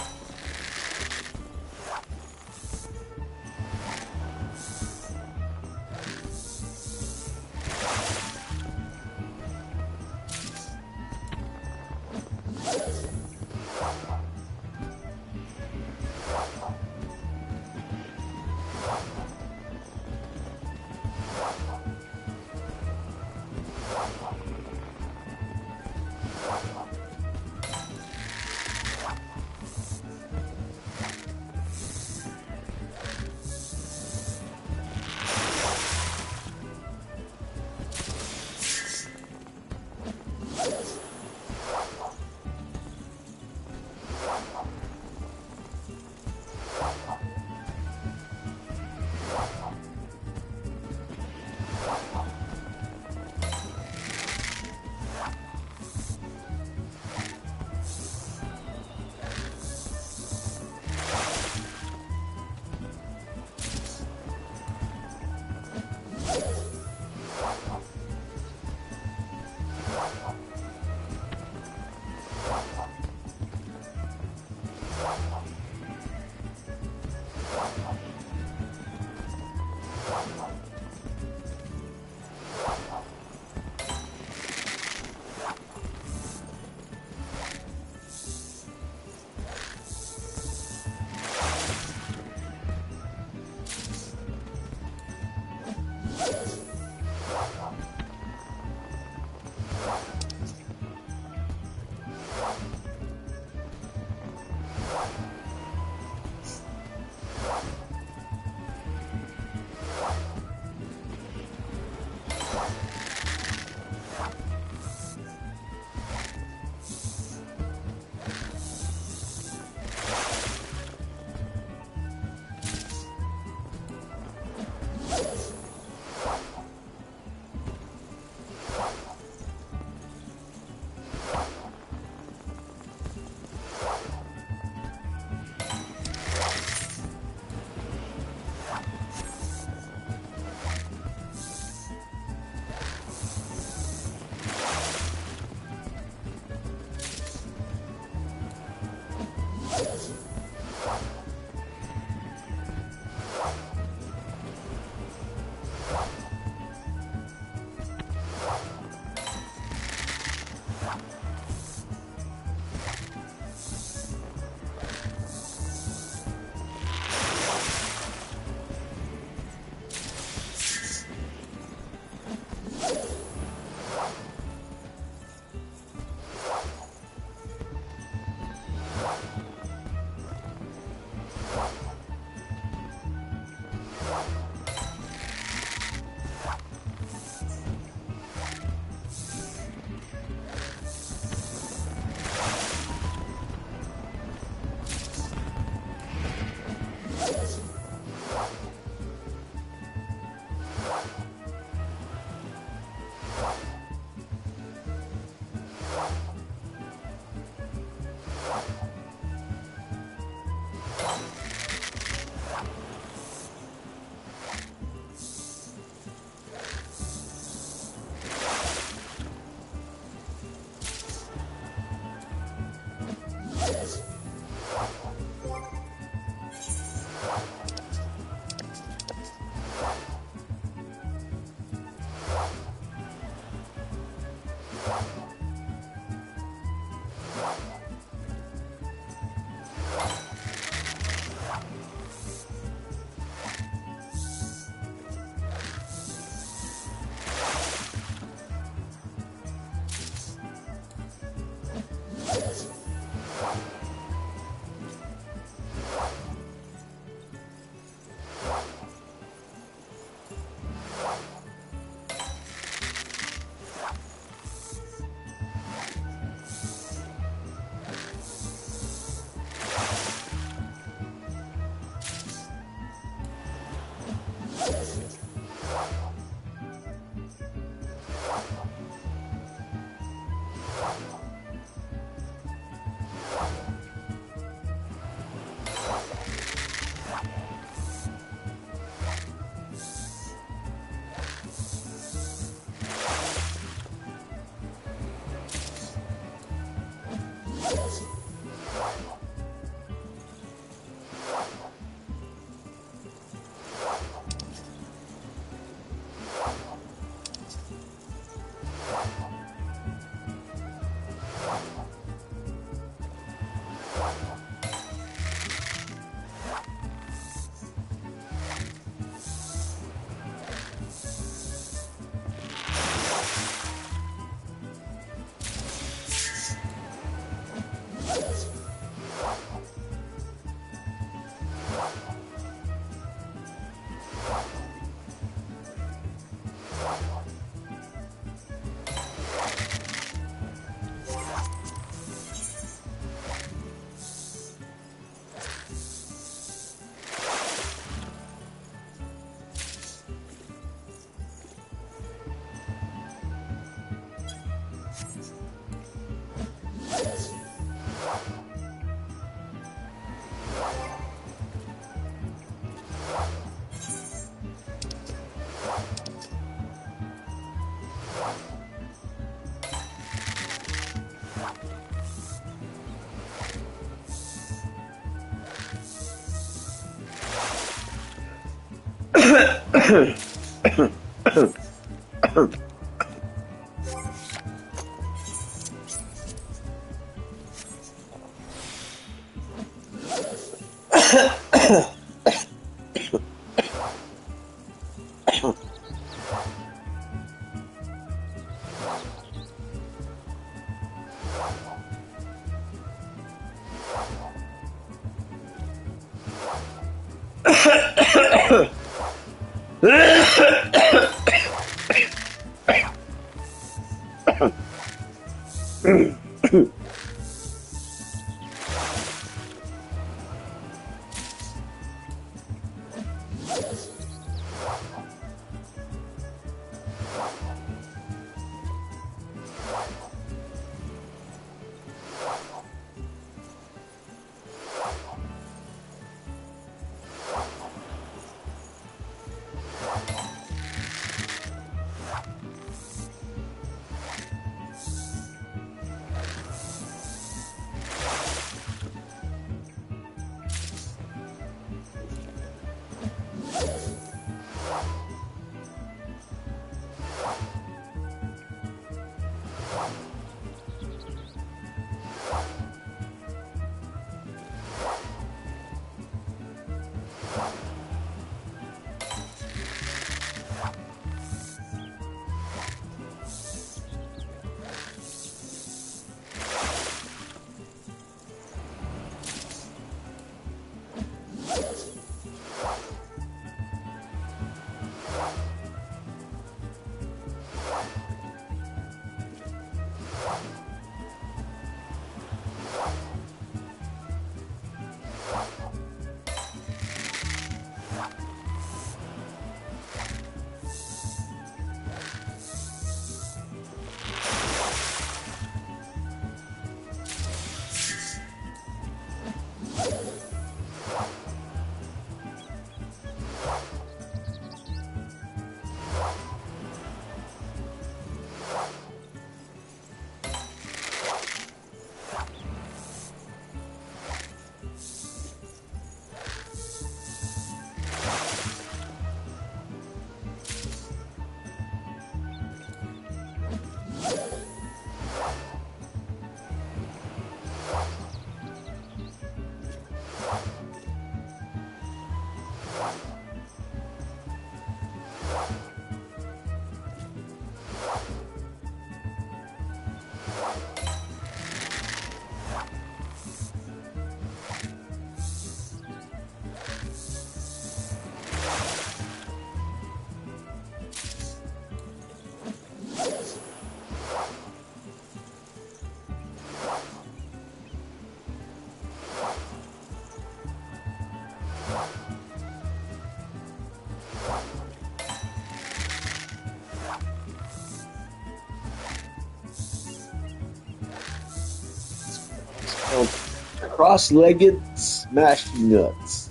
Cross-legged smashy nuts.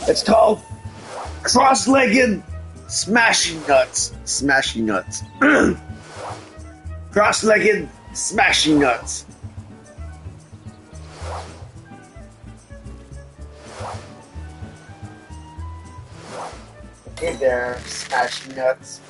It's called cross-legged smashy nuts. Smashy nuts. Cross-legged smashy nuts. Hey there, smashy nuts.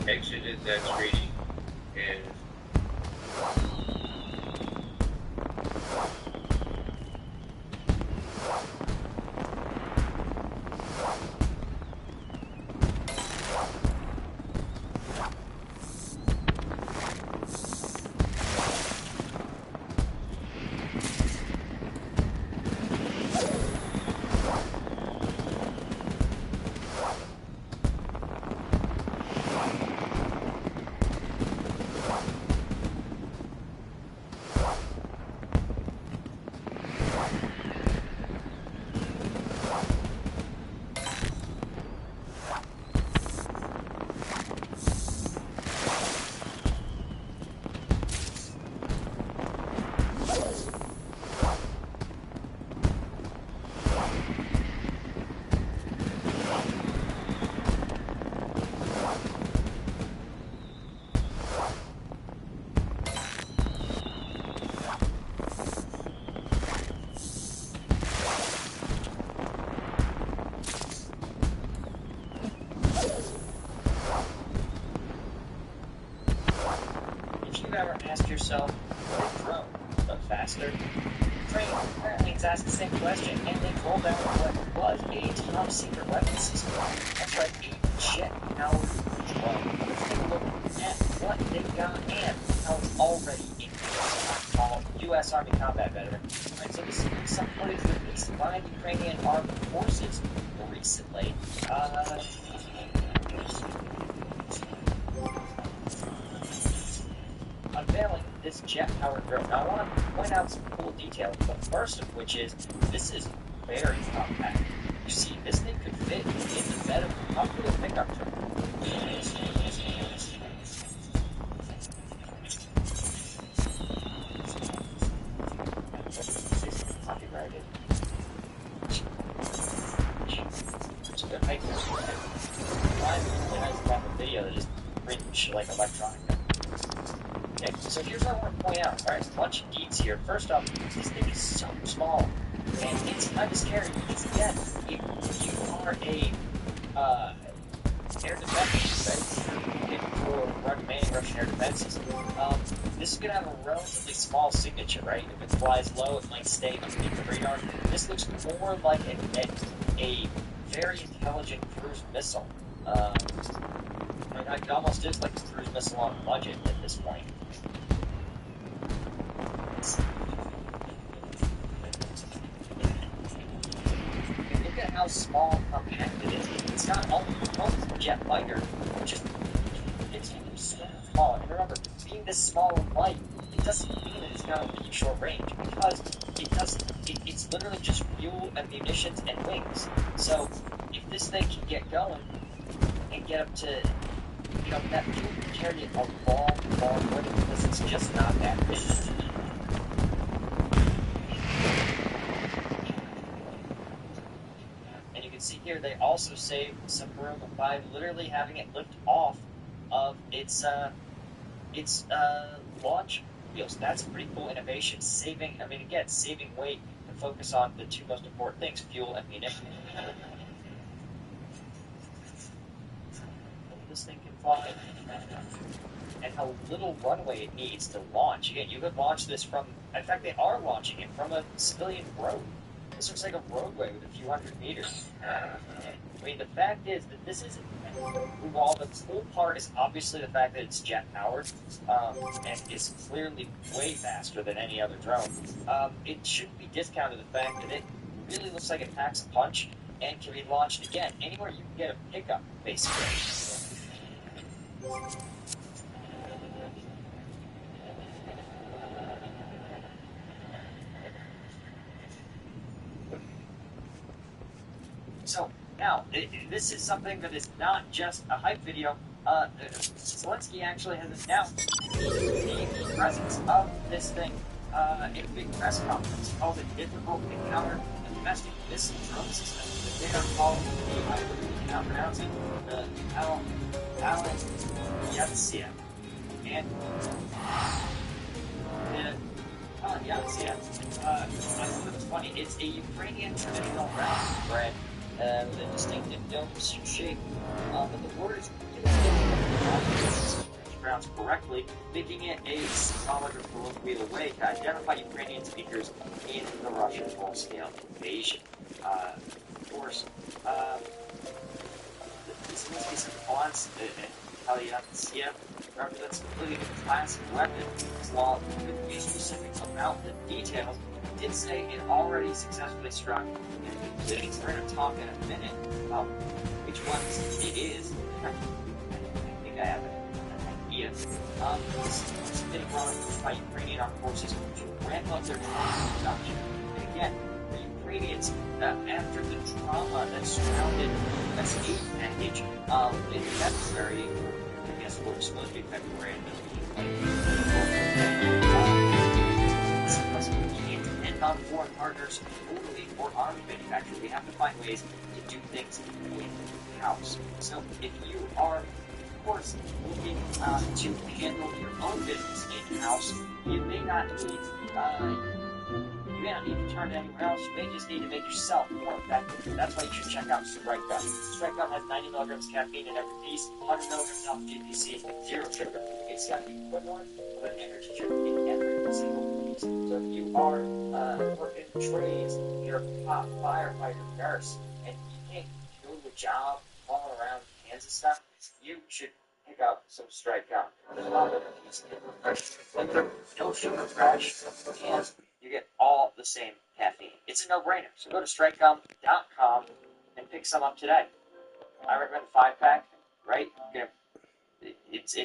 Exited that screening and Ask yourself, would it grow but faster? Crane apparently has asked the same question, and they rolled out what was a top secret weapon system. That's right, a jet-powered drone. Let's take a look at what they got and how it's already in use. U.S. Army combat veteran. Right, so this is some footage released by the Ukrainian Armed Forces recently. Unveiling this jet-powered drone. Now, I want to point out some cool details, but first of which is, this is very compact. You see, this thing could fit in the bed of a popular pickup truck. Copyrighted. It's a good height. Why is it really nice about the video that just cringe like electronic? Okay, so here's what I want to point out. Alright, a bunch of deets here. First off, this thing is so small, and it's kind of scary because, again, if you are a air defense, right, for recommending Russian air defenses, this is going to have a relatively small signature, right? If it flies low, it might stay underneath the radar. This looks more like a very intelligent cruise missile. It almost is like a cruise missile on a budget at this point. Look at how small and compact it is. It's not all the components of a jet fighter, which is it's so small. And remember, being this small and light, it doesn't mean that it's going to be short range, because it's literally just fuel and munitions and wings. So if this thing can get going and get up to, you know, that fuel can carry it a long, long way because it's just not that big. And you can see here they also saved some room by literally having it lift off of its launch wheels. That's a pretty cool innovation. Saving weight and focus on the two most important things, fuel and munition. fine and how little runway it needs to launch. Again, you could launch this from, in fact, they are launching it from a civilian road. This looks like a roadway with a few hundred meters. I mean, the fact is that this isn't, while the cool part is obviously the fact that it's jet powered, and is clearly way faster than any other drone, it shouldn't be discounted the fact that it really looks like it packs a punch and can be launched again anywhere you can get a pickup, basically. So now, this is something that is not just a hype video. Zelensky actually has announced the presence of this thing in a big press conference. He calls it difficult to counter a domestic missile drone system that they are calling the, I cannot pronounce it, the Al-Yatsia. And Yatsia, I thought it was funny. It's a Ukrainian traditional round bread with a distinctive dome shape, but the word is pronounced correctly, making it a solid or colloquial way to identify Ukrainian speakers in the Russian full-scale invasion. Of course, this must be some Polans, Al-Yatsia, represents a completely new class of weapon, while it couldn't be specific about the details. It did say it already successfully struck enemy positions. We're going to talk in a minute about which ones it is. I think I have an idea. This has been run by Ukrainian armed forces to ramp up their drone production. And again, the Ukrainians, after the trauma that surrounded the S-8 package in February, I guess we're supposed to be February, on foreign partners totally for arms manufacturing. We have to find ways to do things in-house. So if you are, of course, looking to handle your own business in-house, you may not need to turn to anywhere else. You may just need to make yourself more effective. That's why you should check out Strike Gun. Strike Gun has 90 milligrams caffeine in every piece, 100 milligrams alpha GPC, 0 sugar. It's got the equivalent of an energy drink in every single piece. So if you are working trades, you're a cop, firefighter, nurse, and you can't do the job all around Kansas stuff, you should pick up some Strike Gun. There's a lot of different pieces of refreshment, no sugar crash, and you get all the same caffeine. It's a no-brainer. So go to strikegum.com and pick some up today. I recommend a 5-pack, right? It's